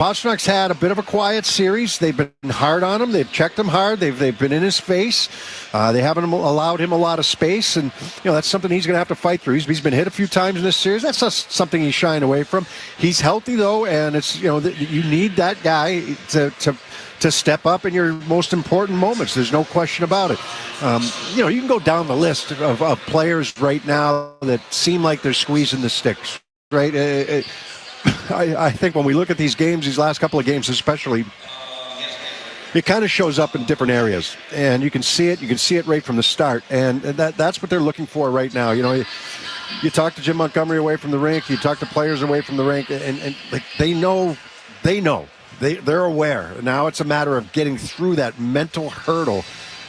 Pasternak's had a bit of a quiet series. They've been hard on him. They've checked him hard. They've been in his face. They haven't allowed him a lot of space, and that's something he's going to have to fight through. He's been hit a few times in this series. That's not something he's shying away from. He's healthy though, and it's you need that guy to step up in your most important moments. There's no question about it. You can go down the list of players right now that seem like they're squeezing the sticks, right? I think when we look at these games, these last couple of games especially, it kind of shows up in different areas. And you can see it. You can see it right from the start. And that's what they're looking for right now. You talk to Jim Montgomery away from the rink. You talk to players away from the rink. And like, they know. They're aware. Now it's a matter of getting through that mental hurdle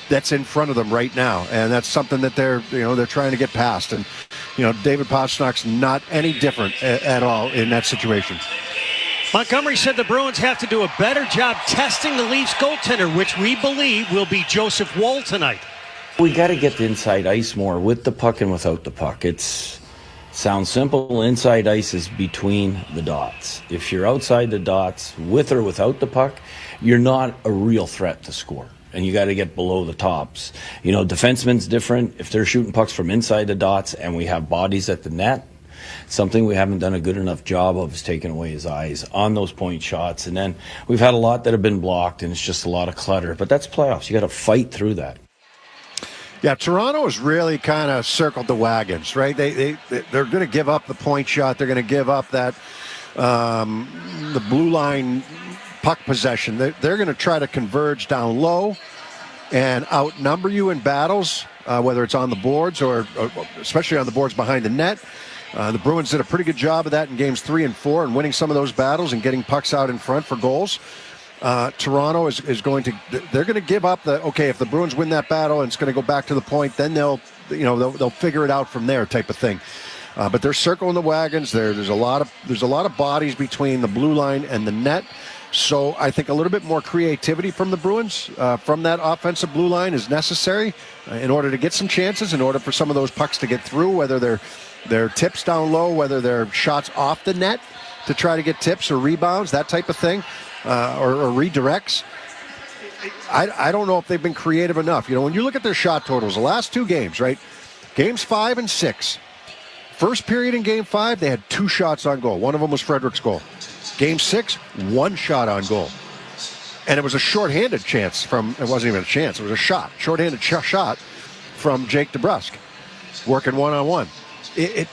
that's in front of them right now, and that's something that they're trying to get past. And David Pasternak's not any different at all in that situation. Montgomery said the Bruins have to do a better job testing the Leafs goaltender, which we believe will be Joseph Woll tonight. We got to get the inside ice more with the puck and without the puck. Sounds simple. Inside ice is between the dots. If you're outside the dots, with or without the puck, you're not a real threat to score. And you got to get below the tops. Defensemen's different. If they're shooting pucks from inside the dots and we have bodies at the net, something we haven't done a good enough job of is taking away his eyes on those point shots. And then we've had a lot that have been blocked, and it's just a lot of clutter. But that's playoffs. You got to fight through that. Yeah, Toronto has really kind of circled the wagons, right? They're going to give up the point shot. They're going to give up that the blue line puck possession. They're going to try to converge down low and outnumber you in battles, whether it's on the boards or especially on the boards behind the net. The Bruins did a pretty good job of that in games 3 and 4 and winning some of those battles and getting pucks out in front for goals. Toronto is going to, they're going to give up if the Bruins win that battle and it's going to go back to the point, then they'll figure it out from there type of thing. But they're circling the wagons. There's a lot of bodies between the blue line and the net. So I think a little bit more creativity from the Bruins, from that offensive blue line is necessary in order to get some chances, in order for some of those pucks to get through, whether they're tips down low, whether they're shots off the net to try to get tips or rebounds, that type of thing. Or redirects. I don't know if they've been creative enough. When you look at their shot totals, the last 2 games, right? Games 5 and 6. First period in Game 5, they had 2 shots on goal. One of them was Frederick's goal. Game 6, 1 shot on goal. And it was a shorthanded chance it wasn't even a chance, it was a shot. Shorthanded shot from Jake DeBrusk. Working one-on-one. It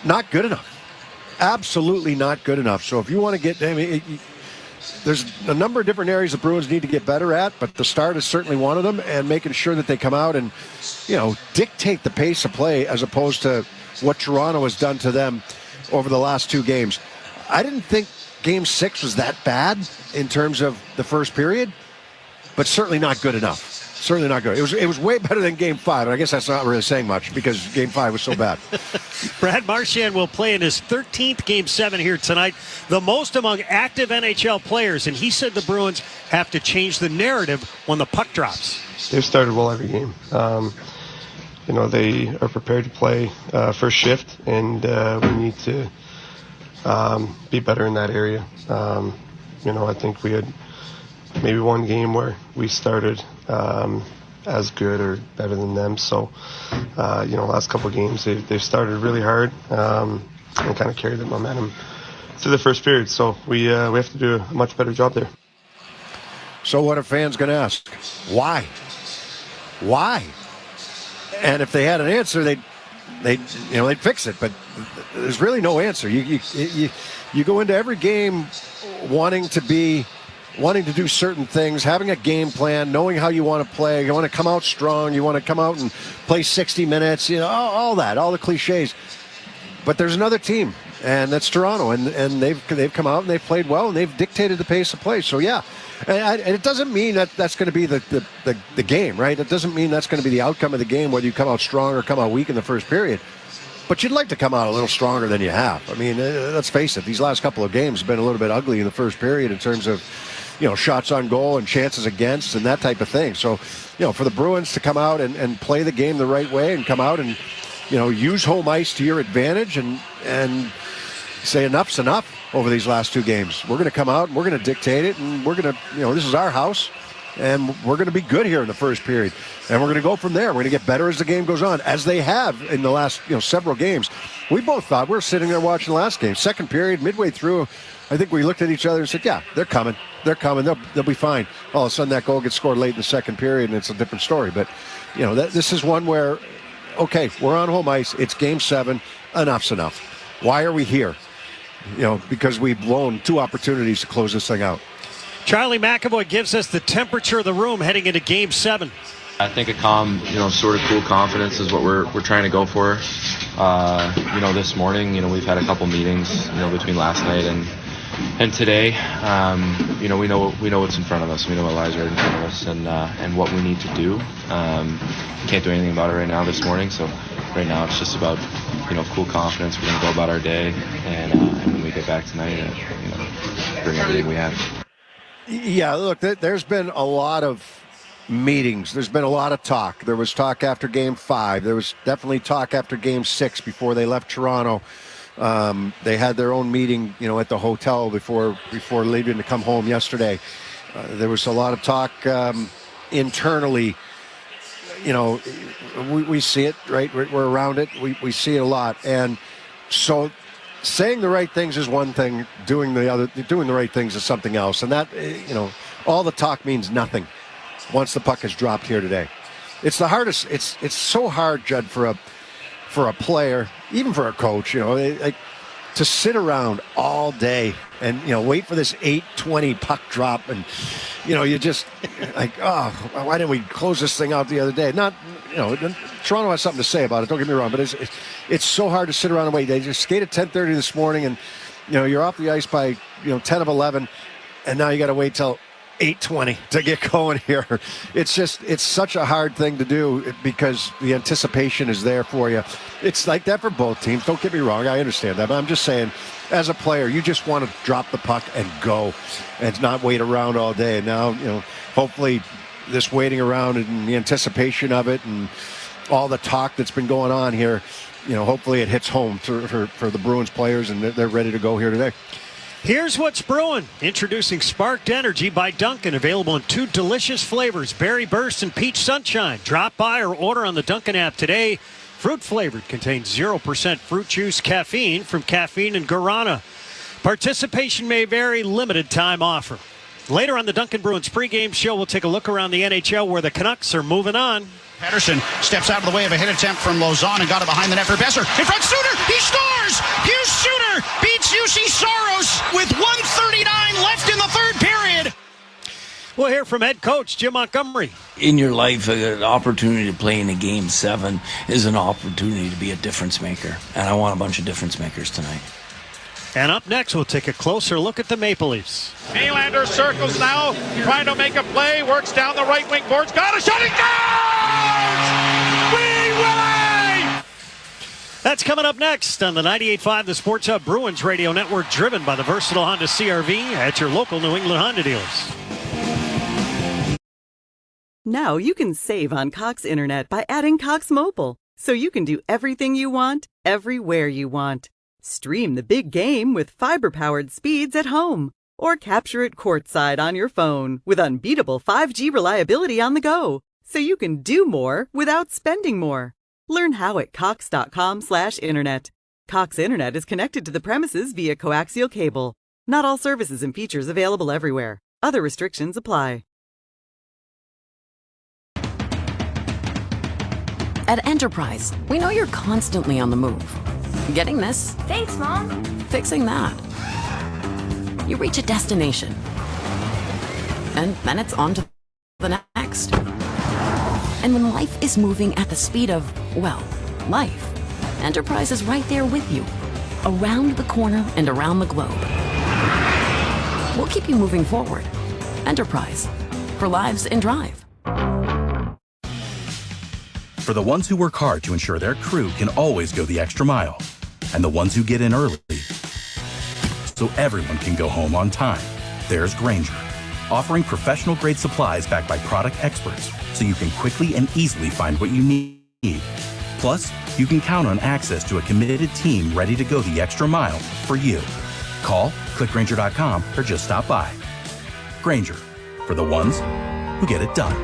not good enough. Absolutely not good enough. So if you want to get, there's a number of different areas the Bruins need to get better at, but the start is certainly one of them, and making sure that they come out and, dictate the pace of play as opposed to what Toronto has done to them over the last 2 games. I didn't think Game 6 was that bad in terms of the first period, but certainly not good enough. Certainly not good. It was way better than Game 5, and I guess that's not really saying much because Game 5 was so bad. Brad Marchand will play in his 13th Game 7 here tonight, the most among active NHL players, and he said the Bruins have to change the narrative when the puck drops. They've started well every game. They are prepared to play first shift, and we need to be better in that area. I think we had maybe one game where we started as good or better than them. So, last couple of games they've started really hard and kind of carried the momentum through the first period. So we have to do a much better job there. So what are fans going to ask? Why? And if they had an answer, they'd fix it. But there's really no answer. You go into every game wanting to do certain things, having a game plan, knowing how you want to play. You want to come out strong. You want to come out and play 60 minutes. All the cliches. But there's another team, and that's Toronto, and they've come out and they've played well, and they've dictated the pace of play. So yeah, and it doesn't mean that's going to be the game, right? It doesn't mean that's going to be the outcome of the game, whether you come out strong or come out weak in the first period. But you'd like to come out a little stronger than you have. I mean, let's face it, these last couple of games have been a little bit ugly in the first period in terms of, shots on goal and chances against and that type of thing. So, for the Bruins to come out and play the game the right way and come out and, use home ice to your advantage and say enough's enough over these last 2 games. We're going to come out and we're going to dictate it, and we're going to, this is our house, and we're going to be good here in the first period. And we're going to go from there. We're going to get better as the game goes on, as they have in the last, several games. We both thought, we were sitting there watching the last game. Second period, midway through, I think we looked at each other and said, yeah, they're coming. They're coming. They'll be fine. All of a sudden, that goal gets scored late in the second period, and it's a different story. But, this is one where, okay, we're on home ice. It's Game 7. Enough's enough. Why are we here? Because we've blown 2 opportunities to close this thing out. Charlie McAvoy gives us the temperature of the room heading into Game 7. I think a calm, sort of cool confidence is what we're trying to go for. This morning, we've had a couple meetings, between last night and today. We know what's in front of us. We know what lies right in front of us, and what we need to do. Can't do anything about it right now this morning. So right now it's just about cool confidence. We're going to go about our day, and when we get back tonight, bring everything we have. Yeah, look, there's been a lot of meetings. There's been a lot of talk. There was talk after Game 5. There was definitely talk after Game 6 before they left Toronto. They had their own meeting, at the hotel before leaving to come home yesterday. There was a lot of talk internally. We see it, right? We're around it. We see it a lot. And so saying the right things is one thing, doing the right things is something else. And that, all the talk means nothing once the puck is dropped here today. It's the hardest. It's so hard, Judd, for a player, even for a coach, to sit around all day and, wait for this 8:20 puck drop. And, you just like, oh, why didn't we close this thing out the other day? Not, Toronto has something to say about it. Don't get me wrong, but it's so hard to sit around and wait. They just skated 10:30 this morning, and, you're off the ice by, 10 of 11, and now you got to wait till 8:20 to get going here. It's such a hard thing to do because the anticipation is there for you. It's like that for both teams. Don't get me wrong. I understand that. But I'm just saying, as a player, you just want to drop the puck and go and not wait around all day. And now, hopefully this waiting around and the anticipation of it and all the talk that's been going on here, hopefully it hits home for the Bruins players and they're ready to go here today. Here's what's brewing. Introducing Sparked Energy by Dunkin'. Available in 2 delicious flavors, Berry Burst and Peach Sunshine. Drop by or order on the Dunkin' app today. Fruit flavored, contains 0% fruit juice caffeine from caffeine and guarana. Participation may vary, limited time offer. Later on the Dunkin' Bruins pregame show, we'll take a look around the NHL where the Canucks are moving on. Pedersen steps out of the way of a hit attempt from Lauzon and got it behind the net for Besser. In front, Suter! He scores! Hughes Suter beats UC Soros with 1:39 left in the third period. We'll hear from head coach Jim Montgomery. In your life, an opportunity to play in a Game 7 is an opportunity to be a difference maker. And I want a bunch of difference makers tonight. And up next, we'll take a closer look at the Maple Leafs. Nylander circles now, trying to make a play, works down the right wing boards, got a shot, he scores! Wee Willie! That's coming up next on the 98.5 The Sports Hub Bruins Radio Network, driven by the versatile Honda CR-V at your local New England Honda dealers. Now you can save on Cox Internet by adding Cox Mobile, so you can do everything you want, everywhere you want. Stream the big game with fiber-powered speeds at home, or capture it courtside on your phone with unbeatable 5G reliability on the go, so you can do more without spending more. Learn how at cox.com/internet. Cox Internet is connected to the premises via coaxial cable. Not all services and features available everywhere. Other restrictions apply. At Enterprise, we know you're constantly on the move. Getting this. Thanks, Mom. Fixing that. You reach a destination. And then it's on to the next. And when life is moving at the speed of, well, life, Enterprise is right there with you. Around the corner and around the globe. We'll keep you moving forward. Enterprise. For lives in drive. For the ones who work hard to ensure their crew can always go the extra mile. And the ones who get in early so everyone can go home on time. There's Grainger, offering professional-grade supplies backed by product experts so you can quickly and easily find what you need. Plus, you can count on access to a committed team ready to go the extra mile for you. Call, click Grainger.com, or just stop by. Grainger, for the ones who get it done.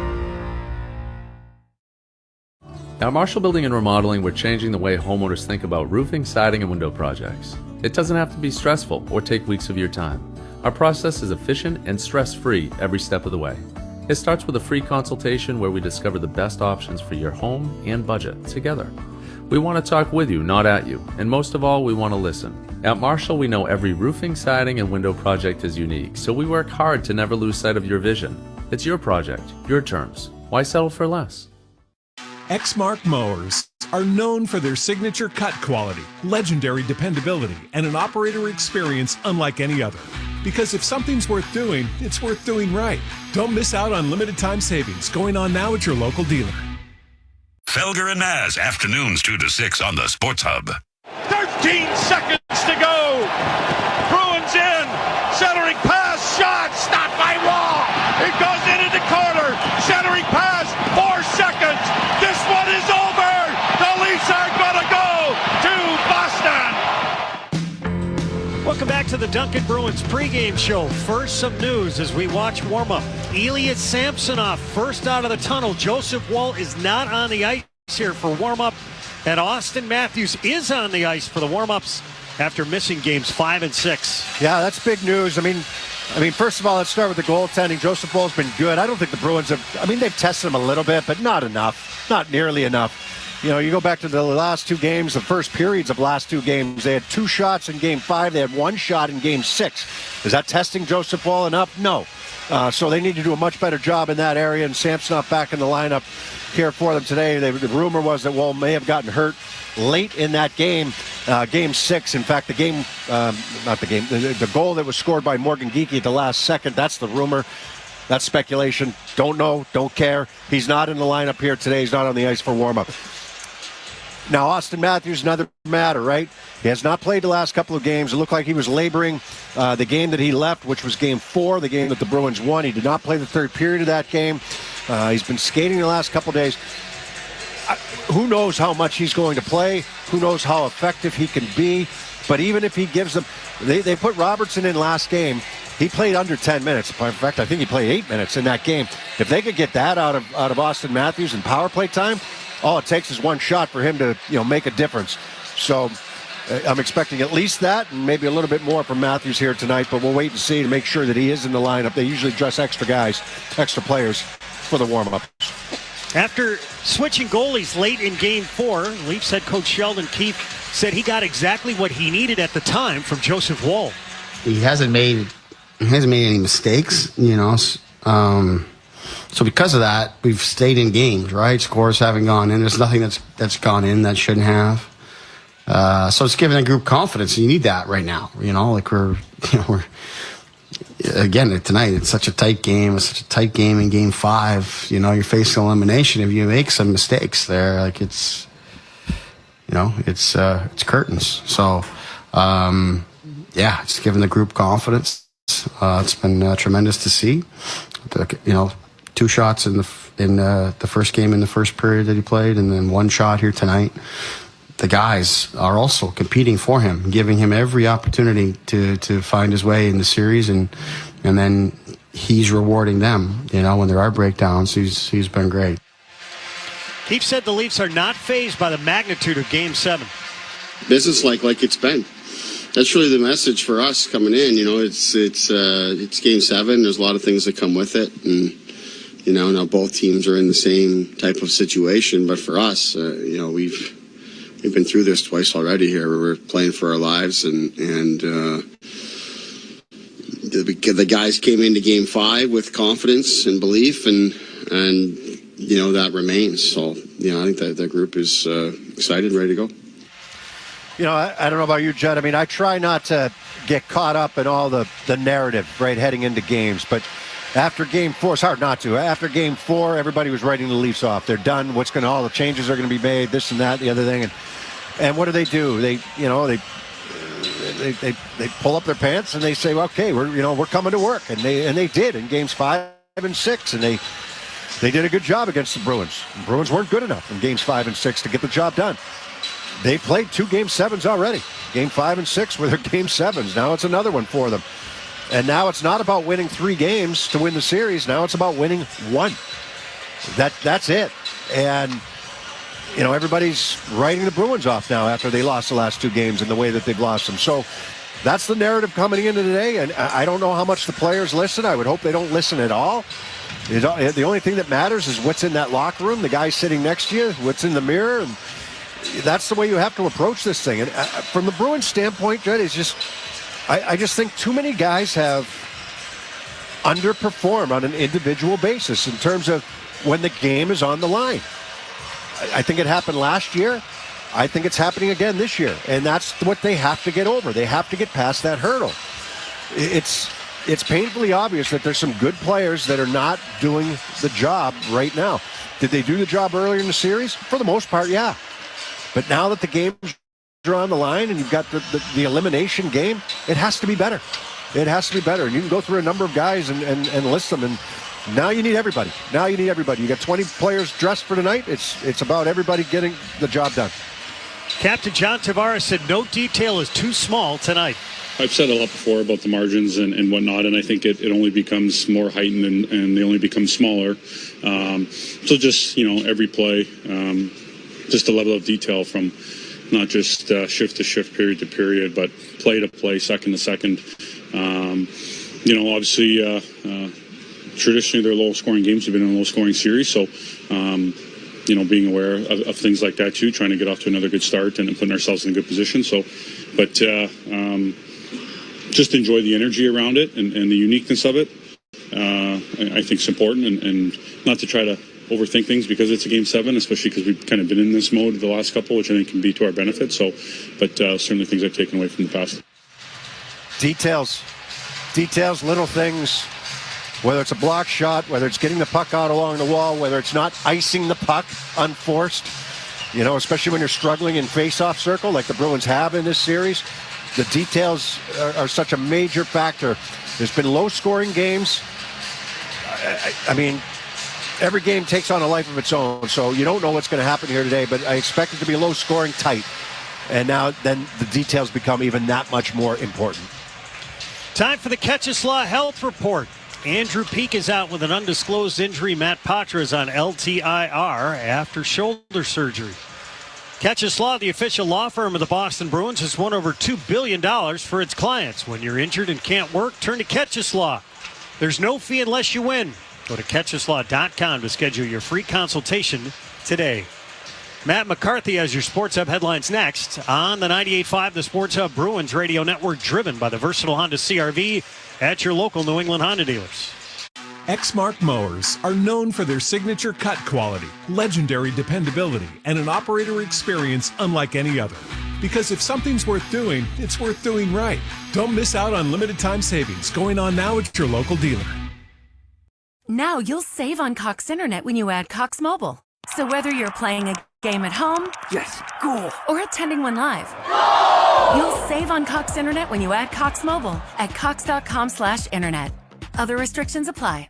At Marshall Building and Remodeling, we're changing the way homeowners think about roofing, siding, and window projects. It doesn't have to be stressful or take weeks of your time. Our process is efficient and stress-free every step of the way. It starts with a free consultation where we discover the best options for your home and budget together. We want to talk with you, not at you, and most of all, we want to listen. At Marshall, we know every roofing, siding, and window project is unique, so we work hard to never lose sight of your vision. It's your project, your terms. Why settle for less? Exmark mowers are known for their signature cut quality, legendary dependability, and an operator experience unlike any other. Because if something's worth doing, it's worth doing right. Don't miss out on limited time savings going on now at your local dealer. Felger and Naz, afternoons 2 to 6 on the Sports Hub. 13 seconds to go. Bruins in. Centering pass. Shot. Stopped by Woll. It goes into Carter. Centering pass. 4 seconds. This one is over. The Leafs are going to go to Boston. Welcome back to the Duncan Bruins pregame show. First, some news as we watch warm-up. Elias Samsonov first out of the tunnel. Joseph Woll is not on the ice here for warm-up. And Austin Matthews is on the ice for the warm-ups after missing games 5 and 6. Yeah, that's big news. I mean, first of all, let's start with the goaltending. Joseph Woll's been good. I don't think the Bruins they've tested him a little bit, but not enough. Not nearly enough. You know, you go back to the last 2 games, the first periods of last 2 games, they had 2 shots in Game 5. They had 1 shot in Game 6. Is that testing Joseph Woll enough? No. So they need to do a much better job in that area, and Samsonov back in the lineup here for them today. The rumor was that Woll may have gotten hurt late in that game, Game 6. In fact, the goal that was scored by Morgan Geekie at the last second, that's the rumor. That's speculation. Don't know, don't care. He's not in the lineup here today. He's not on the ice for warm-up. Now, Austin Matthews, another matter, right? He has not played the last couple of games. It looked like he was laboring the game that he left, which was Game 4, the game that the Bruins won. He did not play the third period of that game. He's been skating the last couple of days. Who knows how much he's going to play? Who knows how effective he can be? But even if he gives them... They put Robertson in last game. He played under 10 minutes. In fact, I think he played 8 minutes in that game. If they could get that out of Austin Matthews in power play time, all it takes is 1 shot for him to make a difference. So I'm expecting at least that and maybe a little bit more from Matthews here tonight, but we'll wait and see to make sure that he is in the lineup. They usually dress extra players for the warm-up. After switching goalies late in Game 4, Leafs head coach Sheldon Keefe said he got exactly what he needed at the time from Joseph Woll. He hasn't made any mistakes, so because of that, we've stayed in games, right? Scores haven't gone in. There's nothing that's gone in that shouldn't have. So it's giving the group confidence. You need that right now. We're again tonight. It's such a tight game. It's such a tight game in Game 5. You're facing elimination. If you make some mistakes there, it's curtains. So it's giving the group confidence. It's been tremendous to see. 2 shots in the first game in the first period that he played, and then 1 shot here tonight. The guys are also competing for him, giving him every opportunity to find his way in the series, and then he's rewarding them. When there are breakdowns, he's been great. Keefe said the Leafs are not fazed by the magnitude of Game 7. Business like it's been. That's really the message for us coming in. It's Game 7. There's a lot of things that come with it, and now both teams are in the same type of situation. But for us, we've been through this twice already here. We're playing for our lives, and the guys came into Game 5 with confidence and belief, and that remains. So I think that group is excited, ready to go. I don't know about you, Jed. I try not to get caught up in all the narrative, right, heading into games. But after Game 4, it's hard not to. After Game 4, everybody was writing the Leafs off. They're done. All the changes are going to be made, this and that, the other thing. And what do? They pull up their pants and they say, okay, we're coming to work. And they did in Games 5 and 6. And they did a good job against the Bruins. The Bruins weren't good enough in games 5 and 6 to get the job done. They played 2 game 7s already. Game 5 and 6 were their game 7s. Now it's another one for them. And now it's not about winning 3 games to win the series. Now it's about winning 1. That's it. And, everybody's writing the Bruins off now after they lost the last 2 games and the way that they've lost them. So that's the narrative coming into today. And I don't know how much the players listen. I would hope they don't listen at all. The only thing that matters is what's in that locker room, the guy sitting next to you, what's in the mirror. And that's the way you have to approach this thing. And from the Bruins standpoint, Judd, it's just, I just think too many guys have underperformed on an individual basis in terms of when the game is on the line. I think it happened last year. I think it's happening again this year. And that's what they have to get over. They have to get past that hurdle. It's painfully obvious that there's some good players that are not doing the job right now. Did they do the job earlier in the series? For the most part, yeah. But now that the games are on the line and you've got the elimination game, it has to be better. It has to be better. And you can go through a number of guys and list them. And now you need everybody. You got 20 players dressed for tonight. It's about everybody getting the job done. Captain John Tavares said no detail is too small tonight. I've said a lot before about the margins and whatnot, and I think it only becomes more heightened and they only become smaller. So just, every play, just a level of detail from not just shift to shift, period to period, but play to play, second to second. Obviously, traditionally their low-scoring games have been in a low-scoring series, so being aware of things like that too, trying to get off to another good start and putting ourselves in a good position. But just enjoy the energy around it and the uniqueness of it. I think it's important and not to try to overthink things because it's a game 7, especially because we've kind of been in this mode the last couple, which I think can be to our benefit. But certainly things I've taken away from the past. Details, little things, whether it's a block shot, whether it's getting the puck out along the wall, whether it's not icing the puck unforced, especially when you're struggling in face-off circle like the Bruins have in this series. The details are such a major factor. There's been low-scoring games. I mean, every game takes on a life of its own, so you don't know what's going to happen here today, but I expect it to be low-scoring, tight. And now then the details become even that much more important. Time for the Ketcheslaw Health Report. Andrew Peak is out with an undisclosed injury. Matt Patra is on LTIR after shoulder surgery. Ketcheslaw, the official law firm of the Boston Bruins, has won over $2 billion for its clients. When you're injured and can't work, turn to Ketcheslaw. There's no fee unless you win. Go to Ketcheslaw.com to schedule your free consultation today. Matt McCarthy has your Sports Hub headlines next on the 98.5 The Sports Hub Bruins Radio Network, driven by the versatile Honda CR-V at your local New England Honda dealers. Exmark mowers are known for their signature cut quality, legendary dependability, and an operator experience unlike any other. Because if something's worth doing, it's worth doing right. Don't miss out on limited time savings going on now at your local dealer. Now you'll save on Cox Internet when you add Cox Mobile. So whether you're playing a game at home, yes, cool, or attending one live, you'll save on Cox Internet when you add Cox Mobile at cox.com/internet. Other restrictions apply.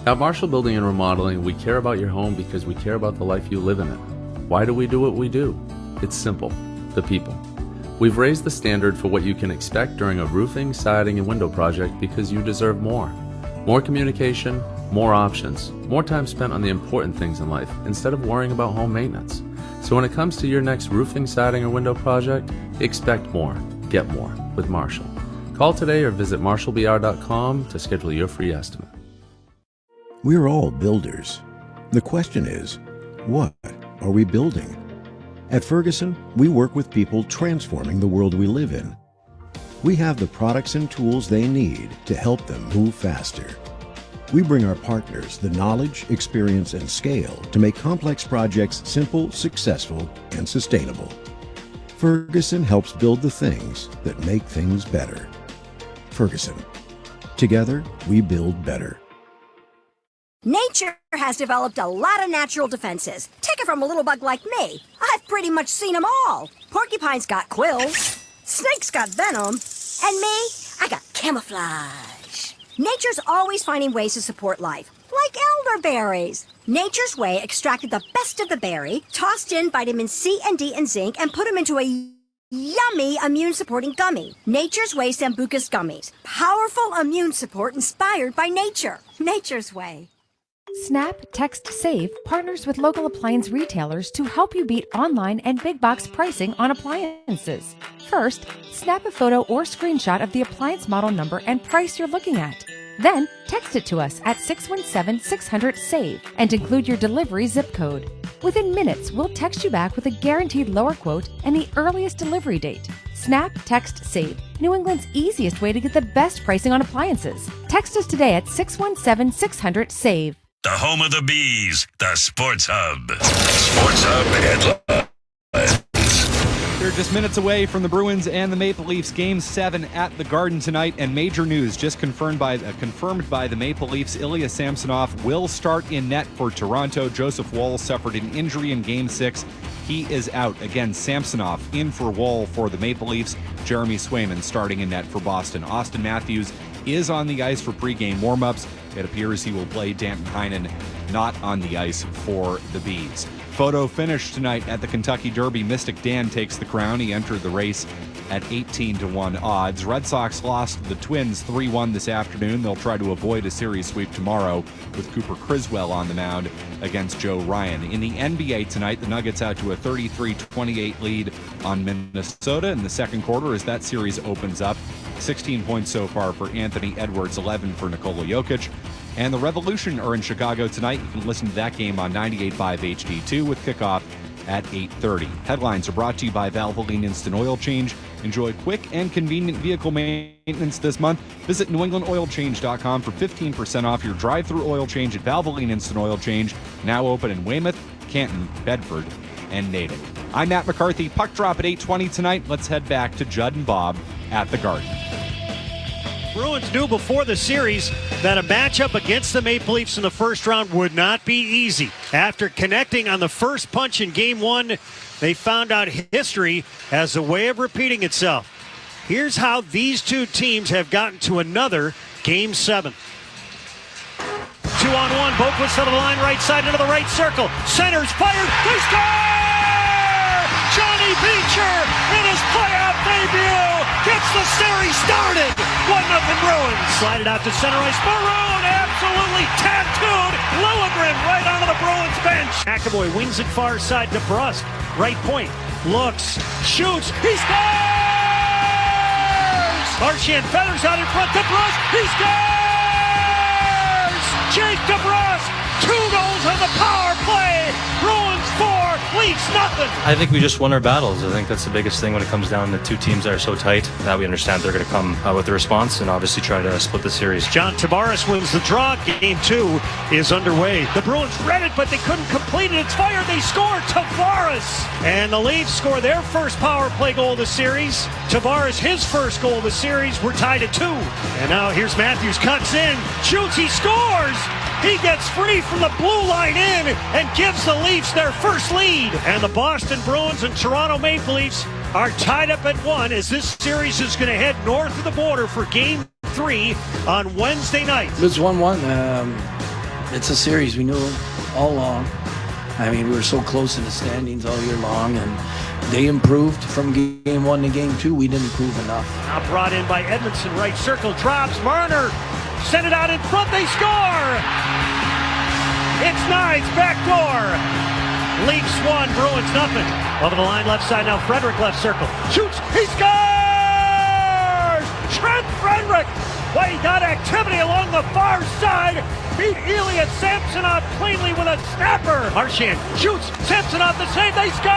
At Marshall Building and Remodeling, we care about your home because we care about the life you live in it. Why do we do what we do? It's simple. The people. We've raised the standard for what you can expect during a roofing, siding, and window project because you deserve more. More communication, more options, more time spent on the important things in life instead of worrying about home maintenance. So when it comes to your next roofing, siding, or window project, expect more, get more with Marshall. Call today or visit marshallbr.com to schedule your free estimate. We're all builders. The question is, what are we building? At Ferguson, we work with people transforming the world we live in. We have the products and tools they need to help them move faster. We bring our partners the knowledge, experience, and scale to make complex projects simple, successful, and sustainable. Ferguson helps build the things that make things better. Ferguson. Together, we build better. Nature has developed a lot of natural defenses. Take it from a little bug like me. I've pretty much seen them all. Porcupines got quills, snakes got venom, and me, I got camouflage. Nature's always finding ways to support life, like elderberries. Nature's Way extracted the best of the berry, tossed in vitamin C and D and zinc, and put them into a yummy immune-supporting gummy. Nature's Way Sambucus Gummies. Powerful immune support inspired by nature. Nature's Way. Snap, Text, Save partners with local appliance retailers to help you beat online and big box pricing on appliances. First, snap a photo or screenshot of the appliance model number and price you're looking at. Then, text it to us at 617-600-SAVE and include your delivery zip code. Within minutes, we'll text you back with a guaranteed lower quote and the earliest delivery date. Snap, Text, Save. New England's easiest way to get the best pricing on appliances. Text us today at 617-600-SAVE. The home of the Bees, the Sports Hub. Sports Hub headlines. They're just minutes away from the Bruins and the Maple Leafs Game 7 at the Garden tonight, and major news just confirmed by the Maple Leafs. Ilya Samsonov will start in net for Toronto. Joseph Woll suffered an injury in Game 6. He is out. Again, Samsonov in for Woll for the Maple Leafs. Jeremy Swayman starting in net for Boston. Austin Matthews is on the ice for pregame warmups. It appears he will play. Danton Heinen not on the ice for the Bees. Photo finish tonight at the Kentucky Derby. Mystic Dan takes the crown. He entered the race at 18-1 odds. Red Sox lost the Twins 3-1 this afternoon. They'll try to avoid a series sweep tomorrow with Cooper Criswell on the mound against Joe Ryan. In the NBA tonight, the Nuggets out to a 33-28 lead on Minnesota in the second quarter as that series opens up. 16 points so far for Anthony Edwards, 11 for Nikola Jokic. And the Revolution are in Chicago tonight. You can listen to that game on 98.5 HD2 with kickoff at 8:30. Headlines are brought to you by Valvoline Instant Oil Change. Enjoy quick and convenient vehicle maintenance this month. Visit NewEnglandOilChange.com for 15% off your drive-through oil change at Valvoline Instant Oil Change. Now open in Weymouth, Canton, Bedford, and Natick. I'm Matt McCarthy. Puck drop at 8:20 tonight. Let's head back to Judd and Bob at the Garden. Bruins knew before the series that a matchup against the Maple Leafs in the first round would not be easy. After connecting on the first punch in Game 1, they found out history has a way of repeating itself. Here's how these two teams have gotten to another Game 7. 2-on-1, Boquist to the line, right side into the right circle. Center's fired, they score! Johnny Beecher in his playoff debut gets the series started. 1-0 Bruins. Slide it out to center ice. Maroon absolutely tattooed Lilligren right onto the Bruins bench. McAvoy wings it far side to Brust. Right point. Looks. Shoots. He scores! Marchand feathers out in front to Brust. He scores! Jake DeBrusque. 2 goals on the power play. Bruins 4, Leafs nothing. I think we just won our battles. I think that's the biggest thing when it comes down to two teams that are so tight that we understand they're going to come with a response and obviously try to split the series. John Tavares wins the draw. Game 2 is underway. The Bruins read it, but they couldn't complete it. It's fired. They score. Tavares. And the Leafs score their first power play goal of the series. Tavares, his first goal of the series. We're tied at 2. And now here's Matthews. Cuts in. Shoots. He scores. He gets free from the blue line in and gives the Leafs their first lead. And the Boston Bruins and Toronto Maple Leafs are tied up at 1 as this series is going to head north of the border for Game 3 on Wednesday night. It's 1-1. It's a series we knew all along. I mean, we were so close in the standings all year long, and they improved from Game 1 to Game 2. We didn't improve enough. Now brought in by Edmondson, right circle, drops. Marner sent it out in front. They score! It's Knies, backdoor. Leafs 1, Bruins nothing. Over the line, left side now. Frederick, left circle. Shoots. He scores! Trent Frederick. Well, he got activity along the far side. Beat Ilya Samsonov cleanly with a snapper. Marchand shoots. Samsonov the save. They score!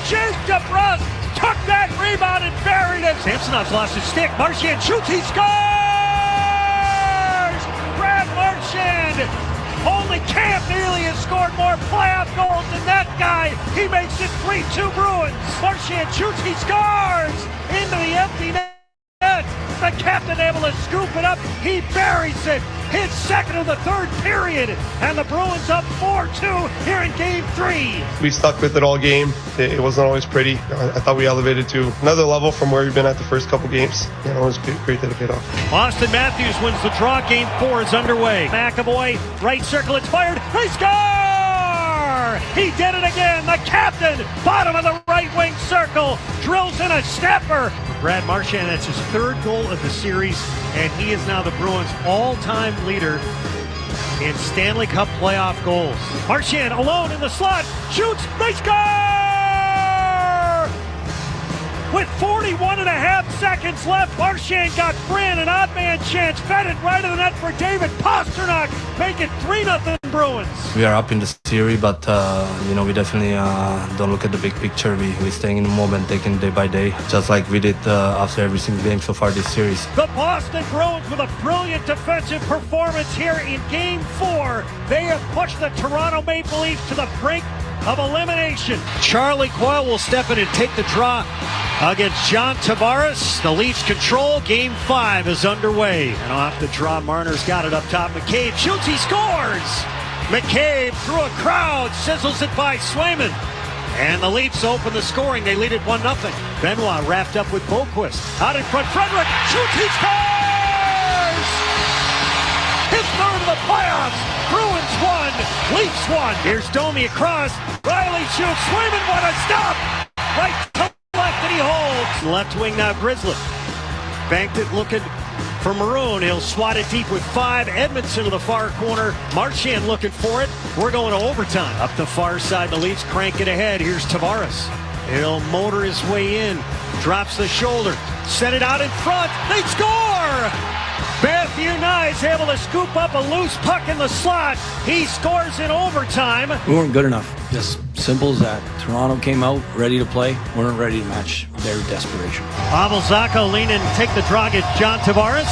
Jake DeBrusque took that rebound and buried it. Samsonov's lost his stick. Marchand shoots. He scores! Brad Marchand. Only Cam Neely has scored more playoff goals than that guy. He makes it 3-2 Bruins. Marchand shoots. He scores! Into the empty net. The captain able to scoop it up. He buries it. his second of the third period, and the Bruins up 4-2 here in Game 3. We stuck with it all game. It wasn't always pretty. I thought we elevated to another level from where we've been at the first couple games. It was great that it paid off. Austin Matthews wins the draw. Game 4 is underway. McAvoy, right circle, it's fired. They score! He did it again. The captain, bottom of the right wing circle, drills in a stepper. Brad Marchand, that's his third goal of the series, and he is now the Bruins' all-time leader in Stanley Cup playoff goals. Marchand alone in the slot, shoots, they score! With 41.5 seconds left, Marchand got Fran an odd man chance, fed it right of the net for David Pastrnak, make it 3-0 Bruins. We are up in the series, but we definitely don't look at the big picture. We're staying in the moment, taking day by day, just like we did after every single game so far this series. The Boston Bruins with a brilliant defensive performance here in Game 4. They have pushed the Toronto Maple Leafs to the brink of elimination. Charlie Coyle will step in and take the draw against John Tavares. The Leafs control. Game 5 is underway. And off the draw, Marner's got it up top. McCabe shoots, he scores! McCabe through a crowd, sizzles it by Swayman. And the Leafs open the scoring. They lead it 1-0. Benoit wrapped up with Boquist. Out in front, Frederick shoots, he scores! His third of the playoffs. Bruins 1, Leafs 1. Here's Domi across. Riley shoots. Swayman, what a stop! Right to left, and he holds. Left wing now, Grizzly. Banked it, looking for Maroon. He'll swat it deep with 5. Edmondson to the far corner. Marchand looking for it. We're going to overtime. Up the far side, the Leafs crank it ahead. Here's Tavares. He'll motor his way in. Drops the shoulder. Set it out in front. They score! Matthew Knies able to scoop up a loose puck in the slot. He scores in overtime. We weren't good enough. Just simple as that. Toronto came out ready to play. We weren't ready to match their desperation. Pavel Zacha lean in and take the draw at John Tavares.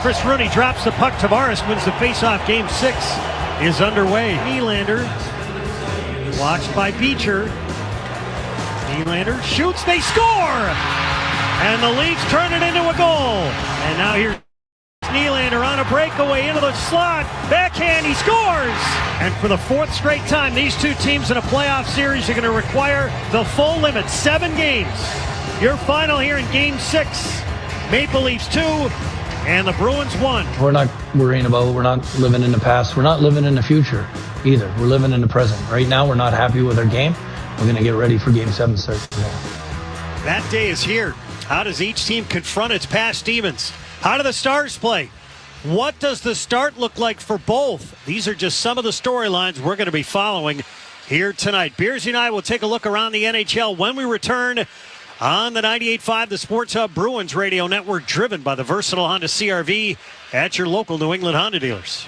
Chris Rooney drops the puck. Tavares wins the faceoff. Game 6 is underway. Nylander watched by Beecher. Nylander shoots. They score! And the Leafs turn it into a goal. And now here's Nylander on a breakaway into the slot. Backhand, he scores! And for the 4th straight time, these two teams in a playoff series are going to require the full limit, 7 games. Your final here in Game 6. Maple Leafs 2 and the Bruins 1. We're not worrying about, we're not living in the past. We're not living in the future either. We're living in the present. Right now, we're not happy with our game. We're going to get ready for Game 7 start tomorrow. That day is here. How does each team confront its past demons? How do the Stars play? What does the start look like for both? These are just some of the storylines we're going to be following here tonight. Beersy and I will take a look around the NHL when we return on the 98.5, the Sports Hub Bruins Radio Network, driven by the versatile Honda CR-V at your local New England Honda dealers.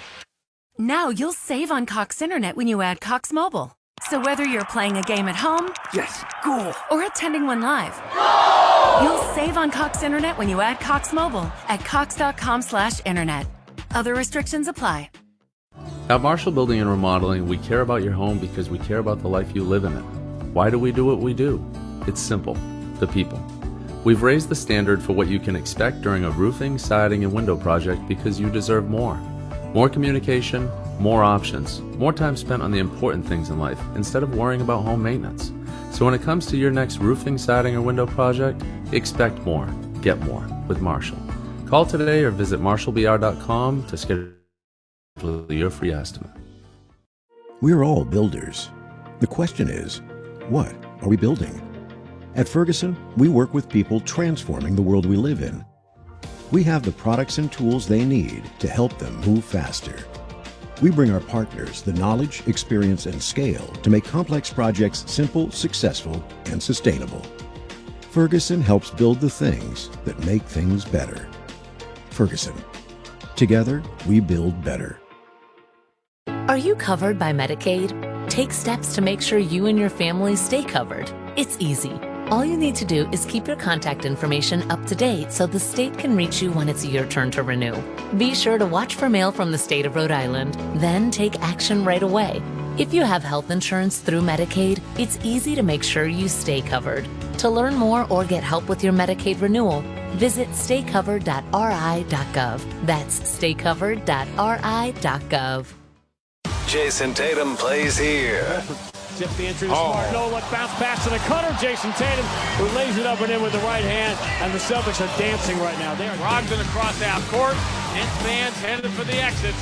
Now you'll save on Cox Internet when you add Cox Mobile. So whether you're playing a game at home, yes, cool, or attending one live, you'll save on Cox Internet when you add Cox Mobile at cox.com/internet. Other restrictions apply. At Marshall Building and Remodeling, we care about your home because we care about the life you live in it. Why do we do what we do? It's simple. The people. We've raised the standard for what you can expect during a roofing, siding, and window project because you deserve more. More communication, more options, more time spent on the important things in life instead of worrying about home maintenance. So when it comes to your next roofing, siding, or window project, expect more, get more with Marshall. Call today or visit marshallbr.com to schedule your free estimate. We're all builders. The question is, what are we building? At Ferguson, we work with people transforming the world we live in. We have the products and tools they need to help them move faster. We bring our partners the knowledge, experience, and scale to make complex projects simple, successful, and sustainable. Ferguson helps build the things that make things better. Ferguson. Together, we build better. Are you covered by Medicaid? Take steps to make sure you and your family stay covered. It's easy. All you need to do is keep your contact information up to date so the state can reach you when it's your turn to renew. Be sure to watch for mail from the state of Rhode Island, then take action right away. If you have health insurance through Medicaid, it's easy to make sure you stay covered. To learn more or get help with your Medicaid renewal, Visit staycovered.ri.gov. That's staycovered.ri.gov. Jason Tatum plays here. Tip the entry to Smart. No look, bounce pass to the cutter. Jason Tatum, who lays it up and in with the right hand. And the Celtics are dancing right now. They are. Brogdon across half court. Hence man's headed for the exits.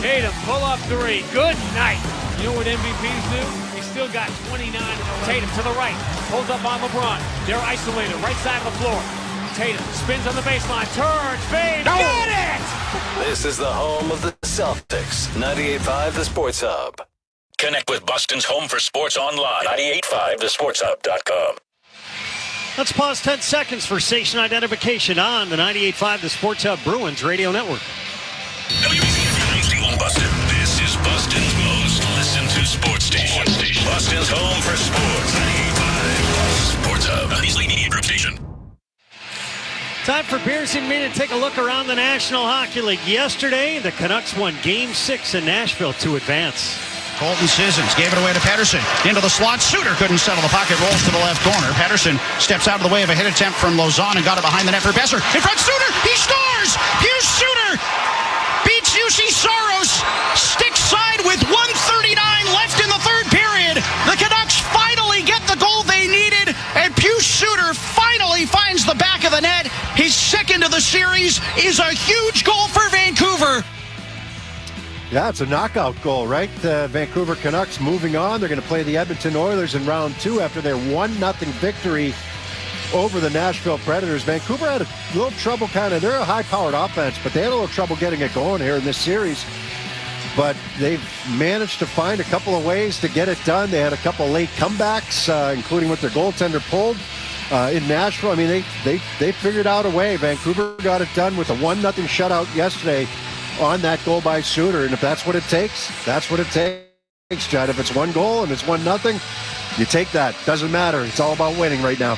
Tatum, pull up three. Good night. You know what MVPs do? They still got 29 in the race. Tatum to the right. Pulls up on LeBron. They're isolated. Right side of the floor. Tatum spins on the baseline. Turns. Fade. No. Got it! This is the home of the Celtics. 98.5 The Sports Hub. Connect with Boston's home for sports online. 98.5thesportshub.com. Let's pause 10 seconds for station identification on the 98.5 The Sports Hub Bruins Radio Network. WBC Boston. This is Boston's most listened to sports station. Boston's home for sports. 98.5 Sports Hub. A Beasley Media Group station. Time for Beers and Me to take a look around the National Hockey League. Yesterday, the Canucks won Game 6 in Nashville to advance. Colton Sissons gave it away to Pettersson. Into the slot. Suter couldn't settle the pocket. Rolls to the left corner. Pettersson steps out of the way of a hit attempt from Lauzon and got it behind the net for Besser. In front, Suter. He scores! Pius Suter beats UC Soros. Stick side with 1:39 left in the third period. The Canucks finally get the goal they needed, and Pius Suter finally finds the back of the net. His second of the series is a huge goal for Vancouver. Yeah, it's a knockout goal, right? The Vancouver Canucks moving on. They're going to play the Edmonton Oilers in round 2 after their 1-0 victory over the Nashville Predators. Vancouver had a little trouble they're a high-powered offense, but they had a little trouble getting it going here in this series. But they've managed to find a couple of ways to get it done. They had a couple late comebacks, including with their goaltender pulled in Nashville. I mean, they figured out a way. Vancouver got it done with a 1-0 shutout yesterday on that goal by Suter, and if that's what it takes, that's what it takes, John. If it's one goal and it's 1-0, you take that. Doesn't matter. It's all about winning right now.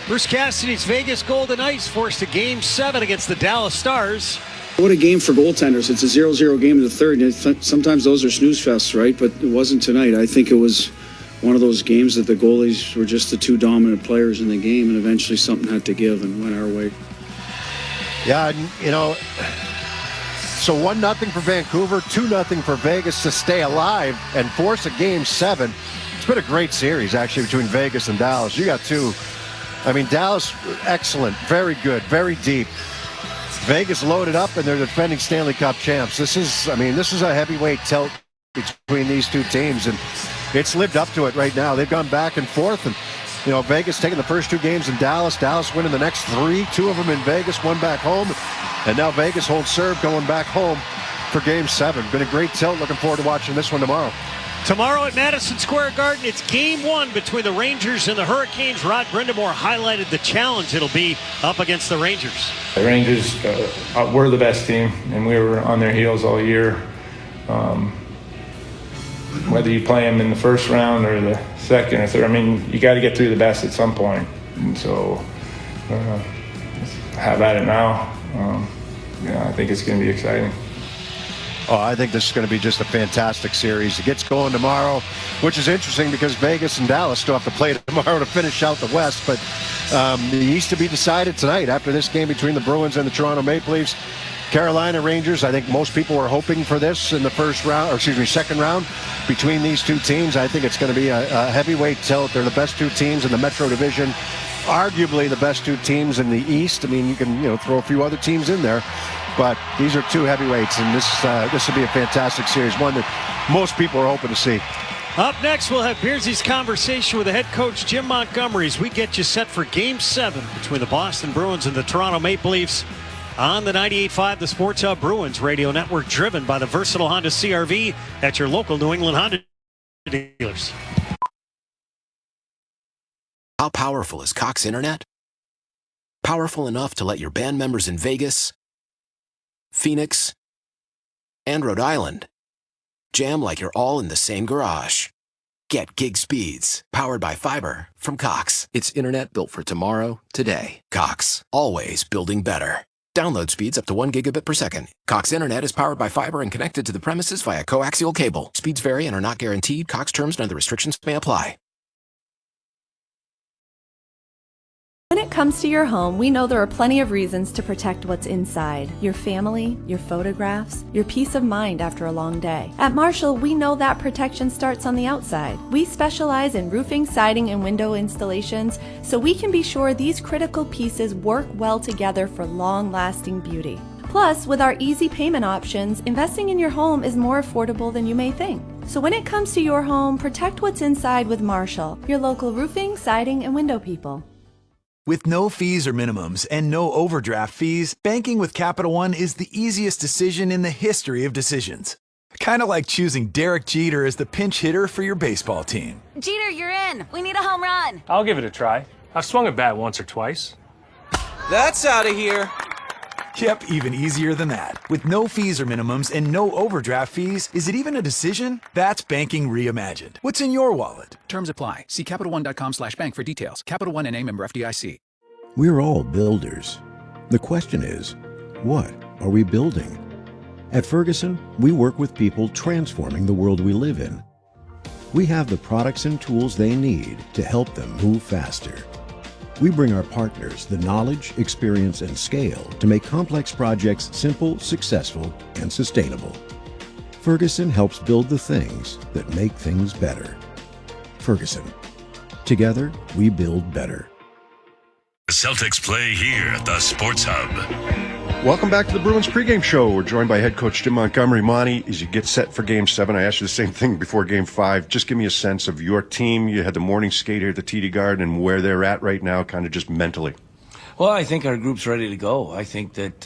Bruce Cassidy's Vegas Golden Knights forced a Game 7 against the Dallas Stars. What a game for goaltenders. It's a 0-0 game in the third. Sometimes those are snooze fests, right? But it wasn't tonight. I think it was one of those games that the goalies were just the two dominant players in the game, and eventually something had to give and went our way. Yeah, you know, so 1-0 for Vancouver, 2-0 for Vegas to stay alive and force a Game 7. It's been a great series, actually, between Vegas and Dallas. You got two. I mean, Dallas, excellent, very good, very deep. Vegas loaded up, and they're defending Stanley Cup champs. This is a heavyweight tilt between these two teams, and it's lived up to it right now. They've gone back and forth, and you know, Vegas taking the first 2 games in Dallas. Dallas winning the next 3, 2 of them in Vegas, 1 back home. And now Vegas holds serve going back home for Game 7. Been a great tilt. Looking forward to watching this one tomorrow. Tomorrow at Madison Square Garden, it's Game 1 between the Rangers and the Hurricanes. Rod Brindamore highlighted the challenge it'll be up against the Rangers. The Rangers were the best team, and we were on their heels all year. Whether you play them in the first round or the second or third, I mean, you got to get through the best at some point. And so, have at it now. I think it's going to be exciting. Oh, I think this is going to be just a fantastic series. It gets going tomorrow, which is interesting because Vegas and Dallas still have to play tomorrow to finish out the West. But the East to be decided tonight after this game between the Bruins and the Toronto Maple Leafs. Carolina Rangers, I think most people were hoping for this in the second round between these two teams. I think it's going to be a heavyweight tilt. They're the best two teams in the Metro Division, arguably the best two teams in the East. I mean, you can throw a few other teams in there, but these are two heavyweights, and this will be a fantastic series, one that most people are hoping to see. Up next, we'll have Beardsy's conversation with the head coach, Jim Montgomery, as we get you set for Game 7 between the Boston Bruins and the Toronto Maple Leafs on the 98.5 The Sports Hub Bruins Radio Network, driven by the versatile Honda CR-V at your local New England Honda dealers. How powerful is Cox Internet? Powerful enough to let your band members in Vegas, Phoenix, and Rhode Island jam like you're all in the same garage. Get gig speeds powered by fiber from Cox. It's internet built for tomorrow, today. Cox, always building better. Download speeds up to 1 gigabit per second. Cox Internet is powered by fiber and connected to the premises via coaxial cable. Speeds vary and are not guaranteed. Cox terms and other restrictions may apply. When it comes to your home, we know there are plenty of reasons to protect what's inside. Your family, your photographs, your peace of mind after a long day. At Marshall, we know that protection starts on the outside. We specialize in roofing, siding, and window installations, so we can be sure these critical pieces work well together for long-lasting beauty. Plus, with our easy payment options, investing in your home is more affordable than you may think. So when it comes to your home, protect what's inside with Marshall, your local roofing, siding, and window people. With no fees or minimums and no overdraft fees, banking with Capital One is the easiest decision in the history of decisions. Kind of like choosing Derek Jeter as the pinch hitter for your baseball team. Jeter, you're in. We need a home run. I'll give it a try. I've swung a bat once or twice. That's out of here. Yep, even easier than that. With no fees or minimums and no overdraft fees, is it even a decision? That's banking reimagined. What's in your wallet? Terms apply. See CapitalOne.com/bank for details. Capital One NA, member FDIC. We're all builders. The question is, what are we building? At Ferguson, we work with people transforming the world we live in. We have the products and tools they need to help them move faster. We bring our partners the knowledge, experience, and scale to make complex projects simple, successful, and sustainable. Ferguson helps build the things that make things better. Ferguson. Together, we build better. The Celtics play here at the Sports Hub. Welcome back to the Bruins pregame show. We're joined by head coach Jim Montgomery. Monty, as you get set for Game 7, I asked you the same thing before Game 5. Just give me a sense of your team. You had the morning skate here at the TD Garden and where they're at right now, kind of just mentally. Well, I think our group's ready to go. I think that,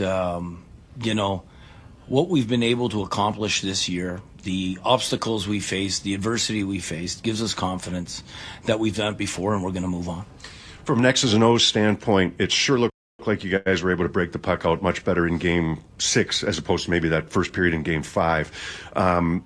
what we've been able to accomplish this year, the obstacles we faced, the adversity we faced, gives us confidence that we've done it before and we're going to move on. From an X's and O's standpoint, it sure looks like you guys were able to break the puck out much better in Game 6 as opposed to maybe that first period in Game 5.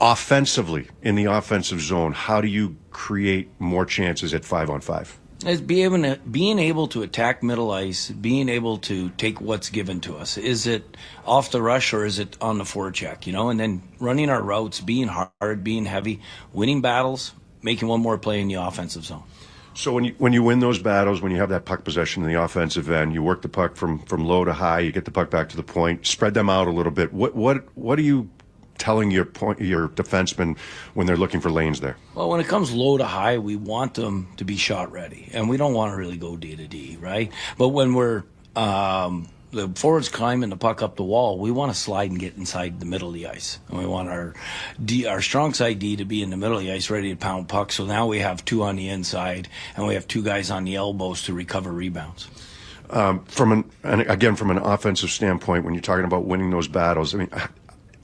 Offensively, in the offensive zone, how do you create more chances at 5-on-5? It's being able to attack middle ice, being able to take what's given to us. Is it off the rush or is it on the forecheck, and then running our routes, being hard, being heavy, winning battles, making one more play in the offensive zone. So when you win those battles, when you have that puck possession in the offensive end, you work the puck from low to high, you get the puck back to the point, spread them out a little bit. What are you telling your defensemen when they're looking for lanes there? Well, when it comes low to high, we want them to be shot ready, and we don't want to really go D to D, right? But when we're the forwards climbing the puck up the wall, we want to slide and get inside the middle of the ice. And we want our strong side D to be in the middle of the ice ready to pound pucks. So now we have two on the inside and we have two guys on the elbows to recover rebounds. From an offensive standpoint, when you're talking about winning those battles,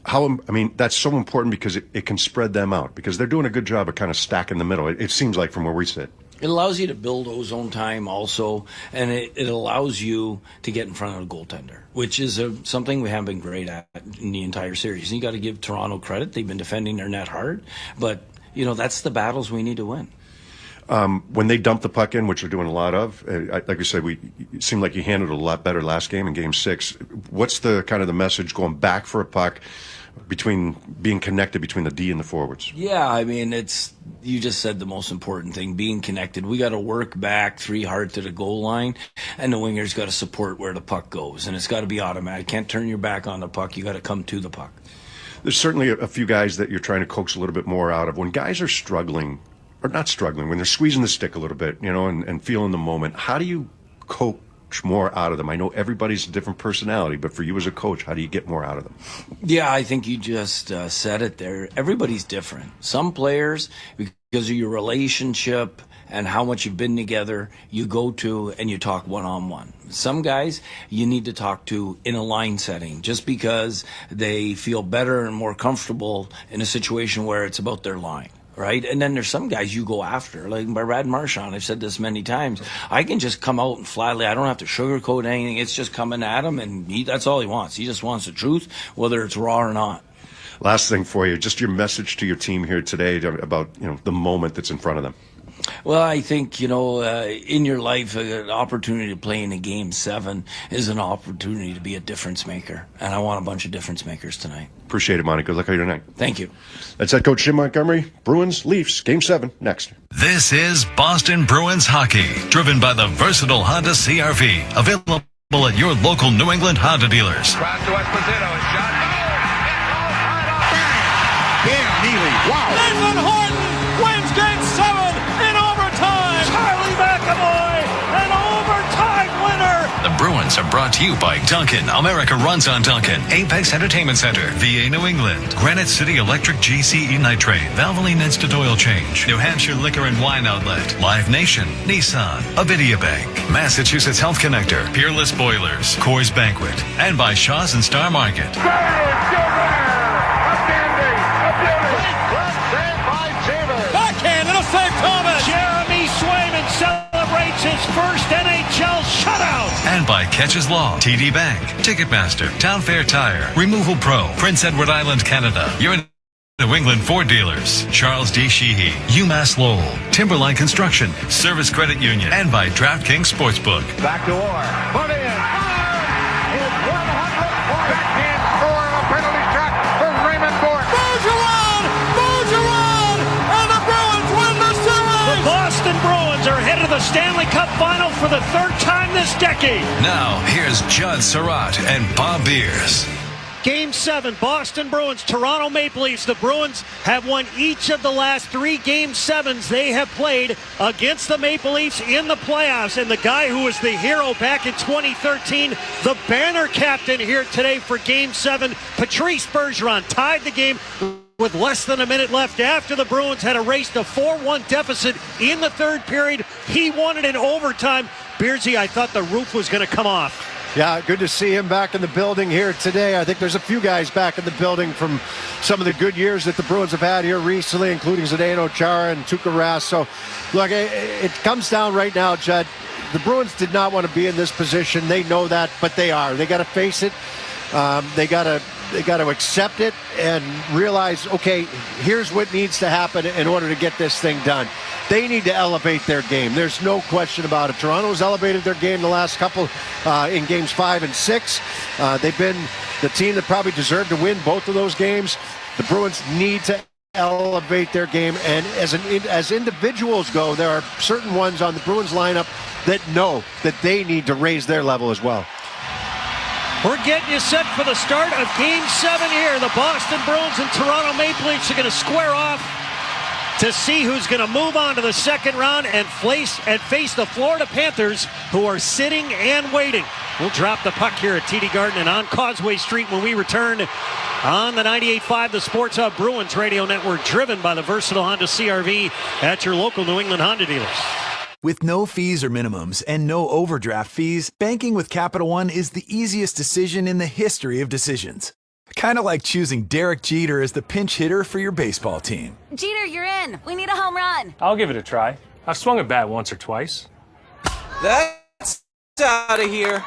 that's so important because it can spread them out because they're doing a good job of kind of stacking the middle. It seems like from where we sit. It allows you to build ozone time also, and it allows you to get in front of the goaltender, which is something we haven't been great at in the entire series. And you got to give Toronto credit. They've been defending their net hard, but, that's the battles we need to win. When they dump the puck in, which they're doing a lot of, like I said, it seemed like you handled it a lot better last game in Game 6. What's the kind of the message going back for a puck between being connected between the D and the forwards? Yeah, you just said the most important thing, being connected. We got to work back 3 hard to the goal line, and the wingers got to support where the puck goes, and it's got to be automatic. Can't turn your back on the puck. You got to come to the puck. There's certainly a few guys that you're trying to coax a little bit more out of. When guys are struggling, or not struggling, when they're squeezing the stick a little bit, and feeling the moment, how do you coach more out of them? I know everybody's a different personality, but for you as a coach, how do you get more out of them? Yeah, I think you just said it there. Everybody's different. Some players, because of your relationship and how much you've been together, you go to and you talk one-on-one. Some guys you need to talk to in a line setting just because they feel better and more comfortable in a situation where it's about their line. Right? And then there's some guys you go after, like by Brad Marchand. I've said this many times. I can just come out and flatly, I don't have to sugarcoat anything. It's just coming at him, and that's all he wants. He just wants the truth, whether it's raw or not. Last thing for you, just your message to your team here today about the moment that's in front of them. Well, I think, in your life, an opportunity to play in a Game 7 is an opportunity to be a difference maker. And I want a bunch of difference makers tonight. Appreciate it, Monty. Good luck on your night. Thank you. That's head coach Jim Montgomery. Bruins, Leafs, Game 7, next. This is Boston Bruins hockey, driven by the versatile Honda CR-V, available at your local New England Honda dealers. Cross to Esposito, a shot. Damn, Neely. Wow. Nathan Horton wins Game 7 in overtime. Charlie McAvoy, an overtime winner. The Bruins are brought to you by Duncan. America runs on Duncan. Apex Entertainment Center, VA New England. Granite City Electric GCE Nitrate. Valvoline Instant Oil Change. New Hampshire Liquor and Wine Outlet. Live Nation. Nissan. Avidia Bank. Massachusetts Health Connector. Peerless Boilers. Coors Banquet. And by Shaw's and Star Market. Backhand and a save, Thomas. Jeremy Swayman celebrates his first NHL shutout. And by Catches Law, TD Bank, Ticketmaster, Town Fair Tire, Removal Pro, Prince Edward Island, Canada. Your New England Ford dealers, Charles D. Sheehy, UMass Lowell, Timberline Construction, Service Credit Union, and by DraftKings Sportsbook. Back to Orr. Put in. His 100th backhand score on a penalty shot for Raymond Bourque. Bergeron, and the Bruins win the series. The Boston Bruins are headed to the Stanley Cup Final for the third time this decade. Now, here's Judd Surratt and Bob Beers. Game 7, Boston Bruins, Toronto Maple Leafs. The Bruins have won each of the last 3 Game 7s they have played against the Maple Leafs in the playoffs. And the guy who was the hero back in 2013, the banner captain here today for Game 7, Patrice Bergeron, tied the game with less than a minute left after the Bruins had erased a 4-1 deficit in the third period. He won it in overtime. Beersy, I thought the roof was going to come off. Yeah, good to see him back in the building here today. I think there's a few guys back in the building from some of the good years that the Bruins have had here recently, including Zdeno Chara and Tuukka Rask. So, look, it comes down right now, Judd. The Bruins did not want to be in this position. They know that, but they are. They got to face it. They got to accept it and realize, okay, here's what needs to happen in order to get this thing done. They need to elevate their game. There's no question about it. Toronto's elevated their game the last couple in Games 5 and 6. They've been the team that probably deserved to win both of those games. The Bruins need to elevate their game, and as individuals go, there are certain ones on the Bruins lineup that know that they need to raise their level as well. We're getting you set for the start of Game 7 here. The Boston Bruins and Toronto Maple Leafs are going to square off to see who's going to move on to the second round and face the Florida Panthers, who are sitting and waiting. We'll drop the puck here at TD Garden and on Causeway Street when we return on the 98.5 The Sports Hub Bruins Radio Network, driven by the versatile Honda CR-V at your local New England Honda dealers. With no fees or minimums and no overdraft fees, banking with Capital One is the easiest decision in the history of decisions. Kind of like choosing Derek Jeter as the pinch hitter for your baseball team. Jeter, you're in. We need a home run. I'll give it a try. I've swung a bat once or twice. That's out of here.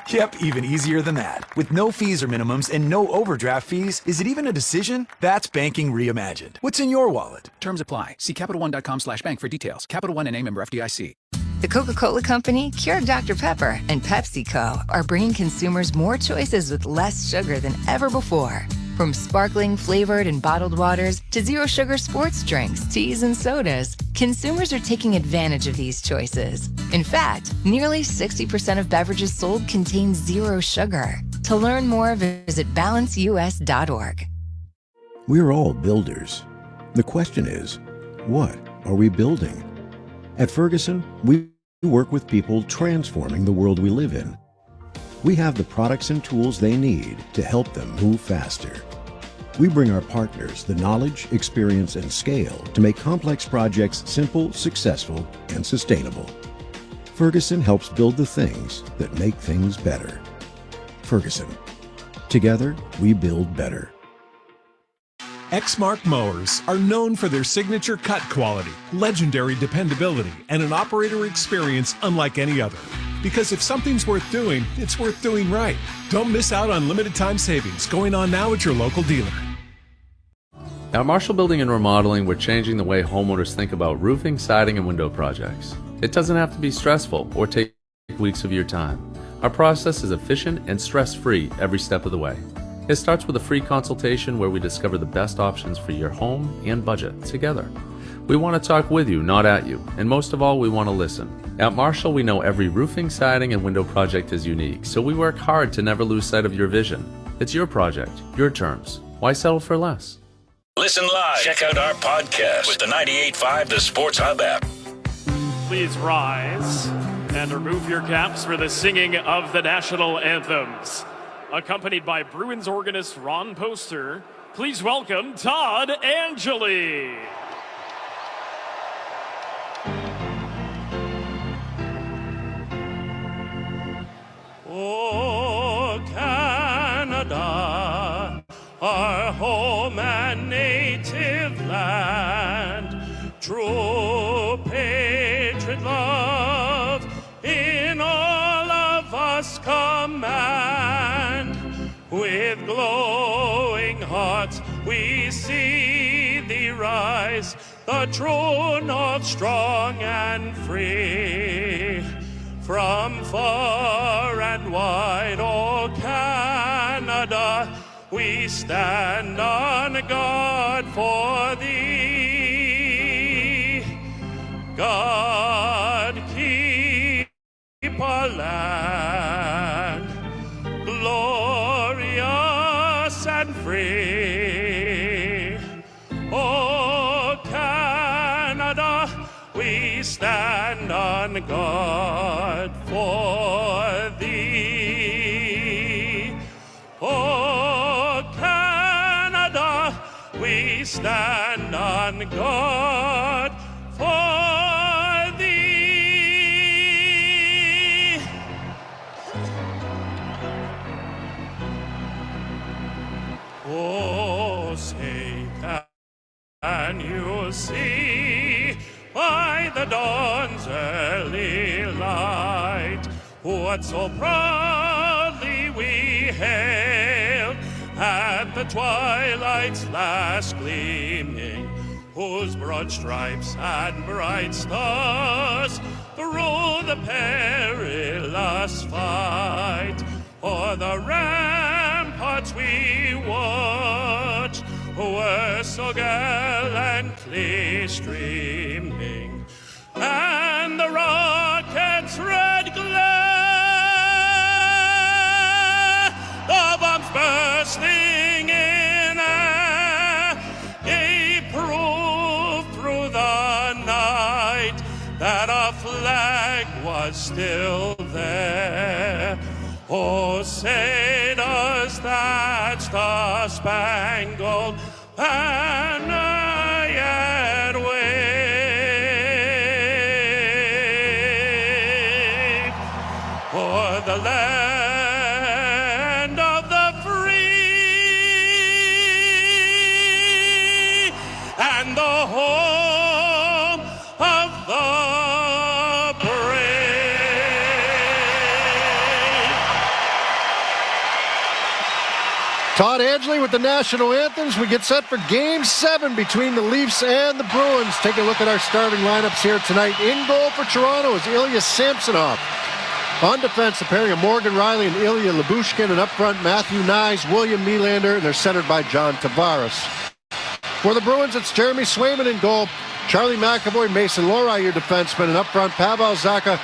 Yep, even easier than that. With no fees or minimums and no overdraft fees, is it even a decision? That's banking reimagined. What's in your wallet? Terms apply. See CapitalOne.com/bank for details. Capital One N.A. member FDIC. The Coca-Cola Company, Keurig Dr. Pepper, and PepsiCo are bringing consumers more choices with less sugar than ever before. From sparkling, flavored, and bottled waters to zero-sugar sports drinks, teas, and sodas, consumers are taking advantage of these choices. In fact, nearly 60% of beverages sold contain zero sugar. To learn more, visit balanceus.org. We're all builders. The question is, what are we building? At Ferguson, we work with people transforming the world we live in. We have the products and tools they need to help them move faster. We bring our partners the knowledge, experience, and scale to make complex projects simple, successful, and sustainable. Ferguson helps build the things that make things better. Ferguson. Together, we build better. Exmark mowers are known for their signature cut quality, legendary dependability, and an operator experience unlike any other. Because if something's worth doing, it's worth doing right. Don't miss out on limited time savings going on now at your local dealer. At Marshall Building and Remodeling, we're changing the way homeowners think about roofing, siding, and window projects. It doesn't have to be stressful or take weeks of your time. Our process is efficient and stress-free every step of the way. It starts with a free consultation where we discover the best options for your home and budget together. We want to talk with you, not at you, and most of all, we want to listen. At Marshall, we know every roofing, siding, and window project is unique, so we work hard to never lose sight of your vision. It's your project, your terms. Why settle for less? Listen live. Check out our podcast with the 98.5 The Sports Hub app. Please rise and remove your caps for the singing of the national anthems. Accompanied by Bruins organist Ron Poster, please welcome Todd Angeli. Oh, Canada, our home and native land, true patriot love in all of us command. With glowing hearts we see thee rise, the true north strong and free. From far and wide, oh Canada, we stand on guard for thee. God keep our land glorious and free. Oh Canada, we stand on guard for thee. Oh Canada, we stand on guard for thee. Oh, say can you see by the dawn's early light what so proudly we hailed at the twilight's last gleaming, whose broad stripes and bright stars through the perilous fight o'er the ramparts we watched were so gallantly streaming, and the rocket's red glare, the bombs bursting in air, gave proof through the night that our flag was still there. Oh, say does that star-spangled banner yet wave o'er the land of the free and the home of the brave. Todd Angeli with the national anthems. We get set for Game 7 between the Leafs and the Bruins. Take a look at our starting lineups here tonight. In goal for Toronto is Ilya Samsonov. On defense, a pairing of Morgan Riley and Ilya Lyubushkin, and up front, Matthew Nyes, William Nylander, and they're centered by John Tavares. For the Bruins, it's Jeremy Swayman in goal, Charlie McAvoy, Mason Lohrei, your defenseman, and up front, Pavel Zacha,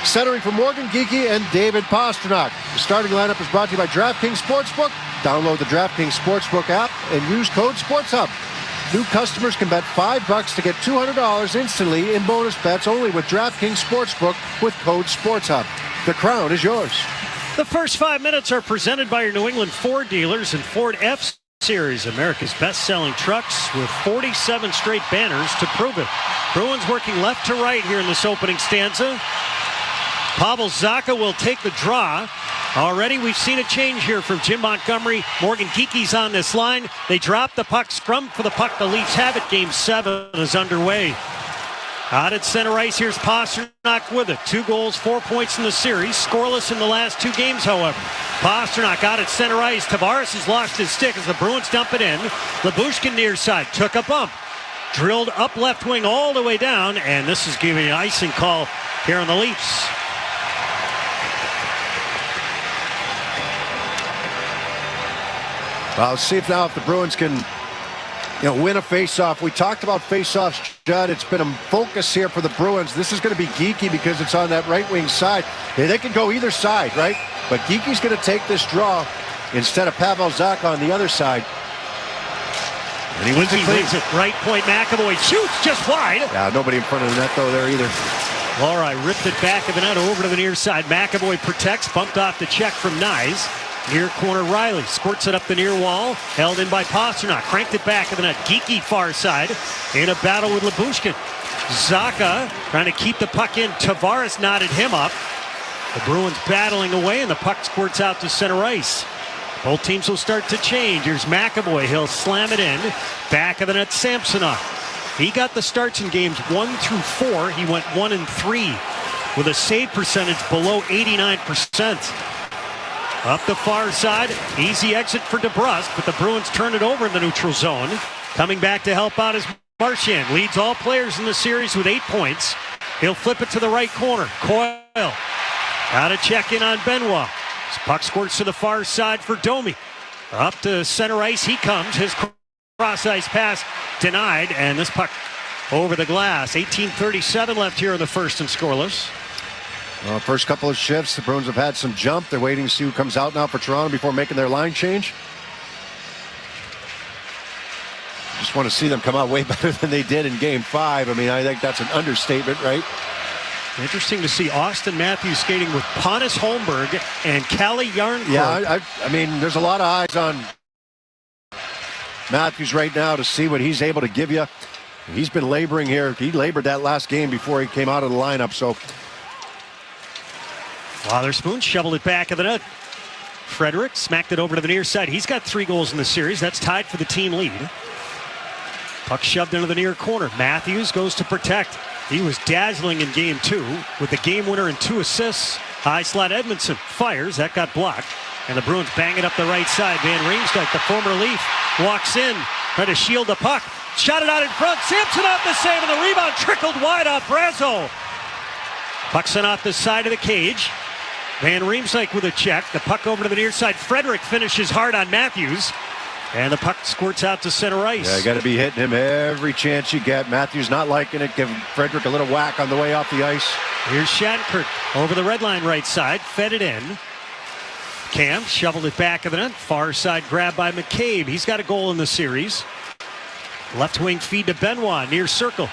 centering for Morgan Geekie and David Pastrnak. The starting lineup is brought to you by DraftKings Sportsbook. Download the DraftKings Sportsbook app and use code SportsHub. New customers can bet $5 to get $200 instantly in bonus bets only with DraftKings Sportsbook with code SportsHub. The crown is yours. The first 5 minutes are presented by your New England Ford dealers and Ford F-Series, America's best-selling trucks with 47 straight banners to prove it. Bruins working left to right here in this opening stanza. Pavel Zacha will take the draw. Already we've seen a change here from Jim Montgomery. Morgan Geekie's on this line. They drop the puck, scrum for the puck. The Leafs have it. Game 7 is underway. Out at center ice, here's Pastrnak with it. 2 goals, 4 points in the series. Scoreless in the last 2 games, however. Pastrnak out at center ice. Tavares has lost his stick as the Bruins dump it in. Lyubushkin near side, took a bump. Drilled up left wing all the way down, and this is giving an icing call here on the Leafs. Well, see if now if the Bruins can win a face-off. We talked about face-offs, Judd. It's been a focus here for the Bruins. This is going to be geeky because it's on that right wing side. They can go either side, right? But Geeky's going to take this draw instead of Pavel Zacha on the other side. And he wins it clean. Right point, McAvoy shoots just wide. Yeah, nobody in front of the net, though, there either. Lori ripped it back of the net over to the near side. McAvoy protects, bumped off the check from Nyes. Near corner, Riley squirts it up the near wall. Held in by Pastrnak. Cranked it back of the net. Geeky far side. In a battle with Lyubushkin. Zacha trying to keep the puck in. Tavares knotted him up. The Bruins battling away, and the puck squirts out to center ice. Both teams will start to change. Here's McAvoy. He'll slam it in. Back of the net, Samsonov. He got the starts in games 1 through 4. He went 1 and 3 with a save percentage below 89%. Up the far side, easy exit for DeBrusque, but the Bruins turn it over in the neutral zone. Coming back to help out is Marchand. Leads all players in the series with 8 points. He'll flip it to the right corner. Coyle. Got to check in on Benoit. His puck squirts to the far side for Domi. Up to center ice he comes. His cross-ice pass denied, and this puck over the glass. 18:37 left here in the first and scoreless. Well, first couple of shifts, the Bruins have had some jump. They're waiting to see who comes out now for Toronto before making their line change. Just want to see them come out way better than they did in Game 5. I mean, I think that's an understatement, right? Interesting to see Austin Matthews skating with Pontus Holmberg and Kalle Järnkrok. Yeah, I mean, there's a lot of eyes on Matthews right now to see what he's able to give you. He's been laboring here. He labored that last game before he came out of the lineup, so... Wotherspoon shoveled it back of the net. Frederick smacked it over to the near side. He's got 3 goals in the series. That's tied for the team lead. Puck shoved into the near corner. Matthews goes to protect. He was dazzling in Game 2 with the game winner and 2 assists. High slot Edmondson fires. That got blocked. And the Bruins bang it up the right side. Van Riemsdyk, the former Leaf, walks in, trying to shield the puck. Shot it out in front. Samson off the save, and the rebound trickled wide off Brazo. Puck sent off the side of the cage. Van Riemsdyk with a check. The puck over to the near side. Frederick finishes hard on Matthews. And the puck squirts out to center ice. Yeah, you got to be hitting him every chance you get. Matthews not liking it. Give Frederick a little whack on the way off the ice. Here's Shattenkirk over the red line right side. Fed it in. Cam shoveled it back of the net. Far side grab by McCabe. He's got a goal in the series. Left wing feed to Benoit near circle.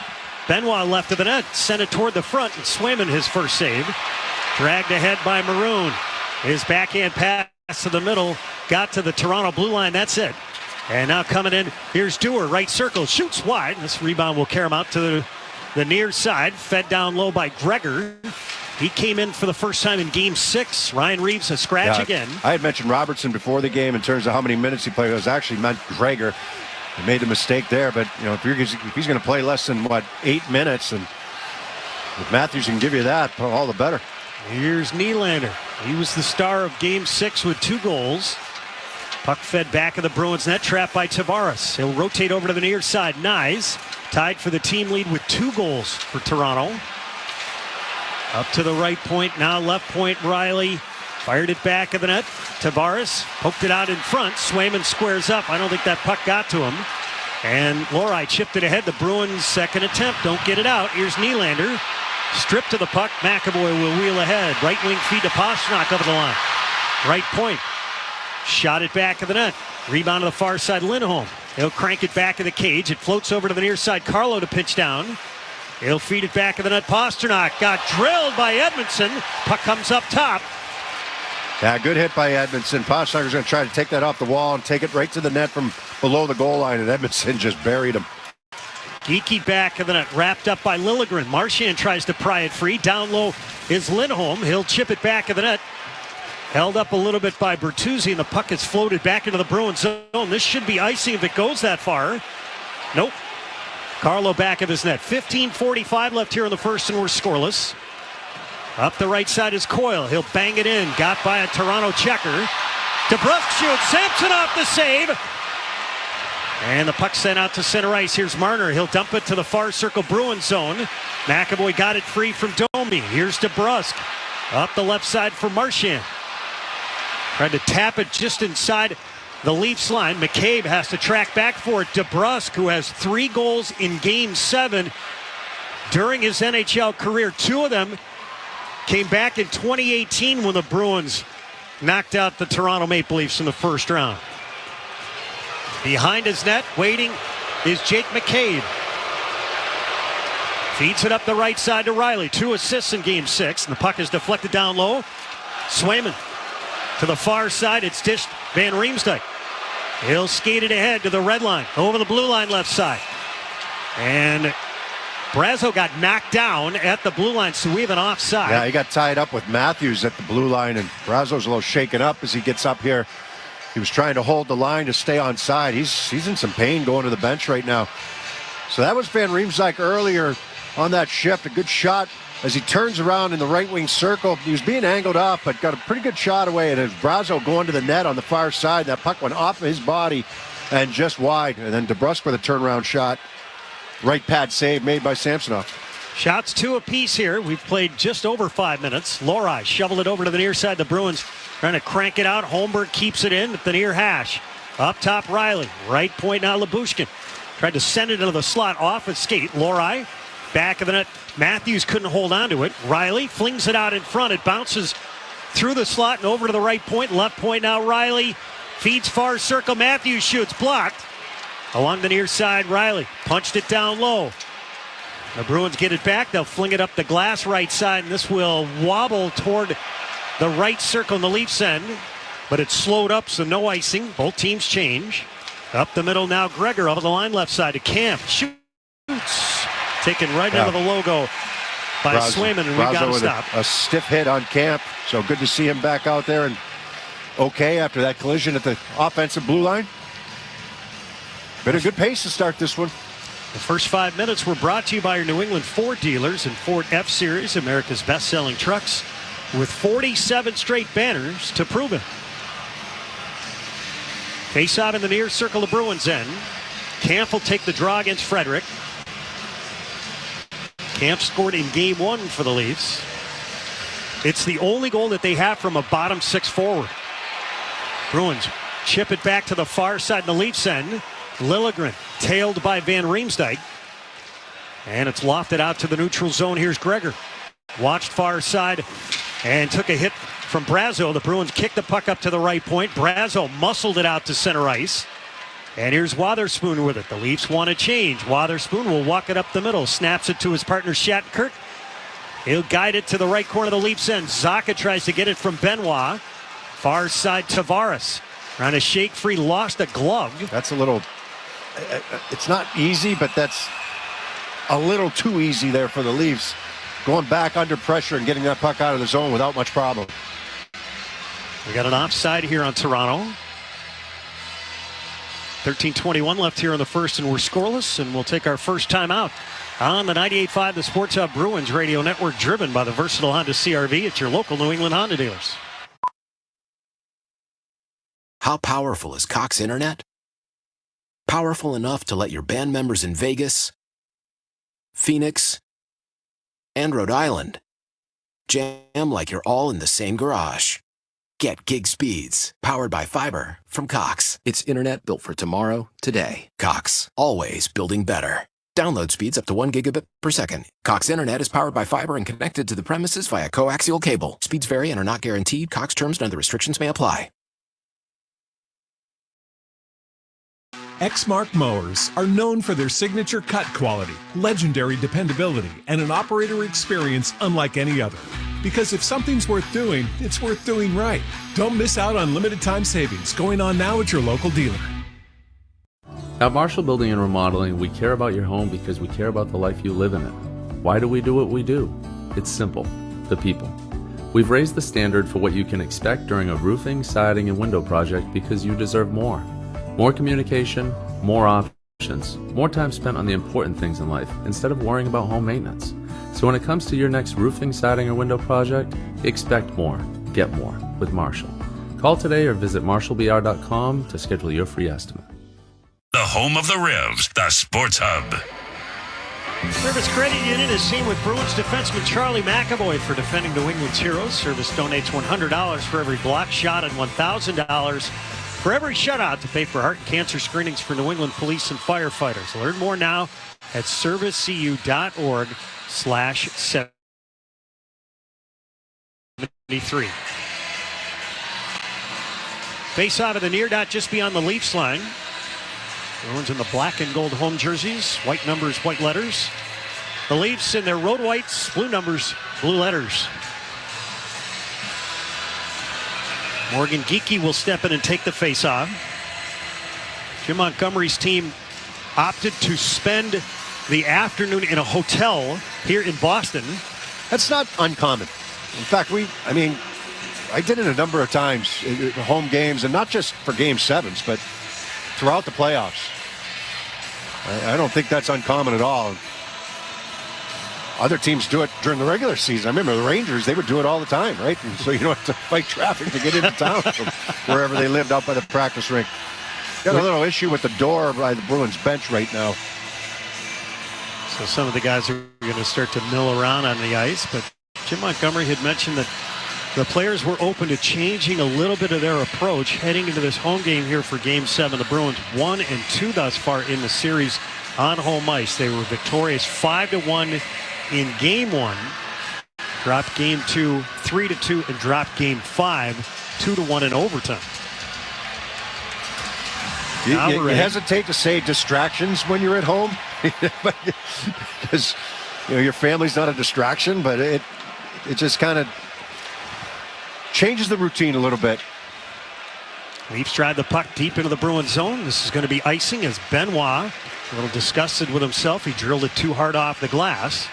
Benoit left of the net. Sent it toward the front. And Swayman his first save. Dragged ahead by Maroon. His backhand pass to the middle. Got to the Toronto blue line. That's it. And now coming in, here's Dewar, right circle, shoots wide. This rebound will carry him out to the near side. Fed down low by Gregor. He came in for the first time in Game 6. Ryan Reeves a scratch again. I had mentioned Robertson before the game in terms of how many minutes he played. It was actually meant Gregor. He made a mistake there, but if he's going to play less than 8 minutes, and if Matthews can give you that, all the better. Here's Nylander. He was the star of Game 6 with 2 goals. Puck fed back of the Bruins net, trapped by Tavares. He'll rotate over to the near side. Nyes tied for the team lead with 2 goals for Toronto. Up to the right point, now left point. Riley fired it back of the net. Tavares poked it out in front. Swayman squares up. I don't think that puck got to him. And Lori chipped it ahead. The Bruins' second attempt. Don't get it out. Here's Nylander. Stripped to the puck. McAvoy will wheel ahead. Right wing feed to Pastrnak over the line. Right point. Shot it back of the net. Rebound to the far side, Lindholm. He'll crank it back of the cage. It floats over to the near side. Carlo to pitch down. He'll feed it back of the net. Pastrnak got drilled by Edmondson. Puck comes up top. Yeah, good hit by Edmondson. Pastrnak going to try to take that off the wall and take it right to the net from below the goal line, and Edmondson just buried him. Geeky back of the net, wrapped up by Liljegren. Marchand tries to pry it free. Down low is Lindholm. He'll chip it back of the net. Held up a little bit by Bertuzzi, and the puck is floated back into the Bruins zone. This should be icing if it goes that far. Nope. Carlo back of his net. 15:45 left here in the first, and we're scoreless. Up the right side is Coyle. He'll bang it in. Got by a Toronto checker. DeBrusk shoots. Samsonov the save. And the puck sent out to center ice. Here's Marner. He'll dump it to the far circle Bruins zone. McAvoy got it free from Domi. Here's DeBrusk. Up the left side for Marchand. Tried to tap it just inside the Leafs line. McCabe has to track back for it. DeBrusk, who has 3 goals in Game 7 during his NHL career. 2 of them came back in 2018 when the Bruins knocked out the Toronto Maple Leafs in the first round. Behind his net, waiting, is Jake McCabe. Feeds it up the right side to Riley. 2 assists in Game 6. And the puck is deflected down low. Swayman to the far side. It's dished Van Riemsdyk. He'll skate it ahead to the red line. Over the blue line left side. And Brazeau got knocked down at the blue line, so we have an offside. Yeah, he got tied up with Matthews at the blue line, and Brazeau's a little shaken up as he gets up here. He was trying to hold the line to stay on side. He's in some pain going to the bench right now. So that was Van Riemsdyk earlier on that shift. A good shot as he turns around in the right wing circle. He was being angled up, but got a pretty good shot away. And as Brazeau going to the net on the far side, that puck went off of his body and just wide. And then DeBrusk with a turnaround shot. Right pad save made by Samsonov. Shots 2 apiece here. We've played just over 5 minutes. Lohrei shoveled it over to the near side. The Bruins trying to crank it out. Holmberg keeps it in at the near hash. Up top, Riley. Right point now, Lyubushkin. Tried to send it into the slot off his skate. Lohrei, back of the net. Matthews couldn't hold on to it. Riley flings it out in front. It bounces through the slot and over to the right point. Left point now, Riley. Feeds far circle. Matthews shoots. Blocked. Along the near side, Riley punched it down low. The Bruins get it back. They'll fling it up the glass right side, and this will wobble toward the right circle in the Leafs end. But it's slowed up, so no icing. Both teams change. Up the middle now, Gregor over the line left side to Camp. Shoots. Taken right out of the logo by Swayman, and we got to stop. A stiff hit on Camp, so good to see him back out there and okay after that collision at the offensive blue line. Been a good pace to start this one. The first 5 minutes were brought to you by your New England Ford dealers and Ford F-Series, America's best-selling trucks, with 47 straight banners to prove it. Face out in the near circle of Bruins end. Camp will take the draw against Frederick. Camp scored in Game 1 for the Leafs. It's the only goal that they have from a bottom 6 forward. Bruins chip it back to the far side in the Leafs end. Liljegren tailed by Van Riemsdyk. And it's lofted out to the neutral zone. Here's Gregor. Watched far side and took a hit from Brazeau. The Bruins kicked the puck up to the right point. Brazeau muscled it out to center ice. And here's Wotherspoon with it. The Leafs want to change. Wotherspoon will walk it up the middle. Snaps it to his partner Shattenkirk. He'll guide it to the right corner of the Leafs end. Zacha tries to get it from Benoit. Far side Tavares. Trying to shake free. Lost a glove. That's a little... It's not easy, but that's a little too easy there for the Leafs. Going back under pressure and getting that puck out of the zone without much problem. We got an offside here on Toronto. 13:21 left here in the first, and we're scoreless, and we'll take our first time out on the 98.5 The Sports Hub Bruins Radio Network, driven by the versatile Honda CR-V. It's your local New England Honda dealers. How powerful is Cox Internet? Powerful enough to let your band members in Vegas, Phoenix, and Rhode Island jam like you're all in the same garage. Get gig speeds powered by fiber from Cox. It's internet built for tomorrow, today. Cox, always building better. Download speeds up to 1 gigabit per second. Cox Internet is powered by fiber and connected to the premises via coaxial cable. Speeds vary and are not guaranteed. Cox terms and other restrictions may apply. Exmark mowers are known for their signature cut quality, legendary dependability, and an operator experience unlike any other. Because if something's worth doing, it's worth doing right. Don't miss out on limited time savings going on now at your local dealer. At Marshall Building and Remodeling, we care about your home because we care about the life you live in it. Why do we do what we do? It's simple. The people. We've raised the standard for what you can expect during a roofing, siding, and window project because you deserve more. More communication, more options, options, more time spent on the important things in life instead of worrying about home maintenance. So when it comes to your next roofing, siding, or window project, expect more, get more with Marshall. Call today or visit marshallbr.com to schedule your free estimate. The home of the Revs, the Sports Hub. Service Credit Union is seen with Bruins defenseman Charlie McAvoy for defending New England's heroes. Service donates $100 for every block shot and $1,000 for every shutout to pay for heart and cancer screenings for New England police and firefighters. Learn more now at servicecu.org/73. Face out of the near dot just beyond the Leafs line. Bruins in the black and gold home jerseys, white numbers, white letters. The Leafs in their road whites, blue numbers, blue letters. Morgan Geekie will step in and take the face-off. Jim Montgomery's team opted to spend the afternoon in a hotel here in Boston. That's not uncommon. In fact, I did it a number of times at home games, and not just for Game 7s, but throughout the playoffs. I don't think that's uncommon at all. Other teams do it during the regular season. I remember the Rangers, they would do it all the time, right? And so you don't have to fight traffic to get into town from wherever they lived out by the practice rink. Got a little issue with the door by the Bruins bench right now. So some of the guys are going to start to mill around on the ice, but Jim Montgomery had mentioned that the players were open to changing a little bit of their approach heading into this home game here for Game 7. The Bruins 1-2 thus far in the series on home ice. They were victorious 5-1 in Game 1, dropped Game 2 3-2, and dropped Game 5 2-1 in overtime. You hesitate to say distractions when you're at home because your family's not a distraction, but it just kind of changes the routine a little bit. Leafs drive the puck deep into the Bruins zone. This is going to be icing as Benoit, a little disgusted with himself. He drilled it too hard off the glass.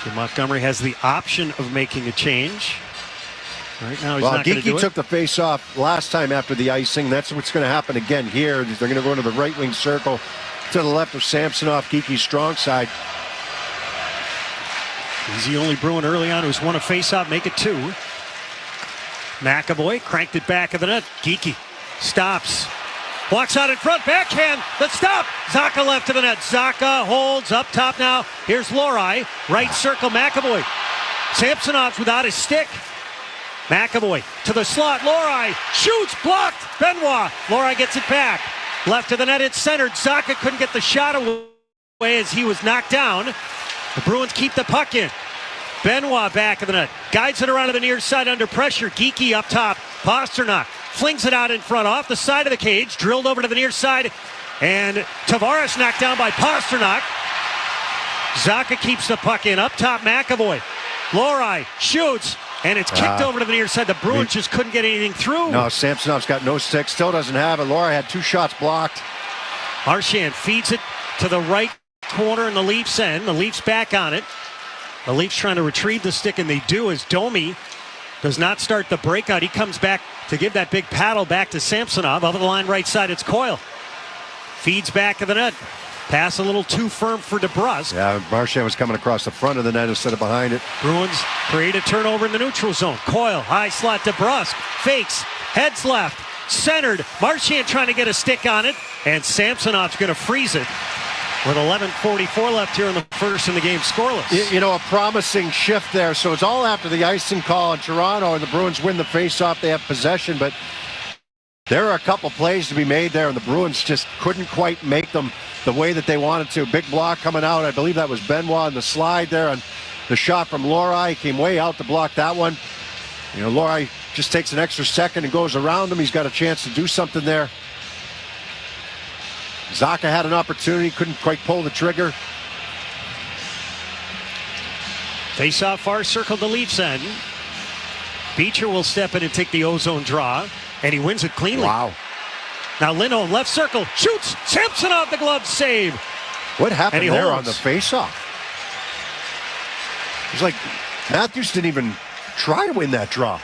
Jim Montgomery has the option of making a change. Right now, he's not going to do it. Geekie took the face-off last time after the icing. That's what's going to happen again here. They're going to go into the right-wing circle to the left of Samsonov, Geekie's strong side. He's the only Bruin early on who's won a face-off, make it 2. McAvoy cranked it back of the net. Geekie stops. Walks out in front, backhand, the stop. Zacha left of the net. Zacha holds up top now. Here's Lohrei, right circle, McAvoy. Samsonov's without his stick. McAvoy to the slot. Lohrei shoots, blocked. Benoit. Lohrei gets it back. Left of the net, it's centered. Zacha couldn't get the shot away as he was knocked down. The Bruins keep the puck in. Benoit back of the net. Guides it around to the near side under pressure. Geekie up top. Pasternak flings it out in front off the side of the cage. Drilled over to the near side. And Tavares knocked down by Pasternak. Zacha keeps the puck in. Up top, McAvoy. Lohrei shoots. And it's kicked over to the near side. The Bruins just couldn't get anything through. No, Samsonov's got no stick. Still doesn't have it. Lohrei had 2 shots blocked. Marchand feeds it to the right corner in the Leafs end. The Leafs back on it. The Leafs trying to retrieve the stick, and they do as Domi does not start the breakout. He comes back to give that big paddle back to Samsonov. Over the line right side, it's Coyle. Feeds back of the net. Pass a little too firm for DeBrusk. Yeah, Marchand was coming across the front of the net instead of behind it. Bruins create a turnover in the neutral zone. Coyle, high slot, DeBrusk, fakes, heads left, centered. Marchand trying to get a stick on it, and Samsonov's going to freeze it. With 11:44 left here in the first in the game, scoreless. A promising shift there. So it's all after the icing call in Toronto, and the Bruins win the faceoff. They have possession, but there are a couple plays to be made there, and the Bruins just couldn't quite make them the way that they wanted to. Big block coming out. I believe that was Benoit on the slide there, and the shot from Lohrei came way out to block that one. Lohrei just takes an extra second and goes around him. He's got a chance to do something there. Zacha had an opportunity, couldn't quite pull the trigger. Face-off far circle the Leafs end. Beecher will step in and take the ozone draw, and he wins it cleanly. Wow. Now Lindholm, left circle, shoots! Samsonov, the glove save! What happened there on the face-off? It's like Matthews didn't even try to win that draw.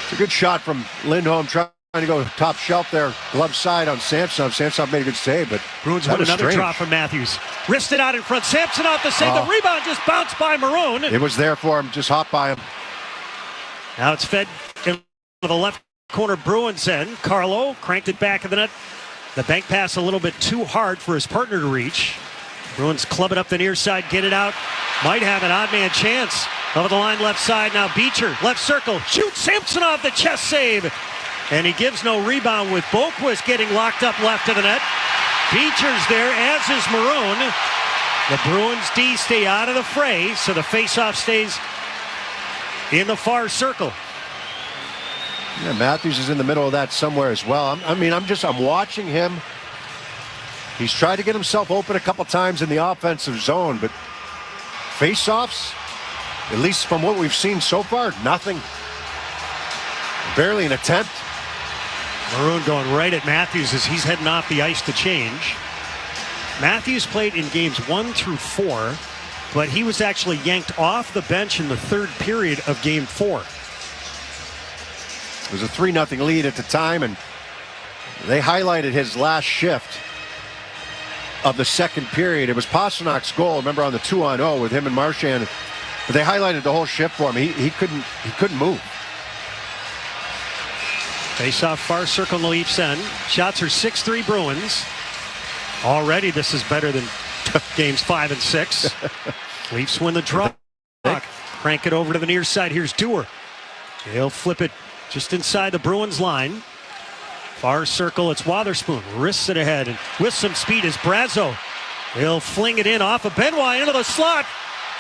It's a good shot from Lindholm trying to go top shelf there, glove side on Samsonov. Samsonov made a good save, but Bruins win another draw from Matthews. Wristed out in front. Samsonov the save. The rebound just bounced by Maroon. It was there for him. Just hopped by him. Now it's fed into the left corner Bruins end. Carlo cranked it back of the net. The bank pass a little bit too hard for his partner to reach. Bruins club it up the near side, get it out. Might have an odd man chance. Over the line left side now. Beecher, left circle. Shoots Samsonov, the chest save. And he gives no rebound with Boquist getting locked up left of the net. Beecher's there, as is Maroon. The Bruins D stay out of the fray, so the faceoff stays in the far circle. Yeah, Matthews is in the middle of that somewhere as well. I'm watching him. He's tried to get himself open a couple times in the offensive zone, but faceoffs, at least from what we've seen so far, nothing. Barely an attempt. Maroon going right at Matthews as he's heading off the ice to change. Matthews played in games 1 through 4, but he was actually yanked off the bench in the third period of game 4. It was a 3-0 lead at the time, and they highlighted his last shift of the second period. It was Pasternak's goal, remember, on the 2-on-0 with him and Marchand. But they highlighted the whole shift for him. He couldn't move. Face off far circle in the Leafs end. Shots are 6-3 Bruins. Already this is better than games 5 and 6. Leafs win the draw. Crank it over to the near side. Here's Dewar. He'll flip it just inside the Bruins line. Far circle, it's Wotherspoon. Wrists it ahead, and with some speed is Brazo. He'll fling it in off of Benoit into the slot.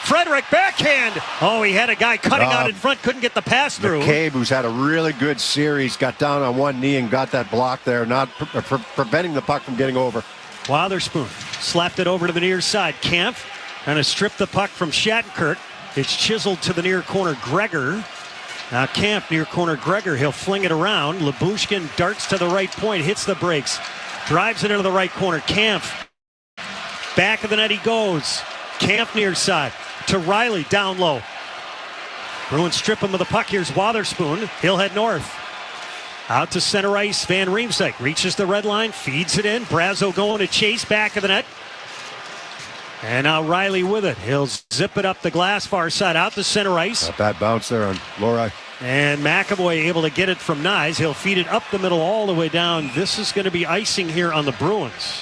Frederick backhand. Oh, he had a guy cutting out in front, couldn't get the pass through. McCabe, who's had a really good series, got down on one knee and got that block there, not preventing the puck from getting over. Wotherspoon slapped it over to the near side. Kampf trying to strip the puck from Shattenkirk. It's chiseled to the near corner, Gregor. Now Kampf near corner, Gregor. He'll fling it around. Lyubushkin darts to the right point, hits the brakes, drives it into the right corner. Kampf. Back of the net he goes. Kampf near side to Riley down low. Bruins strip him of the puck. Here's Wotherspoon. He'll head north. Out to center ice. Van Riemsdyk reaches the red line, feeds it in. Brazo going to chase back of the net. And now Riley with it. He'll zip it up the glass far side out to center ice. Not bad bounce there on Lori. And McAvoy able to get it from Nyes. He'll feed it up the middle all the way down. This is going to be icing here on the Bruins.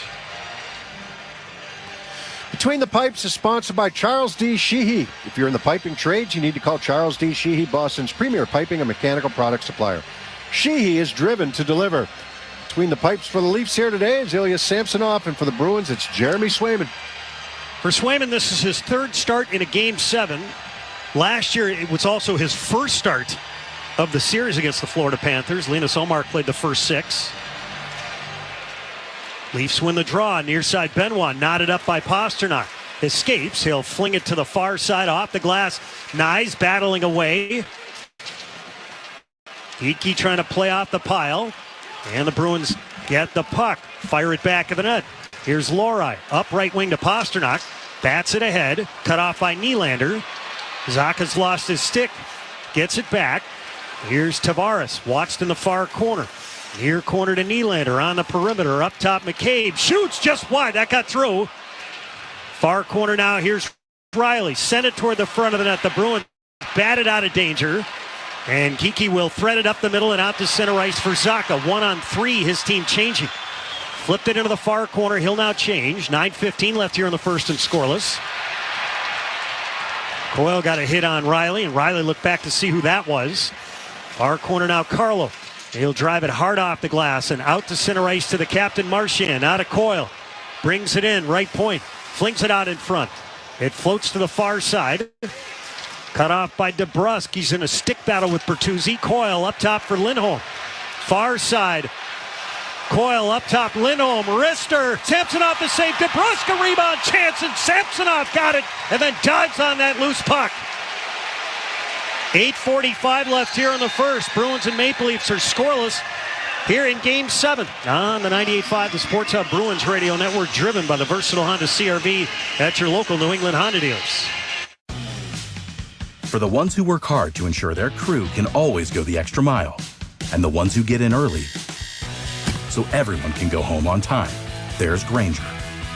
Between the Pipes is sponsored by Charles D. Sheehy. If you're in the piping trades, you need to call Charles D. Sheehy, Boston's premier piping and mechanical product supplier. Sheehy is driven to deliver. Between the Pipes for the Leafs here today is Ilya Samsonov, and for the Bruins, it's Jeremy Swayman. For Swayman, this is his third start in a Game 7. Last year, it was also his first start of the series against the Florida Panthers. Linus Ullmark played the first 6. Leafs win the draw. Near side Benoit knotted up by Pasternak. Escapes. He'll fling it to the far side off the glass. Nyes battling away. Geekie trying to play off the pile. And the Bruins get the puck. Fire it back of the net. Here's Lori. Up right wing to Pasternak. Bats it ahead. Cut off by Nylander. Zaka's lost his stick. Gets it back. Here's Tavares. Watched in the far corner. Near corner to Nylander on the perimeter. Up top, McCabe shoots just wide. That got through. Far corner now. Here's Riley. Send it toward the front of the net. The Bruins batted out of danger. And Geekie will thread it up the middle and out to center ice for Zaka. 1-on-3, his team changing. Flipped it into the far corner. He'll now change. 9:15 left here in the first and scoreless. Coyle got a hit on Riley, and Riley looked back to see who that was. Far corner now, Carlo. He'll drive it hard off the glass and out to center ice to the captain, Marchand. Out of Coyle. Brings it in, right point. Flings it out in front. It floats to the far side. Cut off by DeBrusk. He's in a stick battle with Bertuzzi. Coyle up top for Lindholm. Far side. Coyle up top. Lindholm. Wrister. Samsonov the save. DeBrusk a rebound chance, and Samsonov got it and then dives on that loose puck. 8:45 left here in the first. Bruins and Maple Leafs are scoreless here in Game 7 on the 98.5 The Sports Hub Bruins Radio Network, driven by the versatile Honda CR-V at your local New England Honda dealers. for the ones who work hard to ensure their crew can always go the extra mile, and the ones who get in early so everyone can go home on time. There's Grainger,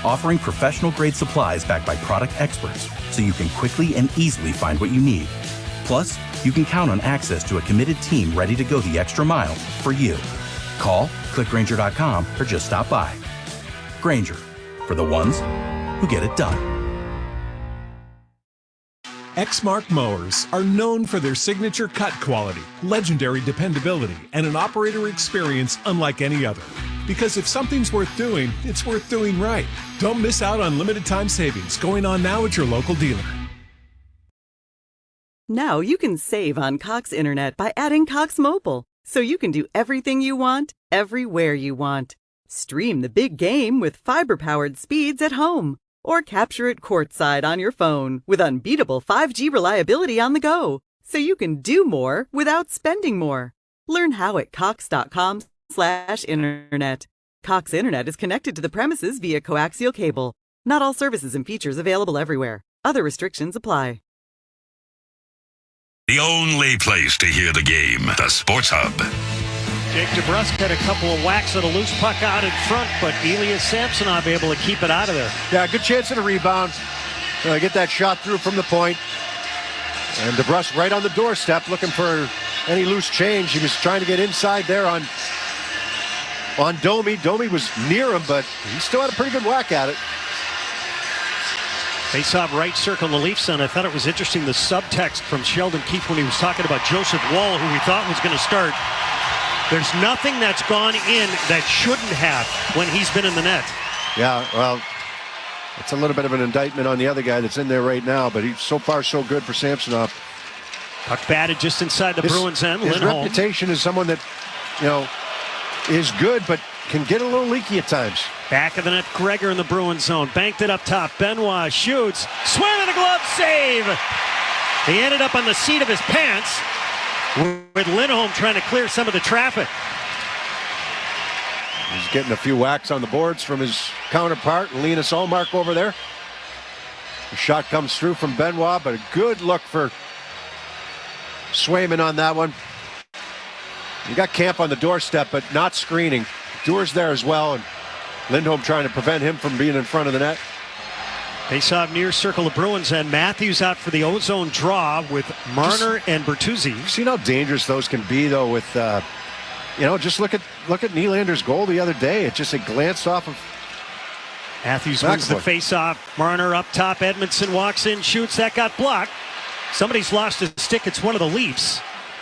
offering professional-grade supplies backed by product experts so you can quickly and easily find what you need. Plus, you can count on access to a committed team ready to go the extra mile for you. Call, click Grainger.com, or just stop by. Grainger, for the ones who get it done. Exmark mowers are known for their signature cut quality, legendary dependability, and an operator experience unlike any other. Because if something's worth doing, it's worth doing right. Don't miss out on limited time savings going on now at your local dealer. Now you can save on Cox Internet by adding Cox Mobile, so you can do everything you want, everywhere you want. Stream the big game with fiber-powered speeds at home, or capture it courtside on your phone with unbeatable 5G reliability on the go, so you can do more without spending more. Learn how at cox.com/internet. Cox Internet is connected to the premises via coaxial cable. Not all services and features available everywhere. Other restrictions apply. The only place to hear the game, the Sports Hub. Jake DeBrusk had a couple of whacks at a loose puck out in front, but Elias Samsonov able to keep it out of there. Yeah, good chance at a rebound. Get that shot through from the point. And DeBrusk right on the doorstep looking for any loose change. He was trying to get inside there on Domi. Domi was near him, but he still had a pretty good whack at it. Face-off right circle in the Leafs zone. I thought it was interesting, the subtext from Sheldon Keefe when he was talking about Joseph Woll, who we thought was going to start. There's nothing that's gone in that shouldn't have when he's been in the net. Yeah, well, it's a little bit of an indictment on the other guy that's in there right now, but he's so far so good for Samsonov. Puck batted just inside the Bruins end. His Lindholm. reputation is someone that, is good, but can get a little leaky at times. Back of the net, Gregor in the Bruins zone. Banked it up top. Benoit shoots. Swing of the glove, save! He ended up on the seat of his pants with Lindholm trying to clear some of the traffic. He's getting a few whacks on the boards from his counterpart, Linus Ullmark over there. The shot comes through from Benoit, but a good look for Swayman on that one. You got Camp on the doorstep, but not screening. Duehr's there as well, and Lindholm trying to prevent him from being in front of the net. Face-off near circle of Bruins, and Matthews out for the ozone draw with Marner and Bertuzzi. See how dangerous those can be, though, with, just look at Nylander's goal the other day. It just glanced off of Matthews wins the face-off. Marner up top. Edmondson walks in, shoots. That got blocked. Somebody's lost his stick. It's one of the Leafs.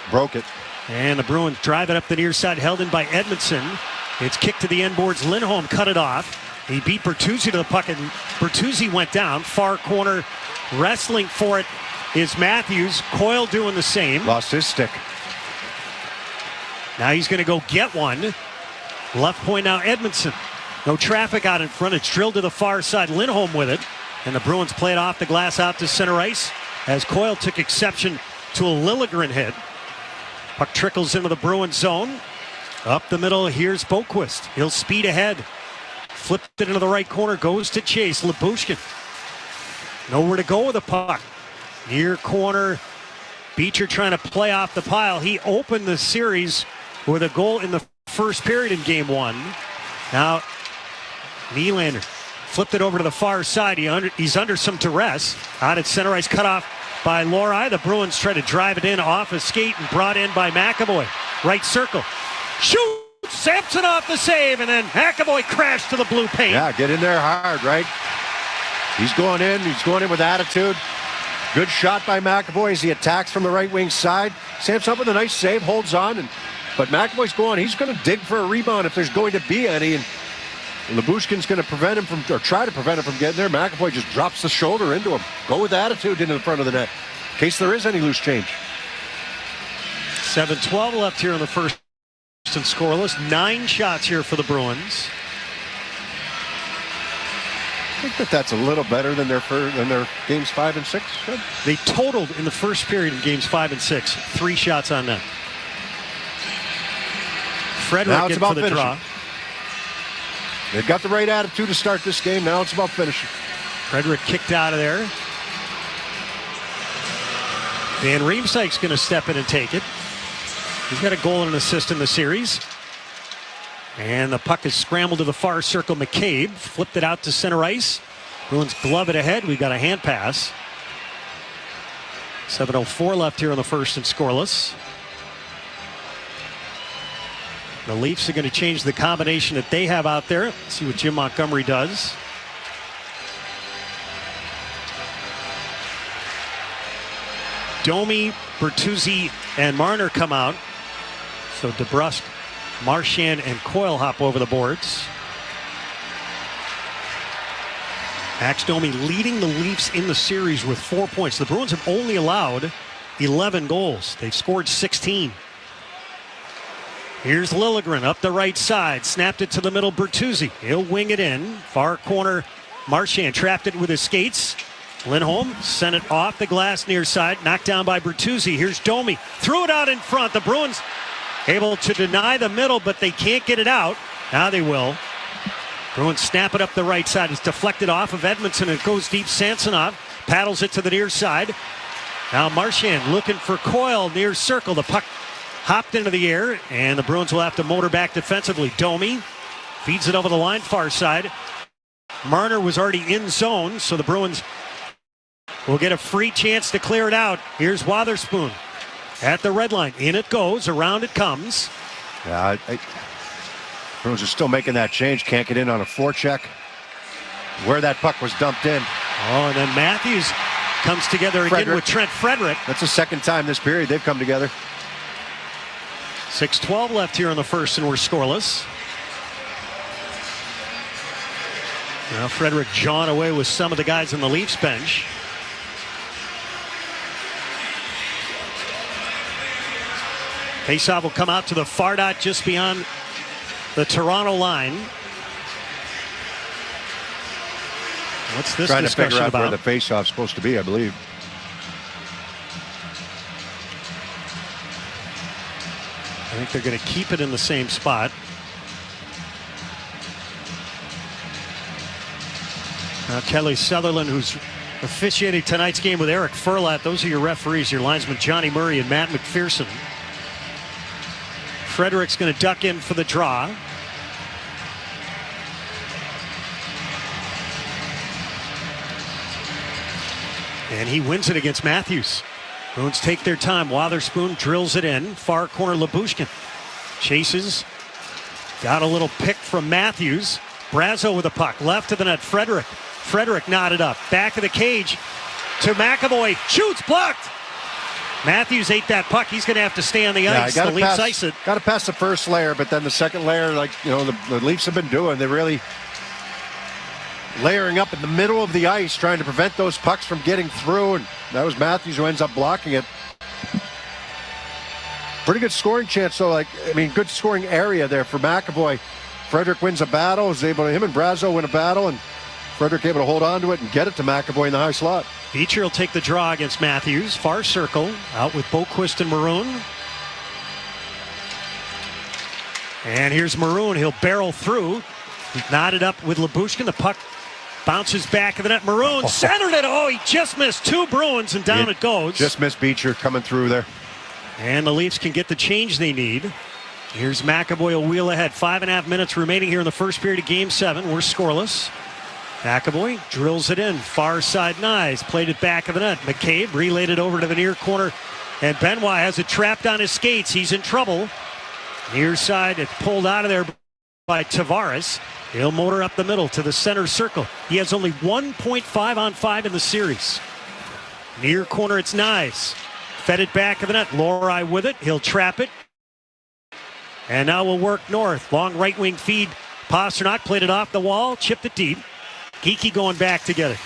Broke it. And the Bruins drive it up the near side, held in by Edmondson. It's kicked to the end boards. Lindholm cut it off. He beat Bertuzzi to the puck, and Bertuzzi went down. Far corner, wrestling for it is Matthews. Coyle doing the same. Lost his stick. Now he's going to go get one. Left point now, Edmondson. No traffic out in front. It's drilled to the far side. Lindholm with it. And the Bruins play it off the glass out to center ice as Coyle took exception to a Liljegren hit. Puck trickles into the Bruins zone. Up the middle, here's Boquist. He'll speed ahead. Flipped it into the right corner, goes to chase. Lyubushkin. Nowhere to go with the puck. Near corner. Beecher trying to play off the pile. He opened the series with a goal in the first period in game one. Now, Nylander flipped it over to the far side. He's under some duress. Out at center ice, cut off by Lohrei. The Bruins try to drive it in off a skate and brought in by McAvoy. Right circle. Shoot! Samsonov the save, and then McAvoy crashed to the blue paint. Yeah, get in there hard, right? He's going in with attitude. Good shot by McAvoy as he attacks from the right wing side. Samsonov with a nice save, holds on, but McAvoy's going. He's going to dig for a rebound if there's going to be any, and Lyubushkin's going to prevent him from, or try to prevent him from getting there. McAvoy just drops the shoulder into him. Go with attitude into the front of the net in case there is any loose change. 7:12 left here in the first. And scoreless. 9 shots here for the Bruins. I think that's a little better than their games 5 and 6. Good. They totaled in the first period in games 5 and 6. 3 shots on net. Frederick in for the draw. They've got the right attitude to start this game. Now it's about finishing. Frederick kicked out of there. Van Riemsdyk's going to step in and take it. He's got a goal and an assist in the series. And the puck is scrambled to the far circle. McCabe flipped it out to center ice. Bruins glove it ahead. We've got a hand pass. 7:04 left here in the first and scoreless. The Leafs are going to change the combination that they have out there. Let's see what Jim Montgomery does. Domi, Bertuzzi, and Marner come out. So DeBrusk, Marchand, and Coyle hop over the boards. Max Domi leading the Leafs in the series with 4 points. The Bruins have only allowed 11 goals. They've scored 16. Here's Liljegren up the right side. Snapped it to the middle, Bertuzzi. He'll wing it in. Far corner, Marchand trapped it with his skates. Lindholm sent it off the glass near side. Knocked down by Bertuzzi. Here's Domi. Threw it out in front. The Bruins able to deny the middle, but they can't get it out. Now they will. Bruins snap it up the right side. It's deflected off of Edmondson. It goes deep. Samsonov paddles it to the near side. Now Marchand looking for Coyle near circle. The puck hopped into the air, and the Bruins will have to motor back defensively. Domi feeds it over the line, far side. Marner was already in zone, so the Bruins will get a free chance to clear it out. Here's Wotherspoon at the red line. In it goes, around it comes. Yeah, Bruins are still making that change. Can't get in on a forecheck. Where that puck was dumped in. Oh, and then Matthews comes together again with Trent Frederick. That's the second time this period they've come together. 6:12 left here in the first, and we're scoreless. Now Frederick jawing away with some of the guys on the Leafs bench. Faceoff will come out to the far dot just beyond the Toronto line. What's this trying discussion to figure out about? where the faceoff's supposed to be, I believe. I think they're going to keep it in the same spot. Now Kelly Sutherland, who's officiating tonight's game with Eric Furlat. Those are your referees, your linesmen Johnny Murray and Matt McPherson. Frederick's going to duck in for the draw. And he wins it against Matthews. Bruins take their time. Wotherspoon drills it in. Far corner, Lyubushkin chases. Got a little pick from Matthews. Brazo with a puck. Left to the net. Frederick knotted up. Back of the cage to McAvoy. Shoots, blocked. Matthews ate that puck. He's going to have to stay on the ice. The Leafs ice it. Got to pass the first layer, but then the second layer, like the Leafs have been doing, they're really layering up in the middle of the ice, trying to prevent those pucks from getting through. And that was Matthews who ends up blocking it. Pretty good scoring chance, though. Good scoring area there for McAvoy. Frederick wins a battle. Him and Brazo win a battle, and Frederick able to hold on to it and get it to McAvoy in the high slot. Beecher will take the draw against Matthews. Far circle, out with Boquist and Maroon. And here's Maroon. He'll barrel through. Knotted up with Lyubushkin. The puck bounces back of the net. Maroon centered it. Oh, he just missed two Bruins, and down it goes. Just missed Beecher coming through there. And the Leafs can get the change they need. Here's McAvoy, a wheel ahead. 5.5 minutes remaining here in the first period of Game 7. We're scoreless. McAvoy drills it in. Far side Nyes. Played it back of the net. McCabe relayed it over to the near corner. And Benoit has it trapped on his skates. He's in trouble. Near side, it's pulled out of there by Tavares. He'll motor up the middle to the center circle. He has only 1.5 on 5 in the series. Near corner, it's Nyes. Fed it back of the net. Lohrei with it. He'll trap it. And now we'll work north. Long right wing feed. Pasternak played it off the wall. Chipped it deep. Geekie going back to get it.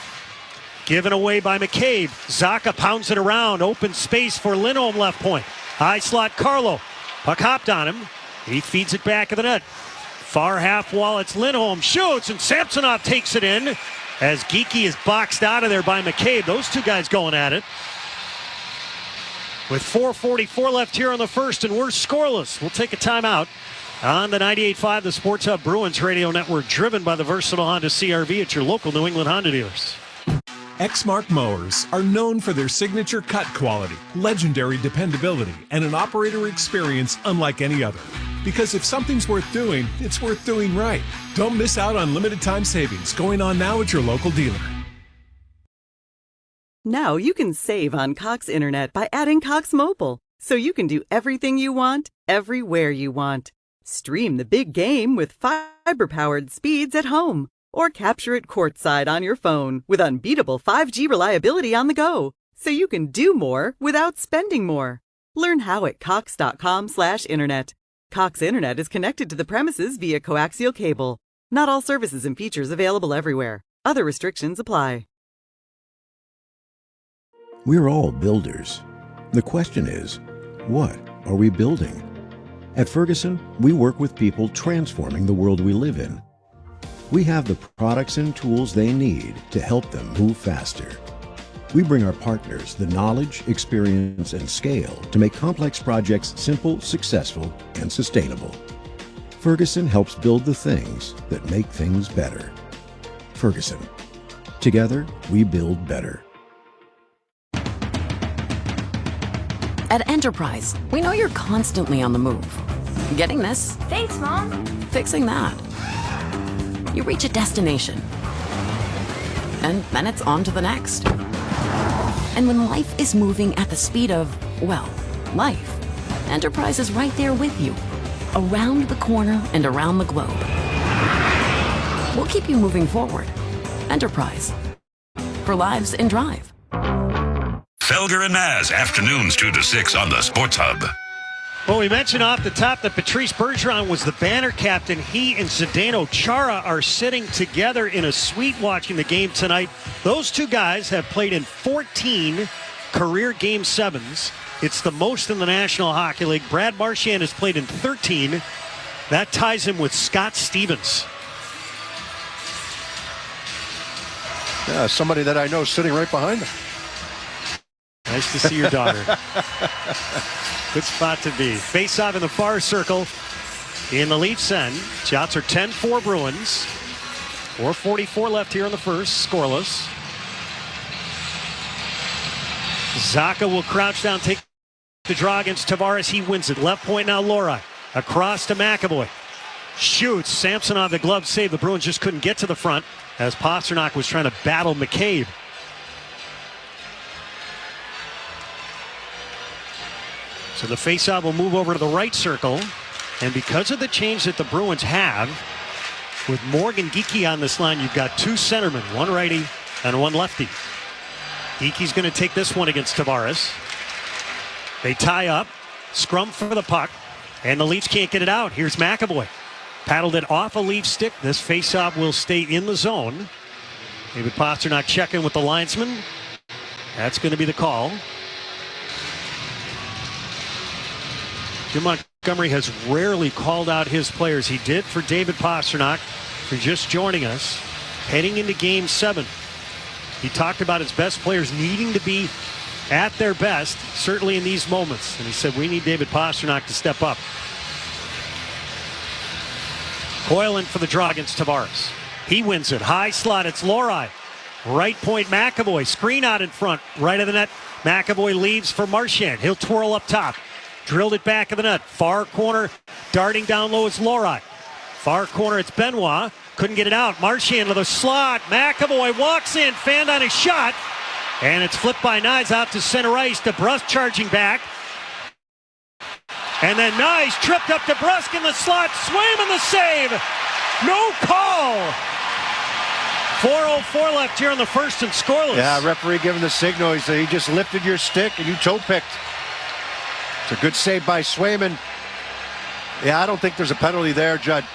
Given away by McCabe. Zacha pounds it around. Open space for Lindholm left point. High slot Carlo. Puck hopped on him. He feeds it back of the net. Far half wall. It's Lindholm. Shoots, and Samsonov takes it in as Geekie is boxed out of there by McCabe. Those two guys going at it. With 4:44 left here on the first, and we're scoreless. We'll take a timeout on the 98.5, the Sports Hub Bruins Radio Network, driven by the versatile Honda CR-V at your local New England Honda dealers. Exmark mowers are known for their signature cut quality, legendary dependability, and an operator experience unlike any other. Because if something's worth doing, it's worth doing right. Don't miss out on limited time savings going on now at your local dealer. Now you can save on Cox Internet by adding Cox Mobile, so you can do everything you want, everywhere you want. Stream the big game with fiber-powered speeds at home, or capture it courtside on your phone with unbeatable 5G reliability on the go, so you can do more without spending more. Learn how at cox.com/internet. Cox Internet is connected to the premises via coaxial cable. Not all services and features available everywhere. Other restrictions apply. We're all builders. The question is, what are we building? At Ferguson, we work with people transforming the world we live in. We have the products and tools they need to help them move faster. We bring our partners the knowledge, experience, and scale to make complex projects simple, successful, and sustainable. Ferguson helps build the things that make things better. Ferguson. Together, we build better. At Enterprise, we know you're constantly on the move. Getting this? Thanks, Mom. Fixing that. You reach a destination. And then it's on to the next. And when life is moving at the speed of, well, life, Enterprise is right there with you. Around the corner and around the globe. We'll keep you moving forward. Enterprise. For lives in drive. Felger and Maz, afternoons 2 to 6 on the Sports Hub. Well, we mentioned off the top that Patrice Bergeron was the banner captain. He and Zdeno Chara are sitting together in a suite watching the game tonight. Those two guys have played in 14 career Game 7s. It's the most in the National Hockey League. Brad Marchand has played in 13. That ties him with Scott Stevens. Yeah, somebody that I know sitting right behind him. Nice to see your daughter. Good spot to be. Face off in the far circle in the Leafs end. Shots are 10-4 Bruins. 4:44 left here in the first. Scoreless. Zacha will crouch down, take the draw against Tavares. He wins it. Left point now, Lori. Across to McAvoy. Shoots. Samsonov, the glove save. The Bruins just couldn't get to the front as Pasternak was trying to battle McCabe. So the faceoff will move over to the right circle. And because of the change that the Bruins have, with Morgan Geekie on this line, you've got two centermen, one righty and one lefty. Geekie's going to take this one against Tavares. They tie up, scrum for the puck, and the Leafs can't get it out. Here's McAvoy. Paddled it off a Leaf stick. This faceoff will stay in the zone. David Pasternak checking with the linesman. That's going to be the call. Jim Montgomery has rarely called out his players. He did for David Pasternak, for just joining us. Heading into Game 7, he talked about his best players needing to be at their best, certainly in these moments. And he said, we need David Pasternak to step up. Hoyland for the draw against Tavares. He wins it. High slot, it's Lori. Right point, McAvoy. Screen out in front, right of the net. McAvoy leaves for Marchand. He'll twirl up top. Drilled it back of the net. Far corner, darting down low is Lori. Far corner, it's Benoit. Couldn't get it out. Marchand to the slot. McAvoy walks in, fanned on his shot. And it's flipped by Nyes out to center ice. DeBrusk charging back. And then Nyes tripped up DeBrusk in the slot. Swayman the save. No call. 4:04 left here in the first and scoreless. Yeah, referee giving the signal. He said he just lifted your stick and you toe picked. It's a good save by Swayman. Yeah, I don't think there's a penalty there, Judd.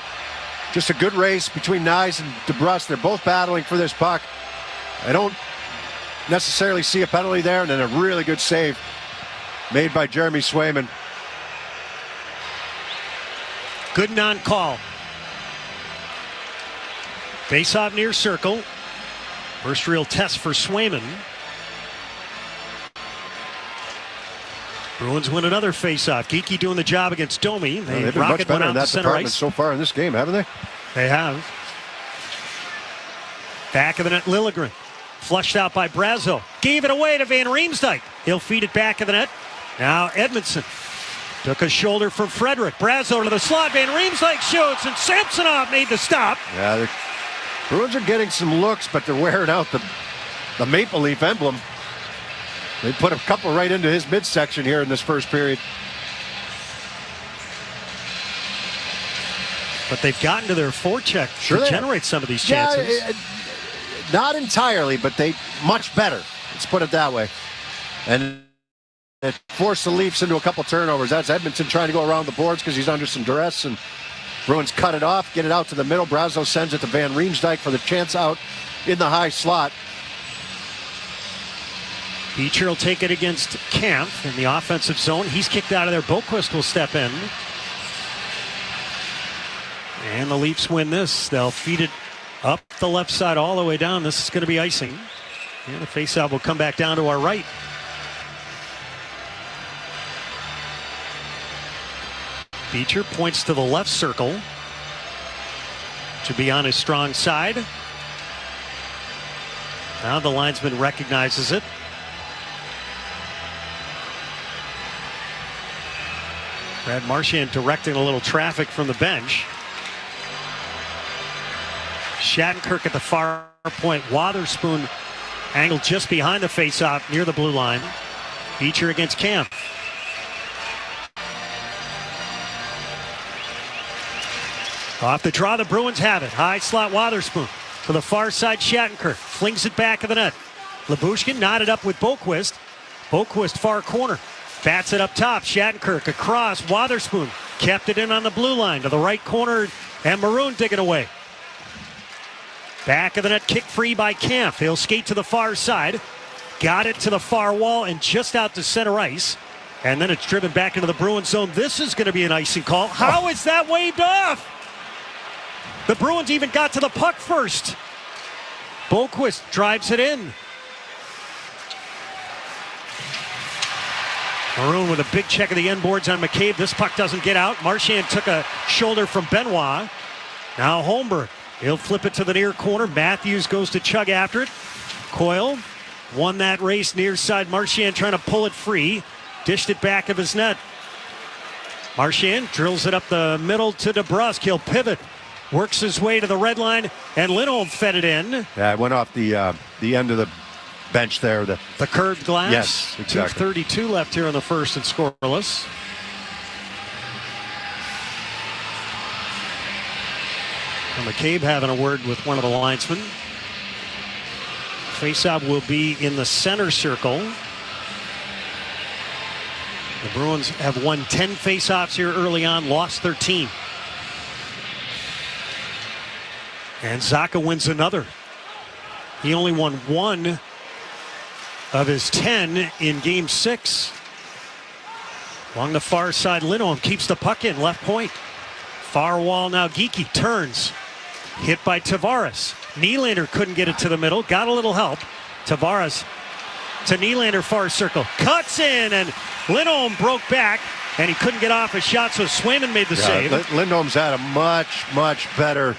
Just a good race between Nyes and DeBrusk. They're both battling for this puck. I don't necessarily see a penalty there, and then a really good save made by Jeremy Swayman. Good non-call. Face-off near circle. First real test for Swayman. Bruins win another face-off. Geekie doing the job against Domi. They've been much better in that department so far in this game, haven't they? They have. Back of the net, Liljegren. Flushed out by Brazeau. Gave it away to Van Riemsdyk. He'll feed it back of the net. Now Edmondson took a shoulder from Frederick. Brazeau to the slot. Van Riemsdyk shoots, and Samsonov made the stop. Yeah, the Bruins are getting some looks, but they're wearing out the Maple Leaf emblem. They put a couple right into his midsection here in this first period. But they've gotten to their forecheck to generate some of these chances. Yeah, not entirely, but they much better. Let's put it that way. And it forced the Leafs into a couple turnovers. That's Edmondson trying to go around the boards because he's under some duress, and Bruins cut it off, get it out to the middle. Brazeau sends it to Van Riemsdyk for the chance out in the high slot. Beecher will take it against Kampf in the offensive zone. He's kicked out of there. Boquist will step in. And the Leafs win this. They'll feed it up the left side all the way down. This is going to be icing. And the faceoff will come back down to our right. Beecher points to the left circle to be on his strong side. Now the linesman recognizes it. Brad Marchand directing a little traffic from the bench. Shattenkirk at the far point. Wotherspoon angled just behind the faceoff near the blue line. Beecher against Kampf. Off the draw, the Bruins have it. High slot Wotherspoon. To the far side, Shattenkirk flings it back of the net. Lyubushkin knotted up with Boquist. Boquist far corner. Bats it up top. Shattenkirk across. Wotherspoon kept it in on the blue line to the right corner, and Maroon digging away. Back of the net, kick free by Kampf. He'll skate to the far side. Got it to the far wall and just out to center ice. And then it's driven back into the Bruins zone. This is going to be an icing call. How is that waved off? The Bruins even got to the puck first. Boquist drives it in. Maroon with a big check of the end boards on McCabe. This puck doesn't get out. Marchand took a shoulder from Benoit. Now Holmberg. He'll flip it to the near corner. Matthews goes to chug after it. Coyle won that race near side. Marchand trying to pull it free. Dished it back of his net. Marchand drills it up the middle to DeBrusk. He'll pivot. Works his way to the red line. And Lindholm fed it in. Yeah, it went off the end of the bench there. The curved glass. Yes, exactly. 2:32 left here in the first and scoreless. And McCabe having a word with one of the linesmen. Faceoff will be in the center circle. The Bruins have won 10 faceoffs here early on, lost 13. And Zacha wins another. He only won one of his 10 in game 6. Along the far side, Lindholm keeps the puck in, left point. Far wall now, Geekie turns. Hit by Tavares. Nylander couldn't get it to the middle, got a little help. Tavares to Nylander, far circle. Cuts in, and Lindholm broke back, and he couldn't get off a shot, so Swayman made the save. Lindholm's had a much better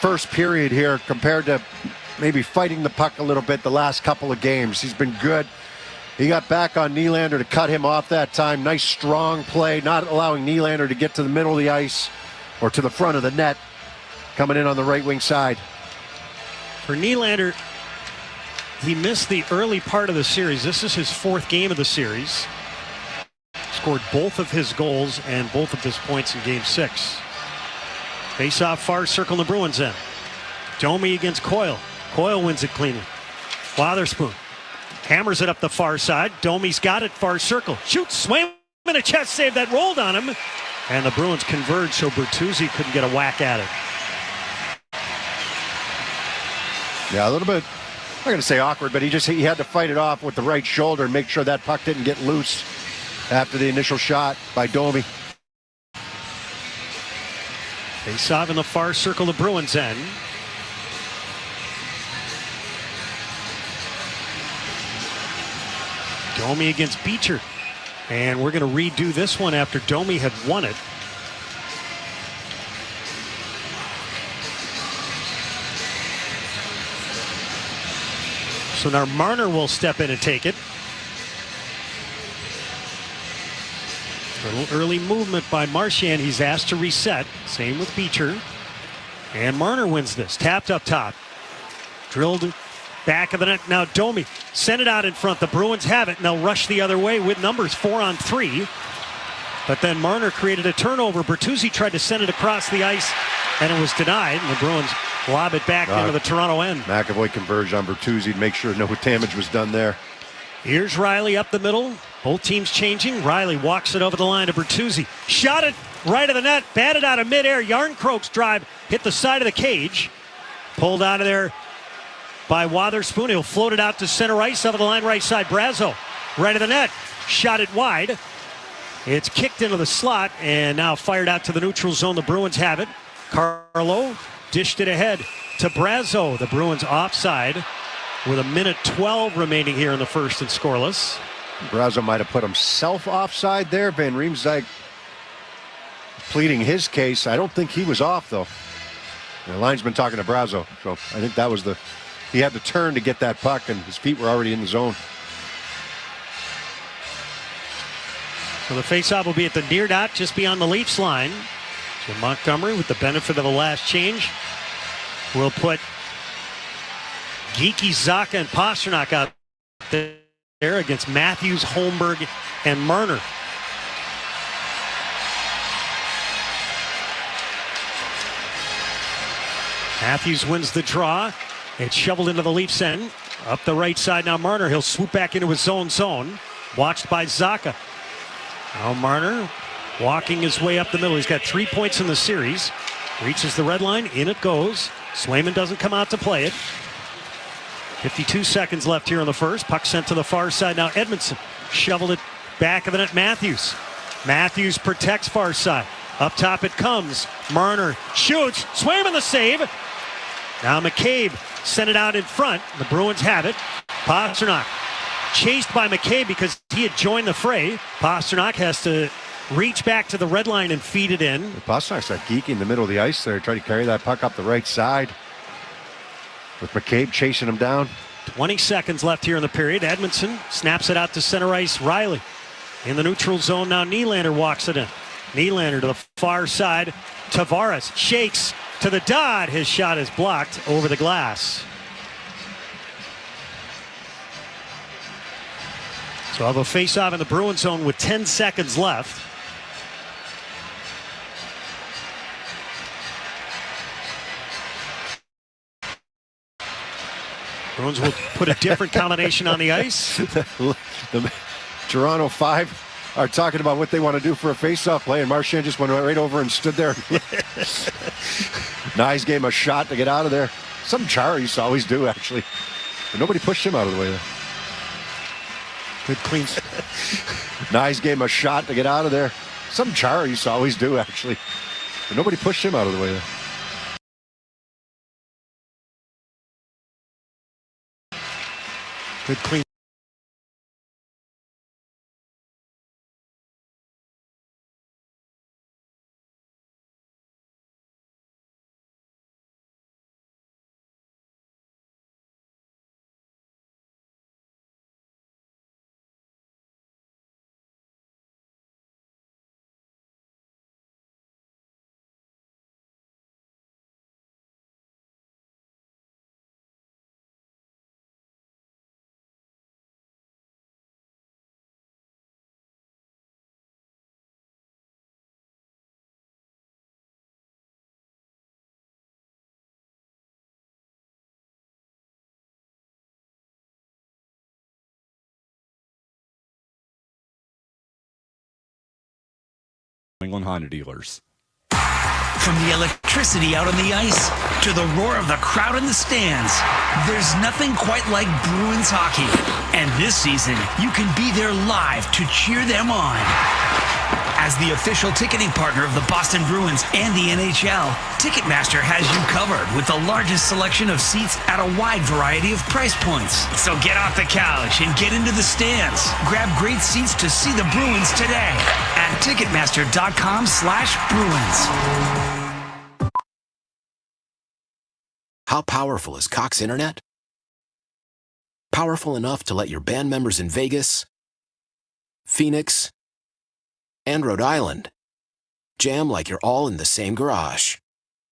first period here compared to maybe fighting the puck a little bit the last couple of games. He's been good. He got back on Nylander to cut him off that time. Nice strong play, not allowing Nylander to get to the middle of the ice or to the front of the net. Coming in on the right wing side. For Nylander, he missed the early part of the series. This is his 4th game of the series. Scored both of his goals and both of his points in game 6. Face-off far circle in the Bruins end. Domi against Coyle. Coyle wins it cleanly. Wotherspoon hammers it up the far side. Domi's got it, far circle. Shoots, Swayman a chest save that rolled on him. And the Bruins converge so Bertuzzi couldn't get a whack at it. Yeah, a little bit, I'm not going to say awkward, but he had to fight it off with the right shoulder and make sure that puck didn't get loose after the initial shot by Domi. Face-off in the far circle, the Bruins end. Domi against Beecher. And we're going to redo this one after Domi had won it. So now Marner will step in and take it. A little early movement by Marchand. He's asked to reset. Same with Beecher. And Marner wins this. Tapped up top. Drilled back of the net. Now Domi sent it out in front. The Bruins have it, and they'll rush the other way with numbers 4-on-3. But then Marner created a turnover. Bertuzzi tried to send it across the ice, and it was denied. And the Bruins lob it back into the Toronto end. McAvoy converged on Bertuzzi to make sure no damage was done there. Here's Riley up the middle. Both teams changing. Riley walks it over the line to Bertuzzi. Shot it right of the net. Batted out of midair. Yarncroke's drive hit the side of the cage. Pulled out of there by Wotherspoon. He'll float it out to center ice over the line right side. Brazo right of the net. Shot it wide. It's kicked into the slot and now fired out to the neutral zone. The Bruins have it. Carlo dished it ahead to Brazo. The Bruins offside with 1:12 remaining here in the first and scoreless. Brazo might have put himself offside there. Van Riemsdyk pleading his case. I don't think he was off, though. The linesman talking to Brazo. So I think that was he had to turn to get that puck, and his feet were already in the zone. So the faceoff will be at the near dot, just beyond the Leafs line. So Montgomery, with the benefit of the last change, will put Geeky, Zacha, and Pasternak out there against Matthews, Holmberg, and Marner. Matthews wins the draw. It's shoveled into the Leafs end. Up the right side now Marner. He'll swoop back into his zone. Watched by Zacha. Now Marner walking his way up the middle. He's got 3 points in the series. Reaches the red line. In it goes. Swayman doesn't come out to play it. 52 seconds left here in the first. Puck sent to the far side. Now Edmondson shoveled it back of the net. Matthews protects far side. Up top it comes. Marner shoots. Swayman the save. Now McCabe sent it out in front. The Bruins have it. Pasternak chased by McCabe because he had joined the fray. Pasternak has to reach back to the red line and feed it in. Pasternak's got Geeky in the middle of the ice there. Trying to carry that puck up the right side. With McCabe chasing him down. 20 seconds left here in the period. Edmondson snaps it out to center ice. Riley in the neutral zone. Now Nylander walks it in. Nylander to the far side. Tavares shakes to the dot. His shot is blocked over the glass. So I'll have a face-off in the Bruins zone with 10 seconds left. Bruins will put a different combination on the ice. The Toronto 5 are talking about what they want to do for a face-off play, and Marchand just went right over and stood there. Nice gave him a shot to get out of there. Something Chara used to always do, actually. But nobody pushed him out of the way there. Good clean. Nice gave him a shot to get out of there. Something Chara used to always do, actually. But nobody pushed him out of the way there. Good clean. England Honda dealers. From the electricity out on the ice to the roar of the crowd in the stands, there's nothing quite like Bruins hockey. And this season, you can be there live to cheer them on. As the official ticketing partner of the Boston Bruins and the NHL, Ticketmaster has you covered with the largest selection of seats at a wide variety of price points. So get off the couch and get into the stands. Grab great seats to see the Bruins today at Ticketmaster.com/Bruins. How powerful is Cox Internet? Powerful enough to let your band members in Vegas, Phoenix, and Rhode Island jam like you're all in the same garage.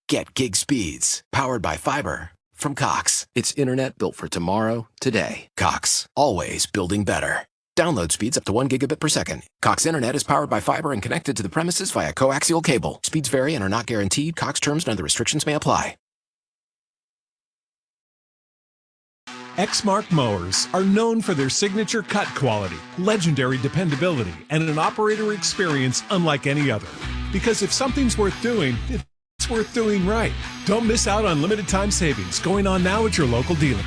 Get gig speeds powered by fiber from Cox. It's internet built for tomorrow, today. Cox, always building better. Download speeds up to 1 gigabit per second. Cox internet is powered by fiber and connected to the premises via coaxial cable. Speeds vary and are not guaranteed. Cox terms and other restrictions may apply. Exmark mowers are known for their signature cut quality, legendary dependability, and an operator experience unlike any other. Because if something's worth doing, it's worth doing right. Don't miss out on limited time savings going on now at your local dealer.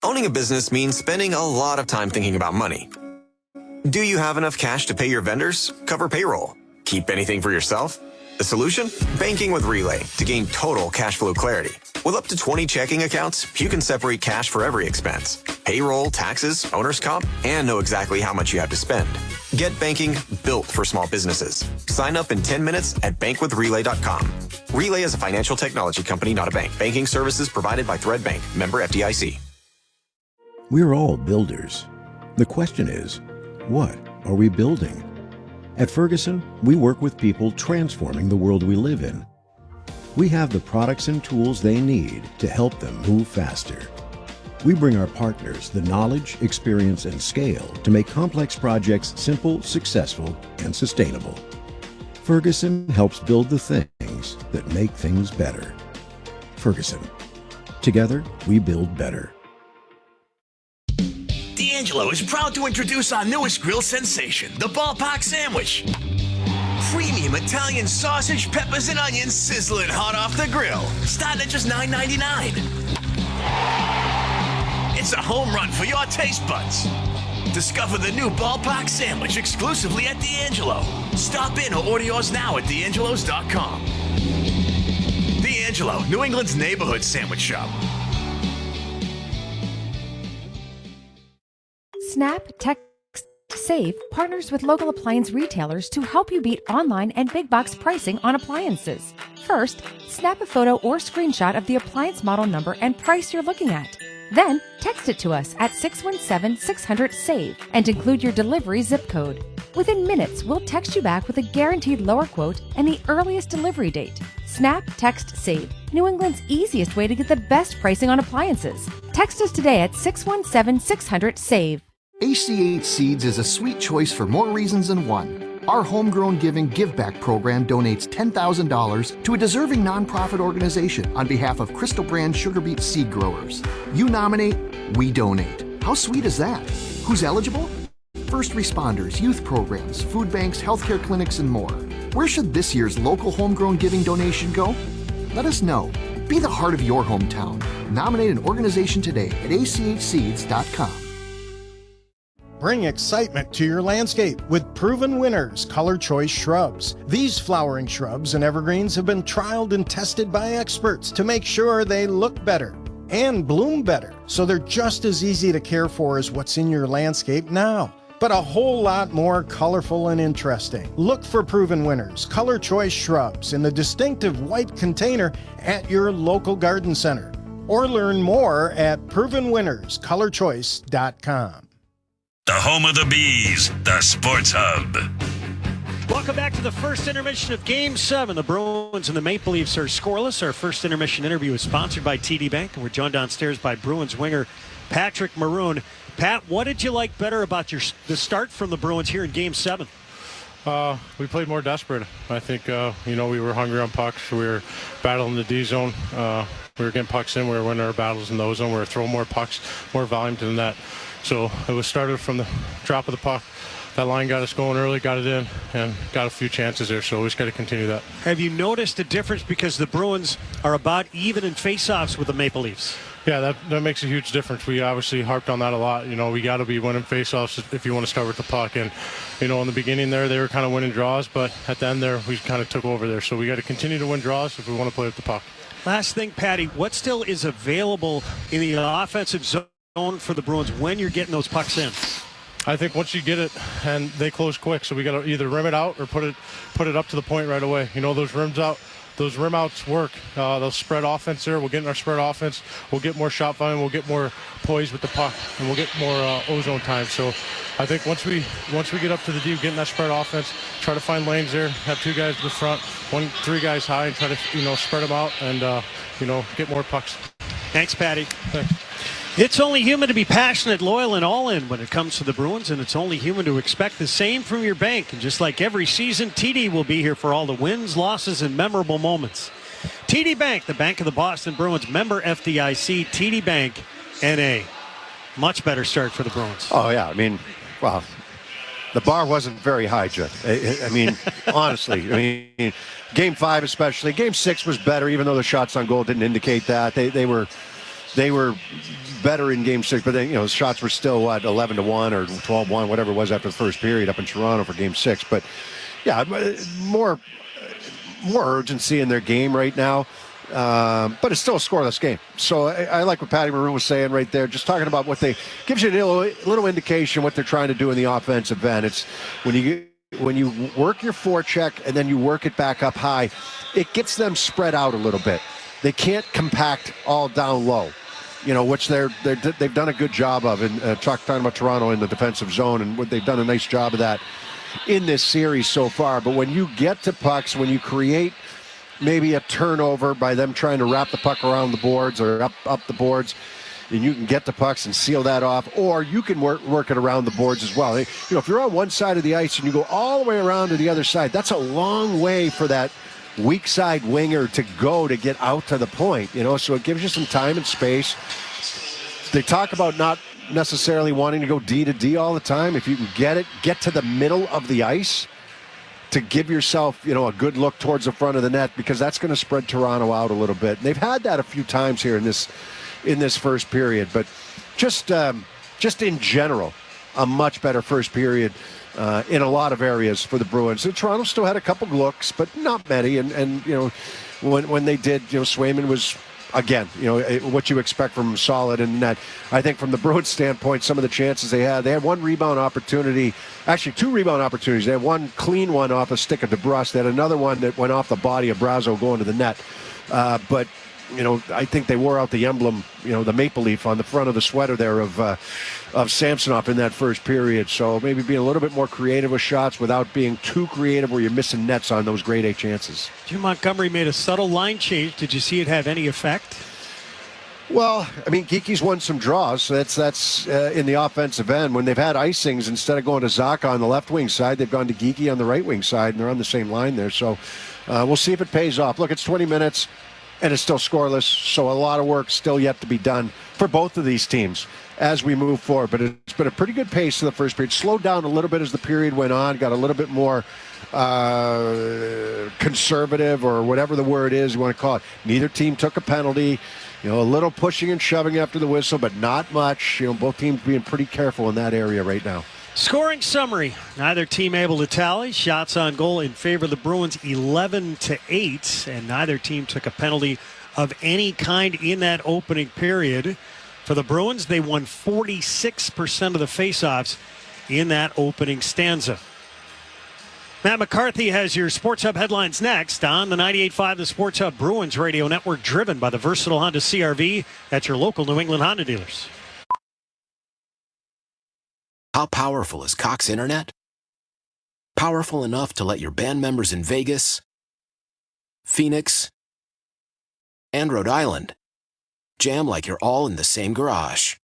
Owning a business means spending a lot of time thinking about money. Do you have enough cash to pay your vendors, cover payroll, keep anything for yourself? The solution? Banking with Relay to gain total cash flow clarity. With up to 20 checking accounts, you can separate cash for every expense. Payroll, taxes, owner's comp, and know exactly how much you have to spend. Get banking built for small businesses. Sign up in 10 minutes at bankwithrelay.com. Relay is a financial technology company, not a bank. Banking services provided by Thread Bank. Member FDIC. We're all builders. The question is, what are we building? At Ferguson, we work with people transforming the world we live in. We have the products and tools they need to help them move faster. We bring our partners the knowledge, experience, and scale to make complex projects simple, successful, and sustainable. Ferguson helps build the things that make things better. Ferguson. Together, we build better. D'Angelo is proud to introduce our newest grill sensation, the ballpark sandwich. Premium Italian sausage, peppers, and onions sizzling hot off the grill, starting at just $9.99. It's a home run for your taste buds. Discover the new ballpark sandwich exclusively at D'Angelo. Stop in or order yours now at D'Angelo's.com. D'Angelo, New England's neighborhood sandwich shop. Snap, Text, Save partners with local appliance retailers to help you beat online and big box pricing on appliances. First, snap a photo or screenshot of the appliance model number and price you're looking at. Then, text it to us at 617-600-SAVE and include your delivery zip code. Within minutes, we'll text you back with a guaranteed lower quote and the earliest delivery date. Snap, Text, Save, New England's easiest way to get the best pricing on appliances. Text us today at 617-600-SAVE. ACH Seeds is a sweet choice for more reasons than one. Our Homegrown Giving Give Back program donates $10,000 to a deserving nonprofit organization on behalf of Crystal Brand sugar beet seed growers. You nominate, we donate. How sweet is that? Who's eligible? First responders, youth programs, food banks, healthcare clinics, and more. Where should this year's local Homegrown Giving donation go? Let us know. Be the heart of your hometown. Nominate an organization today at achseeds.com. Bring excitement to your landscape with proven winners Color Choice shrubs. These flowering shrubs and evergreens have been trialed and tested by experts to make sure they look better and bloom better, so they're just as easy to care for as what's in your landscape now, but a whole lot more colorful and interesting. Look for proven winners Color Choice shrubs in the distinctive white container at your local garden center, or learn more at provenwinnerscolorchoice.com. The home of the Bees, the Sports Hub. Welcome back to the first intermission of Game 7. The Bruins and the Maple Leafs are scoreless. Our first intermission interview is sponsored by TD Bank, and we're joined downstairs by Bruins winger Patrick Maroon. Pat, what did you like better about the start from the Bruins here in Game 7? We played more desperate. I think, we were hungry on pucks. We were battling the D zone. We were getting pucks in. We were winning our battles in the O zone. We were throwing more pucks, more volume to the net. So it was started from the drop of the puck. That line got us going early, got it in, and got a few chances there. So we just got to continue that. Have you noticed a difference because the Bruins are about even in faceoffs with the Maple Leafs? Yeah, that makes a huge difference. We obviously harped on that a lot. We got to be winning faceoffs if you want to start with the puck. And, in the beginning there, they were kind of winning draws, but at the end there, we kind of took over there. So we got to continue to win draws if we want to play with the puck. Last thing, Patty, what still is available in the offensive zone for the Bruins when you're getting those pucks in? I think once you get it, and they close quick, so we got to either rim it out or put it up to the point right away. You know, those rim outs work. They'll spread offense there. We'll get in our spread offense. We'll get more shot volume. We'll get more poise with the puck, and we'll get more ozone time. So I think once we get up to the D, get in that spread offense, try to find lanes there, have 2 guys in the front, 3 guys high, and try to spread them out and get more pucks. Thanks, Patty. Thanks. It's only human to be passionate, loyal, and all in when it comes to the Bruins, and it's only human to expect the same from your bank. And just like every season, TD will be here for all the wins, losses, and memorable moments. TD Bank, the bank of the Boston Bruins, member FDIC, TD Bank, NA. Much better start for the Bruins. Oh, yeah. I mean, well, the bar wasn't very high, Jeff. I mean, honestly. I mean, Game 5 especially. Game 6 was better, even though the shots on goal didn't indicate that. They were better in Game 6, but then, the shots were still, 11-1 or 12-1, whatever it was after the first period up in Toronto for Game 6. But, yeah, more urgency in their game right now. But it's still a scoreless game. So I like what Patty Maroon was saying right there, just talking about gives you a little indication what they're trying to do in the offensive end. It's when you work your forecheck and then you work it back up high, it gets them spread out a little bit. They can't compact all down low, which they've done a good job of. And talking about Toronto in the defensive zone, and they've done a nice job of that in this series so far. But when you get to pucks, when you create maybe a turnover by them trying to wrap the puck around the boards or up the boards, and you can get the pucks and seal that off, or you can work it around the boards as well. If you're on one side of the ice and you go all the way around to the other side, that's a long way for that weak side winger to go to get out to the point, so it gives you some time and space. They talk about not necessarily wanting to go D to D all the time. If you can get to the middle of the ice to give yourself, a good look towards the front of the net, because that's going to spread Toronto out a little bit. And they've had that a few times here in this first period, but just in general, a much better first period in a lot of areas for the Bruins. And Toronto still had a couple looks, but not many. And when they did, Swayman was, again, what you expect from him, solid in net. I think from the Bruins standpoint, some of the chances they had one rebound opportunity, actually 2 rebound opportunities. They had one clean one off a stick of DeBrusque. They had another one that went off the body of Brazo going to the net. But I think they wore out the emblem, the maple leaf on the front of the sweater there of Samsonov in that first period. So maybe being a little bit more creative with shots without being too creative where you're missing nets on those grade A chances. Jim Montgomery made a subtle line change. Did you see it have any effect? Well, I mean, Geeky's won some draws. So that's in the offensive end. When they've had icings, instead of going to Zaka on the left wing side, they've gone to Geeky on the right wing side, and they're on the same line there. So we'll see if it pays off. Look, it's 20 minutes. And it's still scoreless, so a lot of work still yet to be done for both of these teams as we move forward. But it's been a pretty good pace in the first period. Slowed down a little bit as the period went on, got a little bit more conservative, or whatever the word is you want to call it. Neither team took a penalty. A little pushing and shoving after the whistle, but not much. Both teams being pretty careful in that area right now. Scoring summary. Neither team able to tally. Shots on goal in favor of the Bruins 11-8, and neither team took a penalty of any kind in that opening period. For the Bruins, they won 46% of the faceoffs in that opening stanza. Matt McCarthy has your Sports Hub headlines next on the 98.5 The Sports Hub Bruins Radio Network, driven by the versatile Honda CR-V at your local New England Honda dealers. How powerful is Cox Internet? Powerful enough to let your band members in Vegas, Phoenix, and Rhode Island jam like you're all in the same garage.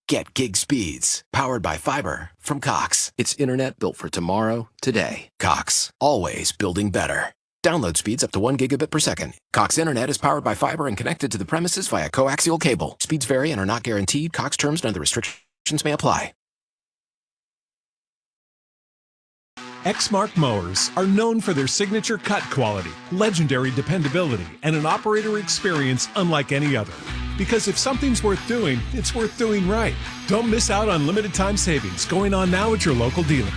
Get gig speeds powered by fiber from Cox. It's internet built for tomorrow, today. Cox, always building better. Download speeds up to 1 gigabit per second. Cox Internet is powered by fiber and connected to the premises via coaxial cable. Speeds vary and are not guaranteed. Cox terms and other restrictions may apply. Exmark mowers are known for their signature cut quality, legendary dependability, and an operator experience unlike any other. Because if something's worth doing, it's worth doing right. Don't miss out on limited time savings going on now at your local dealer.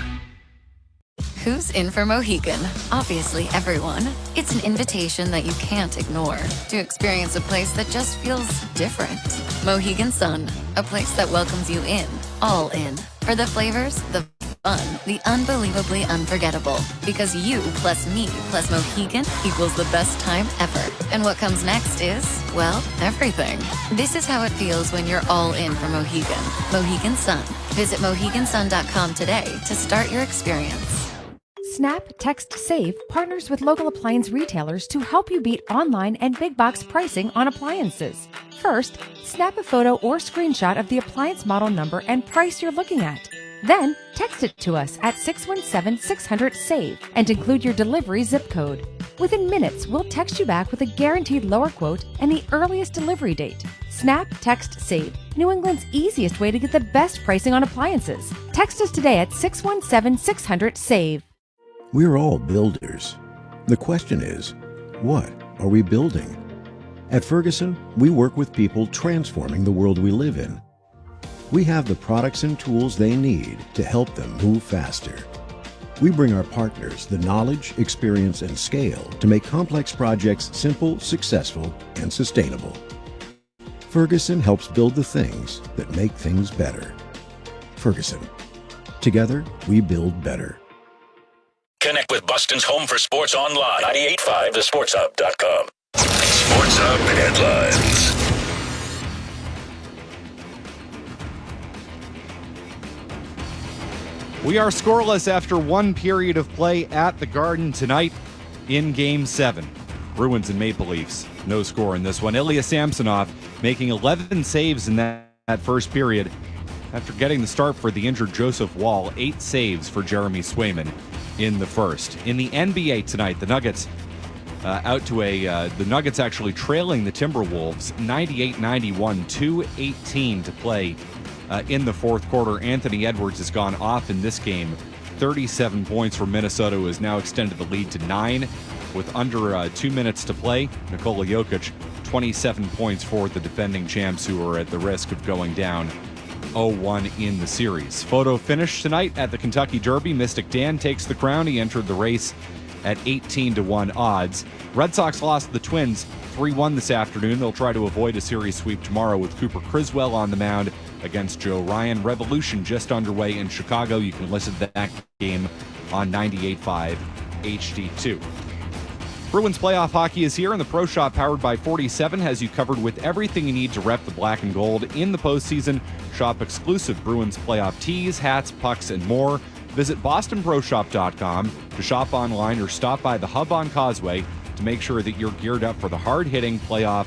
Who's in for Mohegan? Obviously everyone. It's an invitation that you can't ignore to experience a place that just feels different. Mohegan Sun, a place that welcomes you in, all in. For the flavors, the fun, the unbelievably unforgettable. Because you plus me plus Mohegan equals the best time ever. And what comes next is, well, everything. This is how it feels when you're all in for Mohegan. Mohegan Sun. Visit MoheganSun.com today to start your experience. Snap Text Save partners with local appliance retailers to help you beat online and big box pricing on appliances. First, snap a photo or screenshot of the appliance model number and price you're looking at. Then, text it to us at 617-600-SAVE and include your delivery zip code. Within minutes, we'll text you back with a guaranteed lower quote and the earliest delivery date. Snap Text Save, New England's easiest way to get the best pricing on appliances. Text us today at 617-600-SAVE. We're all builders. The question is, what are we building? At Ferguson, we work with people transforming the world we live in. We have the products and tools they need to help them move faster. We bring our partners the knowledge, experience, and scale to make complex projects simple, successful, and sustainable. Ferguson helps build the things that make things better. Ferguson. Together, we build better. Connect with Boston's home for sports online. 98.5thesportshub.com. Sports Hub headlines. We are scoreless after one period of play at the Garden tonight in Game 7. Bruins and Maple Leafs, no score in this one. Ilya Samsonov making 11 saves in that first period after getting the start for the injured Joseph Woll. 8 saves for Jeremy Swayman in the first. In the NBA tonight, the Nuggets the Nuggets actually trailing the Timberwolves 98-91, 2:18 to play in the fourth quarter. Anthony Edwards has gone off in this game. 37 points for Minnesota, who has now extended the lead to 9 with under 2 minutes to play. Nikola Jokic, 27 points for the defending champs, who are at the risk of going down 0-1 in the series. Photo finish tonight at the Kentucky Derby. Mystic Dan takes the crown. He entered the race at 18-1 odds. Red Sox lost to the Twins 3-1 this afternoon. They'll try to avoid a series sweep tomorrow with Cooper Criswell on the mound against Joe Ryan. Revolution just underway in Chicago. You can listen to that game on 98.5 HD2. Bruins playoff hockey is here, and the Pro Shop powered by 47 has you covered with everything you need to rep the black and gold in the postseason. Shop exclusive Bruins playoff tees, hats, pucks, and more. Visit bostonproshop.com to shop online or stop by the Hub on Causeway to make sure that you're geared up for the hard-hitting playoff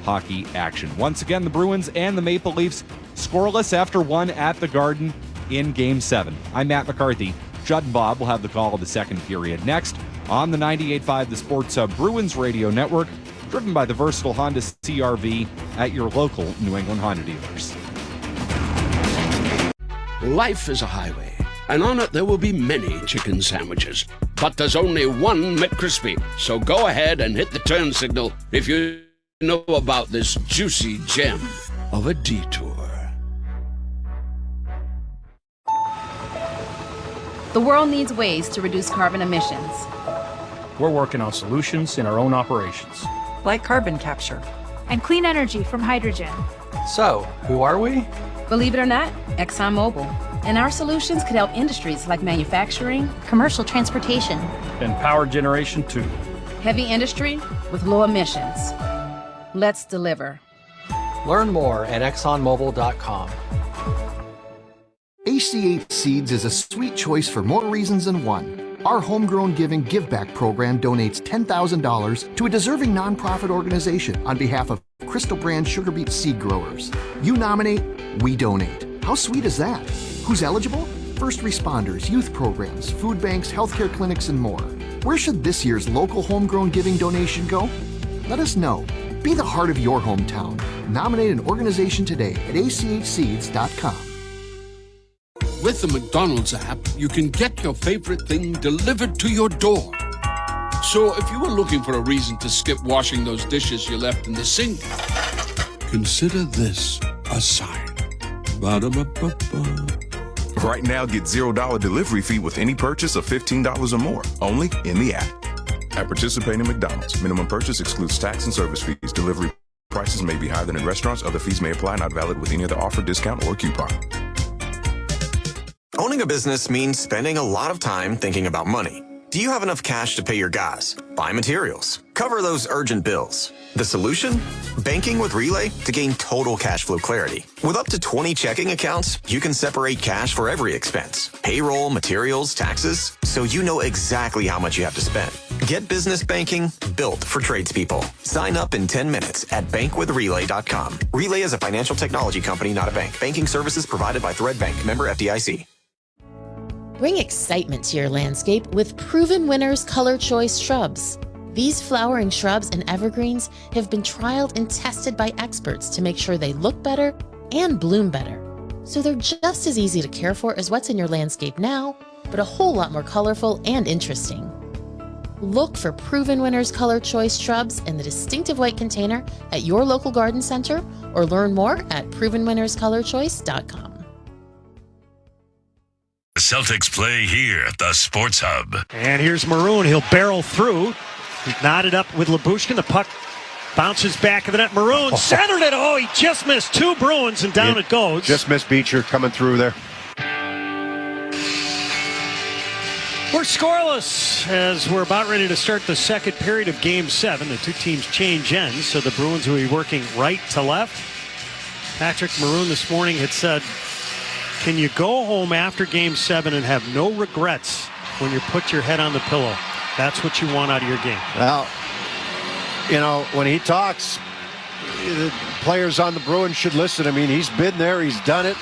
hockey action. Once again, the Bruins and the Maple Leafs scoreless after one at the Garden in Game 7. I'm Matt McCarthy. Judd and Bob will have the call of the second period next on the 98.5 The Sports Hub Bruins Radio Network, driven by the versatile Honda CR-V at your local New England Honda dealers. Life is a highway, and on it there will be many chicken sandwiches. But there's only one McCrispy. So go ahead and hit the turn signal if you know about this juicy gem of a detour. The world needs ways to reduce carbon emissions. We're working on solutions in our own operations. Like carbon capture. And clean energy from hydrogen. So, who are we? Believe it or not, ExxonMobil. And our solutions could help industries like manufacturing, commercial transportation, and power generation too. Heavy industry with low emissions. Let's deliver. Learn more at exxonmobil.com. ACH Seeds is a sweet choice for more reasons than one. Our Homegrown Giving Give Back program donates $10,000 to a deserving nonprofit organization on behalf of Crystal Brand sugar beet seed growers. You nominate, we donate. How sweet is that? Who's eligible? First responders, youth programs, food banks, healthcare clinics, and more. Where should this year's local homegrown giving donation go? Let us know. Be the heart of your hometown. Nominate an organization today at achseeds.com. With the McDonald's app, you can get your favorite thing delivered to your door. So if you were looking for a reason to skip washing those dishes you left in the sink, consider this a sign. Ba-da-ba-ba-ba. Right now, get $0 delivery fee with any purchase of $15 or more, only in the app. At participating McDonald's, minimum purchase excludes tax and service fees. Delivery prices may be higher than in restaurants. Other fees may apply, not valid with any other offer, discount, or coupon. Owning a business means spending a lot of time thinking about money. Do you have enough cash to pay your guys, buy materials, cover those urgent bills? The solution? Banking with Relay to gain total cash flow clarity. With up to 20 checking accounts, you can separate cash for every expense, payroll, materials, taxes, so you know exactly how much you have to spend. Get business banking built for tradespeople. Sign up in 10 minutes at bankwithrelay.com. Relay is a financial technology company, not a bank. Banking services provided by Thread Bank, member FDIC. Bring excitement to your landscape with Proven Winners Color Choice shrubs. These flowering shrubs and evergreens have been trialed and tested by experts to make sure they look better and bloom better. So they're just as easy to care for as what's in your landscape now, but a whole lot more colorful and interesting. Look for Proven Winners Color Choice shrubs in the distinctive white container at your local garden center or learn more at provenwinnerscolorchoice.com. The Celtics play here at the Sports Hub. And here's Maroon. He'll barrel through. He's knotted up with Lyubushkin. The puck bounces back of the net. Maroon centered it. Oh, he just missed two Bruins, and down it goes. Just missed Beecher coming through there. We're scoreless as we're about ready to start the second period of Game 7. The two teams change ends, so the Bruins will be working right to left. Patrick Maroon this morning had said, can you go home after Game 7 and have no regrets when you put your head on the pillow? That's what you want out of your game. Well, you know, when he talks, the players on the Bruins should listen. I mean, he's been there. He's done it.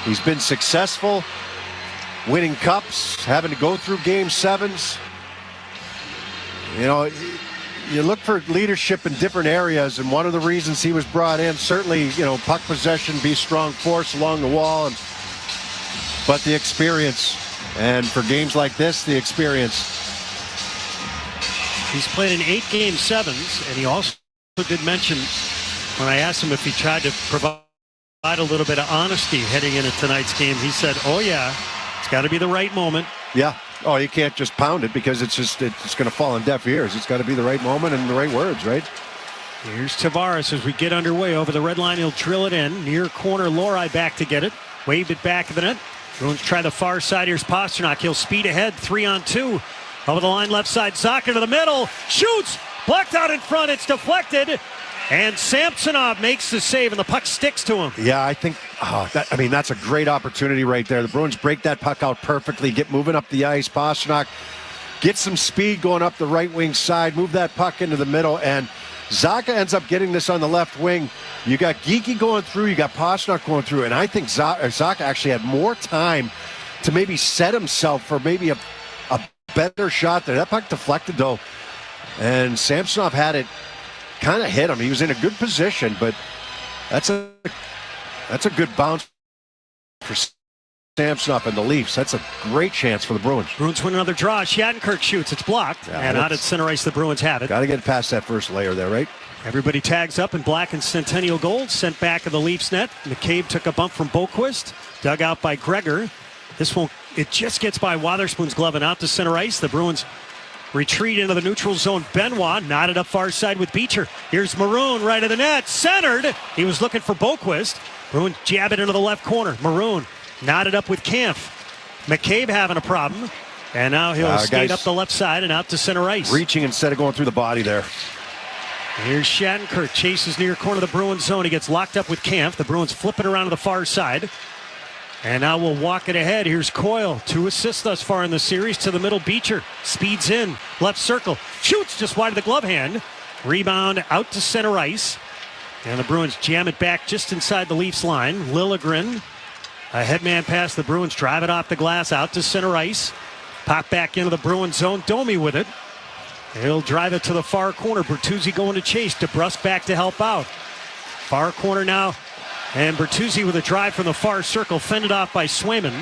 He's been successful, winning cups, having to go through Game 7s. You know, you look for leadership in different areas, and one of the reasons he was brought in, certainly, you know, puck possession, be a strong force along the wall, but the experience. And for games like this, the experience. He's played in 8 Game 7s, and he also did mention, when I asked him if he tried to provide a little bit of honesty heading into tonight's game, he said, oh yeah, it's got to be the right moment. Yeah. Oh, you can't just pound it because it's going to fall on deaf ears. It's got to be the right moment and the right words, right? Here's Tavares as we get underway over the red line. He'll drill it in. Near corner, Lori back to get it. Waved it back of the net. Bruins try the far side. Here's Pasternak. He'll speed ahead. 3-on-2. Over the line, left side. Zucker to the middle. Shoots. Blocked out in front. It's deflected. And Samsonov makes the save, and the puck sticks to him. Yeah, I think, that's a great opportunity right there. The Bruins break that puck out perfectly, get moving up the ice. Pasternak get some speed going up the right wing side, move that puck into the middle, and Zacha ends up getting this on the left wing. You got Geekie going through, you got Pasternak going through, and I think Zacha actually had more time to maybe set himself for maybe a better shot there. That puck deflected, though, and Samsonov had it kind of hit him. He was in a good position, but that's a good bounce for Samsonov and the Leafs. That's a great chance for the Bruins. Bruins win another draw. Shattenkirk shoots. It's blocked. Yeah, and out at center ice, the Bruins have it. Got to get past that first layer there, right? Everybody tags up in black and Centennial gold. Sent back of the Leafs net. McCabe took a bump from Boquist. Dug out by Gregor. It just gets by Wotherspoon's glove and out to center ice. The Bruins retreat into the neutral zone. Benoit knotted up far side with Beecher. Here's Maroon right of the net. Centered. He was looking for Boquist. Maroon jab it into the left corner. Maroon knotted up with Kampf. McCabe having a problem. And now he'll skate up the left side and out to center ice. Reaching instead of going through the body there. Here's Shattenkirk. Chases near corner of the Bruins zone. He gets locked up with Kampf. The Bruins flip it around to the far side. And now we'll walk it ahead. Here's Coyle. 2 assists thus far in the series. To the middle, Beecher. Speeds in. Left circle. Shoots just wide of the glove hand. Rebound out to center ice. And the Bruins jam it back just inside the Leafs line. Liljegren. A headman pass. The Bruins drive it off the glass out to center ice. Pop back into the Bruins zone. Domi with it. He'll drive it to the far corner. Bertuzzi going to chase. DeBrusk back to help out. Far corner now. And Bertuzzi with a drive from the far circle, fended off by Swayman.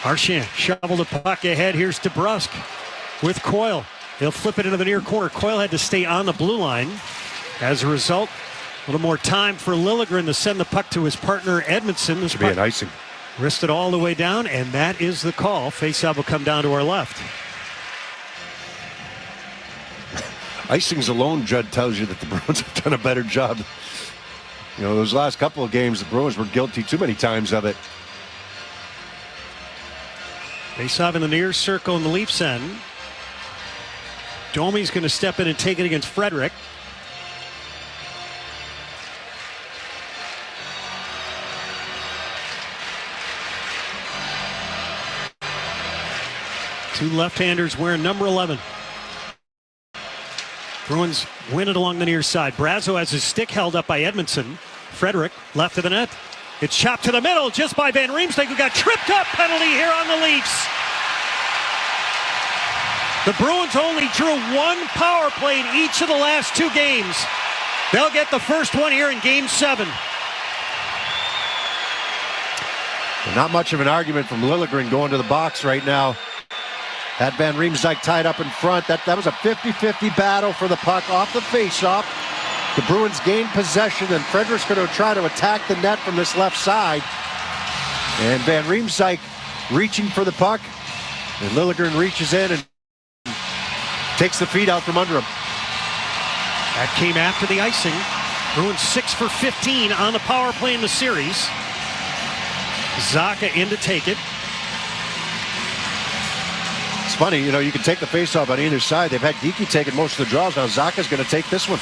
Marchand shoveled the puck ahead. Here's DeBrusk with Coyle. He'll flip it into the near corner. Coyle had to stay on the blue line. As a result, a little more time for Liljegren to send the puck to his partner Edmondson. This should be an icing. Wristed all the way down, and that is the call. Faceoff will come down to our left. Icings alone, Judd, tells you that the Bruins have done a better job. You know, those last couple of games, the Bruins were guilty too many times of it. Face-off in the near circle in the Leafs end. Domi's going to step in and take it against Frederick. Two left-handers wearing number 11. Bruins win it along the near side. Brazo has his stick held up by Edmondson. Frederick left of the net. It's chopped to the middle just by Van Riemsdyk, who got tripped up. Penalty here on the Leafs. The Bruins only drew one power play in each of the last two games. They'll get the first one here in Game 7. Not much of an argument from Liljegren going to the box right now. Had Van Riemsdyk tied up in front. That was a 50-50 battle for the puck off the faceoff. The Bruins gained possession, and Frederick's going to try to attack the net from this left side. And Van Riemsdyk reaching for the puck. And Liljegren reaches in and takes the feet out from under him. That came after the icing. Bruins 6 for 15 on the power play in the series. Zacha in to take it. It's funny, you can take the faceoff on either side. They've had Geekie taking most of the draws. Now Zacha's going to take this one.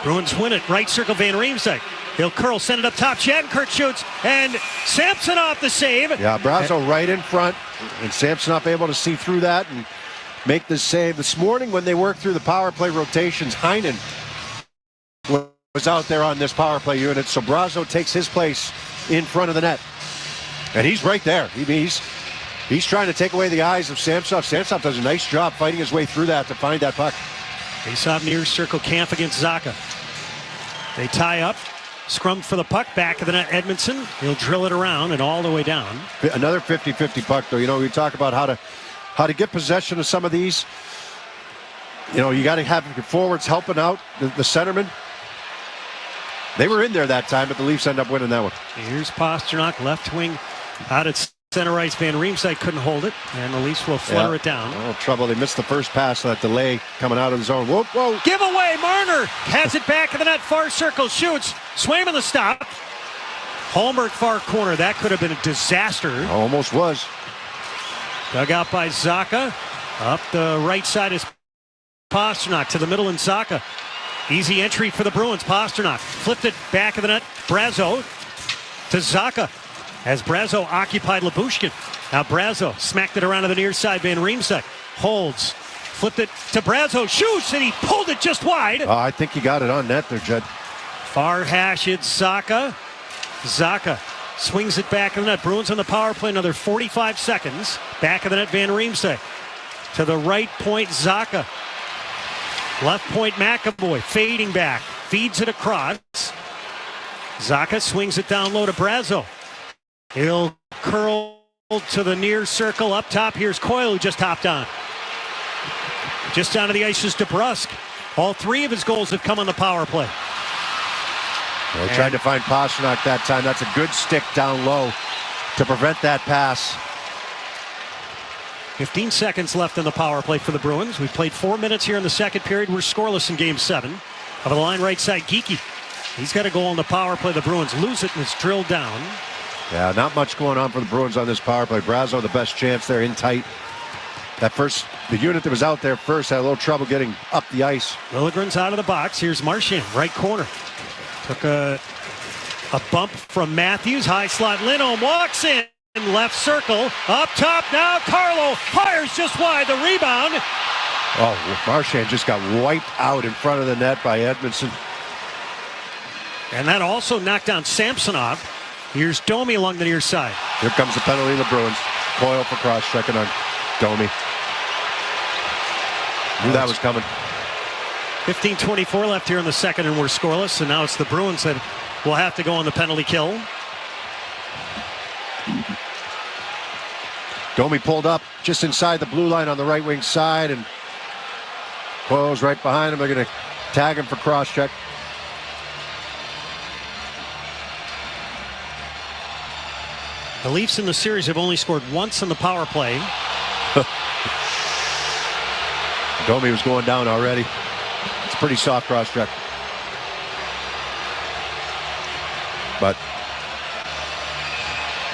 Bruins win it. Right circle, Van Riemsdyk. He'll curl, send it up top. Shattenkirk shoots, and Samsonov the save. Yeah, Brazo right in front, and Samsonov able to see through that and make the save. This morning when they worked through the power play rotations, Heinen was out there on this power play unit, so Brazo takes his place in front of the net. And he's right there. He's trying to take away the eyes of Samsonov. Samsonov does a nice job fighting his way through that to find that puck. Face-off near circle, Camp against Zacha. They tie up. Scrum for the puck, back of the net, Edmondson. He'll drill it around and all the way down. Another 50-50 puck, though. We talk about how to get possession of some of these. You got to have your forwards helping out the centermen. They were in there that time, but the Leafs end up winning that one. Here's Pasternak, left wing, out at center ice. Van Riemsdyk couldn't hold it, and the Leafs will flutter it down. Oh, trouble. They missed the first pass, that delay coming out of the zone. Whoa. Give away. Marner has it back of the net, far circle, shoots. Swayman the stop. Holmberg far corner. That could have been a disaster. Almost was. Dug out by Zacha. Up the right side is Pasternak to the middle, and Zacha. Easy entry for the Bruins. Pasternak flipped it back of the net. Brazo to Zacha as Brazo occupied Lyubushkin. Now Brazo smacked it around to the near side. Van Riemsdyk holds. Flipped it to Brazo. Shoots, and he pulled it just wide. I think he got it on net there, Jed. Far hash, it's Zacha. Zacha swings it back in the net. Bruins on the power play, another 45 seconds. Back of the net, Van Riemsdyk. To the right point, Zacha. Left point, McAvoy fading back. Feeds it across. Zacha swings it down low to Brazo. He'll curl to the near circle. Up top, here's Coyle, who just hopped on. Just down to the ice is DeBrusk. All three of his goals have come on the power play. They tried to find Pasternak that time. That's a good stick down low to prevent that pass. 15 seconds left in the power play for the Bruins. We've played 4 minutes here in the second period. We're scoreless in Game 7. Over the line right side, Geekie. He's got a goal on the power play. The Bruins lose it, and it's drilled down. Yeah, not much going on for the Bruins on this power play. Brazo, the best chance there in tight. The unit that was out there first had a little trouble getting up the ice. Liljegren's out of the box. Here's Marchand, right corner. Took a bump from Matthews. High slot. Lindholm walks in. Left circle. Up top now. Carlo fires just wide. The rebound. Oh, Marchand just got wiped out in front of the net by Edmondson. And that also knocked down Samsonov. Here's Domi along the near side. Here comes the penalty of the Bruins. Coyle for cross-checking on Domi. Knew that was coming. 15:24 left here in the second, and we're scoreless. And now it's the Bruins that will have to go on the penalty kill. Domi pulled up just inside the blue line on the right wing side, and Coyle's right behind him. They're going to tag him for cross-check. The Leafs in the series have only scored once on the power play. Domi was going down already. It's a pretty soft cross-check. But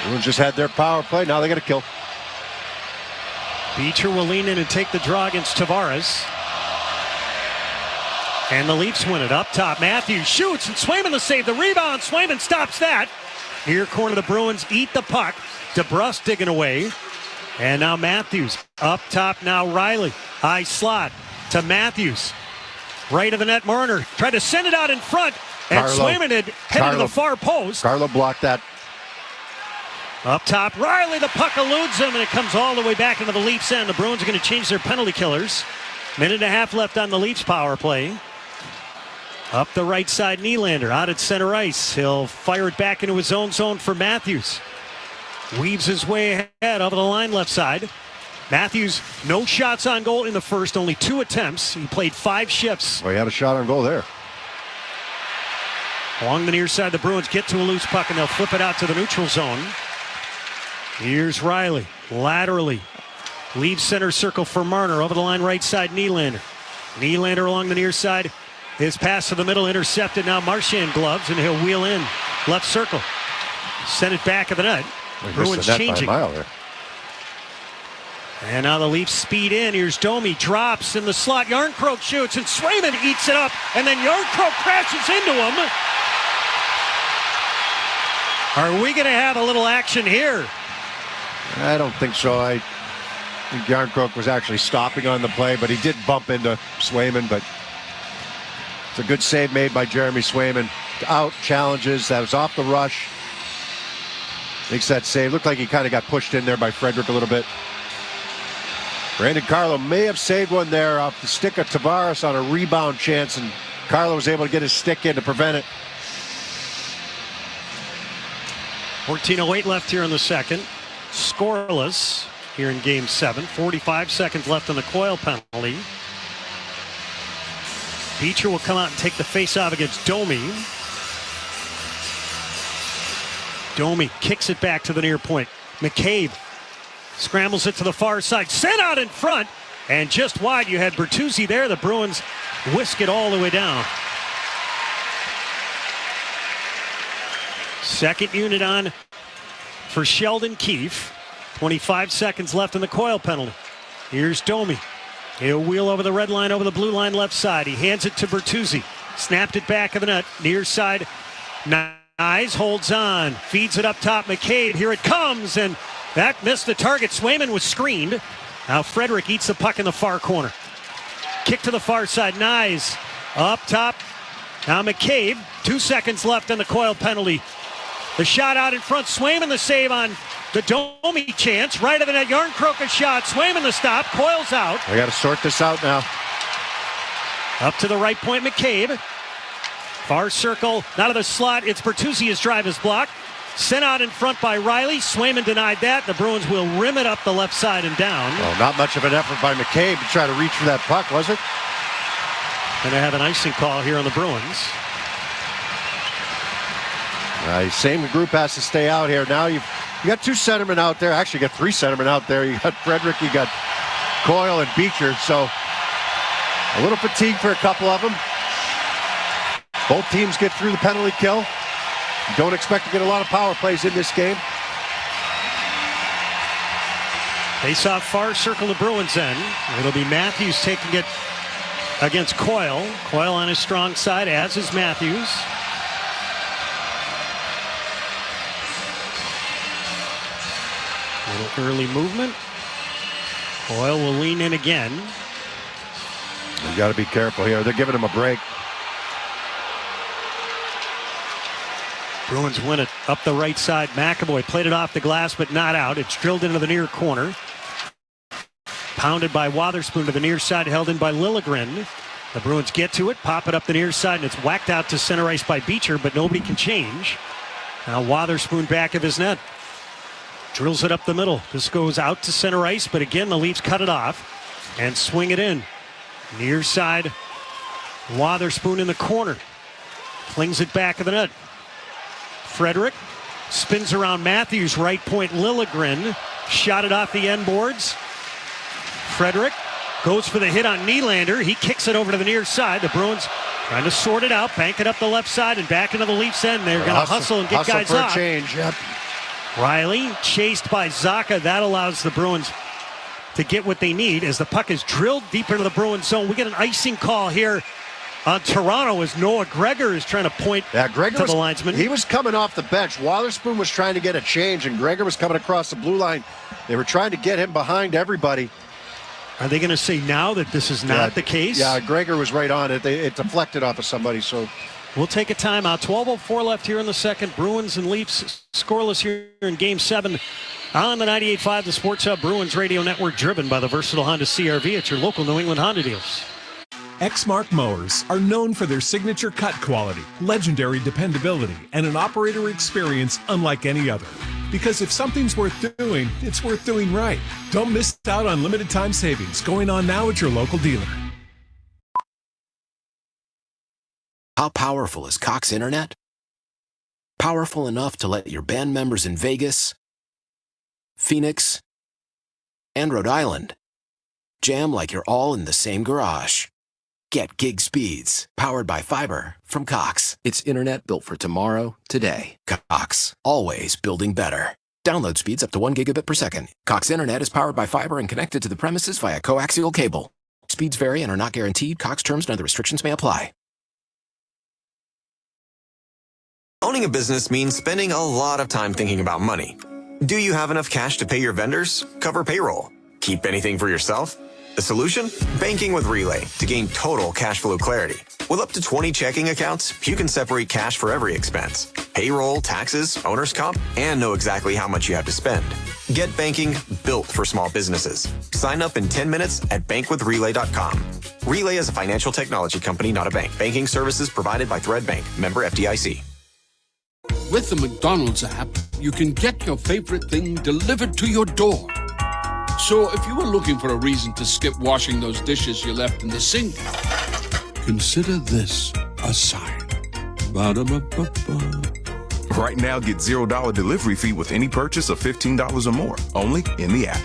Bruins just had their power play. Now they got to kill. Beecher will lean in and take the draw against Tavares. And the Leafs win it. Up top, Matthews shoots, and Swayman the save. The rebound, Swayman stops that. Near corner, the Bruins eat the puck. DeBrus digging away. And now Matthews. Up top now, Riley. High slot to Matthews. Right of the net, Marner. Tried to send it out in front. And Swayman had headed to the far post. Carlo blocked that. Up top, Riley, the puck eludes him, and it comes all the way back into the Leafs end. The Bruins are going to change their penalty killers. Minute and a half left on the Leafs power play. Up the right side, Nylander out at center ice. He'll fire it back into his own zone for Matthews. Weaves his way ahead over the line left side. Matthews, no shots on goal in the first, only 2 attempts. He played 5 shifts. Well, he had a shot on goal there. Along the near side, the Bruins get to a loose puck, and they'll flip it out to the neutral zone. Here's Riley, laterally. Leaves center circle for Marner. Over the line right side, Nylander. Nylander along the near side. His pass to the middle, intercepted. Now Marchand gloves, and he'll wheel in. Left circle. Send it back of the net. Bruins changing. And now the Leafs speed in. Here's Domi, drops in the slot. Yarncroke shoots, and Swayman eats it up. And then Yarncroke crashes into him. Are we going to have a little action here? I don't think so. I think Yarncroke was actually stopping on the play, but he did bump into Swayman. But it's a good save made by Jeremy Swayman. Out, challenges. That was off the rush. Makes that save. Looked like he kind of got pushed in there by Frederick a little bit. Brandon Carlo may have saved one there off the stick of Tavares on a rebound chance, and Carlo was able to get his stick in to prevent it. 14:08 left here in the second. Scoreless here in Game 7. 45 seconds left on the Coyle penalty. Beecher will come out and take the face-off against Domi. Domi kicks it back to the near point. McCabe scrambles it to the far side. Sent out in front. And just wide, you had Bertuzzi there. The Bruins whisk it all the way down. Second unit on for Sheldon Keefe. 25 seconds left in the Coyle penalty. Here's Domi. He'll wheel over the red line, over the blue line left side. He hands it to Bertuzzi. Snapped it back of the net. Near side. Nyes holds on. Feeds it up top. McCabe. Here it comes. And that missed the target. Swayman was screened. Now Frederick eats the puck in the far corner. Kick to the far side. Nyes up top. Now McCabe. 2 seconds left on the Coyle penalty. The shot out in front. Swayman the save on the Domi chance. Right of the net. Yarncroke a shot. Swayman the stop. Coyle's out. I got to sort this out now. Up to the right point, McCabe. Far circle. Out of the slot. It's Bertuzzi. His drive is blocked. Sent out in front by Riley. Swayman denied that. The Bruins will rim it up the left side and down. Well, not much of an effort by McCabe to try to reach for that puck, was it? Going to have an icing call here on the Bruins. Same group has to stay out here. Now you got 2 centermen out there. Actually, you got 3 centermen out there. You got Frederick, you got Coyle and Beecher. So a little fatigue for a couple of them. Both teams get through the penalty kill. You don't expect to get a lot of power plays in this game. They saw far circle the Bruins end. It'll be Matthews taking it against Coyle. Coyle on his strong side, as is Matthews. A little early movement. Coyle will lean in again. You got to be careful here. They're giving him a break. Bruins win it up the right side. McAvoy played it off the glass, but not out. It's drilled into the near corner. Pounded by Wotherspoon to the near side, held in by Liljegren. The Bruins get to it, pop it up the near side, and it's whacked out to center ice by Beecher, but nobody can change. Now Wotherspoon back of his net. Drills it up the middle. This goes out to center ice, but again, the Leafs cut it off and swing it in. Near side, Wotherspoon in the corner. Flings it back of the net. Frederick spins around Matthews, right point. Liljegren shot it off the end boards. Frederick goes for the hit on Nylander. He kicks it over to the near side. The Bruins trying to sort it out, bank it up the left side and back into the Leafs end. They're going to hustle and get guys off. Change, yep. Riley chased by Zacha. That allows the Bruins to get what they need as the puck is drilled deep into the Bruins zone. We get an icing call here on Toronto as Noah Gregor is trying to point to the linesman. He was coming off the bench. Wotherspoon was trying to get a change, and Gregor was coming across the blue line. They were trying to get him behind everybody. Are they going to say now that this is not the case? Yeah, Gregor was right on it. It deflected off of somebody, so... We'll take a timeout. 12:04 left here in the second. Bruins and Leafs scoreless here in Game 7 on the 98.5, the Sports Hub Bruins Radio Network, driven by the versatile Honda CR-V at your local New England Honda dealers. Exmark mowers are known for their signature cut quality, legendary dependability, and an operator experience unlike any other. Because if something's worth doing, it's worth doing right. Don't miss out on limited time savings going on now at your local dealer. How powerful is Cox Internet? Powerful enough to let your band members in Vegas, Phoenix, and Rhode Island jam like you're all in the same garage. Get gig speeds powered by fiber from Cox. It's internet built for tomorrow, today. Cox, always building better. Download speeds up to 1 gigabit per second. Cox Internet is powered by fiber and connected to the premises via coaxial cable. Speeds vary and are not guaranteed. Cox terms and other restrictions may apply. Owning a business means spending a lot of time thinking about money. Do you have enough cash to pay your vendors, cover payroll, keep anything for yourself? The solution? Banking with Relay to gain total cash flow clarity. With up to 20 checking accounts, you can separate cash for every expense, payroll, taxes, owner's comp, and know exactly how much you have to spend. Get banking built for small businesses. Sign up in 10 minutes at bankwithrelay.com. Relay is a financial technology company, not a bank. Banking services provided by Thread Bank, member FDIC. With the McDonald's app, you can get your favorite thing delivered to your door. So if you were looking for a reason to skip washing those dishes you left in the sink, consider this a sign. Ba-da-ba-ba-ba. Right now, get $0 delivery fee with any purchase of $15 or more, only in the app.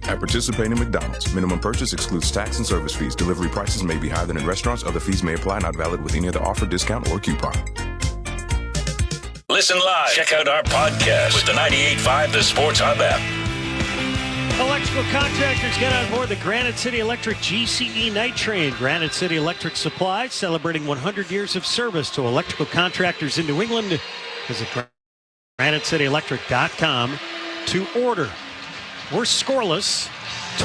At participating McDonald's, minimum purchase excludes tax and service fees. Delivery prices may be higher than in restaurants. Other fees may apply, not valid with any other offer, discount, or coupon. Listen live. Check out our podcast with the 98.5 The Sports Hub app. Electrical contractors get on board the Granite City Electric GCE Night Train. Granite City Electric Supply celebrating 100 years of service to electrical contractors in New England. Visit GraniteCityElectric.com to order. We're scoreless.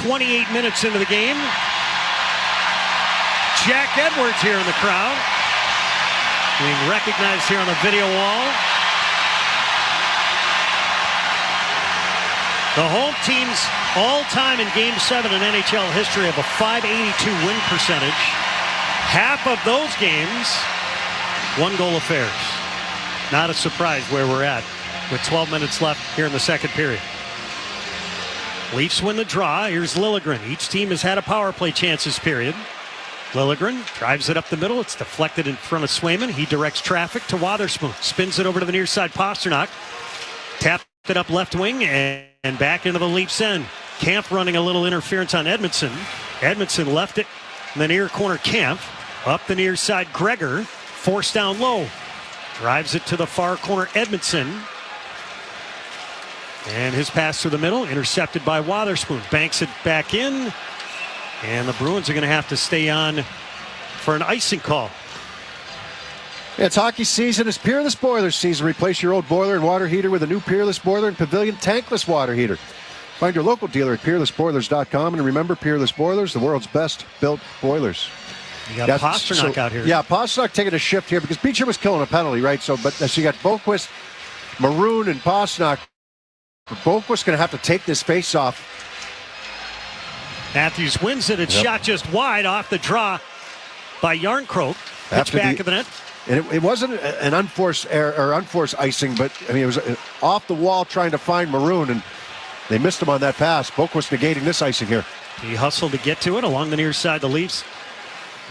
28 minutes into the game. Jack Edwards here in the crowd, being recognized here on the video wall. The home team's all-time in Game 7 in NHL history have a .582 win percentage. Half of those games, one-goal affairs. Not a surprise where we're at with 12 minutes left here in the second period. Leafs win the draw. Here's Liljegren. Each team has had a power play chance this period. Liljegren drives it up the middle. It's deflected in front of Swayman. He directs traffic to Wotherspoon. Spins it over to the near side. Pasternak tapped it up left wing and back into the Leafs end. Kampf running a little interference on Edmondson. Edmondson left it in the near corner. Kampf up the near side. Gregor forced down low. Drives it to the far corner. Edmondson. And his pass through the middle, intercepted by Wotherspoon. Banks it back in. And the Bruins are going to have to stay on for an icing call. It's hockey season. It's Peerless Boilers season. Replace your old boiler and water heater with a new Peerless Boiler and Pavilion tankless water heater. Find your local dealer at peerlessboilers.com. And remember, Peerless Boilers, the world's best built boilers. You got Pasternak out here. Yeah, Pasternak taking a shift here because Beecher was killing a penalty, right? So you got Boquist, Maroon, and Pasternak. Boquist going to have to take this face off. Matthews wins it. It's shot just wide off the draw by Yarncroke. Pitch back of the net. And it wasn't an unforced error or unforced icing, but I mean it was off the wall trying to find Maroon, and they missed him on that pass. Boquist negating this icing here. He hustled to get to it along the near side. The Leafs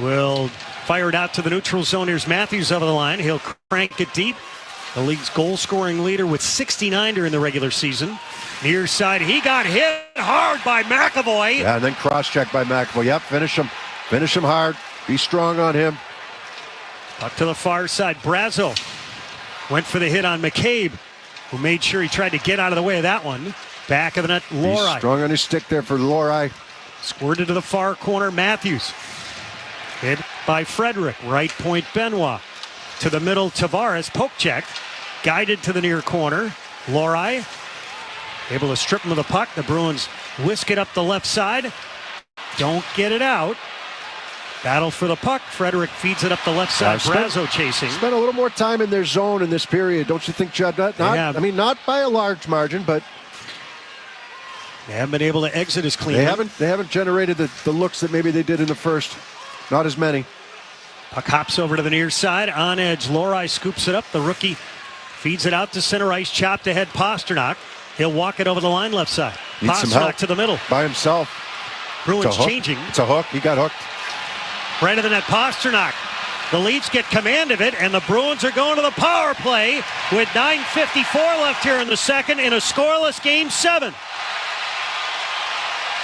will fire it out to the neutral zone. Here's Matthews over the line. He'll crank it deep. The league's goal-scoring leader with 69 during the regular season. Near side, he got hit hard by McAvoy. Yeah, and then cross-check by McAvoy. Yep, finish him. Finish him hard. Be strong on him. Up to the far side, Brazo went for the hit on McCabe, who made sure he tried to get out of the way of that one. Back of the net, He's Lori. strong on his stick there for Lori. Squirted to the far corner, Matthews. Hit by Frederick. Right point, Benoit. To the middle, Tavares. Poke check. Guided to the near corner. Lori able to strip him of the puck. The Bruins whisk it up the left side. Don't get it out. Battle for the puck. Frederick feeds it up the left side. Brazo chasing. Spent a little more time in their zone in this period, don't you think, Judd? Not by a large margin, but they haven't been able to exit as cleanly. They haven't generated the looks that maybe they did in the first. Not as many. Puck hops over to the near side. On edge, Lori scoops it up. The rookie feeds it out to center ice. Chopped ahead, Pasternak. He'll walk it over the line left side. Needs some help to the middle. By himself. Bruins changing. It's a hook. He got hooked. Right of the net, Pasternak. The Leafs get command of it, and the Bruins are going to the power play with 9:54 left here in the second in a scoreless Game 7.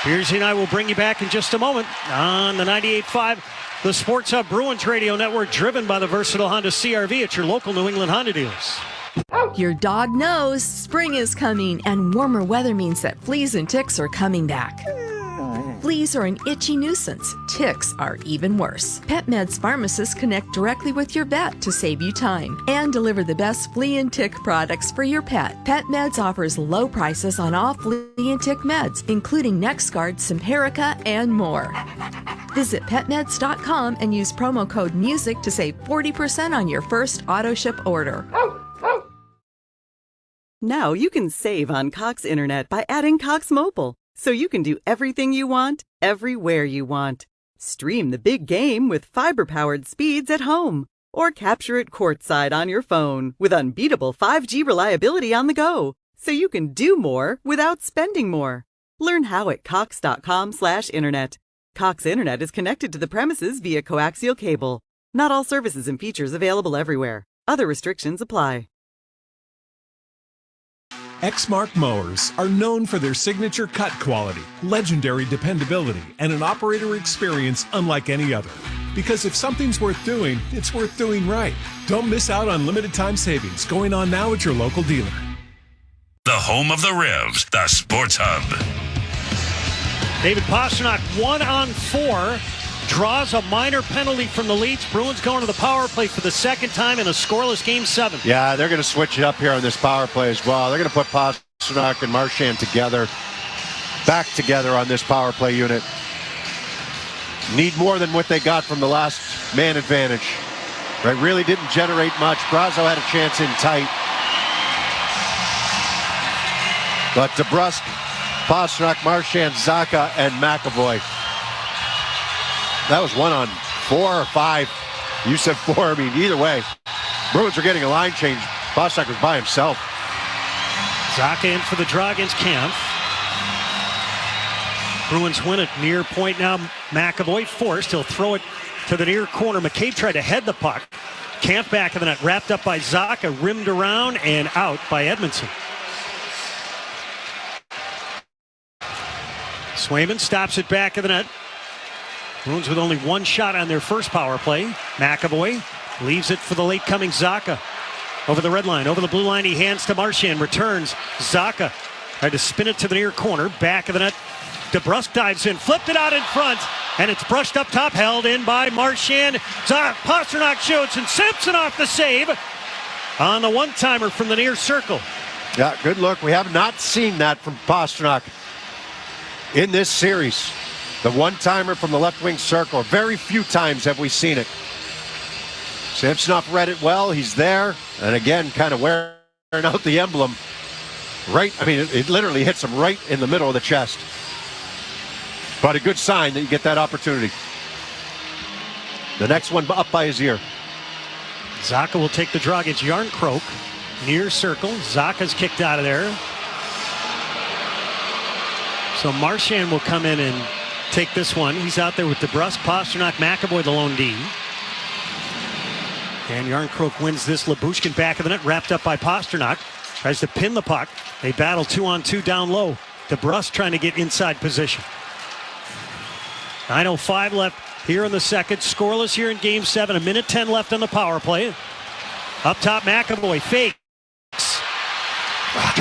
Beersy and I will bring you back in just a moment on the 98.5, the Sports Hub Bruins Radio Network, driven by the versatile Honda CR-V at your local New England Honda dealers. Your dog knows spring is coming, and warmer weather means that fleas and ticks are coming back. Fleas are an itchy nuisance. Ticks are even worse. PetMeds pharmacists connect directly with your vet to save you time and deliver the best flea and tick products for your pet. PetMeds offers low prices on all flea and tick meds, including NexGard, Simparica, and more. Visit PetMeds.com and use promo code MUSIC to save 40% on your first auto ship order. Now you can save on Cox Internet by adding Cox Mobile, so you can do everything you want, everywhere you want. Stream the big game with fiber-powered speeds at home, or capture it courtside on your phone with unbeatable 5G reliability on the go, so you can do more without spending more. Learn how at cox.com/internet. Cox Internet is connected to the premises via coaxial cable. Not all services and features available everywhere. Other restrictions apply. Exmark mowers are known for their signature cut quality, legendary dependability, and an operator experience unlike any other. Because if something's worth doing, it's worth doing right. Don't miss out on limited time savings going on now at your local dealer. The home of the Revs, the Sports Hub. David Pasternak, 1-on-4, draws a minor penalty from the Leafs. Bruins going to the power play for the second time in a scoreless Game 7. Yeah, they're going to switch it up here on this power play as well. They're going to put Pasternak and Marchand back together on this power play unit. Need more than what they got from the last man advantage. Right, really didn't generate much. Brazo had a chance in tight. But DeBrusk, Pasternak, Marchand, Zacha, and McAvoy. That was 1-on-4 or 5. You said 4. I mean, either way. Bruins are getting a line change. Pasternak was by himself. Zacha in for the draw against Kampf. Bruins win it near point now. McAvoy forced. He'll throw it to the near corner. McCabe tried to head the puck. Kampf back of the net. Wrapped up by Zacha. Rimmed around and out by Edmondson. Swayman stops it back of the net. Bruins with only one shot on their first power play. McAvoy leaves it for the late-coming Zacha. Over the red line, over the blue line, he hands to Marchand, returns. Zacha tried to spin it to the near corner, back of the net. DeBrusk dives in, flipped it out in front, and it's brushed up top, held in by Marchand. Pasternak shoots, and Simpson off the save on the one-timer from the near circle. Yeah, good look. We have not seen that from Pasternak in this series. The one-timer from the left wing circle. Very few times have we seen it. Samsonov read it well. He's there. And again, kind of wearing out the emblem. Right, I mean, it literally hits him right in the middle of the chest. But a good sign that you get that opportunity. The next one up by his ear. Zacha will take the draw against Yarncroke. Near circle. Zacha's kicked out of there. So Marchand will come in and take this one. He's out there with DeBrusk, Pasternak, McAvoy, the lone D. And Yarncroke wins this. Labushkin back of the net, wrapped up by Pasternak. Tries to pin the puck. They battle 2-on-2 down low. DeBrusk trying to get inside position. 9:05 left here in the second. Scoreless here in Game 7. 1:10 left on the power play. Up top, McAvoy fakes.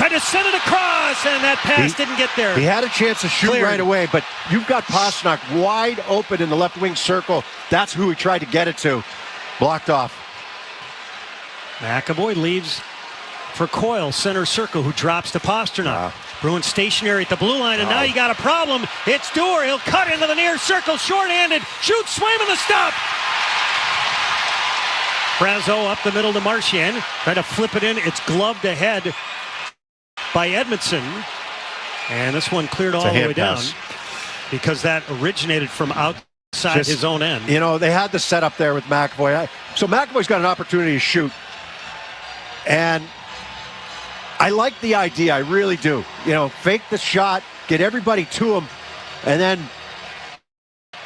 tried to send it across, and that pass didn't get there. He had a chance to shoot right away, but you've got Pastrnak wide open in the left wing circle. That's who he tried to get it to. Blocked off. McAvoy leaves for Coyle, center circle, who drops to Pastrnak. Bruins stationary at the blue line, and now you got a problem. It's Dewar. He'll cut into the near circle, shorthanded. Shoots, Swayman the stop. Brazeau up the middle to Marchand. Trying to flip it in. It's gloved ahead by Edmondson. And this one cleared all the way down because that originated from outside his own end. You know, they had the setup there with McAvoy. So McAvoy's got an opportunity to shoot. And I like the idea. I really do. You know, fake the shot, get everybody to him, and then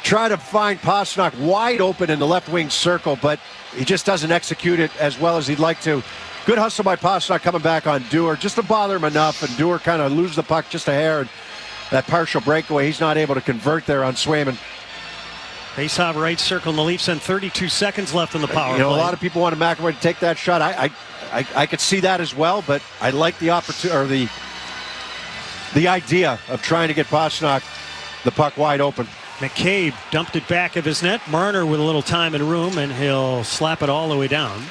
try to find Pastrnak wide open in the left wing circle, but he just doesn't execute it as well as he'd like to. Good hustle by Pastrnak coming back on Dewar just to bother him enough, and Dewar kind of loses the puck just a hair, and that partial breakaway, he's not able to convert there on Swayman. Face-off right circle, and the Leafs and 32 seconds left in the power play. A lot of people wanted McAvoy to take that shot. I could see that as well, but I like the opportunity, or the idea of trying to get Pastrnak the puck wide open. McCabe dumped it back of his net. Marner with a little time and room, and he'll slap it all the way down.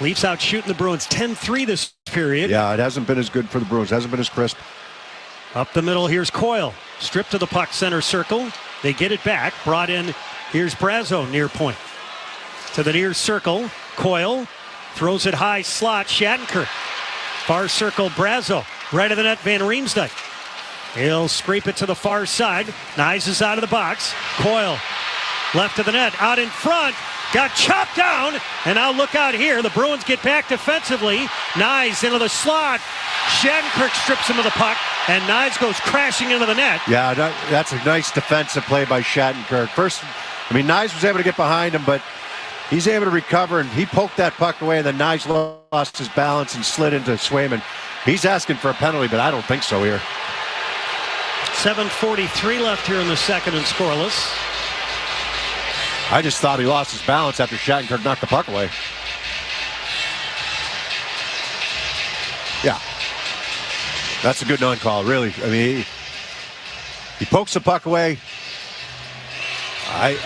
Leafs out shooting the Bruins 10-3 this period. Yeah, it hasn't been as good for the Bruins. It hasn't been as crisp. Up the middle, here's Coyle. Stripped to the puck, center circle. They get it back. Brought in, here's Brazeau, near point. To the near circle, Coyle throws it high slot, Shattenkirk. Far circle, Brazeau. Right of the net, Van Riemsdyk. He'll scrape it to the far side. Nyes is out of the box. Coyle left of the net, out in front. Got chopped down, and now look out here. The Bruins get back defensively. Nyes into the slot. Shattenkirk strips him of the puck, and Nyes goes crashing into the net. Yeah, that's a nice defensive play by Shattenkirk. First, Nyes was able to get behind him, but he's able to recover, and he poked that puck away, and then Nyes lost his balance and slid into Swayman. He's asking for a penalty, but I don't think so here. 7:43 left here in the second and scoreless. I just thought he lost his balance after Shattenkirk knocked the puck away. Yeah. That's a good non-call, really. I mean, he pokes the puck away. And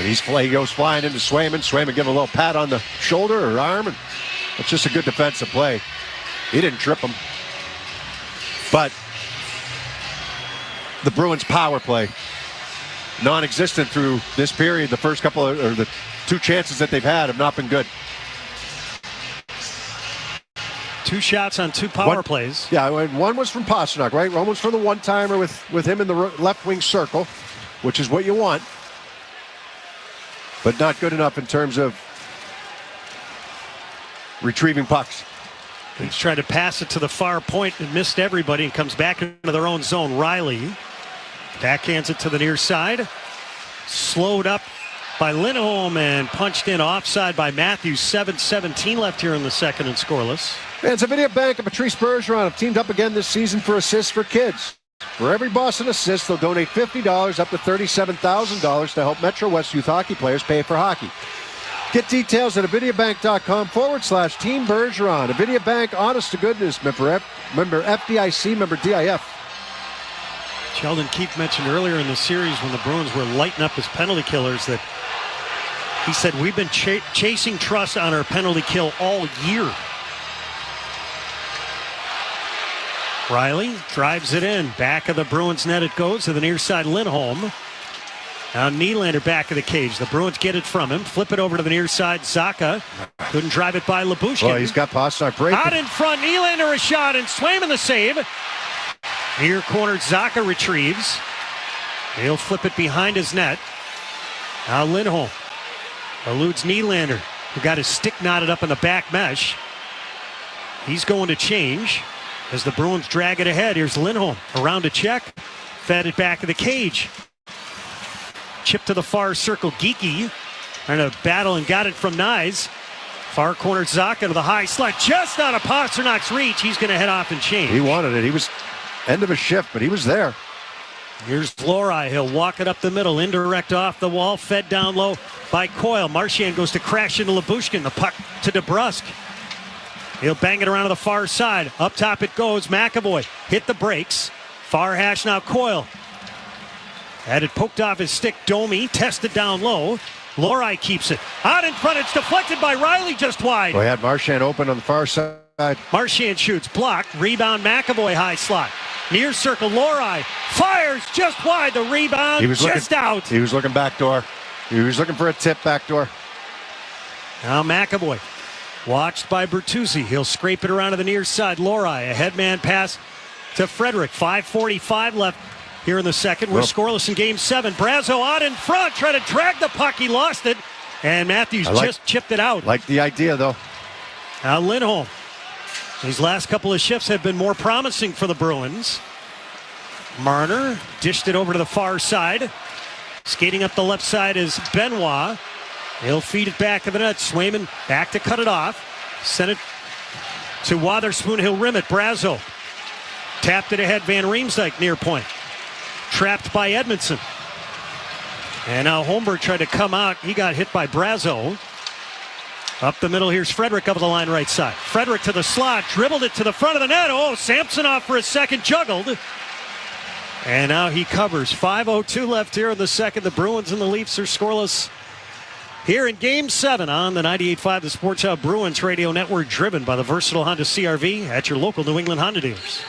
he goes flying into Swayman. Swayman give him a little pat on the shoulder or arm, and it's just a good defensive play. He didn't trip him. But the Bruins' power play, non-existent through this period. The first couple or the two chances that they've had have not been good. 2 shots on 2 power plays. Yeah, one was from Pastrnak, right? One was from the one-timer with him in the left wing circle, which is what you want. But not good enough in terms of retrieving pucks. He's trying to pass it to the far point and missed everybody, and comes back into their own zone. Riley backhands it to the near side. Slowed up by Lindholm and punched in offside by Matthews. 7:17 left here in the second and scoreless. Fans of Video Bank and Patrice Bergeron have teamed up again this season for assists for kids. For every Boston assist, they'll donate $50 up to $37,000 to help Metro West youth hockey players pay for hockey. Get details at avidiabank.com/Team Bergeron. Avidia Bank, honest to goodness, member FDIC, member DIF. Sheldon Keefe mentioned earlier in the series when the Bruins were lighting up as penalty killers that he said, we've been chasing Truss on our penalty kill all year. Riley drives it in. Back of the Bruins net it goes to the near side, Lindholm. Now Nylander back of the cage. The Bruins get it from him. Flip it over to the near side. Zaka couldn't drive it by Lyubushkin. Well, he's got Pastrnak breaking. Out in front, Nylander a shot, and Swayman the save. Near corner, Zaka retrieves. He'll flip it behind his net. Now Lindholm eludes Nylander, who got his stick knotted up in the back mesh. He's going to change as the Bruins drag it ahead. Here's Lindholm around to check. Fed it back of the cage. Chip to the far circle. Geekie trying to battle and got it from Nyes. Far corner, Zaka to the high slot. Just out of Pasternak's reach. He's going to head off and change. He wanted it. He was end of his shift, but he was there. Here's Fleury. He'll walk it up the middle. Indirect off the wall. Fed down low by Coyle. Marchand goes to crash into Lyubushkin. The puck to DeBrusk. He'll bang it around to the far side. Up top it goes. McAvoy hit the brakes. Far hash now Coyle. Had it poked off his stick. Domi tested down low. Lohrei keeps it. Out in front. It's deflected by Riley just wide. We had Marchand open on the far side. Marchand shoots. Blocked. Rebound McAvoy high slot. Near circle. Lohrei fires just wide. The rebound just out. He was looking backdoor. He was looking for a tip backdoor. Now McAvoy. Watched by Bertuzzi. He'll scrape it around to the near side. Lohrei. A headman pass to Frederick. 5:45 left here in the second. We're scoreless in game 7. Brazo out in front. Try to drag the puck. He lost it. And Matthews just chipped it out. Like the idea, though. Now Lindholm. These last couple of shifts have been more promising for the Bruins. Marner dished it over to the far side. Skating up the left side is Benoit. He'll feed it back to the net. Swayman back to cut it off. Send it to Wotherspoon. He'll rim it. Brazo tapped it ahead. Van Riemsdyk near point. Trapped by Edmondson. And now Holmberg tried to come out. He got hit by Brazo. Up the middle, here's Frederick over the line right side. Frederick to the slot, dribbled it to the front of the net. Oh, Samsonov for a second, juggled. And now he covers. 5:02 left here in the second. The Bruins and the Leafs are scoreless here in Game 7 on the 98.5 The Sports Hub Bruins Radio Network, driven by the versatile Honda CR-V at your local New England Honda dealers.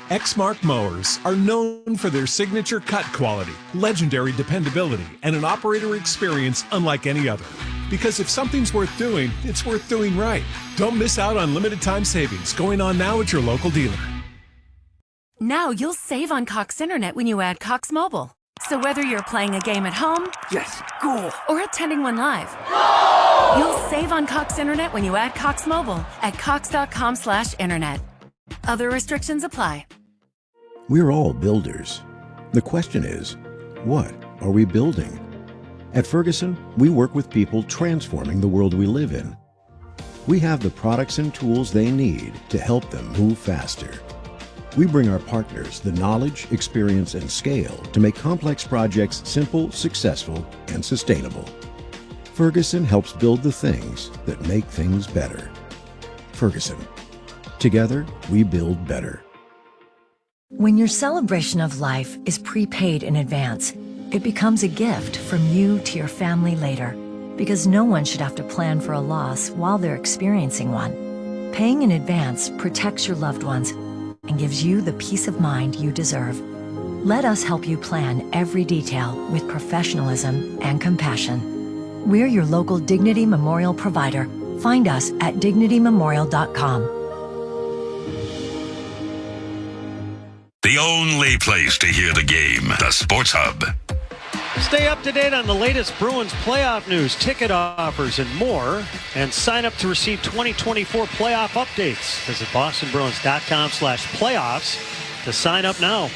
Exmark mowers are known for their signature cut quality, legendary dependability, and an operator experience unlike any other. Because if something's worth doing, it's worth doing right. Don't miss out on limited time savings going on now at your local dealer. Now you'll save on Cox Internet when you add Cox Mobile. So whether you're playing a game at home, yes, cool, or attending one live, you'll save on Cox Internet when you add Cox Mobile at cox.com/internet. Other restrictions apply. We're all builders. The question is, what are we building? At Ferguson, we work with people transforming the world we live in. We have the products and tools they need to help them move faster. We bring our partners the knowledge, experience, and scale to make complex projects simple, successful, and sustainable. Ferguson helps build the things that make things better. Ferguson. Together, we build better. When your celebration of life is prepaid in advance, it becomes a gift from you to your family later, because no one should have to plan for a loss while they're experiencing one. Paying in advance protects your loved ones and gives you the peace of mind you deserve. Let us help you plan every detail with professionalism and compassion. We're your local Dignity Memorial provider. Find us at dignitymemorial.com. The only place to hear the game, the Sports Hub. Stay up to date on the latest Bruins playoff news, ticket offers, and more. And sign up to receive 2024 playoff updates. Visit bostonbruins.com/playoffs to sign up now.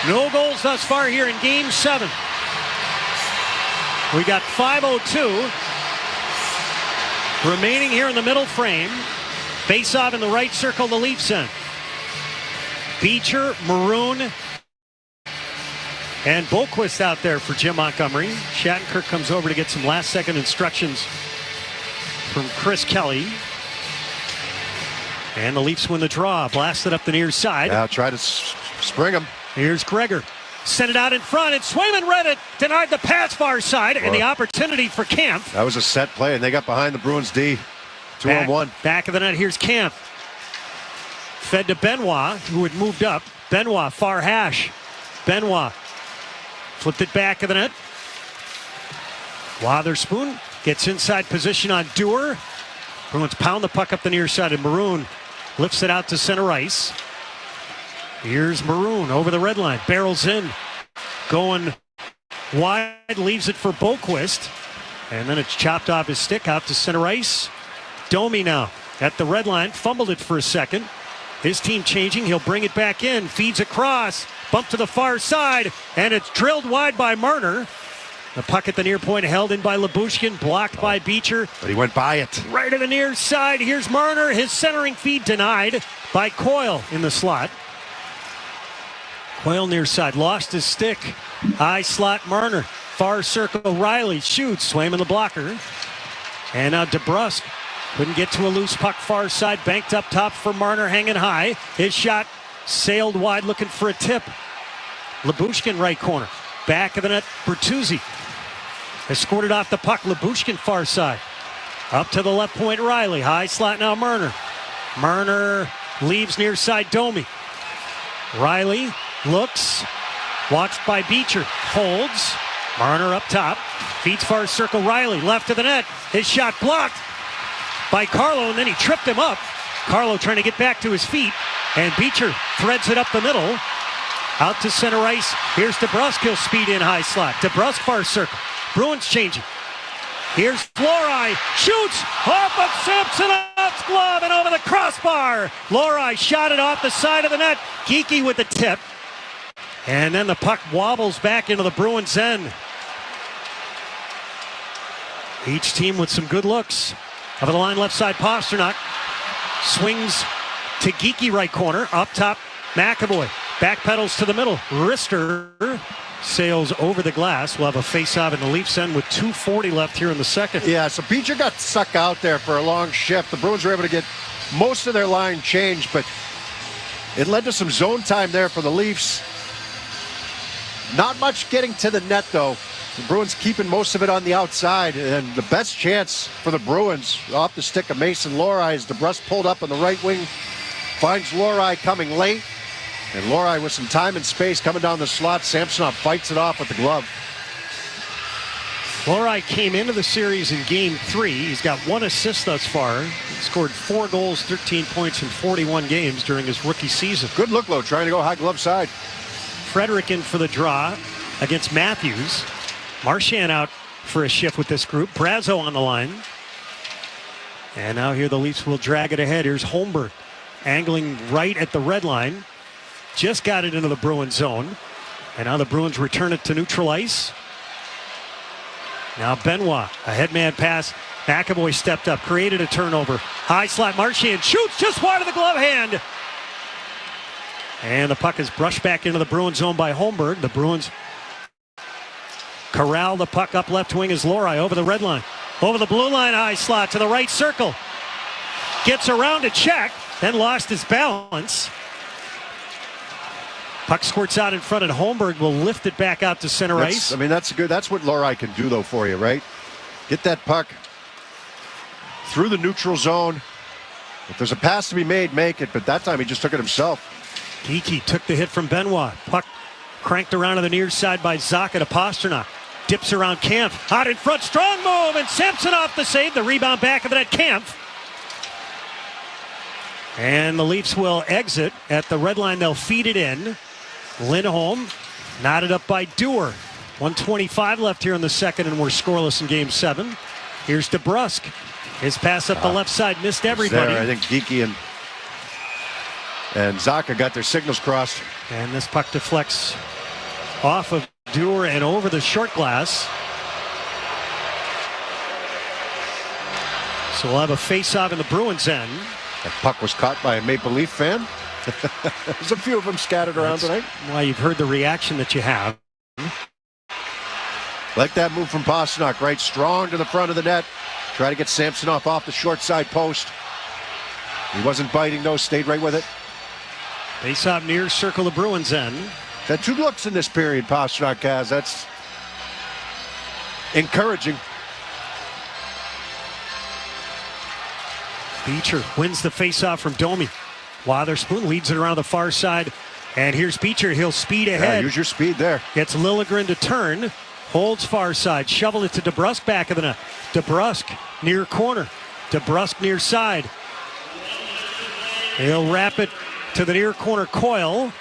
No goals thus far here in Game 7. We got 5:02 remaining here in the middle frame. Face off in the right circle, the Leafs end. Beecher, Maroon, and Boquist out there for Jim Montgomery. Shattenkirk comes over to get some last-second instructions from Chris Kelly. And the Leafs win the draw. Blasted up the near side. Now try to spring him. Here's Gregor. Sent it out in front, and Swayman read it. Denied the pass far side, and the opportunity for Kampf. That was a set play, and they got behind the Bruins D. 2-on-1. Back of the net, here's Kampf. Fed to Benoit, who had moved up. Benoit, far hash. Benoit flipped it back of the net. Wotherspoon gets inside position on Dewar. Bruins pound the puck up the near side, and Maroon lifts it out to center ice. Here's Maroon over the red line. Barrels in. Going wide, leaves it for Boquist. And then it's chopped off his stick out to center ice. Domi now at the red line. Fumbled it for a second. His team changing. He'll bring it back in. Feeds across. Bump to the far side. And it's drilled wide by Marner. The puck at the near point held in by Lyubushkin. Blocked by Beecher. But he went by it. Right to the near side. Here's Marner. His centering feed denied by Coyle in the slot. Coyle near side. Lost his stick. High slot Marner. Far circle Riley shoots. Swayman the blocker. And now DeBrusque Couldn't get to a loose puck far side. Banked up top for Marner, hanging high. His shot sailed wide, looking for a tip. Lyubushkin right corner. Back of the net, Bertuzzi has scored it off the puck. Lyubushkin far side. Up to the left point, Riley. High slot now, Marner. Marner leaves near side, Domi. Riley looks. Watched by Beecher. Holds. Marner up top. Feeds far circle, Riley. Left of the net. His shot blocked by Carlo, and then he tripped him up. Carlo trying to get back to his feet, and Beecher threads it up the middle. Out to center ice. Here's DeBrusk. He'll speed in high slot. DeBrusk far circle. Bruins changing. Here's Fleury. Shoots off of Samsonov's glove and over the crossbar. Fleury shot it off the side of the net. Geeky with the tip. And then the puck wobbles back into the Bruins' end. Each team with some good looks. Over the line, left side, Pasternak. Swings to Geeky right corner. Up top, McAvoy. Backpedals to the middle. Rister sails over the glass. We'll have a face-off in the Leafs end with 2:40 left here in the second. Yeah, so Beecher got stuck out there for a long shift. The Bruins were able to get most of their line changed, but it led to some zone time there for the Leafs. Not much getting to the net, though. The Bruins keeping most of it on the outside, and the best chance for the Bruins off the stick of Mason Lohrei as DeBrusk pulled up on the right wing, finds Lohrei coming late, and Lohrei with some time and space coming down the slot. Samsonov fights it off with the glove. Lohrei came into the series in Game 3. He's got 1 assist thus far. He scored 4 goals, 13 points in 41 games during his rookie season. Good look, though, trying to go high glove side. Frederick in for the draw against Matthews. Marchand out for a shift with this group. Brazo on the line. And now here the Leafs will drag it ahead. Here's Holmberg angling right at the red line. Just got it into the Bruins zone. And now the Bruins return it to neutral ice. Now Benoit, a headman pass. McAvoy stepped up, created a turnover. High slot, Marchand shoots just wide of the glove hand. And the puck is brushed back into the Bruins zone by Holmberg. The Bruins corral the puck up left wing as Lohrei over the red line. Over the blue line, high slot to the right circle. Gets around to check, then lost his balance. Puck squirts out in front, and Holmberg will lift it back out to center ice. I mean, that's good. That's what Lohrei can do, though, for you, right? Get that puck through the neutral zone. If there's a pass to be made, make it. But that time he just took it himself. Geeky took the hit from Benoit. Puck cranked around to the near side by Zacha to Pasternak. Dips around Kampf. Out in front, strong move, and Samsonov the save. The rebound back of the net, Kampf. And the Leafs will exit at the red line. They'll feed it in. Lindholm knotted up by Dewar. 1:25 left here in the second, and we're scoreless in Game 7. Here's DeBrusk. His pass up the left side missed everybody. There, I think Geeky and Zacha got their signals crossed. And this puck deflects off of Dewar and over the short glass. So we'll have a face-off in the Bruins end. That puck was caught by a Maple Leaf fan. There's a few of them scattered around tonight. Why you've heard the reaction that you have. Like that move from Pasternak, right? Strong to the front of the net. Try to get Samsonov off the short side post. He wasn't biting, though. Stayed right with it. Face-off near circle the Bruins end. Had 2 looks in this period, Pasternak has. That's encouraging. Beecher wins the face-off from Domi. Wotherspoon leads it around the far side. And here's Beecher. He'll speed ahead. Yeah, use your speed there. Gets Liljegren to turn. Holds far side. Shovel it to DeBrusk back of the net. DeBrusk near corner. DeBrusk near side. He'll wrap it to the near corner Coyle.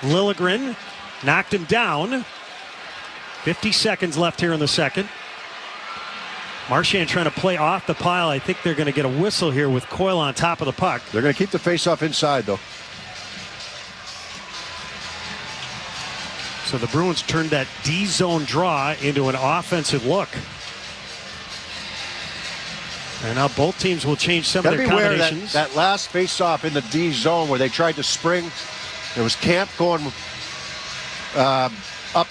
Liljegren knocked him down. 50 seconds left here in the second. Marchand trying to play off the pile. I think they're going to get a whistle here with Coyle on top of the puck. They're going to keep the face-off inside, though. So the Bruins turned that D-zone draw into an offensive look. And now both teams will change some of their combinations. That last face-off in the D zone where they tried to spring. There was Camp going up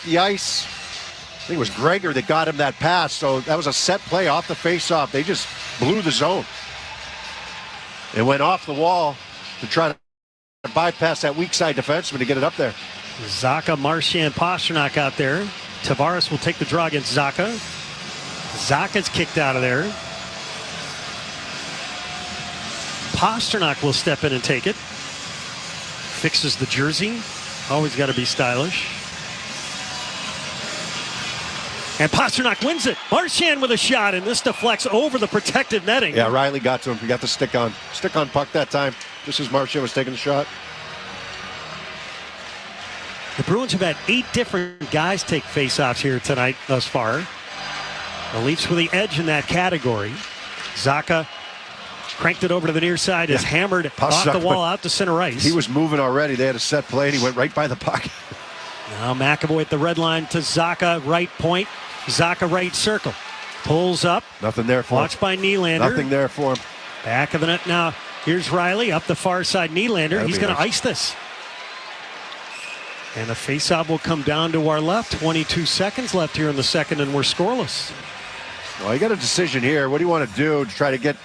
the ice. I think it was Gregor that got him that pass. So that was a set play off the face-off. They just blew the zone. It went off the wall to try to bypass that weak side defenseman to get it up there. Zacha, Marchand, Pasternak out there. Tavares will take the draw against Zacha. Zacha's kicked out of there. Pasternak will step in and take it. Fixes the jersey. Always got to be stylish. And Pasternak wins it. Marchand with a shot, and this deflects over the protected netting. Yeah, Riley got to him. He got the stick on puck that time, just as Marchand was taking the shot. The Bruins have had 8 different guys take faceoffs here tonight thus far. The Leafs with the edge in that category. Zacha cranked it over to the near side, is hammered off the wall out to center ice. He was moving already. They had a set play, and he went right by the puck. Now McAvoy at the red line to Zacha, right point. Zacha right circle. Pulls up. Nothing there for him. Watched by Nylander. Nothing there for him. Back of the net now. Here's Riley up the far side. Nylander. He's going to ice this. And the faceoff will come down to our left. 22 seconds left here in the second, and we're scoreless. Well, you got a decision here. What do you want to do to try to get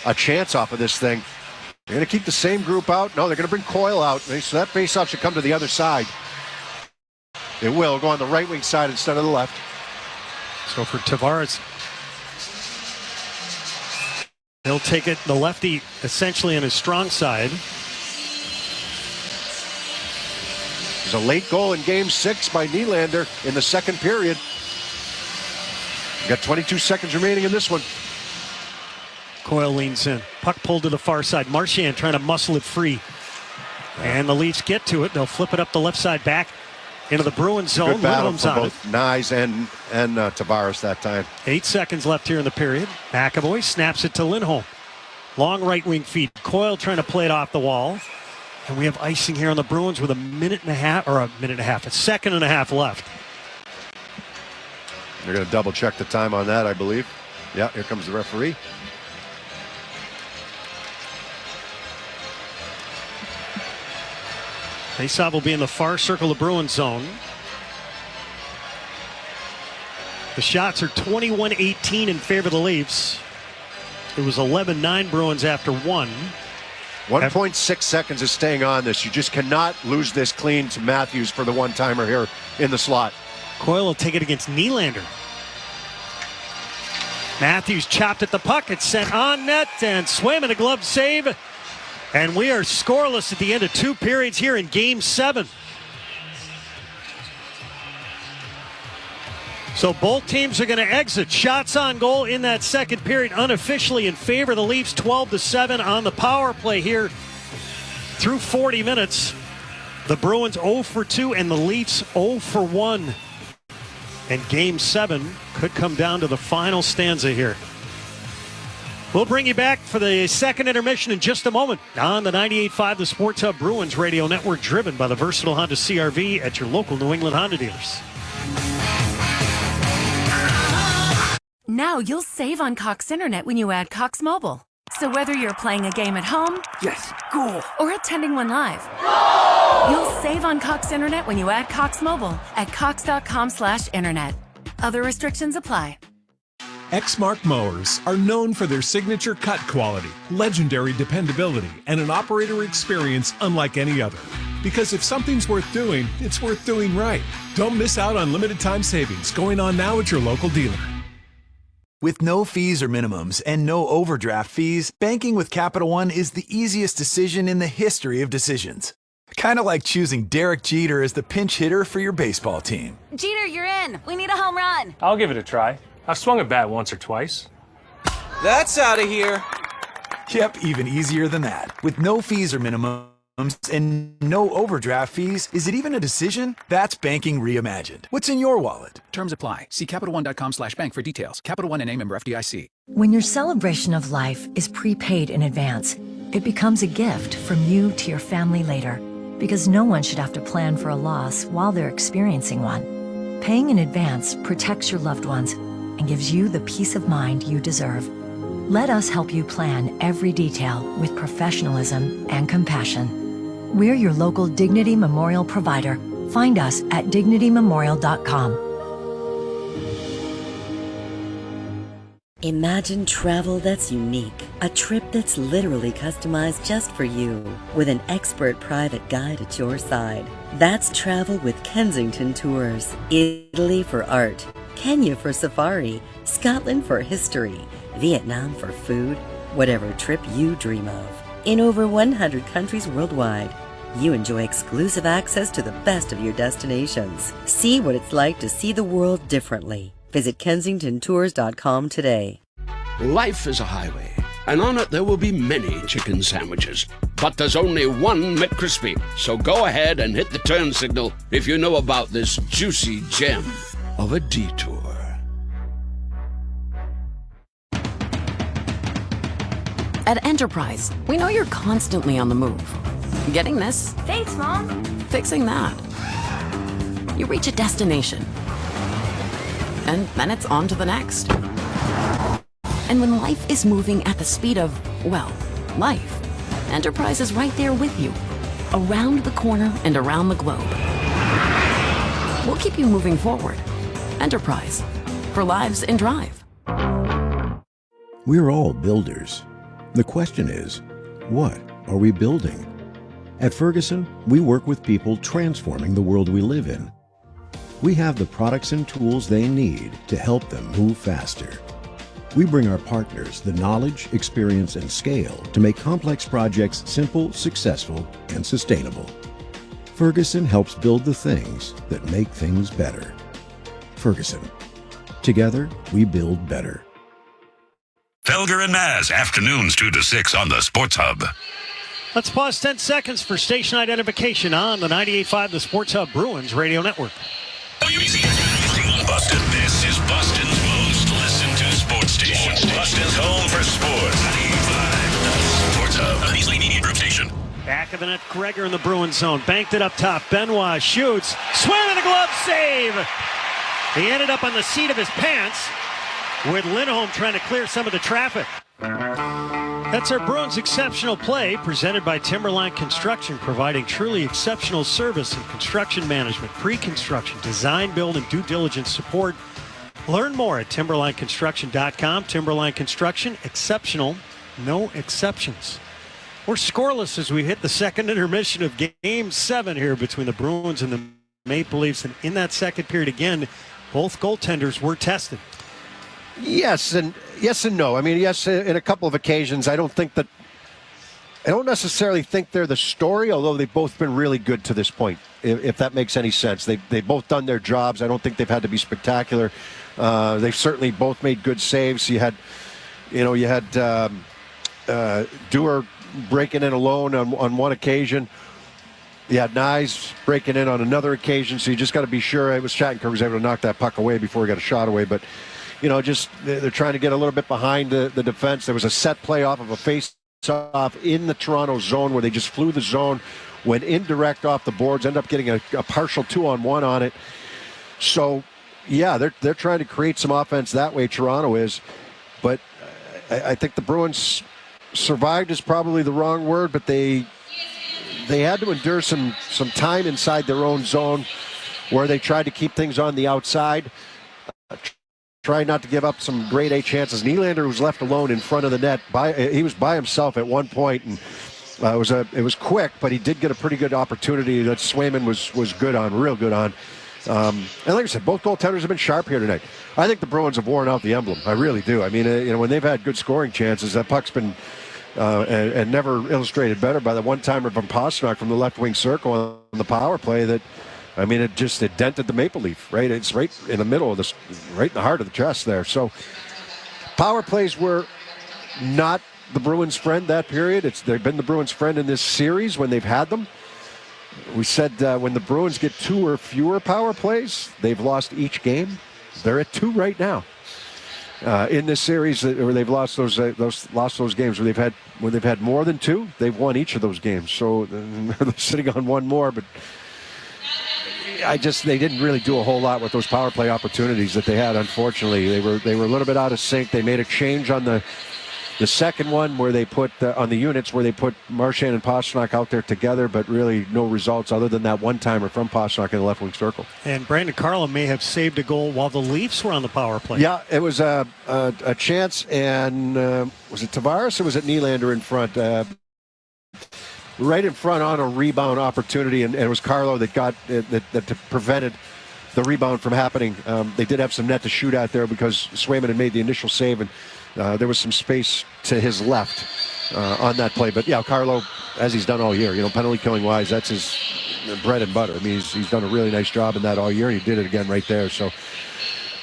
a chance off of this thing? They're going to keep the same group out? No, they're going to bring Coyle out. So that faceoff should come to the other side. It will go on the right wing side instead of the left. So for Tavares, he'll take it, the lefty essentially on his strong side. There's a late goal in Game 6 by Nylander in the second period. Got 22 seconds remaining in this one. Coyle leans in. Puck pulled to the far side. Marchand trying to muscle it free. And the Leafs get to it. They'll flip it up the left side back into the Bruins zone. Good battle for both Nyes and Tavares that time. 8 seconds left here in the period. McAvoy snaps it to Lindholm. Long right wing feed. Coyle trying to play it off the wall. And we have icing here on the Bruins with a second and a half left. They're going to double check the time on that, I believe. Yeah, here comes the referee. Faceoff will be in the far circle of Bruins zone. The shots are 21-18 in favor of the Leafs. It was 11-9 Bruins after one. 1.6 seconds is staying on this. You just cannot lose this clean to Matthews for the one-timer here in the slot. Coyle will take it against Nylander. Matthews chopped at the puck. It's sent on net, and Swayman a glove save. And we are scoreless at the end of 2 periods here in Game 7. So both teams are going to exit. Shots on goal in that second period unofficially in favor of the Leafs, 12-7 on the power play here through 40 minutes. The Bruins 0 for 2 and the Leafs 0 for 1. And Game 7 could come down to the final stanza here. We'll bring you back for the second intermission in just a moment on the 98.5 The Sports Hub Bruins Radio Network, driven by the versatile Honda CR-V at your local New England Honda dealers. Now you'll save on Cox Internet when you add Cox Mobile. So whether you're playing a game at home, yes, cool, or attending one live, you'll save on Cox Internet when you add Cox Mobile at cox.com/internet. Other restrictions apply. Exmark mowers are known for their signature cut quality, legendary dependability, and an operator experience unlike any other. Because if something's worth doing, it's worth doing right. Don't miss out on limited time savings going on now at your local dealer. With no fees or minimums and no overdraft fees, banking with Capital One is the easiest decision in the history of decisions. Kind of like choosing Derek Jeter as the pinch hitter for your baseball team. Jeter, you're in. We need a home run. I'll give it a try. I've swung a bat once or twice. That's out of here. Yep, even easier than that. With no fees or minimums and no overdraft fees, is it even a decision? That's banking reimagined. What's in your wallet? Terms apply. See CapitalOne.com/bank for details. Capital One N.A. member FDIC. When your celebration of life is prepaid in advance, it becomes a gift from you to your family later. Because no one should have to plan for a loss while they're experiencing one. Paying in advance protects your loved ones and gives you the peace of mind you deserve. Let us help you plan every detail with professionalism and compassion. We're your local Dignity Memorial provider. Find us at dignitymemorial.com. Imagine travel that's unique, a trip that's literally customized just for you, with an expert private guide at your side. That's travel with Kensington Tours. Italy for art, Kenya for safari, Scotland for history, Vietnam for food, whatever trip you dream of. In over 100 countries worldwide, you enjoy exclusive access to the best of your destinations. See what it's like to see the world differently. Visit KensingtonTours.com today. Life is a highway, and on it there will be many chicken sandwiches. But there's only one McCrispy. So go ahead and hit the turn signal if you know about this juicy gem of a detour. At Enterprise, we know you're constantly on the move. Getting this? Thanks, Mom. Fixing that. You reach a destination, and then it's on to the next. And when life is moving at the speed of, well, life, Enterprise is right there with you, around the corner and around the globe. We'll keep you moving forward. Enterprise, for lives in drive. We're all builders. The question is, what are we building? At Ferguson, we work with people transforming the world we live in. We have the products and tools they need to help them move faster. We bring our partners the knowledge, experience, and scale to make complex projects simple, successful, and sustainable. Ferguson helps build the things that make things better. Ferguson. Together, we build better. Felger and Maz, afternoons 2 to 6 on the Sports Hub. Let's pause 10 seconds for station identification on the 98.5 The Sports Hub Bruins Radio Network. Boston, this is Boston's most listened to sports station. Boston's home for sports. 98.5 The Sports Hub, an easily media group station. Back of the net, Gregor in the Bruins zone. Banked it up top. Benoit shoots. Swing and a glove save. He ended up on the seat of his pants with Lindholm trying to clear some of the traffic. That's our Bruins Exceptional Play, presented by Timberline Construction, providing truly exceptional service in construction management, pre-construction, design, build, and due diligence support. Learn more at timberlineconstruction.com. Timberline Construction, exceptional, no exceptions. We're scoreless as we hit the second intermission of Game 7 here between the Bruins and the Maple Leafs. And in that second period, again, both goaltenders were tested. Yes and no. I mean, yes, in a couple of occasions. I don't necessarily think they're the story, although they've both been really good to this point, if that makes any sense. They've both done their jobs. I don't think they've had to be spectacular. They've certainly both made good saves. You had Dewar breaking in alone on one occasion. You had Nyes breaking in on another occasion, so you just got to be sure. It was Shattenkirk was able to knock that puck away before he got a shot away, but they're trying to get a little bit behind the defense. There was a set play off of a face-off in the Toronto zone where they just flew the zone, went indirect off the boards, ended up getting a partial 2-on-1 on it. So, yeah, they're trying to create some offense that way, Toronto is. But I think the Bruins survived is probably the wrong word, but they had to endure some time inside their own zone where they tried to keep things on the outside. Trying not to give up some grade A chances. Nylander was left alone in front of the net. He was by himself at one point, and it was quick, but he did get a pretty good opportunity that Swayman was good on, real good on. And like I said, both goaltenders have been sharp here tonight. I think the Bruins have worn out the emblem. I really do. I mean, when they've had good scoring chances, that puck's been and never illustrated better by the one-timer from Pastrnak from the left wing circle on the power play that. I mean, it dented the Maple Leaf, right? It's right in the middle of this, right in the heart of the chest there. So, power plays were not the Bruins' friend that period. They've been the Bruins' friend in this series when they've had them. We said when the Bruins get 2 or fewer power plays, they've lost each game. They're at 2 right now in this series, where they've lost those games when they've had more than 2. They've won each of those games. So they're sitting on one more, but. They didn't really do a whole lot with those power play opportunities that they had. Unfortunately, they were a little bit out of sync. They made a change on the The second one where they put on the units where they put Marchand and Pastrnak out there together, but really no results other than that one-timer from Pastrnak in the left wing circle. And Brandon Carlo may have saved a goal while the Leafs were on the power play. Yeah, it was a chance, and was it Tavares or was it Nylander in front? Right in front on a rebound opportunity, and it was Carlo that got that prevented the rebound from happening. They did have some net to shoot out there because Swayman had made the initial save, and there was some space to his left on that play. But yeah, Carlo, as he's done all year, penalty killing wise, that's his bread and butter. I mean, he's done a really nice job in that all year, and he did it again right there. So,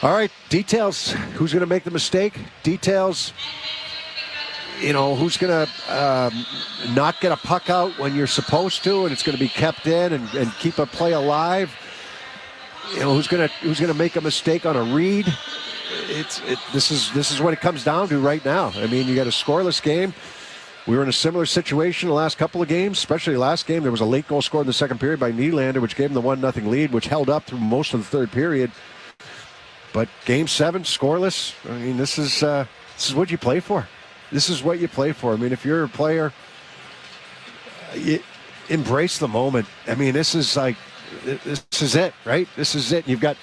all right, details. Who's going to make the mistake? Details. Who's going to not get a puck out when you're supposed to, and it's going to be kept in and keep a play alive. Who's going to make a mistake on a read? This is what it comes down to right now. I mean, you got a scoreless game. We were in a similar situation the last couple of games, especially last game. There was a late goal scored in the second period by Nylander, which gave him the 1-0 lead, which held up through most of the third period. But Game 7, scoreless. I mean, this is what you play for. This is what you play for. I mean, if you're a player, you embrace the moment. I mean, this is it, right? This is it. You got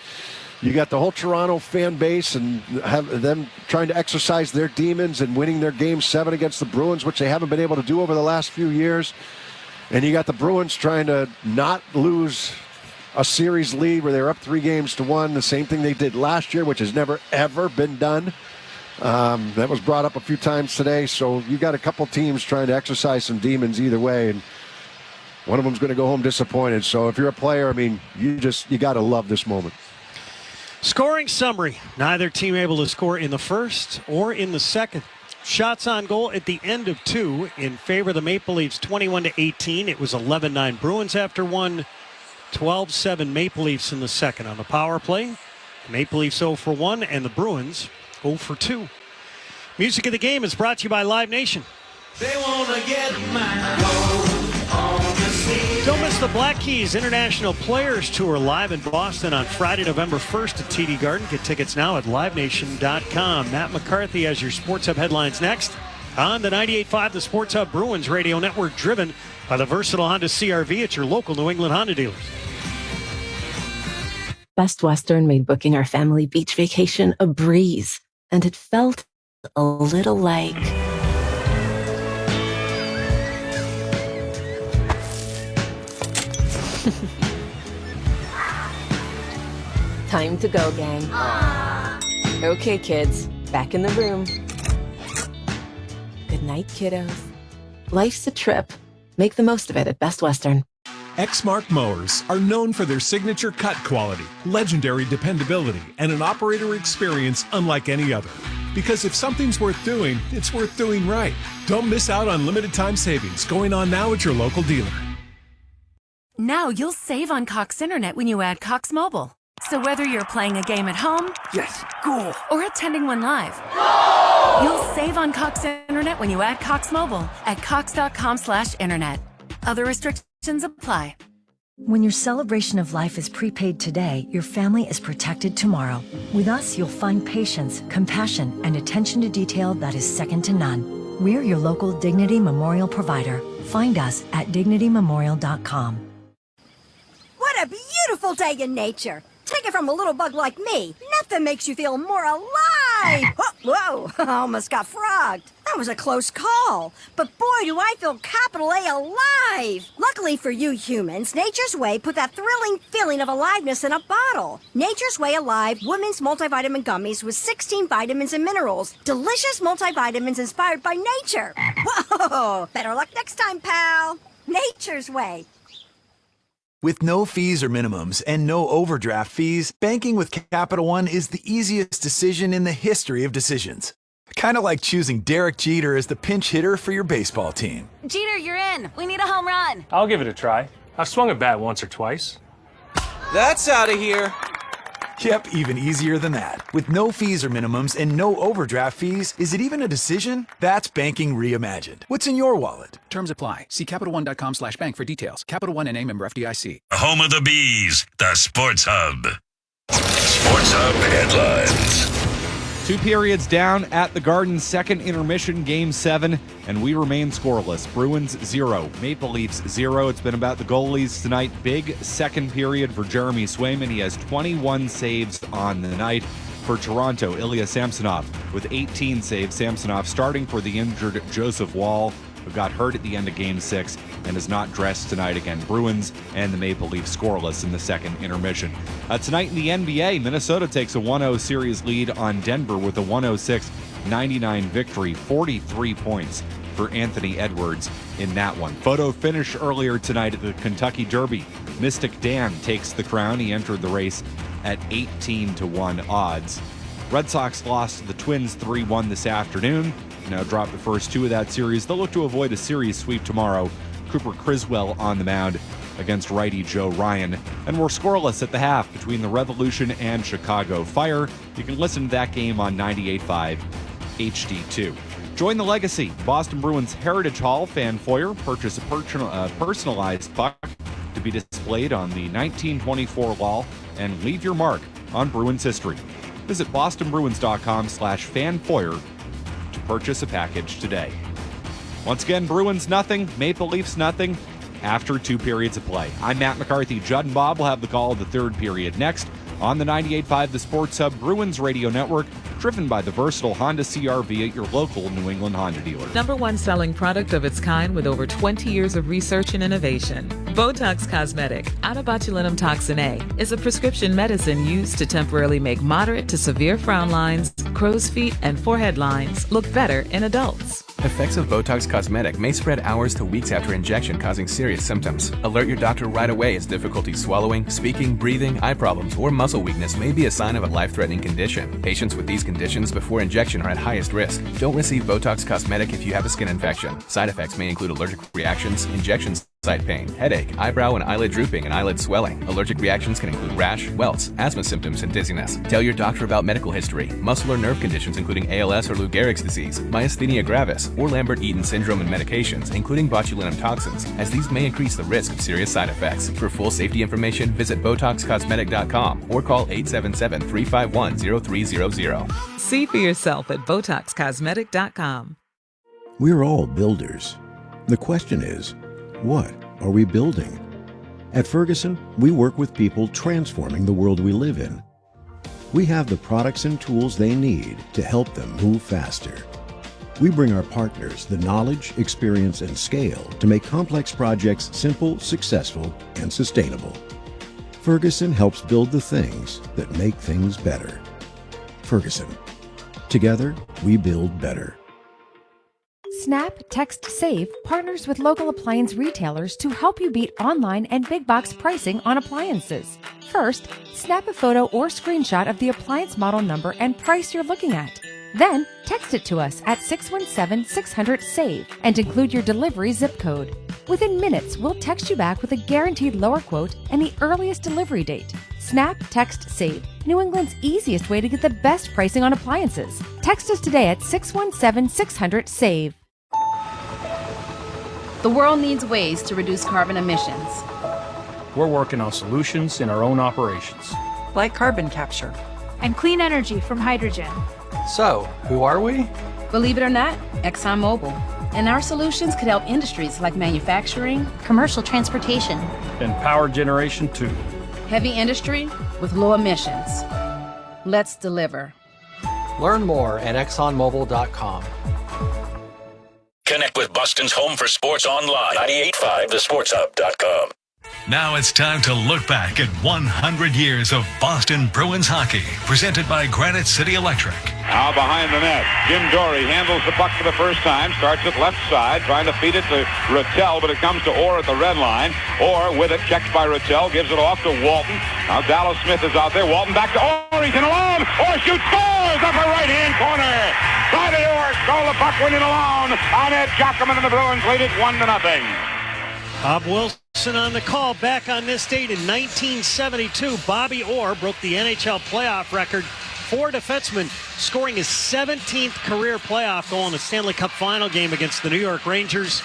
the whole Toronto fan base and have them trying to exercise their demons and winning their Game 7 against the Bruins, which they haven't been able to do over the last few years. And you got the Bruins trying to not lose a series lead where they're up 3-1, the same thing they did last year, which has never, ever been done. That was brought up a few times today. So you got a couple teams trying to exercise some demons either way, and one of them's going to go home disappointed. So if you're a player, I mean, you got to love this moment. Scoring summary. Neither team able to score in the first or in the second. Shots on goal at the end of 2 in favor of the Maple Leafs, 21-18. It was 11-9 Bruins after 1, 12-7 Maple Leafs in the second. On the power play, Maple Leafs 0 for 1 and the Bruins 0 for 2. Music of the Game is brought to you by Live Nation. They wanna get my goal on the sea. Don't miss the Black Keys International Players Tour live in Boston on Friday, November 1st at TD Garden. Get tickets now at livenation.com. Matt McCarthy has your Sports Hub headlines next on the 98.5 The Sports Hub Bruins Radio Network, driven by the versatile Honda CR-V at your local New England Honda dealers. Best Western made booking our family beach vacation a breeze, and it felt a little like... Time to go, gang. Aww. Okay, kids, back in the room. Good night, kiddos. Life's a trip. Make the most of it at Best Western. Exmark mowers are known for their signature cut quality, legendary dependability, and an operator experience unlike any other. Because if something's worth doing, it's worth doing right. Don't miss out on limited time savings going on now at your local dealer. Now you'll save on Cox Internet when you add Cox Mobile. So whether you're playing a game at home, Yes, cool. or attending one live, you'll save on Cox Internet when you add Cox Mobile at cox.com/internet. Other restrictions apply. When your celebration of life is prepaid today, your family is protected tomorrow. With us, you'll find patience, compassion, and attention to detail that is second to none. We're your local Dignity Memorial provider. Find us at dignitymemorial.com. What a beautiful day in nature. Take it from a little bug like me. Nothing makes you feel more alive. Oh, whoa, I almost got frogged. That was a close call. But boy, do I feel capital A alive. Luckily for you humans, Nature's Way put that thrilling feeling of aliveness in a bottle. Nature's Way Alive Women's Multivitamin Gummies with 16 vitamins and minerals. Delicious multivitamins inspired by nature. Whoa, better luck next time, pal. Nature's Way. With no fees or minimums and no overdraft fees, banking with Capital One is the easiest decision in the history of decisions. Kind of like choosing Derek Jeter as the pinch hitter for your baseball team. Jeter, you're in. We need a home run. I'll give it a try. I've swung a bat once or twice. That's out of here. Yep, even easier than that. With no fees or minimums and no overdraft fees, is it even a decision? That's banking reimagined. What's in your wallet? Terms apply. See CapitalOne.com/bank for details. Capital One NA, member FDIC. Home of the Bees, the Sports Hub. Sports Hub headlines. 2 periods down at the Garden, second intermission, Game 7, and we remain scoreless. Bruins 0, Maple Leafs 0. It's been about the goalies tonight. Big second period for Jeremy Swayman. He has 21 saves on the night. For Toronto, Ilya Samsonov with 18 saves. Samsonov starting for the injured Joseph Woll, who got hurt at the end of Game 6 and is not dressed tonight. Again, Bruins and the Maple Leafs scoreless in the second intermission. Tonight in the NBA, Minnesota takes a 1-0 series lead on Denver with a 106-99 victory. 43 points for Anthony Edwards in that one. Photo finish earlier tonight at the Kentucky Derby. Mystic Dan takes the crown. He entered the race at 18-1 odds. Red Sox lost to the Twins 3-1 this afternoon. Now dropped the first 2 of that series. They'll look to avoid a series sweep tomorrow. Cooper Criswell on the mound against righty Joe Ryan. And we're scoreless at the half between the Revolution and Chicago Fire. You can listen to that game on 98.5 HD2. Join the legacy. Boston Bruins Heritage Hall fan foyer. Purchase a personalized puck to be displayed on the 1924 wall and leave your mark on Bruins history. Visit bostonbruins.com/fanfoyer to purchase a package today. Once again, Bruins nothing, Maple Leafs nothing after 2 periods of play. I'm Matt McCarthy. Judd and Bob will have the call of the third period next on the 98.5 The Sports Hub Bruins Radio Network, driven by the versatile Honda CR-V at your local New England Honda dealer. #1 selling product of its kind with over 20 years of research and innovation. Botox Cosmetic, onabotulinum toxin A, is a prescription medicine used to temporarily make moderate to severe frown lines, crow's feet, and forehead lines look better in adults. Effects of Botox Cosmetic may spread hours to weeks after injection, causing serious symptoms. Alert your doctor right away as difficulty swallowing, speaking, breathing, eye problems, or muscle weakness may be a sign of a life-threatening condition. Patients with these conditions before injection are at highest risk. Don't receive Botox Cosmetic if you have a skin infection. Side effects may include allergic reactions, injections, site pain, headache, eyebrow and eyelid drooping, and eyelid swelling. Allergic reactions can include rash, welts, asthma symptoms, and dizziness. Tell your doctor about medical history, muscle or nerve conditions including ALS or Lou Gehrig's disease, myasthenia gravis, or Lambert-Eaton syndrome, and medications, including botulinum toxins, as these may increase the risk of serious side effects. For full safety information, visit BotoxCosmetic.com or call 877-351-0300. See for yourself at BotoxCosmetic.com. We're all builders. The question is, what are we building? At Ferguson, we work with people transforming the world we live in. We have the products and tools they need to help them move faster. We bring our partners the knowledge, experience, and scale to make complex projects simple, successful, and sustainable. Ferguson helps build the things that make things better. Ferguson. Together, we build better. Snap Text Save partners with local appliance retailers to help you beat online and big box pricing on appliances. First, snap a photo or screenshot of the appliance model number and price you're looking at. Then, text it to us at 617-600-SAVE and include your delivery zip code. Within minutes, we'll text you back with a guaranteed lower quote and the earliest delivery date. Snap Text Save, New England's easiest way to get the best pricing on appliances. Text us today at 617-600-SAVE. The world needs ways to reduce carbon emissions. We're working on solutions in our own operations. Like carbon capture. And clean energy from hydrogen. So, who are we? Believe it or not, ExxonMobil. And our solutions could help industries like manufacturing, commercial transportation, and power generation too. Heavy industry with low emissions. Let's deliver. Learn more at ExxonMobil.com. Connect with Boston's home for sports online. 98.5thesportshub.com. Now it's time to look back at 100 years of Boston Bruins hockey, presented by Granite City Electric. Now behind the net, Jim Dory handles the puck for the first time, starts it left side, trying to feed it to Rattel, but it comes to Orr at the red line. Orr with it, checked by Rattel, gives it off to Walton. Now Dallas Smith is out there, Walton back to Orr, he's in alone, Orr shoots, scores, upper right-hand corner. Bobby Orr stole the puck, winning alone. On it, Jockerman and the Bruins lead it 1-0. Bob Wilson on the call. Back on this date in 1972, Bobby Orr broke the NHL playoff record for defensemen, scoring his 17th career playoff goal in the Stanley Cup final game against the New York Rangers.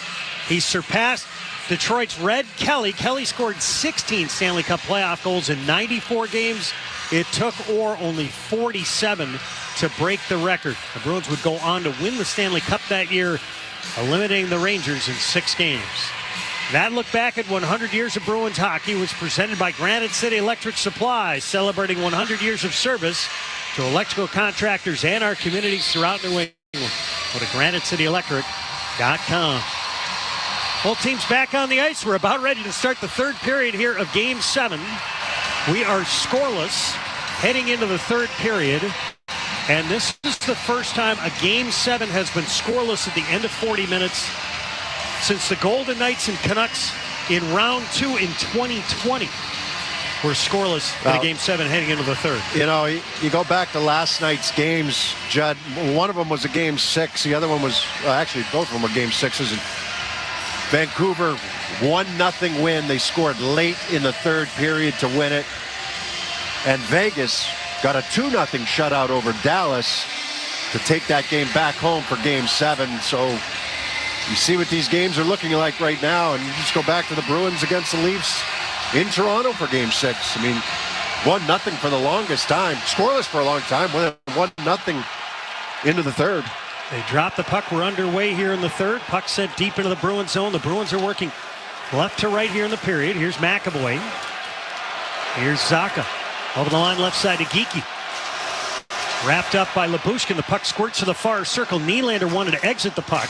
He surpassed Detroit's Red Kelly. Kelly scored 16 Stanley Cup playoff goals in 94 games. It took Orr only 47 to break the record. The Bruins would go on to win the Stanley Cup that year, eliminating the Rangers in 6 games. That look back at 100 years of Bruins hockey was presented by Granite City Electric Supply, celebrating 100 years of service to electrical contractors and our communities throughout New England. Go to GraniteCityElectric.com. Both teams back on the ice. We're about ready to start the third period here of Game 7. We are scoreless heading into the third period. And this is the first time a Game 7 has been scoreless at the end of 40 minutes since the Golden Knights and Canucks in round 2 in 2020 were scoreless in a Game 7 heading into the third. You know, you go back to last night's games, Judd. One of them was a Game 6. The other one was, actually, both of them were Game 6s. And Vancouver, 1-0 win. They scored late in the third period to win it. And Vegas got a 2-0 shutout over Dallas to take that game back home for Game 7. So you see what these games are looking like right now. And you just go back to the Bruins against the Leafs in Toronto for Game 6. I mean, 1-0 for the longest time. Scoreless for a long time. 1-0 into the third. They dropped the puck. We're underway here in the third. Puck sent deep into the Bruins zone. The Bruins are working left to right here in the period. Here's McAvoy. Here's Zacha. Over the line left side to Geekie. Wrapped up by Lyubushkin. The puck squirts to the far circle. Nylander wanted to exit the puck.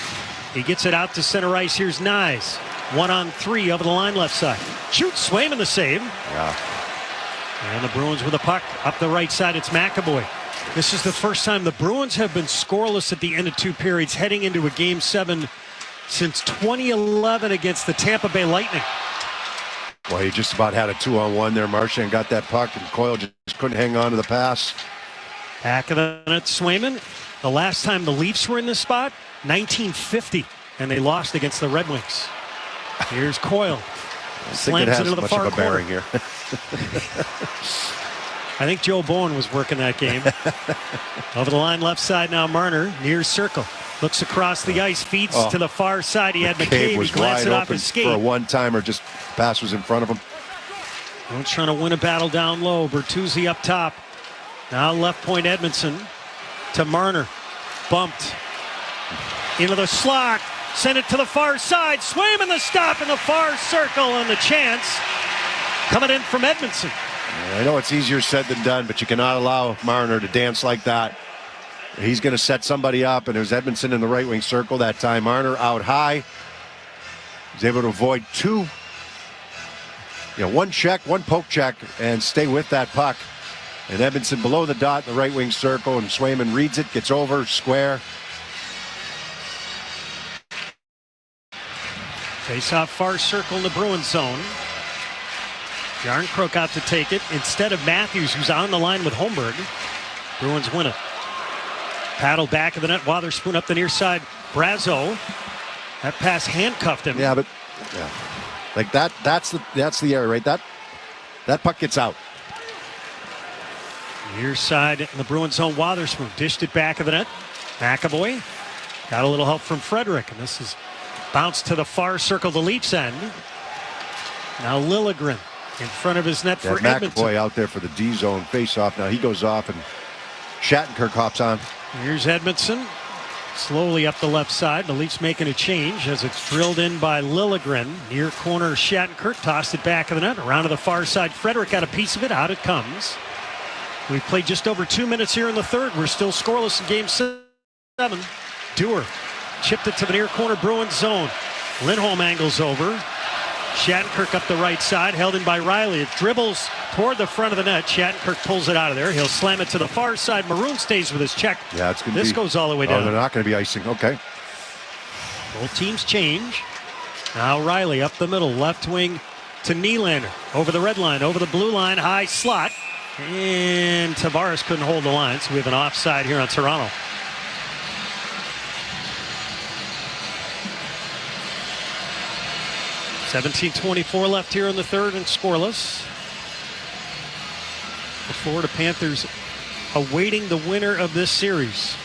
He gets it out to center ice. Here's Nyes. 1-on-3 over the line left side. Shoots. Swayman the save. Yeah. And the Bruins with a puck up the right side. It's McAvoy. This is the first time the Bruins have been scoreless at the end of 2 periods heading into a Game 7 since 2011 against the Tampa Bay Lightning. Well, he just about had a 2-on-1 there. Marchand got that puck, and Coyle just couldn't hang on to the pass. Back of the net, Swayman. The last time the Leafs were in this spot, 1950, and they lost against the Red Wings. Here's Coyle. Slams it into the far corner. Here. I think Joe Bowen was working that game. Over the line left side now, Marner, near circle. Looks across the ice, feeds to the far side. He had McCabe. Was he glanced it off his skate. For a one-timer, just pass was in front of him. Bruins trying to win a battle down low. Bertuzzi up top. Now left point Edmondson to Marner. Bumped into the slot. Sent it to the far side. Swayman the stop in the far circle, and the chance coming in from Edmondson. I know it's easier said than done, but you cannot allow Marner to dance like that. He's going to set somebody up, and it was Edmondson in the right wing circle that time. Marner out high. He's able to avoid one check, one poke check, and stay with that puck. And Edmondson below the dot in the right wing circle, and Swayman reads it, gets over, square. Face off far circle in the Bruins zone. Jarnkrok out to take it instead of Matthews, who's on the line with Holmberg. Bruins win it. Paddle back of the net. Wotherspoon up the near side. Brazo. That pass handcuffed him. Yeah, but like that's the area, right? That puck gets out. Near side in the Bruins zone. Wotherspoon dished it back of the net. McAvoy got a little help from Frederick, and this is bounced to the far circle, the Leafs end. Now Liljegren in front of his net for Edmonton. McAvoy out there for the D zone face-off. Now he goes off, and Shattenkirk hops on. Here's Edmondson. Slowly up the left side. The Leafs making a change as it's drilled in by Liljegren. Near corner, Shattenkirk tossed it back of the net. Around to the far side. Frederick got a piece of it. Out it comes. We've played just over 2 minutes here in the third. We're still scoreless in Game 7. Dewar chipped it to the near corner Bruins zone. Lindholm angles over. Shattenkirk up the right side, held in by Riley. It dribbles toward the front of the net. Shattenkirk pulls it out of there. He'll slam it to the far side. Maroon stays with his check. Yeah, it's going to be. This goes all the way down. Oh, they're not going to be icing. Okay. Both teams change. Now Riley up the middle, left wing to Nylander. Over the red line, over the blue line, high slot. And Tavares couldn't hold the line, so we have an offside here on Toronto. .24 left here in the third and scoreless. The Florida Panthers awaiting the winner of this series.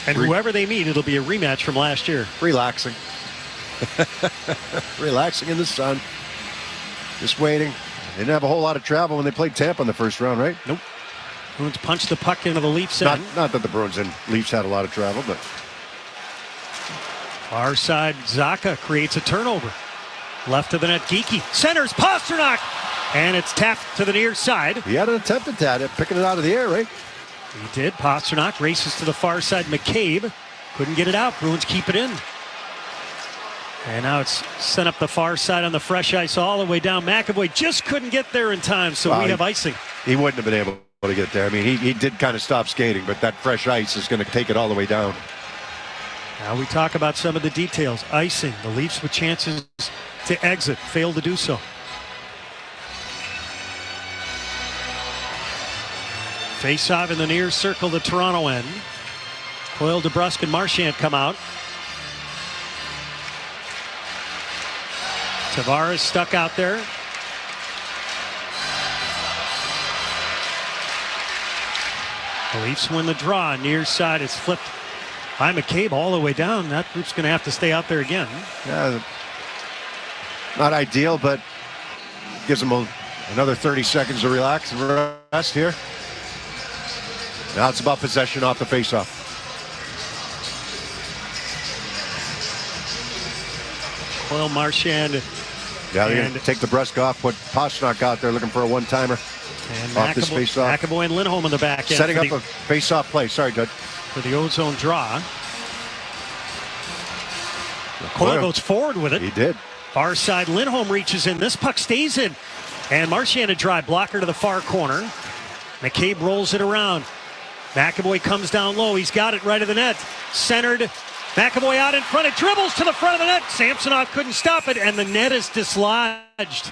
And whoever they meet, it'll be a rematch from last year. Relaxing. Relaxing in the sun. Just waiting. They didn't have a whole lot of travel when they played Tampa in the first round, right? Nope. Bruins punched the puck into the Leafs end. Not that the Bruins and Leafs had a lot of travel, but... Far side, Zacha creates a turnover. Left of the net, Geekie. Centers, Pastrnak! And it's tapped to the near side. He had an attempt at that, picking it out of the air, right? He did. Pastrnak races to the far side. McCabe couldn't get it out. Bruins keep it in. And now it's sent up the far side on the fresh ice all the way down. McAvoy just couldn't get there in time, so we have icing. He wouldn't have been able to get there. I mean, he did kind of stop skating, but that fresh ice is going to take it all the way down. Now we talk about some of the details. Icing. The Leafs with chances to exit failed to do so. Face-off in the near circle, the Toronto end. Coyle, DeBrusk, and Marchand come out. Tavares stuck out there. The Leafs win the draw. Near side is flipped by McCabe all the way down. That group's going to have to stay out there again. Yeah, not ideal, but gives them another 30 seconds to relax and rest here. Now it's about possession off the faceoff. Coyle, Marchand. Yeah, they're going to take the Brusque off, put Pastrnak out there looking for a one-timer. And off this faceoff. McAvoy and Lindholm in the back end. Setting up a face-off play. Sorry, Judd. For the ozone draw. Coyle goes forward with it. He did. Far side, Lindholm reaches in. This puck stays in. And Marchand a drive blocker to the far corner. McCabe rolls it around. McAvoy comes down low. He's got it right of the net. Centered. McAvoy out in front. It dribbles to the front of the net. Samsonov couldn't stop it, and the net is dislodged.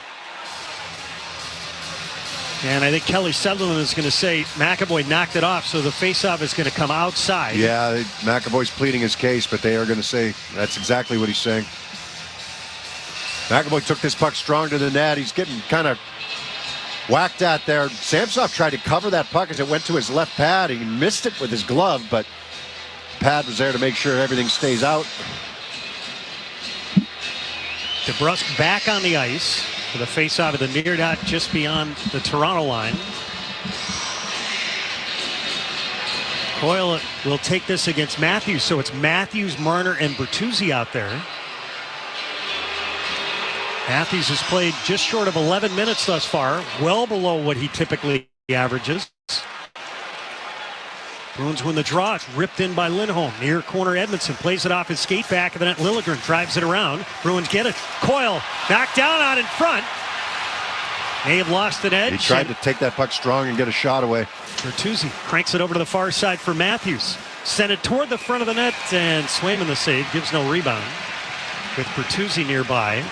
And I think Kelly Sutherland is going to say McAvoy knocked it off, so the faceoff is going to come outside. Yeah, McAvoy's pleading his case, but they are going to say that's exactly what he's saying. McAvoy took this puck strong to the net. He's getting kind of whacked at there. Samsonov tried to cover that puck as it went to his left pad. He missed it with his glove, but pad was there to make sure everything stays out. DeBrusk back on the ice for the face-off of the near dot just beyond the Toronto line. Coyle will take this against Matthews, so it's Matthews, Marner, and Bertuzzi out there. Matthews has played just short of 11 minutes thus far, well below what he typically averages. Bruins win the draw. It's ripped in by Lindholm. Near corner, Edmondson plays it off his skate back of the net. Liljegren drives it around. Bruins get it. Coyle knocked down out in front. May have lost an edge. He tried to take that puck strong and get a shot away. Bertuzzi cranks it over to the far side for Matthews. Sent it toward the front of the net, and Swayman the save. Gives no rebound. With Bertuzzi nearby.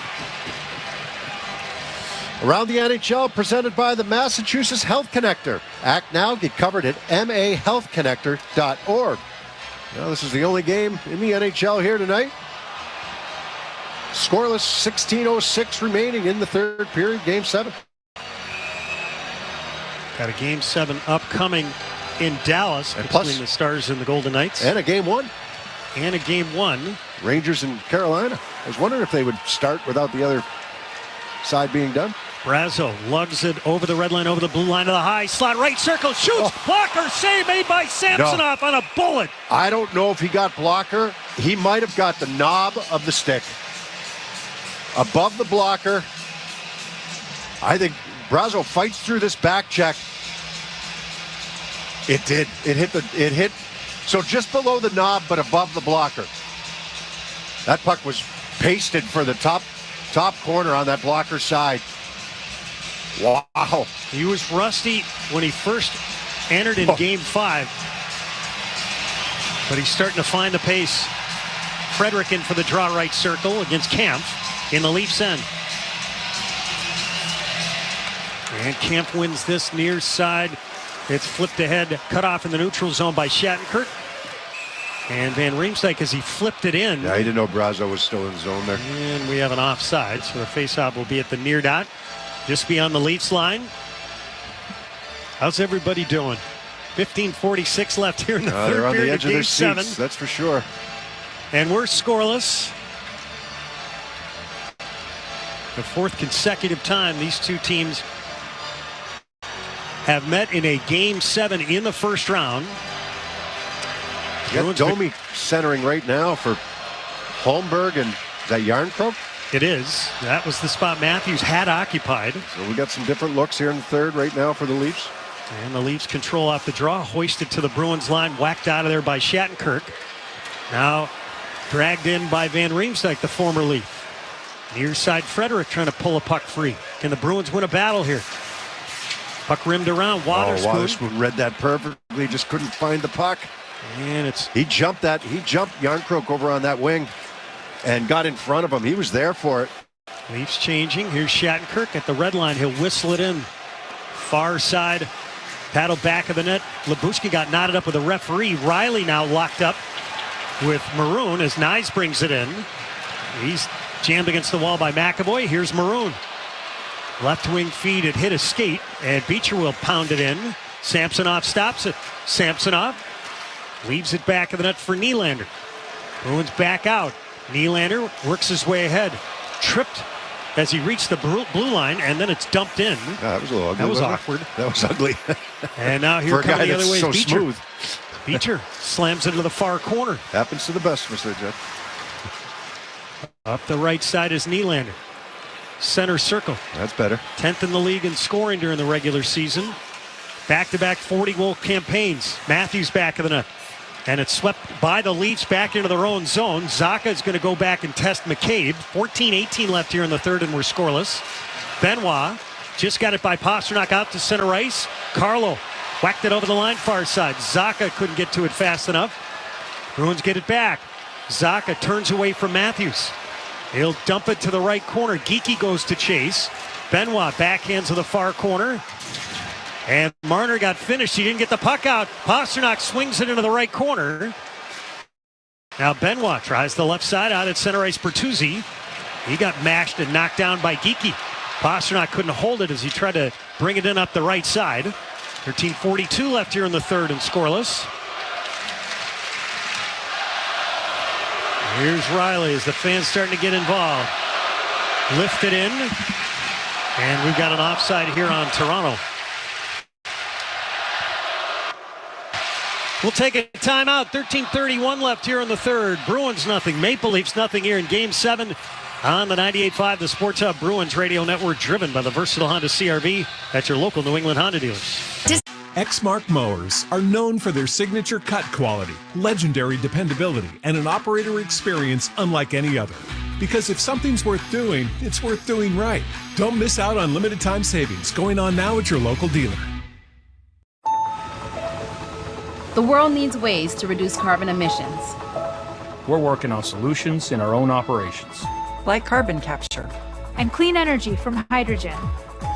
Around the NHL, presented by the Massachusetts Health Connector. Act now, get covered at mahealthconnector.org. Now, this is the only game in the NHL here tonight. Scoreless, 16:06 remaining in the third period, Game 7. Got a Game 7 upcoming in Dallas and between plus, the Stars and the Golden Knights. And a Game 1. And a Game 1. Rangers and Carolina. I was wondering if they would start without the other side being done. Brazo lugs it over the red line, over the blue line to the high slot, right circle, shoots, blocker save made by Samsonov on a bullet. I don't know if he got blocker. He might have got the knob of the stick above the blocker. I think Brazo fights through this back check. It did. It hit. So just below the knob, but above the blocker. That puck was pasted for the top corner on that blocker side. Wow. He was rusty when he first entered in Game 5. But he's starting to find the pace. Frederick in for the draw right circle against Kampf in the Leafs end. And Kampf wins this near side. It's flipped ahead, cut off in the neutral zone by Shattenkirk. And Van Riemsdyk, as he flipped it in. Yeah, he didn't know Brazo was still in the zone there. And we have an offside, so the faceoff will be at the near dot, just beyond the Leafs line. How's everybody doing? 15:46 left here in the third they're on period the edge of Game their 7. Seats, that's for sure. And we're scoreless. The fourth consecutive time these two teams have met in a Game 7 in the first round. You got Domi centering right now for Holmberg, and is that Yarncroke? It is. That was the spot Matthews had occupied. So we got some different looks here in the third right now for the Leafs. And the Leafs control off the draw, hoisted to the Bruins line, whacked out of there by Shattenkirk. Now dragged in by Van Riemsdyk, the former Leaf. Near side Frederick trying to pull a puck free. Can the Bruins win a battle here? Puck rimmed around. Waterspoon read that perfectly, just couldn't find the puck. And he jumped Yarncroke over on that wing and got in front of him. He was there for it. Leafs changing. Here's Shattenkirk at the red line. He'll whistle it in. Far side. Paddle back of the net. Lyubushkin got knotted up with a referee. Riley now locked up with Maroon as Nyes brings it in. He's jammed against the wall by McAvoy. Here's Maroon. Left wing feed. It hit a skate, and Beecher will pound it in. Samsonov stops it. Samsonov leaves it back of the net for Nylander. Bruins back out. Nylander works his way ahead. Tripped as he reached the blue line, and then it's dumped in. That was a little ugly. That was awkward. That was ugly. And now here coming the other way is so Beecher. Smooth. Beecher slams into the far corner. Happens to the best of us there, Jed. Up the right side is Nylander. Center circle. That's better. 10th in the league in scoring during the regular season. Back-to-back 40-goal campaigns. Matthews back of the net. And it's swept by the Leafs back into their own zone. Zacha is going to go back and test McCabe. 14-18 left here in the third, and we're scoreless. Benoit just got it by Pasternak out to center ice. Carlo whacked it over the line far side. Zacha couldn't get to it fast enough. Bruins get it back. Zacha turns away from Matthews. He'll dump it to the right corner. Geekie goes to chase. Benoit backhands to the far corner. And Marner got finished. He didn't get the puck out. Pasternak swings it into the right corner. Now Benoit tries the left side out at center ice. Bertuzzi. He got mashed and knocked down by Geekie. Pasternak couldn't hold it as he tried to bring it in up the right side. 13:42 left here in the third and scoreless. Here's Riley as the fans starting to get involved. Lifted in. And we've got an offside here on Toronto. We'll take a timeout. 13:31 left here in the third. Bruins nothing. Maple Leafs nothing here in Game 7 on the 98.5 The Sports Hub Bruins Radio Network, driven by the versatile Honda CR-V at your local New England Honda dealers. Exmark mowers are known for their signature cut quality, legendary dependability, and an operator experience unlike any other. Because if something's worth doing, it's worth doing right. Don't miss out on limited time savings going on now at your local dealer. The world needs ways to reduce carbon emissions. We're working on solutions in our own operations. Like carbon capture. And clean energy from hydrogen.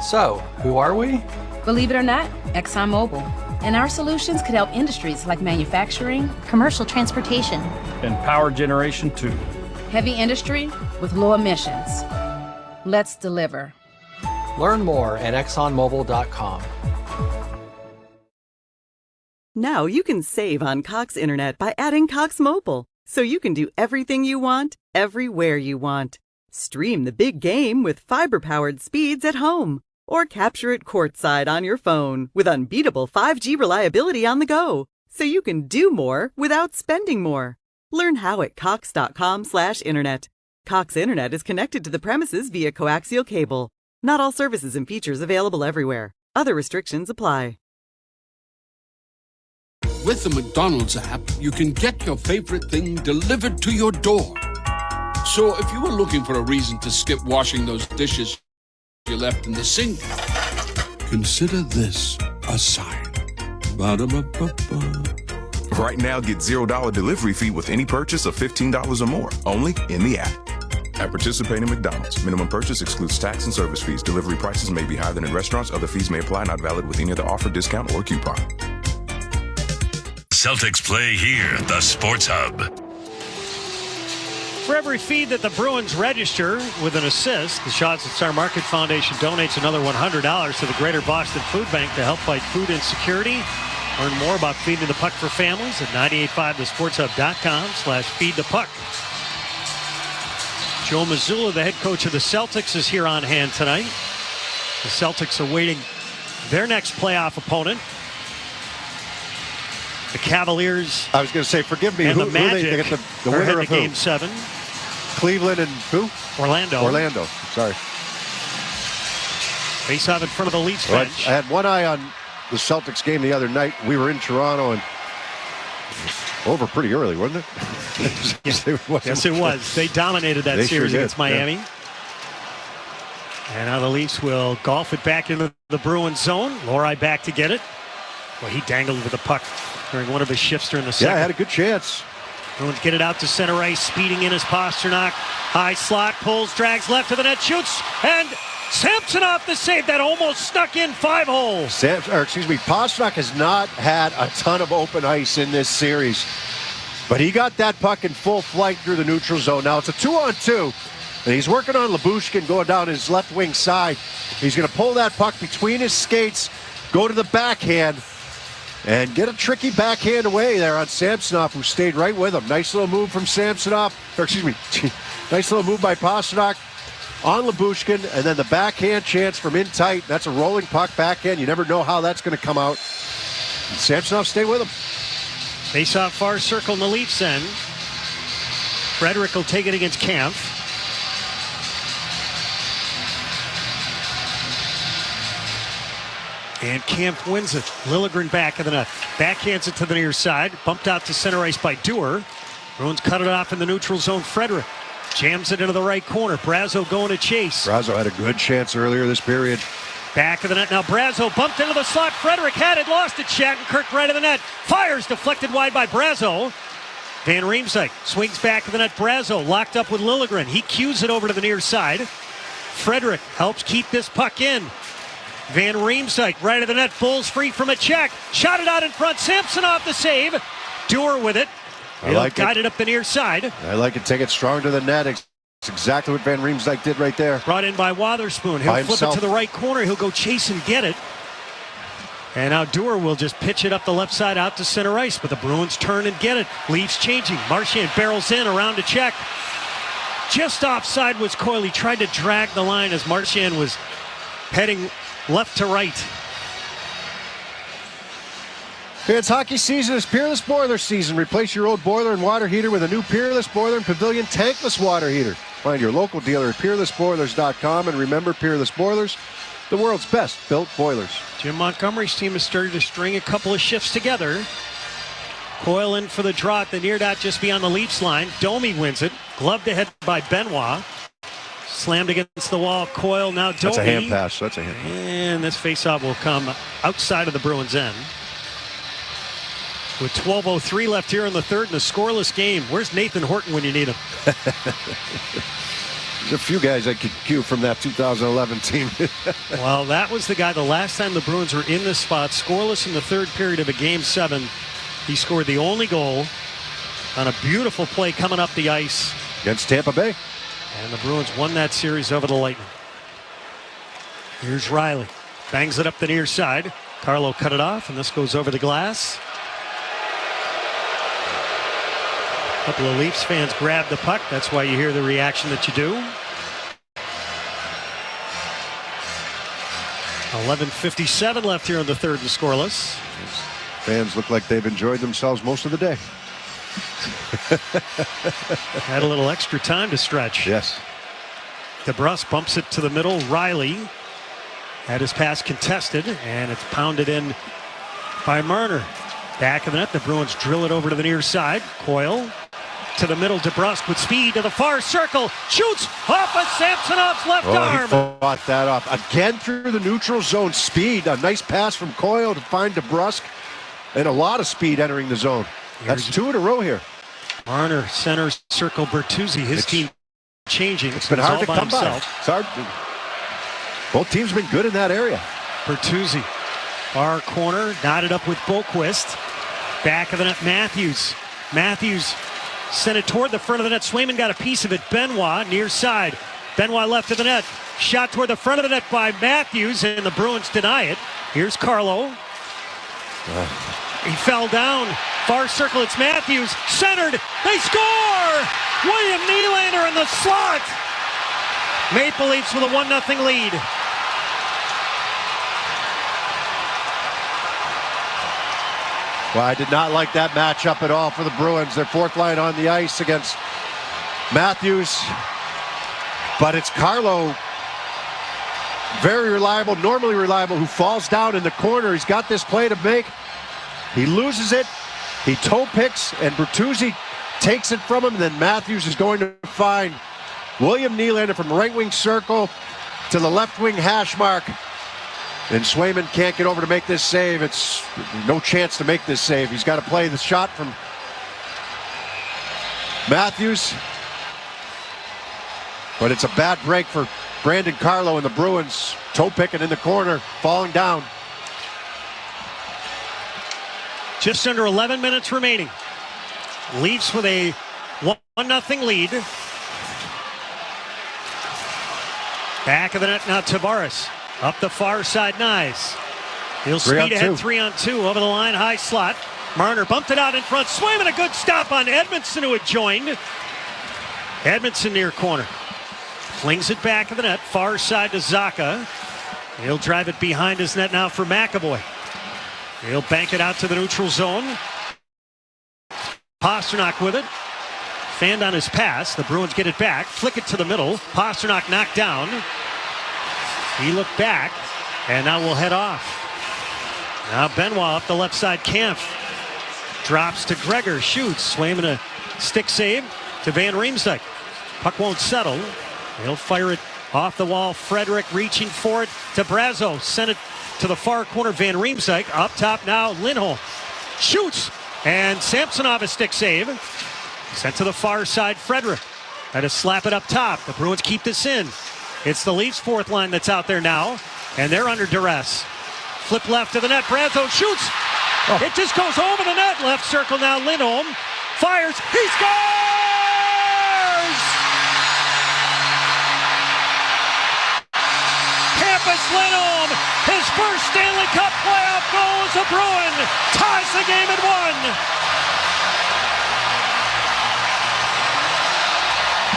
So, who are we? Believe it or not, ExxonMobil. And our solutions could help industries like manufacturing, commercial transportation, and power generation too. Heavy industry with low emissions. Let's deliver. Learn more at exxonmobil.com. Now you can save on Cox Internet by adding Cox Mobile, so you can do everything you want, everywhere you want. Stream the big game with fiber-powered speeds at home, or capture it courtside on your phone with unbeatable 5G reliability on the go, so you can do more without spending more. Learn how at cox.com/internet. Cox Internet is connected to the premises via coaxial cable. Not all services and features available everywhere. Other restrictions apply. With the McDonald's app, you can get your favorite thing delivered to your door. So if you were looking for a reason to skip washing those dishes you left in the sink, consider this a sign. Ba-da-ba-ba-ba. Right now, get $0 delivery fee with any purchase of $15 or more, only in the app. At participating McDonald's, minimum purchase excludes tax and service fees. Delivery prices may be higher than in restaurants. Other fees may apply, not valid with any other offer, discount, or coupon. Celtics play here, the Sports Hub. For every feed that the Bruins register with an assist, the Shots at Star Market Foundation donates another $100 to the Greater Boston Food Bank to help fight food insecurity. Learn more about Feeding the Puck for families at 985thesportshub.com/feedthepuck. Joe Mazzulla, the head coach of the Celtics, is here on hand tonight. The Celtics awaiting their next playoff opponent. The Cavaliers. I was going to say, forgive me, and who the Magic they get the are winner heading of to who? Game 7. Cleveland and who? Orlando. Orlando. Sorry. Face off in front of the Leafs Well, bench. I had one eye on the Celtics game the other night. We were in Toronto and over pretty early, wasn't it? Yes, it was. They dominated that They series sure did, against Miami. yeah. And now the Leafs will golf it back into the Bruins zone. Lori back to get it. Well, he dangled with the puck during one of his shifts during the second. Yeah, had a good chance. Bruins get it out to center ice. Speeding in is Pasternak. High slot, pulls, drags left of the net, shoots, and Samsonov the save that almost stuck in 5-hole. Pasternak has not had a ton of open ice in this series, but he got that puck in full flight through the neutral zone. Now it's a 2-on-2, and he's working on Lyubushkin going down his left wing side. He's going to pull that puck between his skates, go to the backhand, and get a tricky backhand away there on Samsonov, who stayed right with him. Nice little move from Samsonov, nice little move by Pasternak on Lyubushkin, and then the backhand chance from in tight. That's a rolling puck backhand. You never know how that's going to come out. And Samsonov stay with him. Face off far circle in the Leafs end. Frederick will take it against Kampf. And Kampf wins it. Liljegren back of the net. Backhands it to the near side. Bumped out to center ice by Dewar. Bruins cut it off in the neutral zone. Frederick jams it into the right corner. Brazo going to chase. Brazo had a good chance earlier this period. Back of the net now. Brazo bumped into the slot. Frederick had it, lost it. Shattenkirk right of the net. Fires, deflected wide by Brazo. Van Riemsdyk swings back of the net. Brazo locked up with Liljegren. He cues it over to the near side. Frederick helps keep this puck in. Van Riemsdyk right of the net. Bulls free from a check. Shot it out in front. Samsonov the save. Dewar with it. He'll guide it up the near side. I like it. Take it strong to the net. It's exactly what Van Riemsdyk did right there. Brought in by Wotherspoon. He'll flip it to the right corner. He'll go chase and get it. And now Dewar will just pitch it up the left side out to center ice. But the Bruins turn and get it. Leafs changing. Marchand barrels in around to check. Just offside was Coyle. He tried to drag the line as Marchand was heading left to right. It's hockey season. It's Peerless Boiler season. Replace your old boiler and water heater with a new Peerless Boiler and Pavilion tankless water heater. Find your local dealer at peerlessboilers.com. And remember, Peerless Boilers, the world's best built boilers. Jim Montgomery's team has started to string a couple of shifts together. Coyle in for the draw at the near dot just beyond the Leafs line. Domi wins it. Gloved ahead by Benoit. Slammed against the wall. Coyle now Domi. That's a hand pass. That's a hand pass. And this faceoff will come outside of the Bruins' end. With 12:03 left here in the third in a scoreless game. Where's Nathan Horton when you need him? There's a few guys I could cue from that 2011 team. Well, that was the guy the last time the Bruins were in this spot. Scoreless in the third period of a Game 7. He scored the only goal on a beautiful play coming up the ice. Against Tampa Bay. And the Bruins won that series over the Lightning. Here's Riley. Bangs it up the near side. Carlo cut it off, and this goes over the glass. A couple of Leafs fans grab the puck. That's why you hear the reaction that you do. 11:57 left here in the third and scoreless. Fans look like they've enjoyed themselves most of the day. Had a little extra time to stretch. Yes. DeBrusk bumps it to the middle. Riley had his pass contested, and it's pounded in by Marner. Back of the net, the Bruins drill it over to the near side. Coyle to the middle. DeBrusk with speed to the far circle. Shoots off of Samsonov's left arm. He fought that off. Again through the neutral zone. Speed. A nice pass from Coyle to find DeBrusk. And a lot of speed entering the zone. That's two in a row here. Marner center circle. Bertuzzi, his team changing. It's been hard to come by. It's hard. Both teams have been good in that area. Bertuzzi, far corner, knotted up with Boquist. Back of the net, Matthews. Matthews sent it toward the front of the net. Swayman got a piece of it. Benoit near side. Benoit left of the net. Shot toward the front of the net by Matthews, and the Bruins deny it. Here's Carlo. He fell down. Far circle, it's Matthews. Centered. They score! William Nylander in the slot. Maple Leafs with a 1-0 lead. Well, I did not like that matchup at all for the Bruins. Their fourth line on the ice against Matthews. But it's Carlo, very reliable, normally reliable, who falls down in the corner. He's got this play to make. He loses it. He toe picks, and Bertuzzi takes it from him. And then Matthews is going to find William Nylander from right wing circle to the left wing hash mark. And Swayman can't get over to make this save. It's no chance to make this save. He's got to play the shot from Matthews. But it's a bad break for Brandon Carlo and the Bruins. Toe picking in the corner, falling down. Just under 11 minutes remaining. Leafs with a 1-0 lead. Back of the net now, Tavares. Up the far side, nice. He'll speed ahead 3-on-2 over the line, high slot. Marner bumped it out in front. Swayman, a good stop on Edmondson, who had joined. Edmondson near corner. Flings it back of the net, far side to Zacha. He'll drive it behind his net now for McAvoy. He'll bank it out to the neutral zone. Pasternak with it. Fanned on his pass. The Bruins get it back. Flick it to the middle. Pasternak knocked down. He looked back, and now we'll head off. Now Benoit up the left side. Kampf drops to Gregor. Shoots. Swayman a stick save to Van Riemsdyk. Puck won't settle. He'll fire it off the wall. Frederick reaching for it to Brazo. Sent it to the far corner. Van Riemsdyk up top now. Lindholm shoots. And Samsonov a stick save. Sent to the far side. Frederick had to slap it up top. The Bruins keep this in. It's the Leafs' fourth line that's out there now. And they're under duress. Flip left to the net. Brazo shoots. It just goes over the net. Left circle now. Lindholm fires. He scores! Lindholm, his first Stanley Cup playoff goal as a Bruin, ties the game at 1.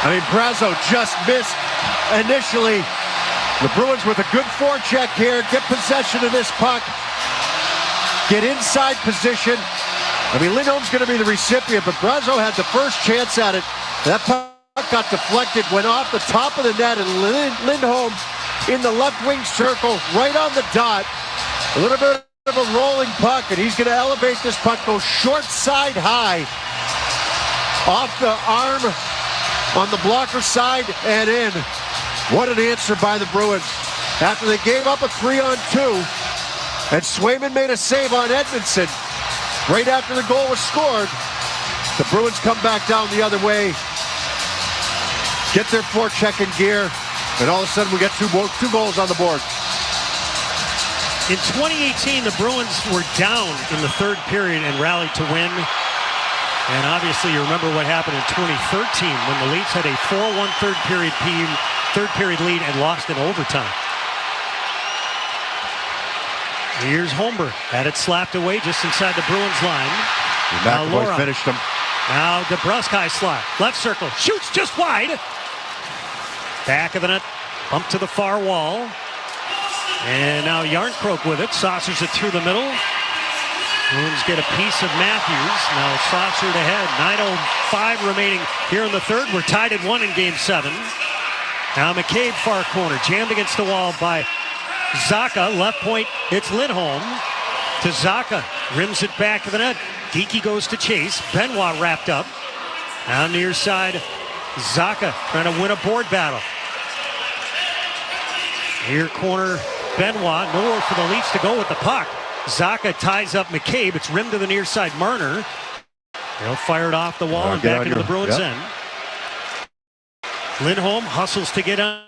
I mean, Brazo just missed initially. The Bruins with a good forecheck here, get possession of this puck, get inside position. I mean, Lindholm's going to be the recipient, but Brazo had the first chance at it. That puck got deflected, went off the top of the net, and Lindholm in the left wing circle, right on the dot. A little bit of a rolling puck, and he's going to elevate this puck, go short side high, off the arm on the blocker side and in. What an answer by the Bruins. After they gave up a 3-on-2, and Swayman made a save on Edmondson right after the goal was scored, the Bruins come back down the other way, get their forecheck in gear, and all of a sudden we get two goals on the board. In 2018, the Bruins were down in the third period and rallied to win. And obviously you remember what happened in 2013 when the Leafs had a 4-1 third period lead and lost in overtime. Here's Holmberg. Had it slapped away just inside the Bruins line. McAvoy finished him. Now DeBrusk slot. Left circle. Shoots just wide. Back of the net, bump to the far wall. And now Yarncroke with it, saucers it through the middle. Bruins get a piece of Matthews, now saucered ahead. 9:05 remaining here in the third. We're tied at 1 in Game 7. Now McCabe far corner, jammed against the wall by Zacha. Left point, it's Lindholm to Zacha. Rims it back to the net. Geekie goes to chase. Benoit wrapped up. Now near side, Zacha trying to win a board battle. Near corner, Benoit, nowhere for the Leafs to go with the puck. Zacha ties up McCabe. It's rimmed to the near side, Marner. They'll fire it off the wall and back into the Bruins' end. Lindholm hustles to get on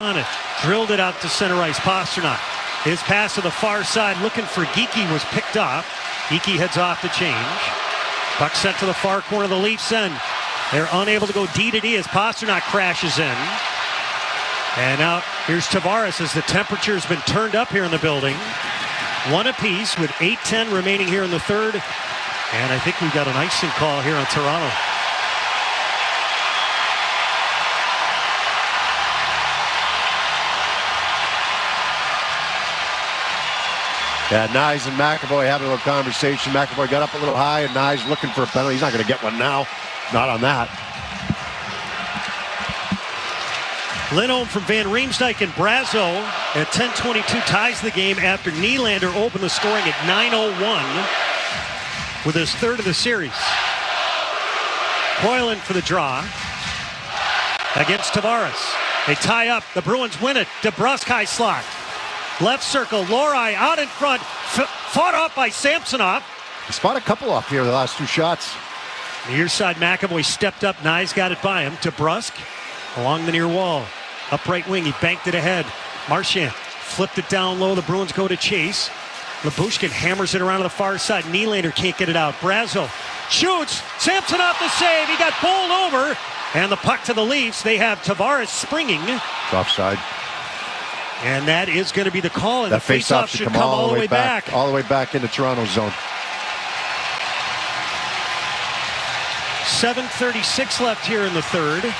it. Drilled it out to center ice, Pasternak. His pass to the far side, looking for Geekie, was picked off. Geekie heads off to change. Puck sent to the far corner of the Leafs' end. They're unable to go D-to-D as Pasternak crashes in. And now here's Tavares as the temperature has been turned up here in the building. 1 apiece with 8:10 remaining here in the third. And I think we've got an icing call here on Toronto. Yeah, Nyes and McAvoy having a little conversation. McAvoy got up a little high, and Nyes looking for a penalty. He's not going to get one now. Not on that. Lindholm from Van Riemsdyk and Brazo at 10:22 ties the game after Nylander opened the scoring at 9:01 with his third of the series. Coyle in for the draw against Tavares. They tie up. The Bruins win it. DeBrusk high slot. Left circle. Lohrei out in front. Fought off by Samsonov. He spotted a couple off here the last two shots. Near side, McAvoy stepped up. Nyes got it by him. DeBrusk along the near wall. Up right wing, he banked it ahead. Marchand flipped it down low. The Bruins go to chase. Lyubushkin hammers it around to the far side. Nylander can't get it out. Brazo shoots. Samsonov the save. He got bowled over. And the puck to the Leafs. They have Tavares springing. It's offside. And that is going to be the call. And that the face-off should come all the way back. All the way back into Toronto's zone. 7:36 left here in the third.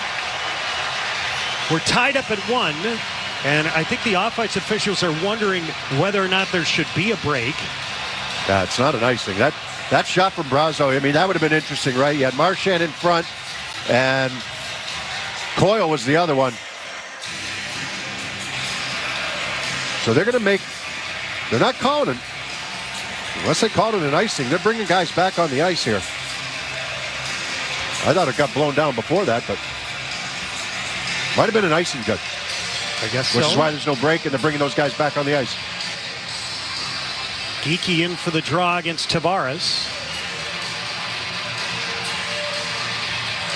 We're tied up at 1, and I think the off-ice officials are wondering whether or not there should be a break. Yeah, it's not an icing. That shot from Brazo, I mean, that would have been interesting, right? You had Marchand in front, and Coyle was the other one. So they're going to they're not calling it, unless they called it an icing. They're bringing guys back on the ice here. I thought it got blown down before that, but might have been an icing, Judge. I guess so. Which is why there's no break, and they're bringing those guys back on the ice. Geekie in for the draw against Tavares.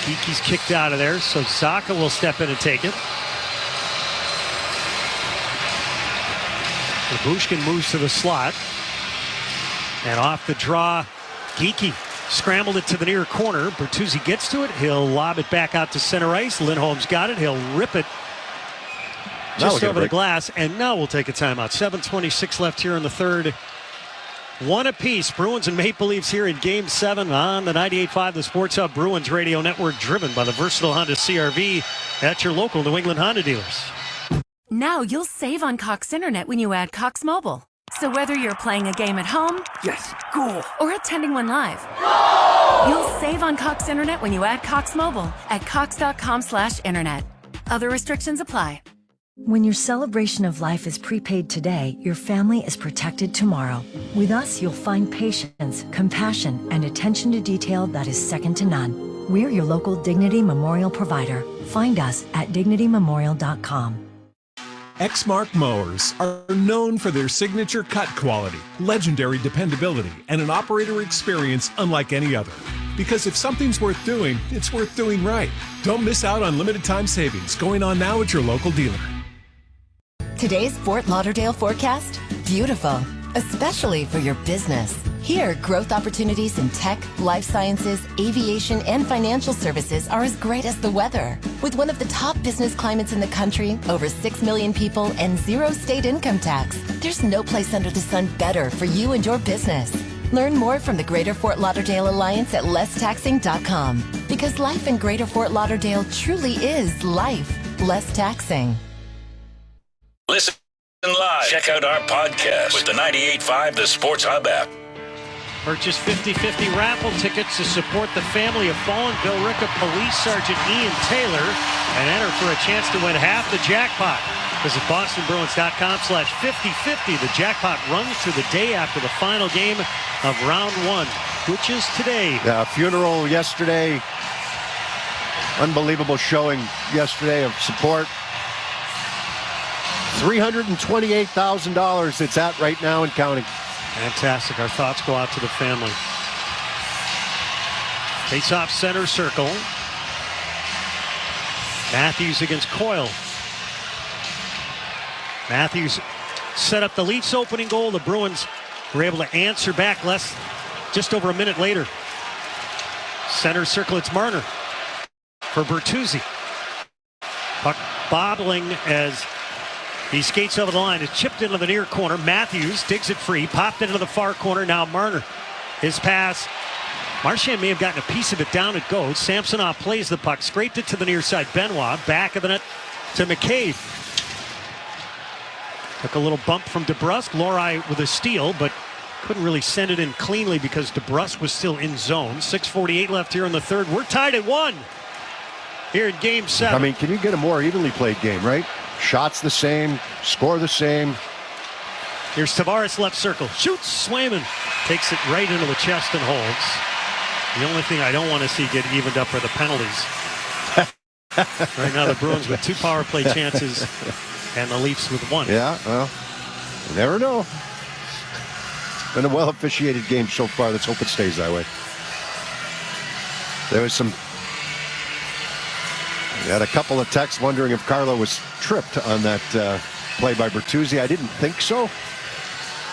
Geekie's kicked out of there, so Zacha will step in and take it. Lyubushkin moves to the slot. And off the draw, Geekie scrambled it to the near corner. Bertuzzi gets to it. He'll lob it back out to center ice. Lindholm's got it. He'll rip it just over the glass. And now we'll take a timeout. 7:26 left here in the third. 1 apiece. Bruins and Maple Leafs here in Game 7 on the 98.5 The Sports Hub Bruins Radio Network, driven by the versatile Honda CR-V at your local New England Honda dealers. Now you'll save on Cox Internet when you add Cox Mobile. So whether you're playing a game at home, yes, cool, or attending one live, you'll save on Cox Internet when you add Cox Mobile at cox.com/internet. Other restrictions apply. When your celebration of life is prepaid today, your family is protected tomorrow. With us, you'll find patience, compassion, and attention to detail that is second to none. We're your local Dignity Memorial provider. Find us at dignitymemorial.com. Exmark mowers are known for their signature cut quality, legendary dependability, and an operator experience unlike any other. Because if something's worth doing, it's worth doing right. Don't miss out on limited time savings going on now at your local dealer. Today's Fort Lauderdale forecast? Beautiful, especially for your business. Here, growth opportunities in tech, life sciences, aviation, and financial services are as great as the weather. With one of the top business climates in the country, over 6 million people, and 0 state income tax, there's no place under the sun better for you and your business. Learn more from the Greater Fort Lauderdale Alliance at lesstaxing.com. Because life in Greater Fort Lauderdale truly is life less taxing. Listen live. Check out our podcast with the 98.5 The Sports Hub app. Purchase 50/50 raffle tickets to support the family of fallen Billerica Police Sergeant Ian Taylor and enter for a chance to win half the jackpot. Visit bostonbruins.com/50/50. The jackpot runs through the day after the final game of round 1, which is today. Yeah, funeral yesterday. Unbelievable showing yesterday of support. $328,000 it's at right now and counting. Fantastic. Our thoughts go out to the family. Face-off center circle. Matthews against Coyle. Matthews set up the Leafs opening goal. The Bruins were able to answer back just over a minute later. Center circle, it's Marner for Bertuzzi. Puck bobbling as he skates over the line. It's chipped into the near corner. Matthews digs it free, popped into the far corner. Now Marner. His pass Marchand may have gotten a piece of it down. It goes. Samsonov plays the puck. Scraped it to the near side. Benoit. Back of the net to McCabe. Took a little bump from DeBrusk. Lori with a steal, but couldn't really send it in cleanly because DeBrusk was still in zone. 6:48 left here in the third. We're tied at 1 here in Game 7. I mean, can you get a more evenly played game, right? Shots the same, score the same. Here's Tavares left circle. Shoots. Swayman takes it right into the chest and holds. The only thing I don't want to see get evened up are the penalties. Right now the Bruins with 2 power play chances and the Leafs with 1. Yeah, well, you never know. Been a well officiated game so far. Let's hope it stays that way. There was some. We had a couple of texts wondering if Carlo was tripped on that play by Bertuzzi. I didn't think so.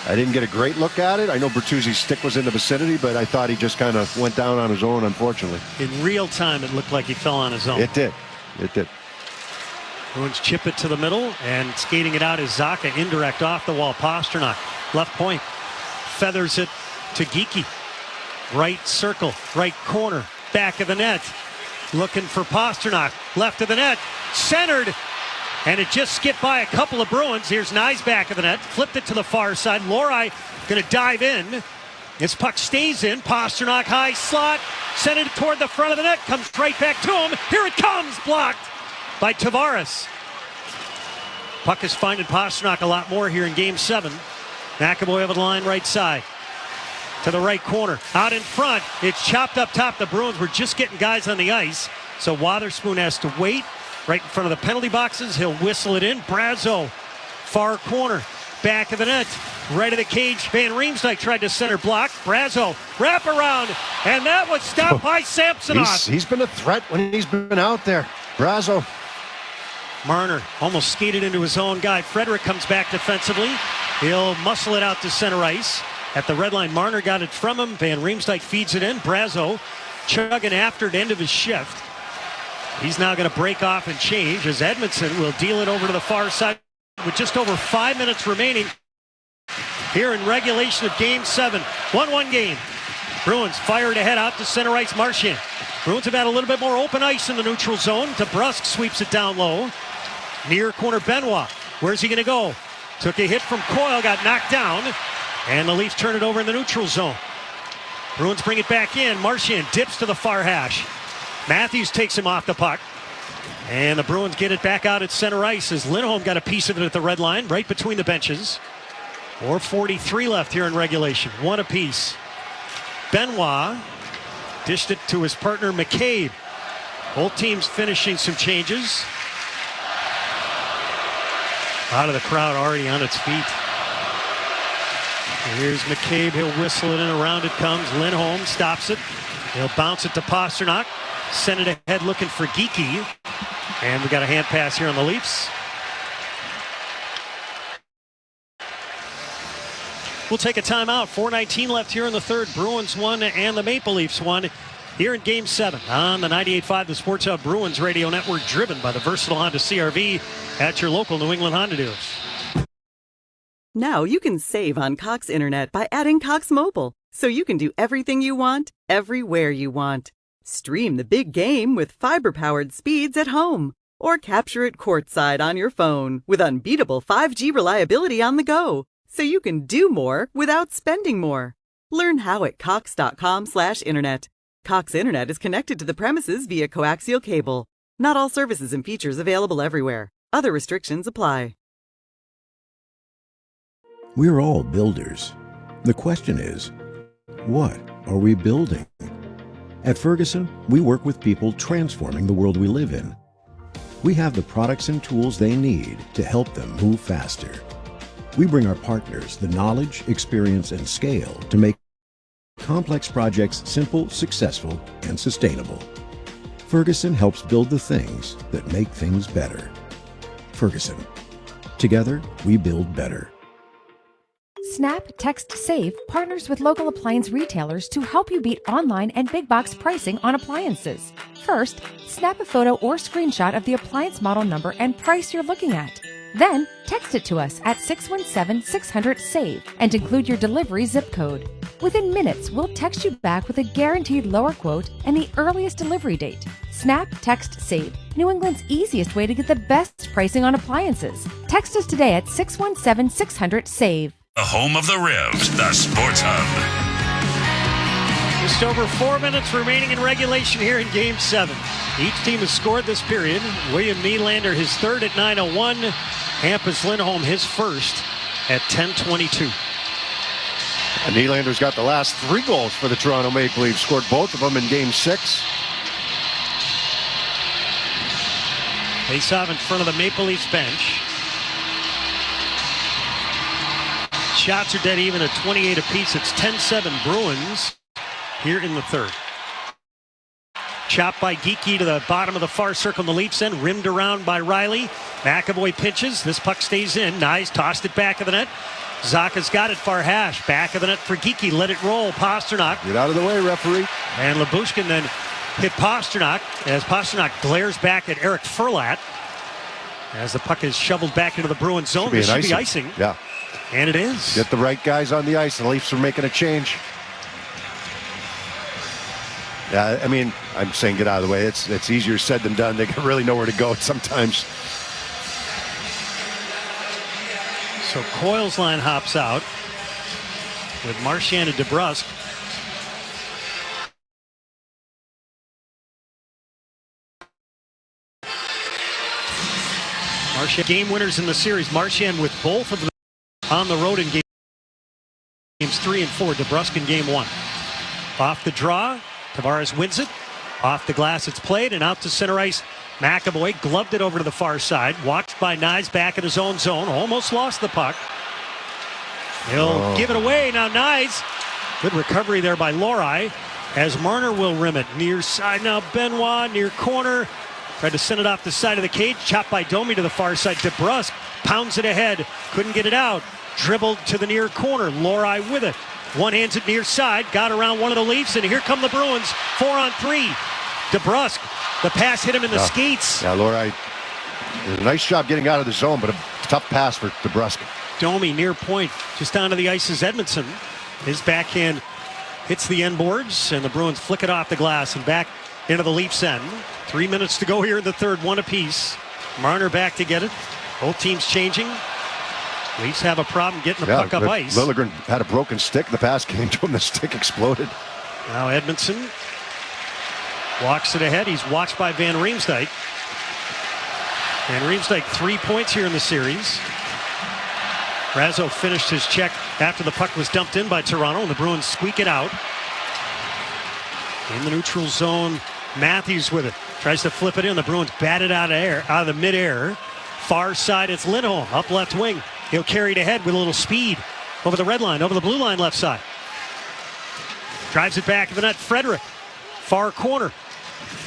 I didn't get a great look at it. I know Bertuzzi's stick was in the vicinity, but I thought he just kind of went down on his own, unfortunately. In real time, it looked like he fell on his own. It did. It did. Bruins chip it to the middle, and skating it out is Zacha. Indirect off the wall. Pasternak, left point. Feathers it to Geekie. Right circle, right corner, back of the net. Looking for Pasternak. Left of the net. Centered. And it just skipped by a couple of Bruins. Here's Nyes back of the net. Flipped it to the far side. Lori going to dive in. This puck stays in. Pasternak high slot. Sent it toward the front of the net. Comes right back to him. Here it comes. Blocked by Tavares. Puck is finding Pasternak a lot more here in Game 7. McAvoy over the line right side. To the right corner. Out in front. It's chopped up top. The Bruins were just getting guys on the ice. So Wotherspoon has to wait. Right in front of the penalty boxes. He'll whistle it in. Brazo, far corner, back of the net, right of the cage. Van Riemsdyk tried to center block. Brazo, wrap around, and that was stopped by Samsonov. He's been a threat when he's been out there. Brazo. Marner almost skated into his own guy. Frederick comes back defensively. He'll muscle it out to center ice. At the red line, Marner got it from him. Van Riemsdyk feeds it in. Brazo chugging after the end of his shift. He's now going to break off and change as Edmondson will deal it over to the far side with just over 5 minutes remaining here in regulation of Game 7. 1-1 game. Bruins fired ahead out to center ice. Marchand. Bruins have had a little bit more open ice in the neutral zone. DeBrusk sweeps it down low. Near corner Benoit. Where's he going to go? Took a hit from Coyle, got knocked down, and the Leafs turn it over in the neutral zone. Bruins bring it back in. Marchand dips to the far hash. Matthews takes him off the puck. And the Bruins get it back out at center ice as Lindholm got a piece of it at the red line, right between the benches. 4:43 left here in regulation. 1 apiece. Benoit dished it to his partner McCabe. Both teams finishing some changes. A lot of the crowd already on its feet. And here's McCabe. He'll whistle it in. Around it comes. Lindholm stops it. He'll bounce it to Pasternak. Send it ahead looking for Geekie. And we got a hand pass here on the Leafs. We'll take a timeout. 4:19 left here in the third. Bruins 1 and the Maple Leafs 1 here in Game 7 on the 98.5 The Sports Hub Bruins Radio Network, driven by the versatile Honda CR-V at your local New England Honda dealers. Now you can save on Cox Internet by adding Cox Mobile, so you can do everything you want, everywhere you want. Stream the big game with fiber-powered speeds at home, or capture it courtside on your phone with unbeatable 5G reliability on the go, so you can do more without spending more. Learn how at cox.com/internet. Cox Internet is connected to the premises via coaxial cable. Not all services and features available everywhere. Other restrictions apply. We're all builders. The question is, what are we building? At Ferguson, we work with people transforming the world we live in. We have the products and tools they need to help them move faster. We bring our partners the knowledge, experience, and scale to make complex projects simple, successful, and sustainable. Ferguson helps build the things that make things better. Ferguson. Together, we build better. Snap Text Save partners with local appliance retailers to help you beat online and big box pricing on appliances. First, snap a photo or screenshot of the appliance model number and price you're looking at. Then, text it to us at 617-600-SAVE and include your delivery zip code. Within minutes, we'll text you back with a guaranteed lower quote and the earliest delivery date. Snap, text, save. New England's easiest way to get the best pricing on appliances. Text us today at 617-600-SAVE. The home of the Revs, the Sports Hub. Just over 4 minutes remaining in regulation here in Game 7. Each team has scored this period. William Nylander his third at 9:01. Hampus Lindholm his first at 10:22. And Nylander's got the last 3 goals for the Toronto Maple Leafs. Scored both of them in Game 6. Face off in front of the Maple Leafs bench. Shots are dead even at 28 apiece. It's 10-7 Bruins here in the third. Chopped by Geekie to the bottom of the far circle in the Leafs end. Rimmed around by Riley. McAvoy pinches. This puck stays in. Nyes tossed it back of the net. Zaka's got it far hash. Back of the net for Geekie. Let it roll. Pasternak. Get out of the way, referee. And Lyubushkin then hit Pasternak as Pasternak glares back at Eric Furlat. As the puck is shoveled back into the Bruins zone. This should be icing. Yeah. And it is. Get the right guys on the ice. The Leafs are making a change. Yeah, I mean, I'm saying get out of the way. It's easier said than done. They can really know where to go sometimes. So Coyle's line hops out with Marchand and DeBrusk. Marchand game winners in the series. Marchand with both of them on the road in games 3 and 4. DeBrusk in game 1. Off the draw. Tavares wins it. Off the glass it's played and out to center ice. McAvoy gloved it over to the far side. Watched by Nyes back in his own zone. Almost lost the puck. He'll give it away. Now Nyes. Good recovery there by Lohrei. As Marner will rim it. Near side now Benoit. Near corner. Tried to send it off the side of the cage. Chopped by Domi to the far side. DeBrusk pounds it ahead. Couldn't get it out. Dribbled to the near corner. Lohrei with it. One hands it near side, got around one of the Leafs, and here come the Bruins, 4-on-3. DeBrusk, the pass hit him in the skates. Yeah, Lohrei did a nice job getting out of the zone, but a tough pass for DeBrusk. Domi near point, just onto the ice is Edmondson. His backhand hits the end boards, and the Bruins flick it off the glass and back into the Leafs end. 3 minutes to go here in the third, 1 apiece. Marner back to get it. Both teams changing. Leafs have a problem getting the puck up ice. Liljegren had a broken stick. The pass came to him. The stick exploded. Now Edmondson walks it ahead. He's watched by Van Riemsdyk. Van Riemsdyk 3 points here in the series. Razzo finished his check after the puck was dumped in by Toronto, and the Bruins squeak it out. In the neutral zone, Matthews with it. Tries to flip it in. The Bruins bat it out of the midair. Far side, it's Lindholm. Up left wing. He'll carry it ahead with a little speed over the red line, over the blue line left side. Drives it back to the net. Frederick, far corner.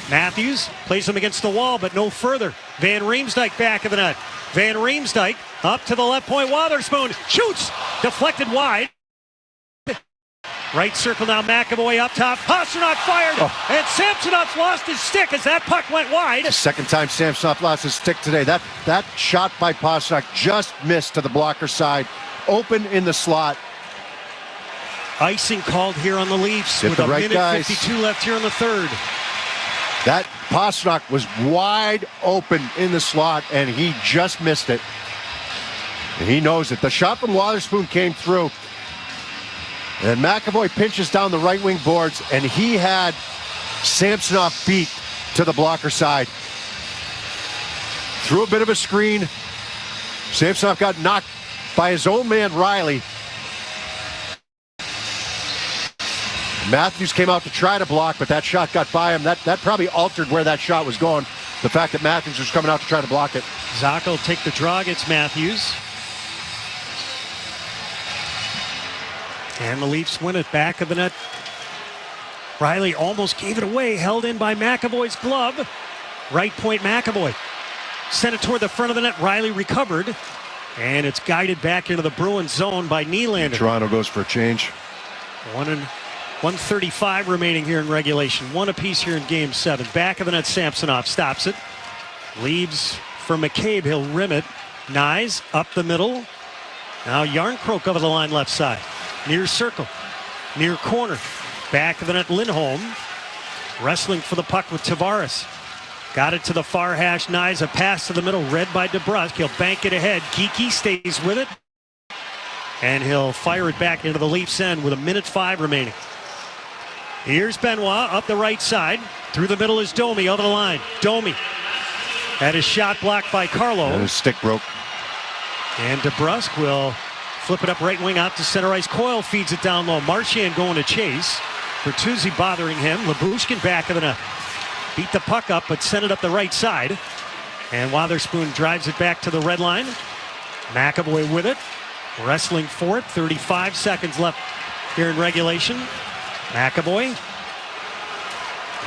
Matthews plays him against the wall, but no further. Van Riemsdyk back of the net. Van Riemsdyk up to the left point. Wotherspoon shoots, deflected wide. Right circle now, McAvoy up top. Pasternak fired, and Samsonov lost his stick as that puck went wide. Second time Samsonov lost his stick today. That shot by Pasternak just missed to the blocker side. Open in the slot. Icing called here on the Leafs with a minute 52 left here in the third. That Pasternak was wide open in the slot, and he just missed it. And he knows it. The shot from Wotherspoon came through. And McAvoy pinches down the right wing boards, and he had Samsonov beat to the blocker side. Threw a bit of a screen. Samsonov got knocked by his own man, Riley. Matthews came out to try to block, but that shot got by him. That probably altered where that shot was going. The fact that Matthews was coming out to try to block it. Zaka will take the draw against Matthews. And the Leafs win it. Back of the net. Riley almost gave it away. Held in by McAvoy's glove. Right point McAvoy. Sent it toward the front of the net. Riley recovered. And it's guided back into the Bruins zone by Nylander. Toronto goes for a change. 1:35 remaining here in regulation. 1 apiece here in game 7. Back of the net, Samsonov stops it. Leaves for McCabe. He'll rim it. Nyes up the middle. Now Yarncroke over the line left side. Near circle. near corner. Back of the net, Lindholm. Wrestling for the puck with Tavares. Got it to the far hash. Nyes, a pass to the middle, read by DeBrusk. He'll bank it ahead. Kiki stays with it. And he'll fire it back into the Leafs' end with 1:05 remaining. Here's Benoit up the right side. Through the middle is Domi over the line. Domi had his shot blocked by Carlo. And his stick broke. And DeBrusk will flip it up right wing out to center ice. Coyle feeds it down low. Marchand going to chase. Bertuzzi bothering him. Lyubushkin back of the net. Beat the puck up, but sent it up the right side. And Wotherspoon drives it back to the red line. McAvoy with it. Wrestling for it. 35 seconds left here in regulation. McAvoy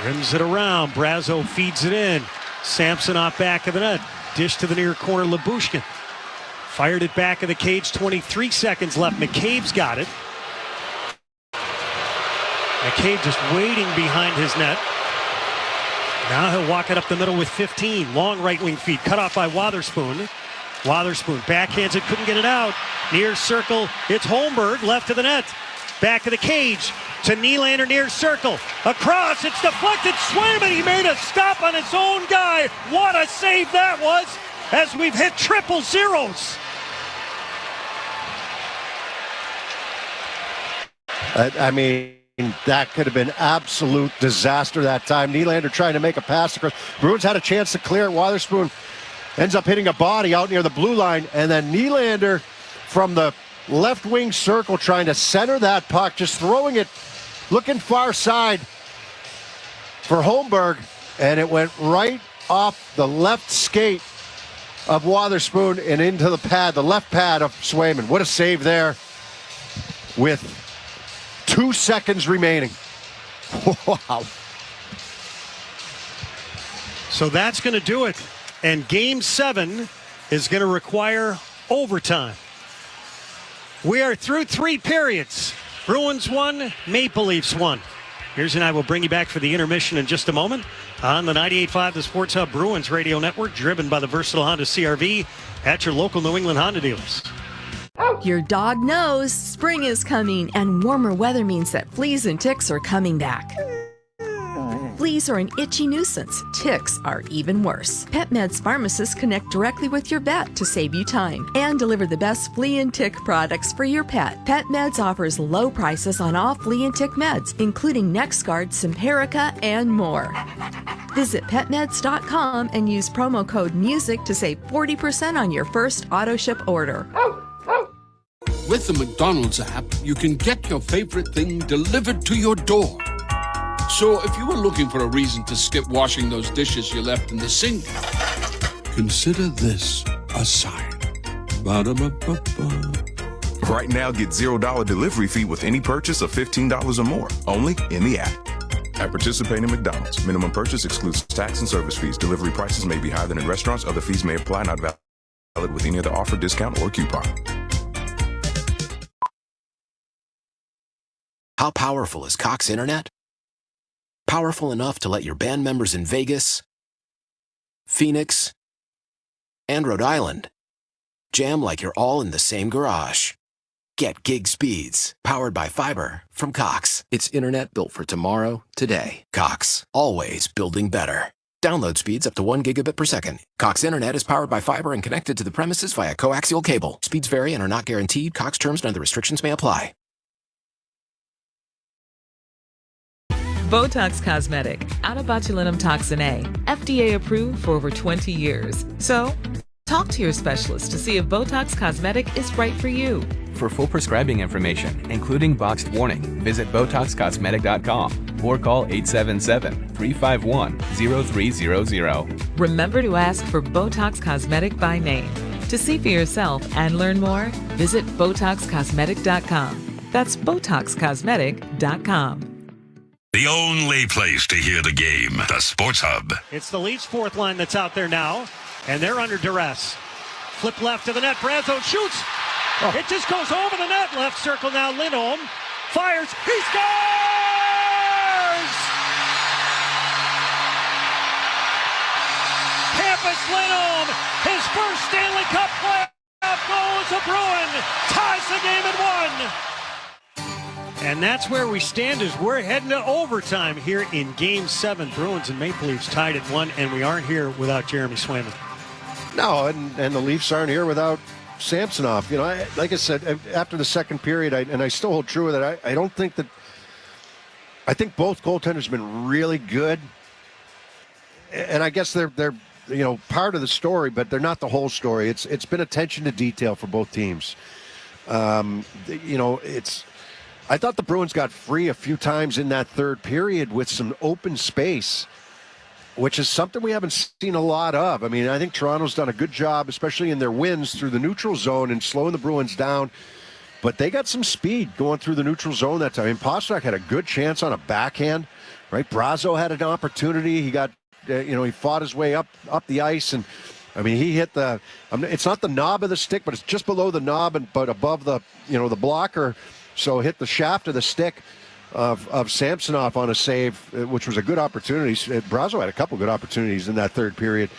rims it around. Brazo feeds it in. Samsonov back of the net. Dish to the near corner. Lyubushkin fired it back of the cage. 23 seconds left. McCabe's got it. McCabe just waiting behind his net. Now he'll walk it up the middle with 15. Long right wing feed. Cut off by Wotherspoon. Wotherspoon backhands it. Couldn't get it out. Near circle. It's Holmberg. Left of the net. Back of the cage. To Nylander near circle. Across. It's deflected. Swayman. He made a stop on his own guy. What a save that was as we've hit triple zeros. I mean, that could have been absolute disaster that time. Nylander trying to make a pass across. Bruins had a chance to clear it. Wotherspoon ends up hitting a body out near the blue line. And then Nylander from the left wing circle trying to center that puck, just throwing it, looking far side for Holmberg. And it went right off the left skate of Wotherspoon and into the pad, the left pad of Swayman. What a save there with 2 seconds remaining. Wow. So that's going to do it. And Game 7 is going to require overtime. We are through 3 periods. Bruins 1, Maple Leafs 1. Here's and I will bring you back for the intermission in just a moment on the 98.5 The Sports Hub Bruins Radio Network, driven by the versatile Honda CR-V at your local New England Honda dealers. Your dog knows spring is coming, and warmer weather means that fleas and ticks are coming back. Fleas are an itchy nuisance. Ticks are even worse. PetMeds pharmacists connect directly with your vet to save you time and deliver the best flea and tick products for your pet. PetMeds offers low prices on all flea and tick meds, including NexGard, Simparica, and more. Visit PetMeds.com and use promo code MUSIC to save 40% on your first auto ship order. With the McDonald's app, you can get your favorite thing delivered to your door. So if you were looking for a reason to skip washing those dishes you left in the sink, consider this a sign. Ba-da-ba-ba-ba. Right now, get $0 delivery fee with any purchase of $15 or more, only in the app. At participating McDonald's, minimum purchase excludes tax and service fees. Delivery prices may be higher than in restaurants. Other fees may apply, not valid with any other offer, discount, or coupon. How powerful is Cox Internet? Powerful enough to let your band members in Vegas, Phoenix, and Rhode Island jam like you're all in the same garage. Get gig speeds powered by fiber from Cox. It's internet built for tomorrow, today. Cox, always building better. Download speeds up to 1 gigabit per second. Cox Internet is powered by fiber and connected to the premises via coaxial cable. Speeds vary and are not guaranteed. Cox terms and other restrictions may apply. Botox Cosmetic, out of botulinum toxin A, FDA approved for over 20 years. So, talk to your specialist to see if Botox Cosmetic is right for you. For full prescribing information, including boxed warning, visit BotoxCosmetic.com or call 877-351-0300. Remember to ask for Botox Cosmetic by name. To see for yourself and learn more, visit BotoxCosmetic.com. That's BotoxCosmetic.com. The only place to hear the game, the Sports Hub. It's the Leafs' fourth line that's out there now, and they're under duress. Flip left to the net. Brazo shoots. Oh. It just goes over the net. Left circle now. Lindholm fires. He scores! Campus Lindholm, his first Stanley Cup playoff goal as a Bruin, ties the game at 1. And that's where we stand as we're heading to overtime here in Game 7. Bruins and Maple Leafs tied at 1, and we aren't here without Jeremy Swayman. No, and the Leafs aren't here without Samsonov. You know, like I said, after the second period, I still hold true with it. I don't think that. I think both goaltenders have been really good, and I guess they're part of the story, but they're not the whole story. It's been attention to detail for both teams. I thought the Bruins got free a few times in that third period with some open space, which is something we haven't seen a lot of. I mean, I think Toronto's done a good job, especially in their wins through the neutral zone and slowing the Bruins down. But they got some speed going through the neutral zone that time. I mean, Pastrnak had a good chance on a backhand, right? Brazo had an opportunity. He got, he fought his way up the ice, and I mean, he hit it's not the knob of the stick, but it's just below the knob but above the blocker. So hit the shaft of the stick of Samsonov on a save, which was a good opportunity. Brazo had a couple good opportunities in that third period.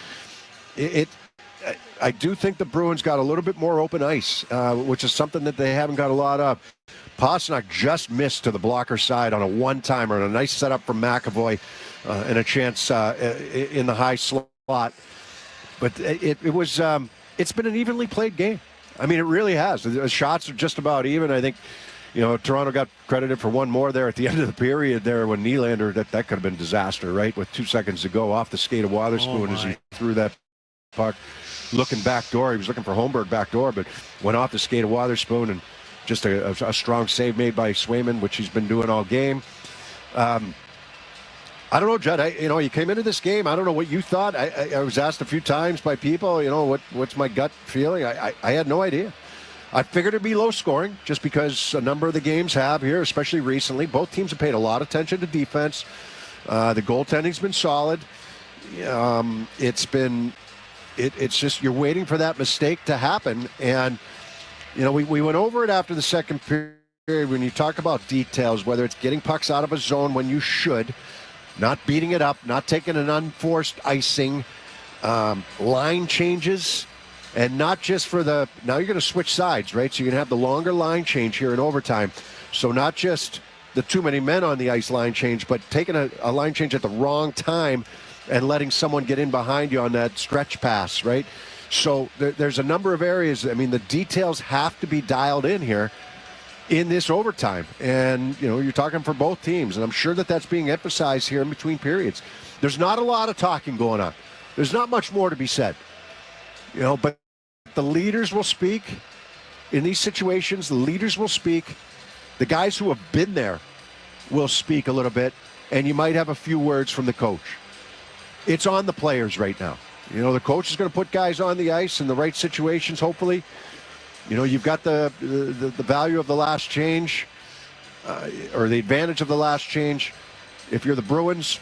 I do think the Bruins got a little bit more open ice, which is something that they haven't got a lot of. Pastrnak just missed to the blocker side on a one-timer and a nice setup from McAvoy and a chance in the high slot. But it's been an evenly played game. I mean, it really has. The shots are just about even. I think, Toronto got credited for one more there at the end of the period there when Nylander, that could have been disaster, right? With 2 seconds to go off the skate of Wotherspoon as he threw that puck. Looking back door, he was looking for Holmberg back door, but went off the skate of Wotherspoon, and just a strong save made by Swayman, which he's been doing all game. I don't know, Judd. You came into this game. I don't know what you thought. I was asked a few times by people, what's my gut feeling? I had no idea. I figured it'd be low scoring just because a number of the games have here, especially recently. Both teams have paid a lot of attention to defense. The goaltending's been solid. It's just you're waiting for that mistake to happen. And, we went over it after the second period when you talk about details, whether it's getting pucks out of a zone when you should, not beating it up, not taking an unforced icing, line changes, and not just now you're going to switch sides, right? So you're going to have the longer line change here in overtime. So not just the too many men on the ice line change, but taking a line change at the wrong time and letting someone get in behind you on that stretch pass, right? So there's a number of areas. I mean, the details have to be dialed in here in this overtime. And, you're talking for both teams, and I'm sure that's being emphasized here in between periods. There's not a lot of talking going on. There's not much more to be said. But the leaders will speak in these situations. The leaders will speak. The guys who have been there will speak a little bit, and you might have a few words from the coach. It's on the players right now. The coach is going to put guys on the ice in the right situations, hopefully. You've got the value of the last change or the advantage of the last change. If you're the Bruins,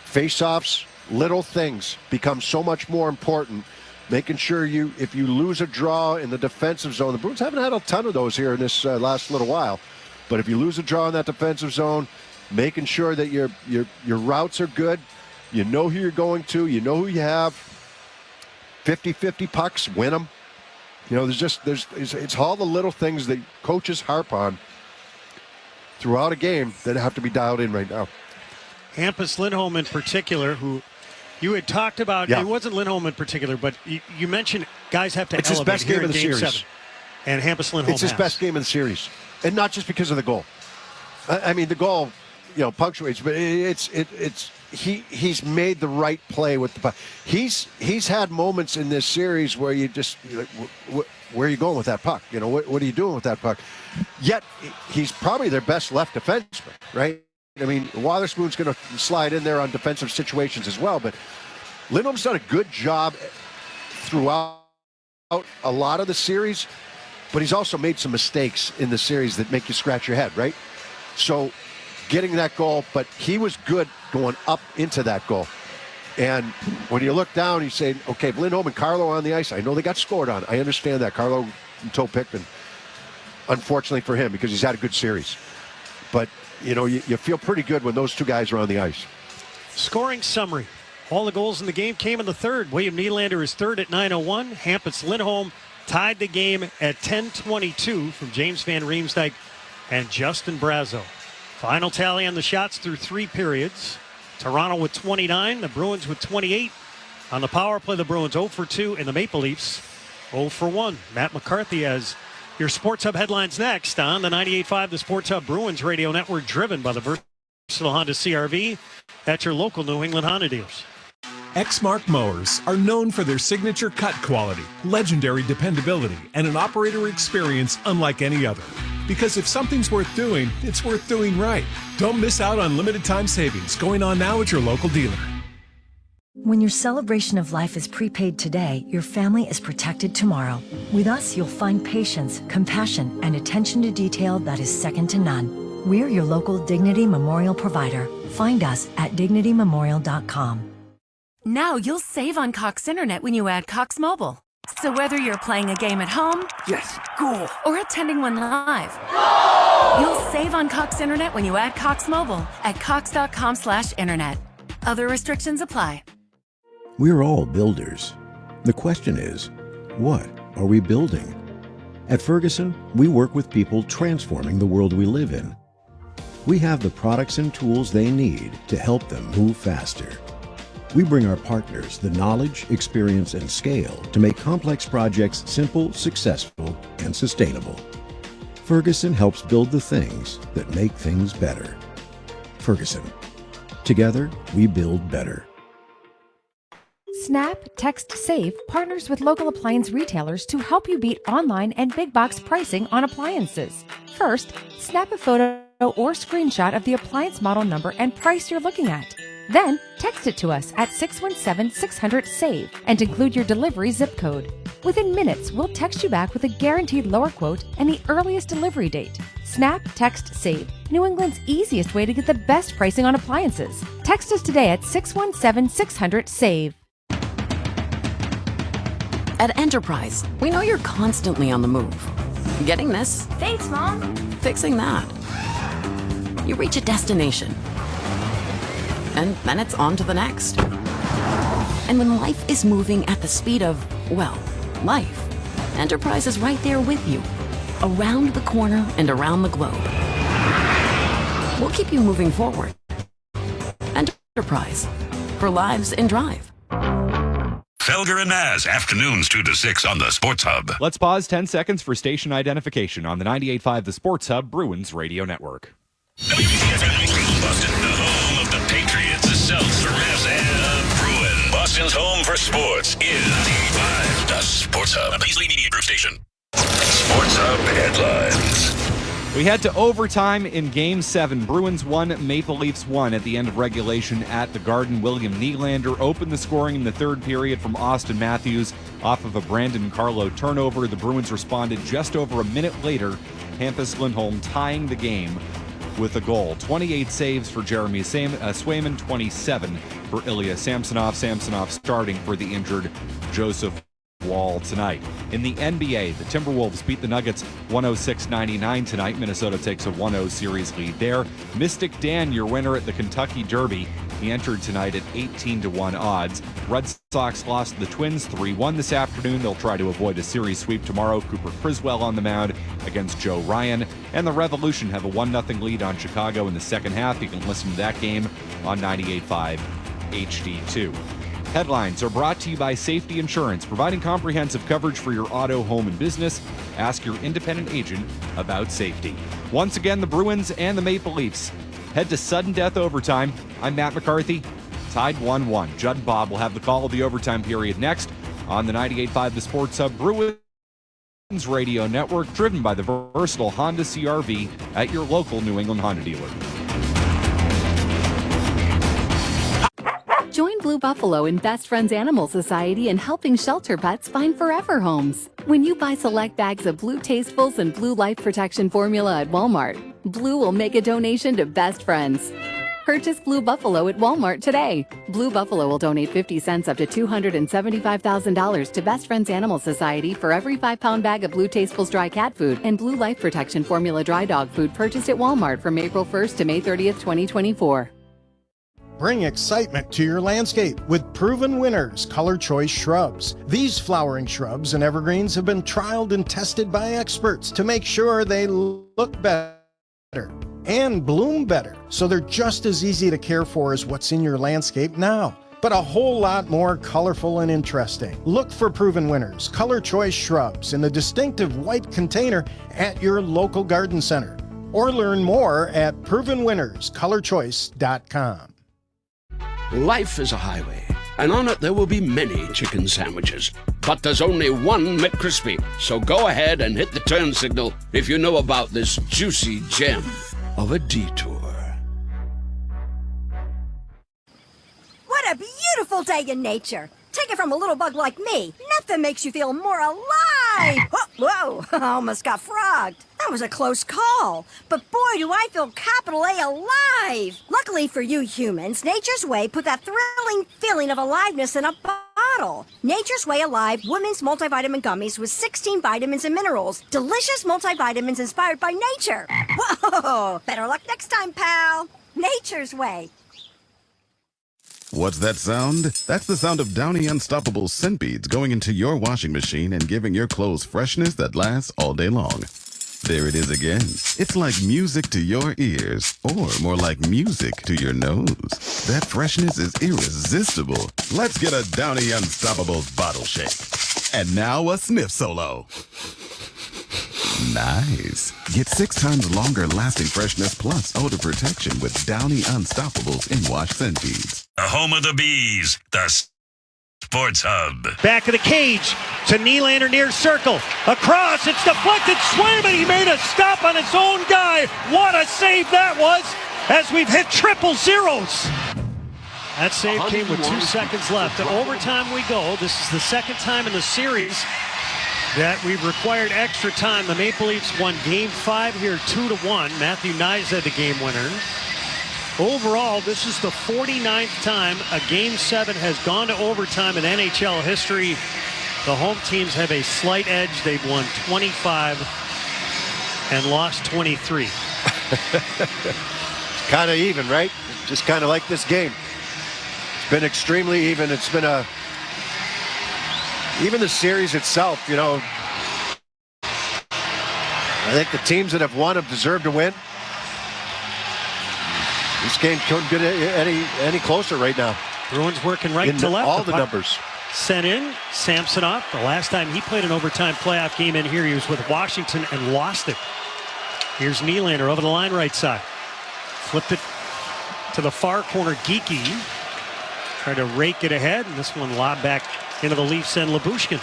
face-offs, little things become so much more important. Making sure if you lose a draw in the defensive zone, the Bruins haven't had a ton of those here in this last little while. But if you lose a draw in that defensive zone, making sure that your routes are good, you know who you're going to, you know who you have. 50-50 pucks, win them. It's all the little things that coaches harp on throughout a game that have to be dialed in right now. Hampus Lindholm in particular, who you had talked about, It wasn't Lindholm in particular, but you mentioned guys have to elevate. It's his best game of the series. 7. And Hampus Lindholm It's his best game of the series. And not just because of the goal. I mean, the goal, punctuates, but he's made the right play with the puck. He's had moments in this series where you just, where are you going with that puck? What are you doing with that puck? Yet, he's probably their best left defenseman, right? I mean, Wotherspoon's going to slide in there on defensive situations as well, but Lindholm's done a good job throughout a lot of the series, but he's also made some mistakes in the series that make you scratch your head, right? So getting that goal, but he was good going up into that goal. And when you look down, you say, okay, Lindholm and Carlo on the ice. I know they got scored on. I understand that. Carlo and Toe Pickton, unfortunately for him, because he's had a good series. But, you feel pretty good when those two guys are on the ice. Scoring summary. All the goals in the game came in the third. William Nylander is third at 9:01. Hampus Lindholm tied the game at 10:22 from James Van Riemsdyk and Justin Brazeau. Final tally on the shots through 3 periods. Toronto with 29, the Bruins with 28. On the power play, the Bruins 0 for 2, and the Maple Leafs 0 for 1. Matt McCarthy has your Sports Hub headlines next on the 98.5 The Sports Hub Bruins Radio Network, driven by the versatile Honda CR-V at your local New England Honda dealers. Exmark mowers are known for their signature cut quality, legendary dependability, and an operator experience unlike any other. Because if something's worth doing, it's worth doing right. Don't miss out on limited time savings going on now at your local dealer. When your celebration of life is prepaid today, your family is protected tomorrow. With us, you'll find patience, compassion, and attention to detail that is second to none. We're your local Dignity Memorial provider. Find us at dignitymemorial.com. Now you'll save on Cox Internet when you add Cox Mobile. So whether you're playing a game at home, Yes, goal. or attending one live, you'll save on Cox Internet when you add Cox Mobile at cox.com/internet. Other restrictions apply. We're all builders. The question is, what are we building? At Ferguson, we work with people transforming the world we live in. We have the products and tools they need to help them move faster. We bring our partners the knowledge, experience, and scale to make complex projects simple, successful, and sustainable. Ferguson helps build the things that make things better. Ferguson. Together, we build better. Snap, Text, Save partners with local appliance retailers to help you beat online and big box pricing on appliances. First, snap a photo or screenshot of the appliance model number and price you're looking at. Then, text it to us at 617-600-SAVE and include your delivery zip code. Within minutes, we'll text you back with a guaranteed lower quote and the earliest delivery date. Snap, Text, Save, New England's easiest way to get the best pricing on appliances. Text us today at 617-600-SAVE. At Enterprise, we know you're constantly on the move. Getting this? Thanks, Mom. Fixing that. You reach a destination. And then it's on to the next. And when life is moving at the speed of, well, life, Enterprise is right there with you. Around the corner and around the globe. We'll keep you moving forward. Enterprise. For lives in drive. Felger and Maz, afternoons 2 to 6 on the Sports Hub. Let's pause 10 seconds for station identification on the 98.5 The Sports Hub Bruins Radio Network. WBFM Boston, the home of the Patriots, the Celts, the Revs, and the Bruins. Boston's home for sports is 95 The Sports Hub, a Paisley Media Group station. Sports Hub headlines. We head to overtime in Game 7. Bruins 1, Maple Leafs 1 at the end of regulation at the Garden. William Nylander opened the scoring in the third period from Austin Matthews off of a Brandon Carlo turnover. The Bruins responded just over a minute later. Hampus Lindholm tying the game with a goal. 28 saves for Jeremy Swayman, 27 for Ilya Samsonov. Samsonov starting for the injured Joseph Woll tonight. In the NBA, the Timberwolves beat the Nuggets 106-99 tonight. Minnesota takes a 1-0 series lead there. Mystic Dan, your winner at the Kentucky Derby. He entered tonight at 18-1 odds. Red Sox lost to the Twins 3-1 this afternoon. They'll try to avoid a series sweep tomorrow. Cooper Criswell on the mound against Joe Ryan. And the Revolution have a 1-0 lead on Chicago in the second half. You can listen to that game on 98.5 HD2. Headlines are brought to you by Safety Insurance, providing comprehensive coverage for your auto, home, and business. Ask your independent agent about safety. Once again, the Bruins and the Maple Leafs head to sudden death overtime. I'm Matt McCarthy, tied 1-1. Judd and Bob will have the call of the overtime period next on the 98.5 The Sports Hub Bruins Radio Network, driven by the versatile Honda CR-V at your local New England Honda dealer. Join Blue Buffalo in Best Friends Animal Society and helping shelter pets find forever homes. When you buy select bags of Blue Tastefuls and Blue Life Protection Formula at Walmart, Blue will make a donation to Best Friends. Purchase Blue Buffalo at Walmart today. Blue Buffalo will donate 50 cents up to $275,000 to Best Friends Animal Society for every 5-pound bag of Blue Tastefuls dry cat food and Blue Life Protection Formula dry dog food purchased at Walmart from April 1st to May 30th, 2024. Bring excitement to your landscape with proven winners, Color Choice Shrubs. These flowering shrubs and evergreens have been trialed and tested by experts to make sure they look better and bloom better, so they're just as easy to care for as what's in your landscape now, but a whole lot more colorful and interesting. Look for Proven Winners Color Choice shrubs in the distinctive white container at your local garden center, or learn more at provenwinnerscolorchoice.com. Life is a highway, and on it there will be many chicken sandwiches. But there's only one McCrispy. So go ahead and hit the turn signal if you know about this juicy gem of a detour. What a beautiful day in nature. Take it from a little bug like me. Nothing makes you feel more alive. Oh, whoa, I almost got frogged. That was a close call. But boy, do I feel capital A alive. Luckily for you humans, Nature's Way put that thrilling feeling of aliveness in a bottle. Nature's Way Alive Women's Multivitamin Gummies with 16 vitamins and minerals. Delicious multivitamins inspired by nature. Whoa, better luck next time, pal. Nature's Way. What's that sound? That's the sound of Downy Unstoppable scent beads going into your washing machine and giving your clothes freshness that lasts all day long. There it is again. It's like music to your ears, or more like music to your nose. That freshness is irresistible. Let's get a Downy Unstoppable bottle shake. And now a sniff solo. Nice. Get 6 times longer lasting freshness plus odor protection with Downy Unstoppables in wash scent beads. The home of the bees, the Sports Hub. Back of the cage to Nylander near circle. Across, it's deflected. Swayman, he made a stop on his own guy. What a save that was as we've hit triple zeros. That save came with 2 seconds left. To overtime we go. This is the second time in the series that we've required extra time. The Maple Leafs won Game 5 here 2-1. Matthew Knies had the game winner. Overall, this is the 49th time a Game 7 has gone to overtime in NHL history. The home teams have a slight edge. They've won 25 and lost 23. Kind of even, right? Just kind of like this game. It's been extremely even. It's been even the series itself, you know, I think the teams that have won have deserved to win. This game couldn't get any closer right now. Bruins working right to left. All the numbers. Sent in, Samsonov. The last time he played an overtime playoff game in here, he was with Washington and lost it. Here's Nylander over the line right side. Flipped it to the far corner, Geeky. Tried to rake it ahead, and this one lobbed back into the Leafs and Lyubushkin.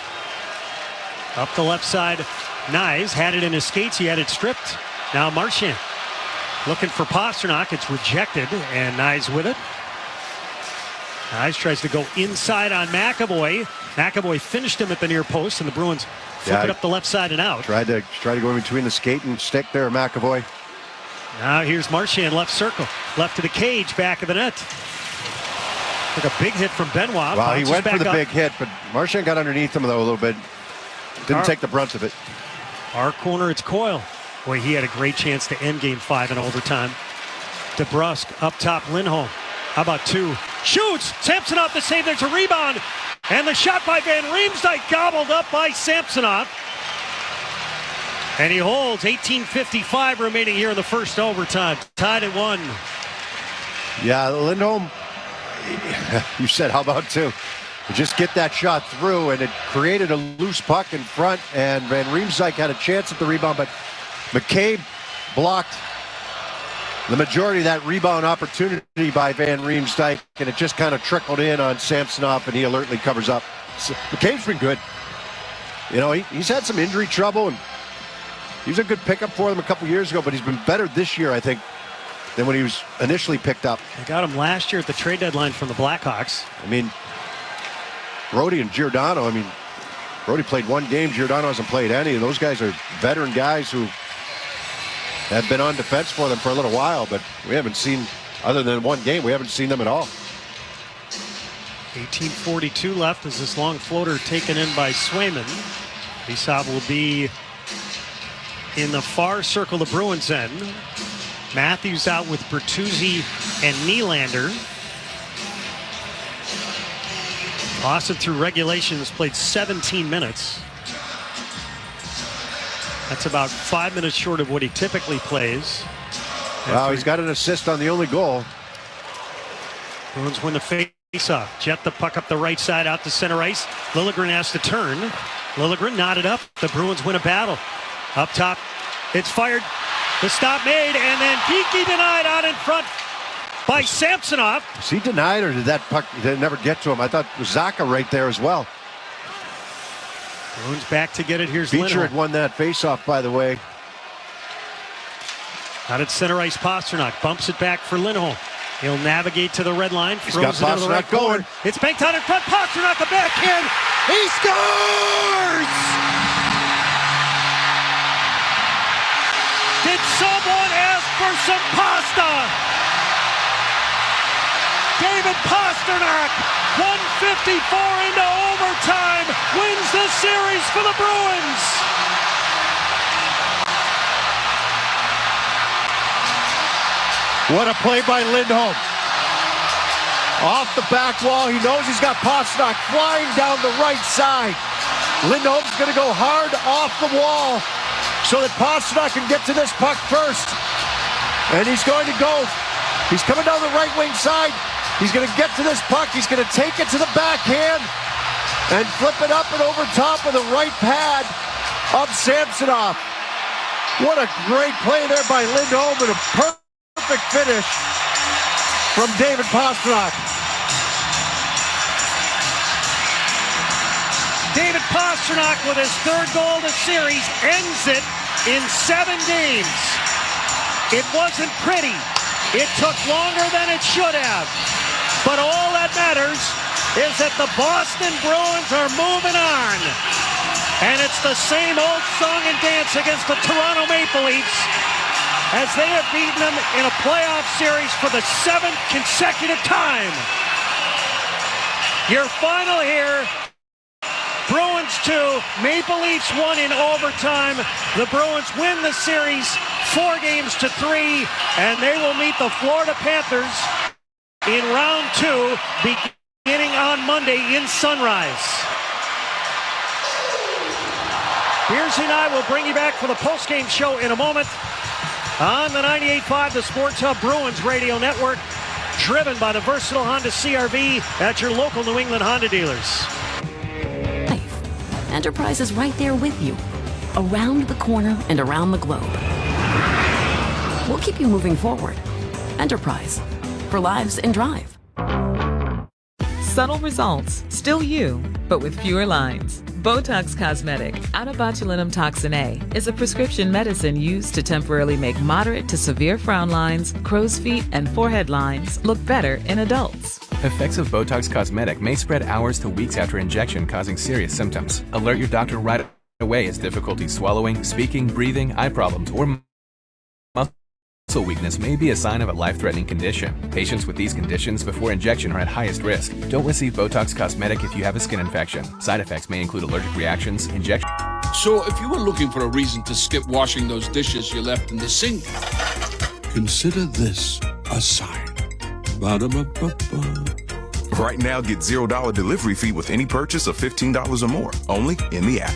Up the left side, Knies had it in his skates. He had it stripped. Now Marchand looking for Pasternak. It's rejected, and Knies with it. Knies tries to go inside on McAvoy. McAvoy finished him at the near post, and the Bruins flip it up the left side and out. Tried to go in between the skate and stick there, McAvoy. Now here's Marchand, left circle. Left to the cage, back of the net. Took a big hit from Benoit. Well, he went for the up. big hit, but Marchand got underneath him, though, a little bit. Didn't take the brunt of it. Our corner, it's Coyle. Boy, he had a great chance to end Game 5 in overtime. DeBrusque up top, Lindholm. How about 2? Shoots! Samsonov the save. There's a rebound. And the shot by Van Riemsdyk gobbled up by Samsonov. And he holds. 18:55 remaining here in the first overtime. Tied at 1. Yeah, Lindholm, you said how about 2? Just get that shot through, and it created a loose puck in front, and Van Riemsdyk had a chance at the rebound, but McCabe blocked the majority of that rebound opportunity by Van Riemsdyk, and it just kind of trickled in on Samsonov, and he alertly covers up. So McCabe's been good. You know, he's had some injury trouble, and he was a good pickup for them a couple years ago, but he's been better this year, I think, than when he was initially picked up. They got him last year at the trade deadline from the Blackhawks. I mean, Brody and Giordano, Brody played 1 game. Giordano hasn't played any. Those guys are veteran guys who have been on defense for them for a little while, but we haven't seen, other than 1 game, we haven't seen them at all. 18:42 left as this long floater taken in by Swayman. Faceoff will be in the far circle, the Bruins end. Matthews out with Bertuzzi and Nylander. Boston through regulations played 17 minutes. That's about 5 minutes short of what he typically plays. Wow, he's got an assist on the only goal. Bruins win the face-off. Jet the puck up the right side out to center ice. Liljegren has to turn. Liljegren knotted up. The Bruins win a battle. Up top, it's fired. The stop made, and then Geekie denied out in front by Samsonov. Was he denied, or did that puck never get to him? I thought it was Zacha right there as well. Bruins back to get it. Here's Beecher Lindholm. had won that face-off, by the way. Out at center ice, Pasternak bumps it back for Lindholm. He'll navigate to the red line, He's got throws it into the right Pasternak going. corner. It's banked out in front. Pasternak a backhand. He scores! Did someone ask for some pasta? David Pasternak, 154 into overtime, wins the series for the Bruins. What a play by Lindholm. Off the back wall, he knows he's got Pasternak flying down the right side. Lindholm's going to go hard off the wall so that Pasternak can get to this puck first. And he's going to go. He's coming down the right wing side. He's going to get to this puck. He's going to take it to the backhand and flip it up and over top of the right pad of Samsonov. What a great play there by Lindholm and a perfect finish from David Pasternak. David Pasternak with his third goal of the series ends it in 7 games. It wasn't pretty. It took longer than it should have. But all that matters is that the Boston Bruins are moving on. And it's the same old song and dance against the Toronto Maple Leafs as they have beaten them in a playoff series for the 7th consecutive time. Your final here, Bruins 2, Maple Leafs 1 in overtime. The Bruins win the series 4-3, and they will meet the Florida Panthers in round 2 beginning on Monday in Sunrise. Bearsy and I will bring you back for the postgame show in a moment on the 98.5, the Sports Hub Bruins Radio Network, driven by the versatile Honda CR-V at your local New England Honda dealers. Enterprise is right there with you, around the corner and around the globe. We'll keep you moving forward. Enterprise, for lives in drive. Subtle results, still you, but with fewer lines. Botox Cosmetic, Botulinum Toxin A, is a prescription medicine used to temporarily make moderate to severe frown lines, crow's feet, and forehead lines look better in adults. Effects of Botox Cosmetic may spread hours to weeks after injection, causing serious symptoms. Alert your doctor right away as difficulty swallowing, speaking, breathing, eye problems, or muscle weakness may be a sign of a life-threatening condition. Patients with these conditions before injection are at highest risk. Don't receive Botox Cosmetic if you have a skin infection. Side effects may include allergic reactions, injection. So if you were looking for a reason to skip washing those dishes you left in the sink, consider this a sign. Ba-da-ba-ba-ba. Right now, get $0 delivery fee with any purchase of $15 or more, only in the app.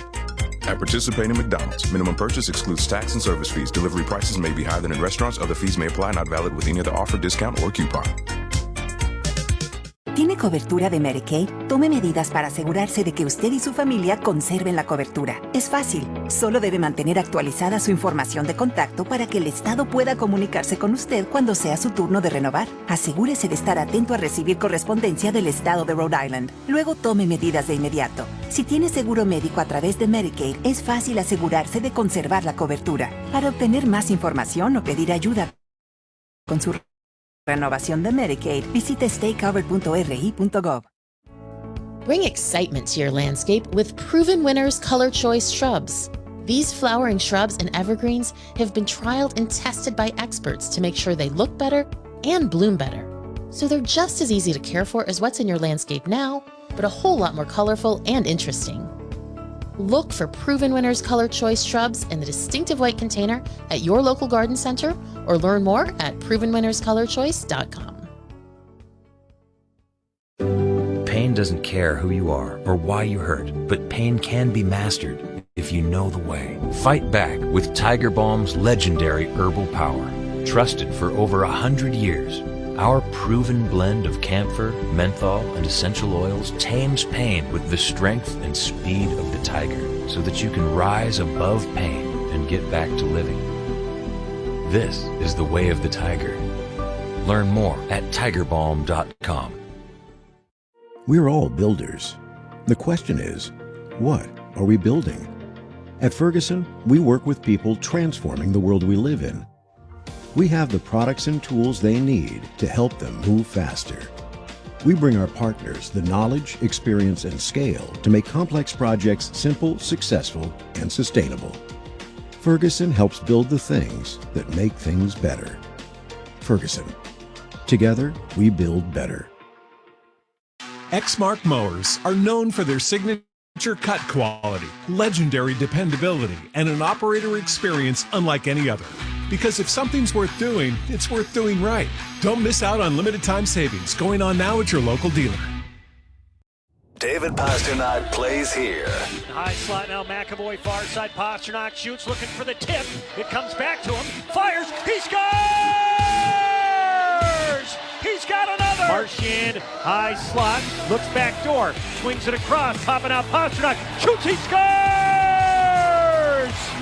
At participating McDonald's, minimum purchase excludes tax and service fees. Delivery prices may be higher than in restaurants. Other fees may apply. Not valid with any other offer, discount, or coupon. ¿Tiene cobertura de Medicaid? Tome medidas para asegurarse de que usted y su familia conserven la cobertura. Es fácil. Solo debe mantener actualizada su información de contacto para que el Estado pueda comunicarse con usted cuando sea su turno de renovar. Asegúrese de estar atento a recibir correspondencia del Estado de Rhode Island. Luego tome medidas de inmediato. Si tiene seguro médico a través de Medicaid, es fácil asegurarse de conservar la cobertura. Para obtener más información o pedir ayuda con su renovación de Medicaid, visite staycovered.ri.gov. Bring excitement to your landscape with proven winners Color Choice shrubs. These flowering shrubs and evergreens have been trialed and tested by experts to make sure they look better and bloom better. So they're just as easy to care for as what's in your landscape now, but a whole lot more colorful and interesting. Look for Proven Winners Color Choice shrubs in the distinctive white container at your local garden center or learn more at provenwinnerscolorchoice.com. Pain doesn't care who you are or why you hurt, but pain can be mastered if you know the way. Fight back with Tiger Balm's legendary herbal power. Trusted for over 100 years, our proven blend of camphor, menthol, and essential oils tames pain with the strength and speed of the tiger, so that you can rise above pain and get back to living. This is the way of the tiger. Learn more at tigerbalm.com. We're all builders. The question is, what are we building? At Ferguson, we work with people transforming the world we live in. We have the products and tools they need to help them move faster. We bring our partners the knowledge, experience, and scale to make complex projects simple, successful, and sustainable. Ferguson helps build the things that make things better. Ferguson. Together, we build better. Exmark mowers are known for their signature cut quality, legendary dependability, and an operator experience unlike any other. Because if something's worth doing, it's worth doing right. Don't miss out on limited time savings going on now at your local dealer. David Pasternak plays here. High slot now, McAvoy far side. Pasternak shoots, looking for the tip. It comes back to him, fires, he scores! He's got another! Marchand, high slot, looks back door, swings it across, popping out Pasternak, shoots, he scores!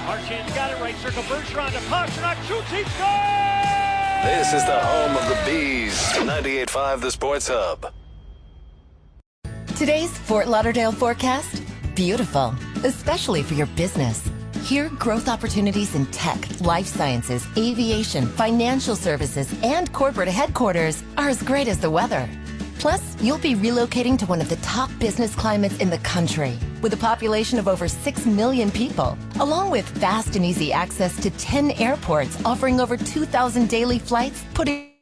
Marchand's got it, right circle, Bergeron to Pasternak, shoots, he scores! This is the home of the Bees. 98.5 The Sports Hub. Today's Fort Lauderdale forecast? Beautiful, especially for your business. Here, growth opportunities in tech, life sciences, aviation, financial services, and corporate headquarters are as great as the weather. Plus, you'll be relocating to one of the top business climates in the country, with a population of over 6 million people, along with fast and easy access to 10 airports offering over 2,000 daily flights, putting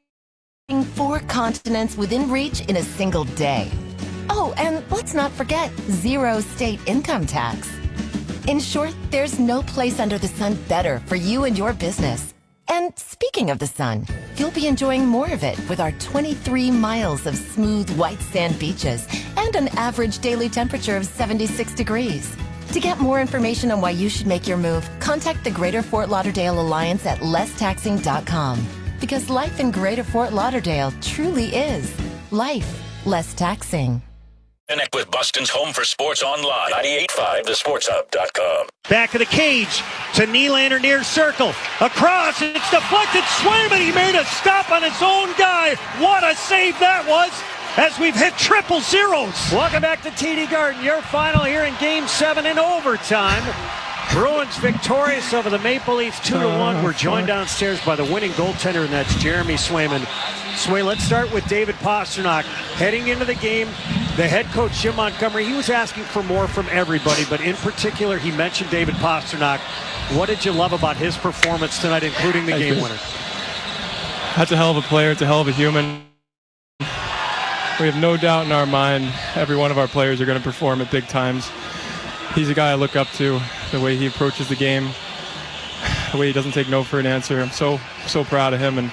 4 continents within reach in a single day. Oh, and let's not forget 0 state income tax. In short, there's no place under the sun better for you and your business. And speaking of the sun, you'll be enjoying more of it with our 23 miles of smooth white sand beaches and an average daily temperature of 76 degrees. To get more information on why you should make your move, contact the Greater Fort Lauderdale Alliance at lesstaxing.com. Because life in Greater Fort Lauderdale truly is life less taxing. Connect with Boston's home for sports online. 98.5thesportshub.com. Back of the cage to Nylander near circle. Across, it's deflected. Swayman, he made a stop on his own guy. What a save that was as we've hit triple zeros. Welcome back to TD Garden. Your final here in Game 7 in overtime. Bruins victorious over the Maple Leafs 2-1. We're joined downstairs by the winning goaltender, and that's Jeremy Swayman. Sway, let's start with David Pasternak. Heading into the game, the head coach, Jim Montgomery, he was asking for more from everybody, but in particular, he mentioned David Pasternak. What did you love about his performance tonight, including the game winner? That's a hell of a player. It's a hell of a human. We have no doubt in our mind every one of our players are going to perform at big times. He's a guy I look up to, the way he approaches the game, the way he doesn't take no for an answer. I'm so proud of him and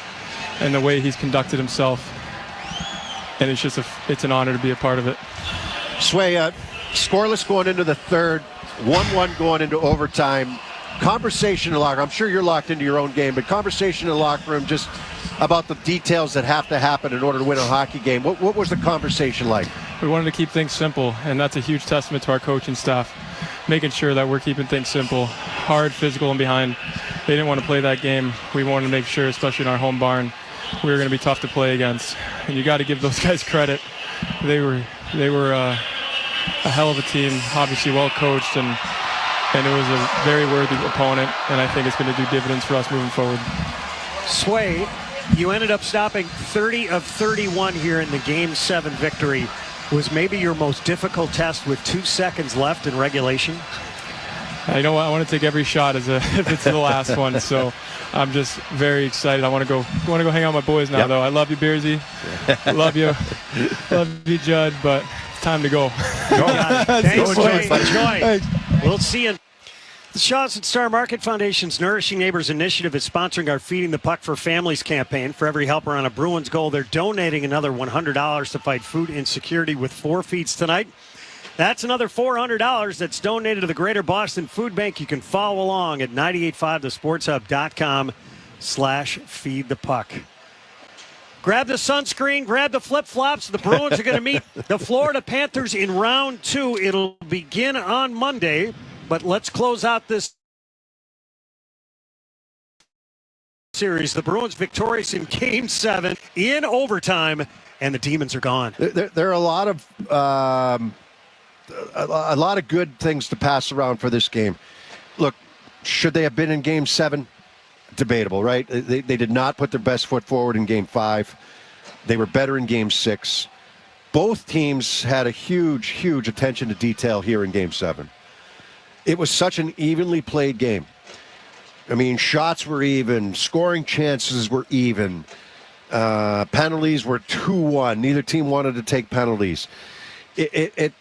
the way he's conducted himself. And it's an honor to be a part of it. Sway, scoreless going into the third, 1-1 going into overtime. Conversation in the locker room, I'm sure you're locked into your own game, but conversation in the locker room just about the details that have to happen in order to win a hockey game. What was the conversation like? We wanted to keep things simple, and that's a huge testament to our coaching staff, making sure that we're keeping things simple, hard, physical, and behind. They didn't want to play that game. We wanted to make sure, especially in our home barn, we were going to be tough to play against. And you got to give those guys credit. They were a hell of a team, obviously well coached, and it was a very worthy opponent, and I think it's going to do dividends for us moving forward. Sway, you ended up stopping 30 of 31 here in the Game 7 victory. Was maybe your most difficult test with 2 seconds left in regulation? I know I want to take every shot if it's the last one, so I'm just very excited. I want to go hang out with my boys now, though. I love you, Beersy. Love you, Judd, but it's time to go. Thanks, Sway. Enjoy. We'll see you. The Shawson Star Market Foundation's Nourishing Neighbors initiative is sponsoring our Feeding the Puck for Families campaign. For every helper on a Bruins goal, they're donating another $100 to fight food insecurity with 4 feeds tonight. That's another $400 that's donated to the Greater Boston Food Bank. You can follow along at 985thesportshub.com Facebook.com/feed the puck. Grab the sunscreen, grab the flip-flops. The Bruins are going to meet the Florida Panthers in round 2. It'll begin on Monday, but let's close out this series. The Bruins victorious in Game 7 in overtime, and the Demons are gone. There are a lot of good things to pass around for this game. Look, should they have been in Game 7? Debatable, right? They did not put their best foot forward in Game 5. They were better in Game 6. Both teams had a huge attention to detail here in Game 7. It was such an evenly played game. I mean, shots were even, scoring chances were even, penalties were 2-1. Neither team wanted to take penalties. It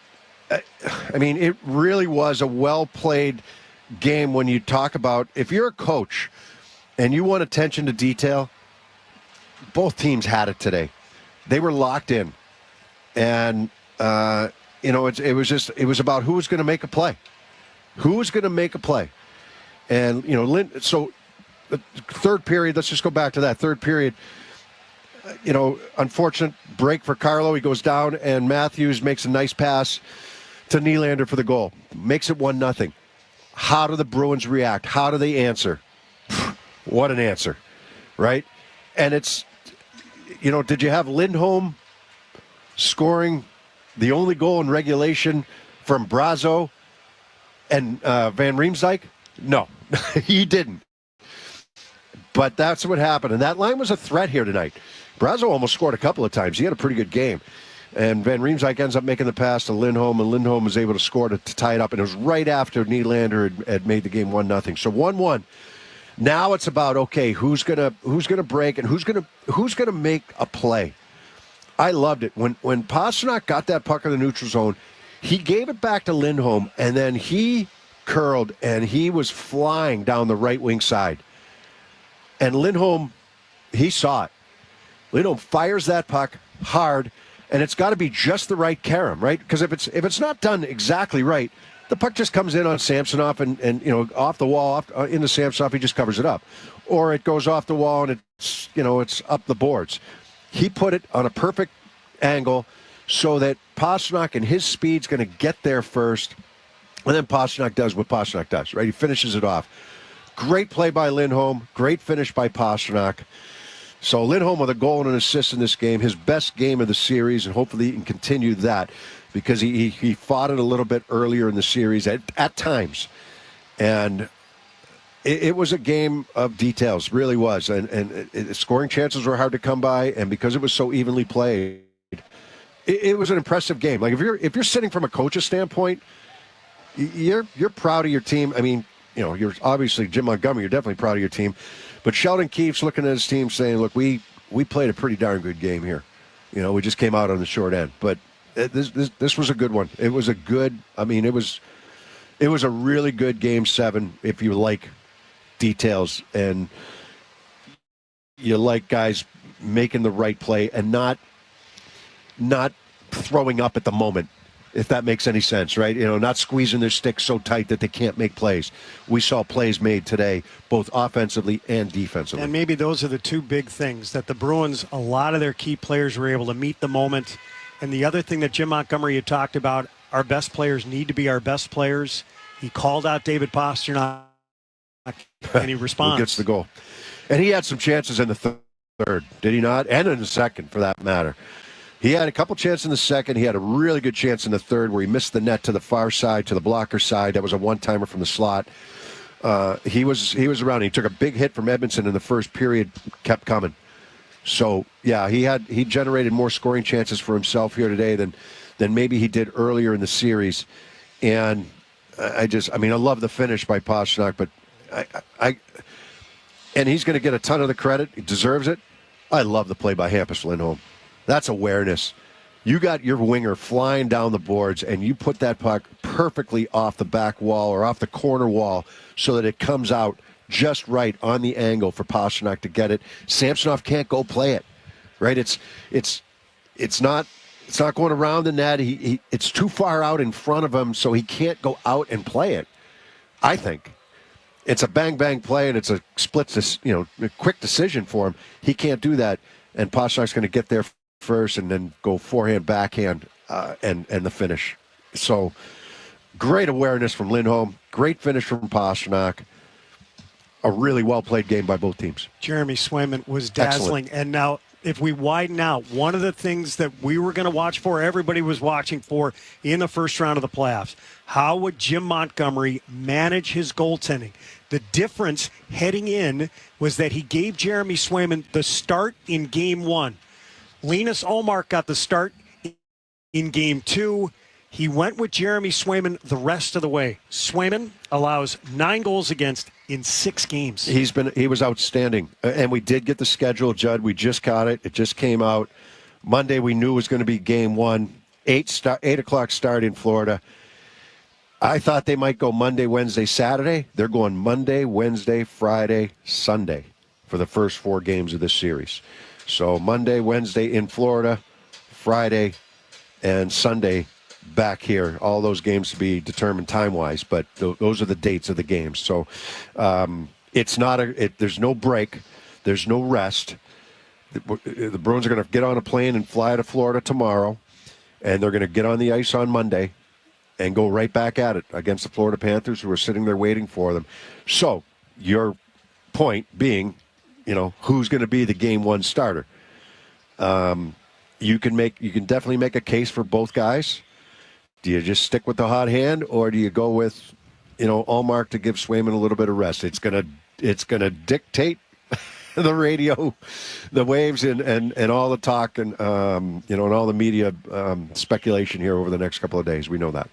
really was a well-played game when you talk about, if you're a coach and you want attention to detail, both teams had it today. They were locked in. And, it was about who was going to make a play. Who was going to make a play? And, so the third period, let's just go back to that third period. Unfortunate break for Carlo. He goes down, and Matthews makes a nice pass to Nylander for the goal. Makes it 1-0. How do the Bruins react? How do they answer? What an answer, right? And it's, did you have Lindholm scoring the only goal in regulation from Brazo and Van Riemsdyk? No, he didn't. But that's what happened. And that line was a threat here tonight. Brazo almost scored a couple of times. He had a pretty good game. And Van Riemsdyk ends up making the pass to Lindholm, and Lindholm was able to score to tie it up. And it was right after Nylander had made the game 1-0. So 1-1. Now it's about, okay, who's gonna break and who's gonna make a play. I loved it when Pastrnak got that puck in the neutral zone. He gave it back to Lindholm, and then he curled and he was flying down the right wing side. And Lindholm, he saw it. Lindholm fires that puck hard, and it's got to be just the right carom, right? Because if it's not done exactly right, the puck just comes in on Samsonov and off the wall, into Samsonov, he just covers it up. Or it goes off the wall and it's up the boards. He put it on a perfect angle so that Pastrnak and his speed's going to get there first. And then Pastrnak does what Pastrnak does, right? He finishes it off. Great play by Lindholm. Great finish by Pastrnak. So Lindholm with a goal and an assist in this game, his best game of the series, and hopefully he can continue that, because he fought it a little bit earlier in the series at times. And it was a game of details, really was. And scoring chances were hard to come by, and because it was so evenly played, it was an impressive game. Like, if you're sitting from a coach's standpoint, you're proud of your team. I mean, you're obviously Jim Montgomery, you're definitely proud of your team. But Sheldon Keefe's looking at his team saying, look, we played a pretty darn good game here. We just came out on the short end. But this was a good one. It was a good, it was a really good Game 7 if you like details and you like guys making the right play and not throwing up at the moment, if that makes any sense, right? Not squeezing their sticks so tight that they can't make plays. We saw plays made today, both offensively and defensively. And maybe those are the two big things, that the Bruins, a lot of their key players were able to meet the moment. And the other thing that Jim Montgomery had talked about, our best players need to be our best players. He called out David Pastrnak, and he responds. Who gets the goal. And he had some chances in the third, did he not? And in the second, for that matter. He had a couple chances in the second. He had a really good chance in the third where he missed the net to the far side, to the blocker side. That was a one-timer from the slot. He was around. He took a big hit from Edmondson in the first period, kept coming. So, yeah, he generated more scoring chances for himself here today than maybe he did earlier in the series. And I love the finish by Pastrnak, but and he's going to get a ton of the credit. He deserves it. I love the play by Hampus Lindholm. That's awareness. You got your winger flying down the boards, and you put that puck perfectly off the back wall or off the corner wall so that it comes out just right on the angle for Pastrnak to get it. Samsonov can't go play it, right? It's not going around the net. It's too far out in front of him, so he can't go out and play it, I think. it's a bang play and it's a a quick decision for him. He can't do that, and Pasternak's going to get there first and then go forehand, backhand, and the finish. So great awareness from Lindholm, great finish from Pasternak. A really well-played game by both teams. Jeremy Swayman was dazzling. Excellent. And now, if we widen out, one of the things that we were going to watch for, everybody was watching for in the first round of the playoffs, how would Jim Montgomery manage his goaltending? The difference heading in was that he gave Jeremy Swayman the start in Game 1. Linus Ullmark got the start in Game 2. He went with Jeremy Swayman the rest of the way. Swayman allows 9 goals against in 6 games. He was outstanding. And we did get the schedule, Judd. We just got it. It just came out. Monday we knew it was going to be Game 1. 8 o'clock start in Florida. I thought they might go Monday, Wednesday, Saturday. They're going Monday, Wednesday, Friday, Sunday for the first 4 games of this series. So Monday, Wednesday in Florida, Friday, and Sunday back here. All those games to be determined time-wise, but those are the dates of the games. So it's not there's no break. There's no rest. The Bruins are going to get on a plane and fly to Florida tomorrow, and they're going to get on the ice on Monday and go right back at it against the Florida Panthers, who are sitting there waiting for them. So your point being, who's going to be the Game 1 starter? You can definitely make a case for both guys. Do you just stick with the hot hand, or do you go with, Ullmark to give Swayman a little bit of rest? It's gonna dictate the radio, the waves, and all the talk, and and all the media speculation here over the next couple of days. We know that.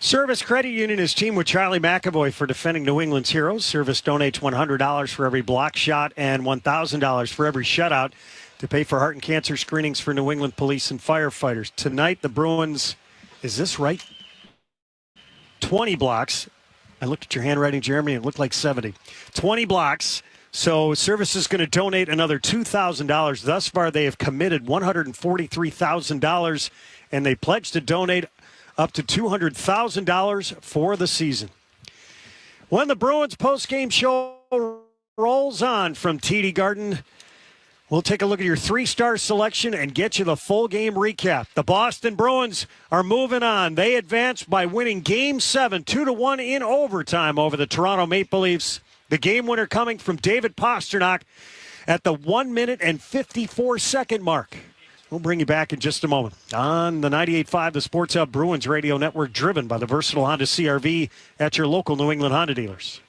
Service Credit Union is teamed with Charlie McAvoy for defending New England's heroes. Service donates $100 for every block shot and $1,000 for every shutout to pay for heart and cancer screenings for New England police and firefighters. Tonight, the Bruins. Is this right? 20 blocks. I looked at your handwriting, Jeremy, and it looked like 70. 20 blocks. So Service is going to donate another $2,000. Thus far, they have committed $143,000, and they pledged to donate up to $200,000 for the season. When the Bruins postgame show rolls on from TD Garden, we'll take a look at your 3-star selection and get you the full game recap. The Boston Bruins are moving on. They advanced by winning Game 7, 2-1 in overtime over the Toronto Maple Leafs. The game winner coming from David Pasternak at the 1 minute and 54-second mark. We'll bring you back in just a moment on the 98.5, the Sports Hub Bruins radio network, driven by the versatile Honda CR-V at your local New England Honda dealers.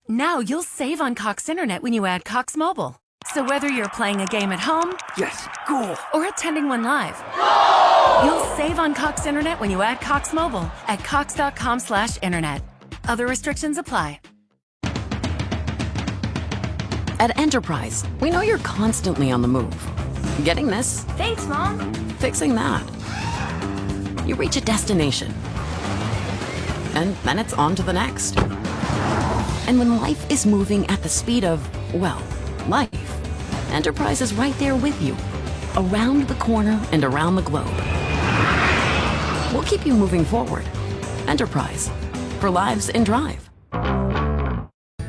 Now you'll save on Cox Internet when you add Cox Mobile. So whether you're playing a game at home, yes, cool, or attending one live, you'll save on Cox Internet when you add Cox Mobile at cox.com/internet. Other restrictions apply. At Enterprise, we know you're constantly on the move. Getting this? Thanks, Mom. Fixing that. You reach a destination, and then it's on to the next. And when life is moving at the speed of, life, Enterprise is right there with you, around the corner and around the globe. We'll keep you moving forward. Enterprise, for lives in drive.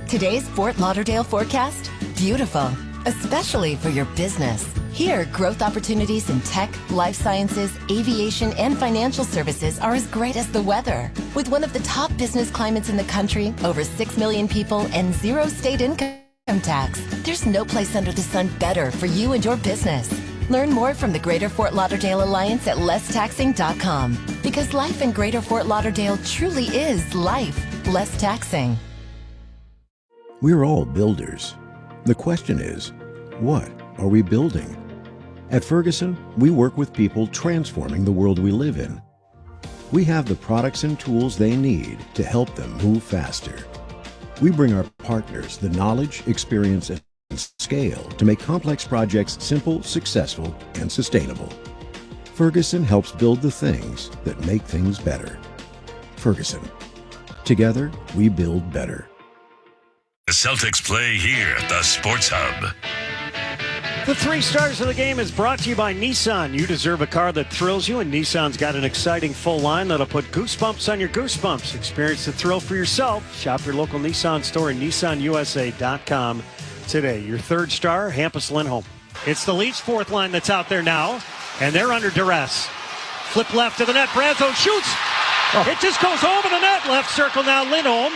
Today's Fort Lauderdale forecast? Beautiful, especially for your business. Here, growth opportunities in tech, life sciences, aviation, and financial services are as great as the weather. With one of the top business climates in the country, over 6 million people, and 0 state income tax, there's no place under the sun better for you and your business. Learn more from the Greater Fort Lauderdale Alliance at lesstaxing.com. Because life in Greater Fort Lauderdale truly is life less taxing. We're all builders. The question is, what are we building? At Ferguson, we work with people transforming the world we live in. We have the products and tools they need to help them move faster. We bring our partners the knowledge, experience, and scale to make complex projects simple, successful, and sustainable. Ferguson helps build the things that make things better. Ferguson. Together, we build better. The Celtics play here at the Sports Hub. The 3 stars of the game is brought to you by Nissan. You deserve a car that thrills you, and Nissan's got an exciting full line that'll put goosebumps on your goosebumps. Experience the thrill for yourself. Shop your local Nissan store at nissanusa.com today. Your 3rd star, Hampus Lindholm. It's the Leafs 4th line that's out there now, and they're under duress. Flip left to the net. Brazo shoots. It just goes over the net. Left circle now. Lindholm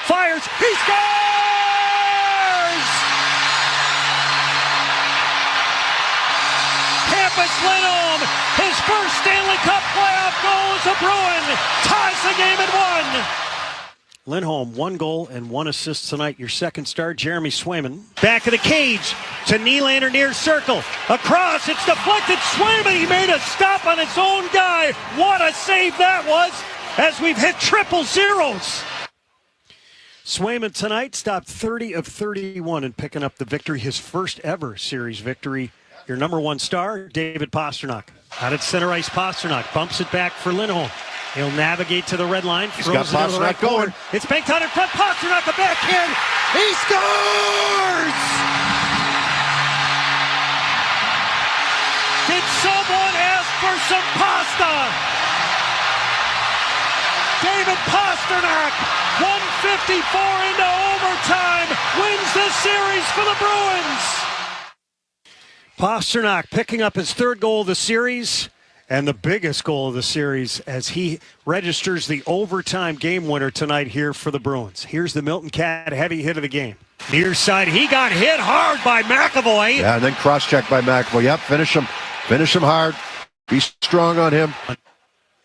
fires. He scores! Hampus Lindholm, his first Stanley Cup playoff goal as a Bruin, ties the game at 1. Lindholm, 1 goal and 1 assist tonight. Your 2nd star, Jeremy Swayman. Back of the cage to Nylander near circle. Across, it's deflected. Swayman, he made a stop on his own guy. What a save that was, as we've hit triple zeros. Swayman tonight stopped 30 of 31 and picking up the victory, his first ever series victory. Your number 1 star, David Pastrnak. Out at center ice, Pastrnak bumps it back for Lindholm. He'll navigate to the red line. He's got Pastrnak going. It's banked out in front. Pastrnak, the backhand. He scores! Did someone ask for some pasta? David Pastrnak, 154 into overtime, wins the series for the Bruins. Pastrnak picking up his 3rd goal of the series and the biggest goal of the series as he registers the overtime game winner tonight here for the Bruins. Here's the Milton Cat heavy hit of the game. Near side, he got hit hard by McAvoy. Yeah, and then cross-check by McAvoy. Yep, finish him. Finish him hard. Be strong on him.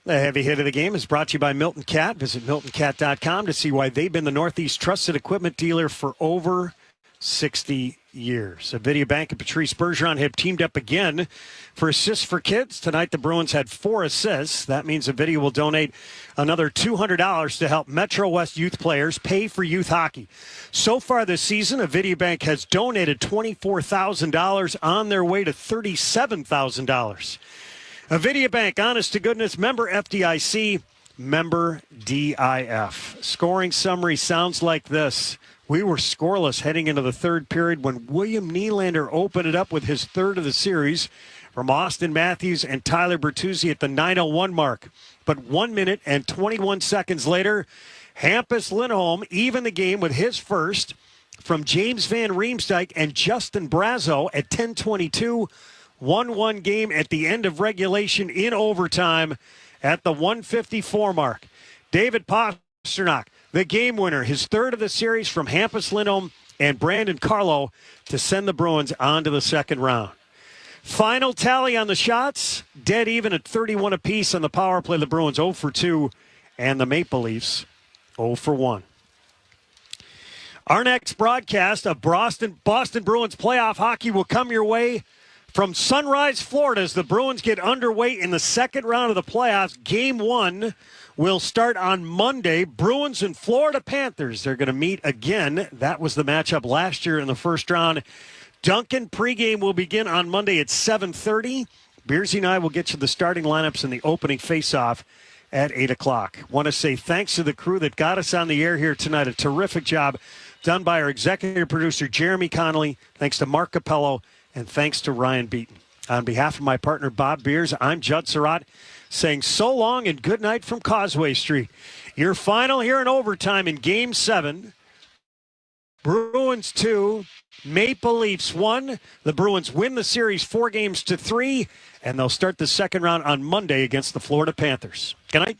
The heavy hit of the game is brought to you by Milton Cat. Visit miltoncat.com to see why they've been the Northeast trusted equipment dealer for over 60 years. Avidia Bank and Patrice Bergeron have teamed up again for Assists for Kids. Tonight, the Bruins had 4 assists. That means Avidia will donate another $200 to help Metro West youth players pay for youth hockey. So far this season, Avidia Bank has donated $24,000 on their way to $37,000. Avidia Bank, honest to goodness, member FDIC, member DIF. Scoring summary sounds like this. We were scoreless heading into the 3rd period when William Nylander opened it up with his 3rd of the series from Austin Matthews and Tyler Bertuzzi at the 9:01 mark. But 1 minute and 21 seconds later, Hampus Lindholm evened the game with his first from James Van Riemsdyk and Justin Brazo at 10:22. 1-1 game at the end of regulation in overtime at the 1:54 mark. David Pastrnak, the game winner, his 3rd of the series from Hampus Lindholm and Brandon Carlo to send the Bruins on to the 2nd round. Final tally on the shots, dead even at 31 apiece on the power play. The Bruins 0 for 2 and the Maple Leafs 0 for 1. Our next broadcast of Boston Bruins playoff hockey will come your way from Sunrise, Florida, as the Bruins get underway in the 2nd round of the playoffs. Game 1 will start on Monday. Bruins and Florida Panthers, they're going to meet again. That was the matchup last year in the 1st round. Duncan pregame will begin on Monday at 7:30. Beersy and I will get you the starting lineups and the opening faceoff at 8 o'clock. Want to say thanks to the crew that got us on the air here tonight. A terrific job done by our executive producer, Jeremy Connolly. Thanks to Mark Capello. And thanks to Ryan Beaton. On behalf of my partner, Bob Beers, I'm Judd Surratt, saying so long and good night from Causeway Street. Your final here in overtime in Game 7. Bruins 2, Maple Leafs 1. The Bruins win the series 4-3, and they'll start the 2nd round on Monday against the Florida Panthers. Good night.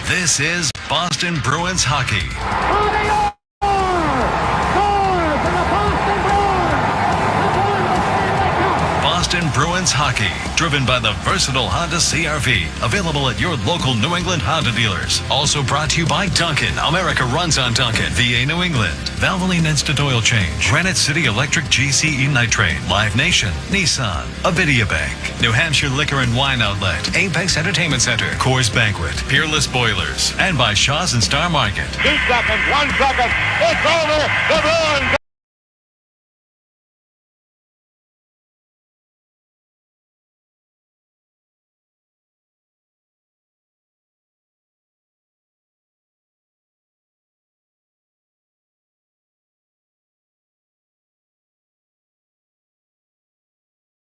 This is Boston Bruins hockey. Boston Bruins hockey, driven by the versatile Honda CR-V, available at your local New England Honda dealers. Also brought to you by Duncan. America runs on Duncan. VA New England. Valvoline Instant Oil Change. Granite City Electric GCE Nitrate. Live Nation. Nissan. Avidia Bank. New Hampshire Liquor and Wine Outlet. Apex Entertainment Center. Coors Banquet. Peerless Boilers. And by Shaw's and Star Market. 2 seconds, 1 second. It's over. The Bruins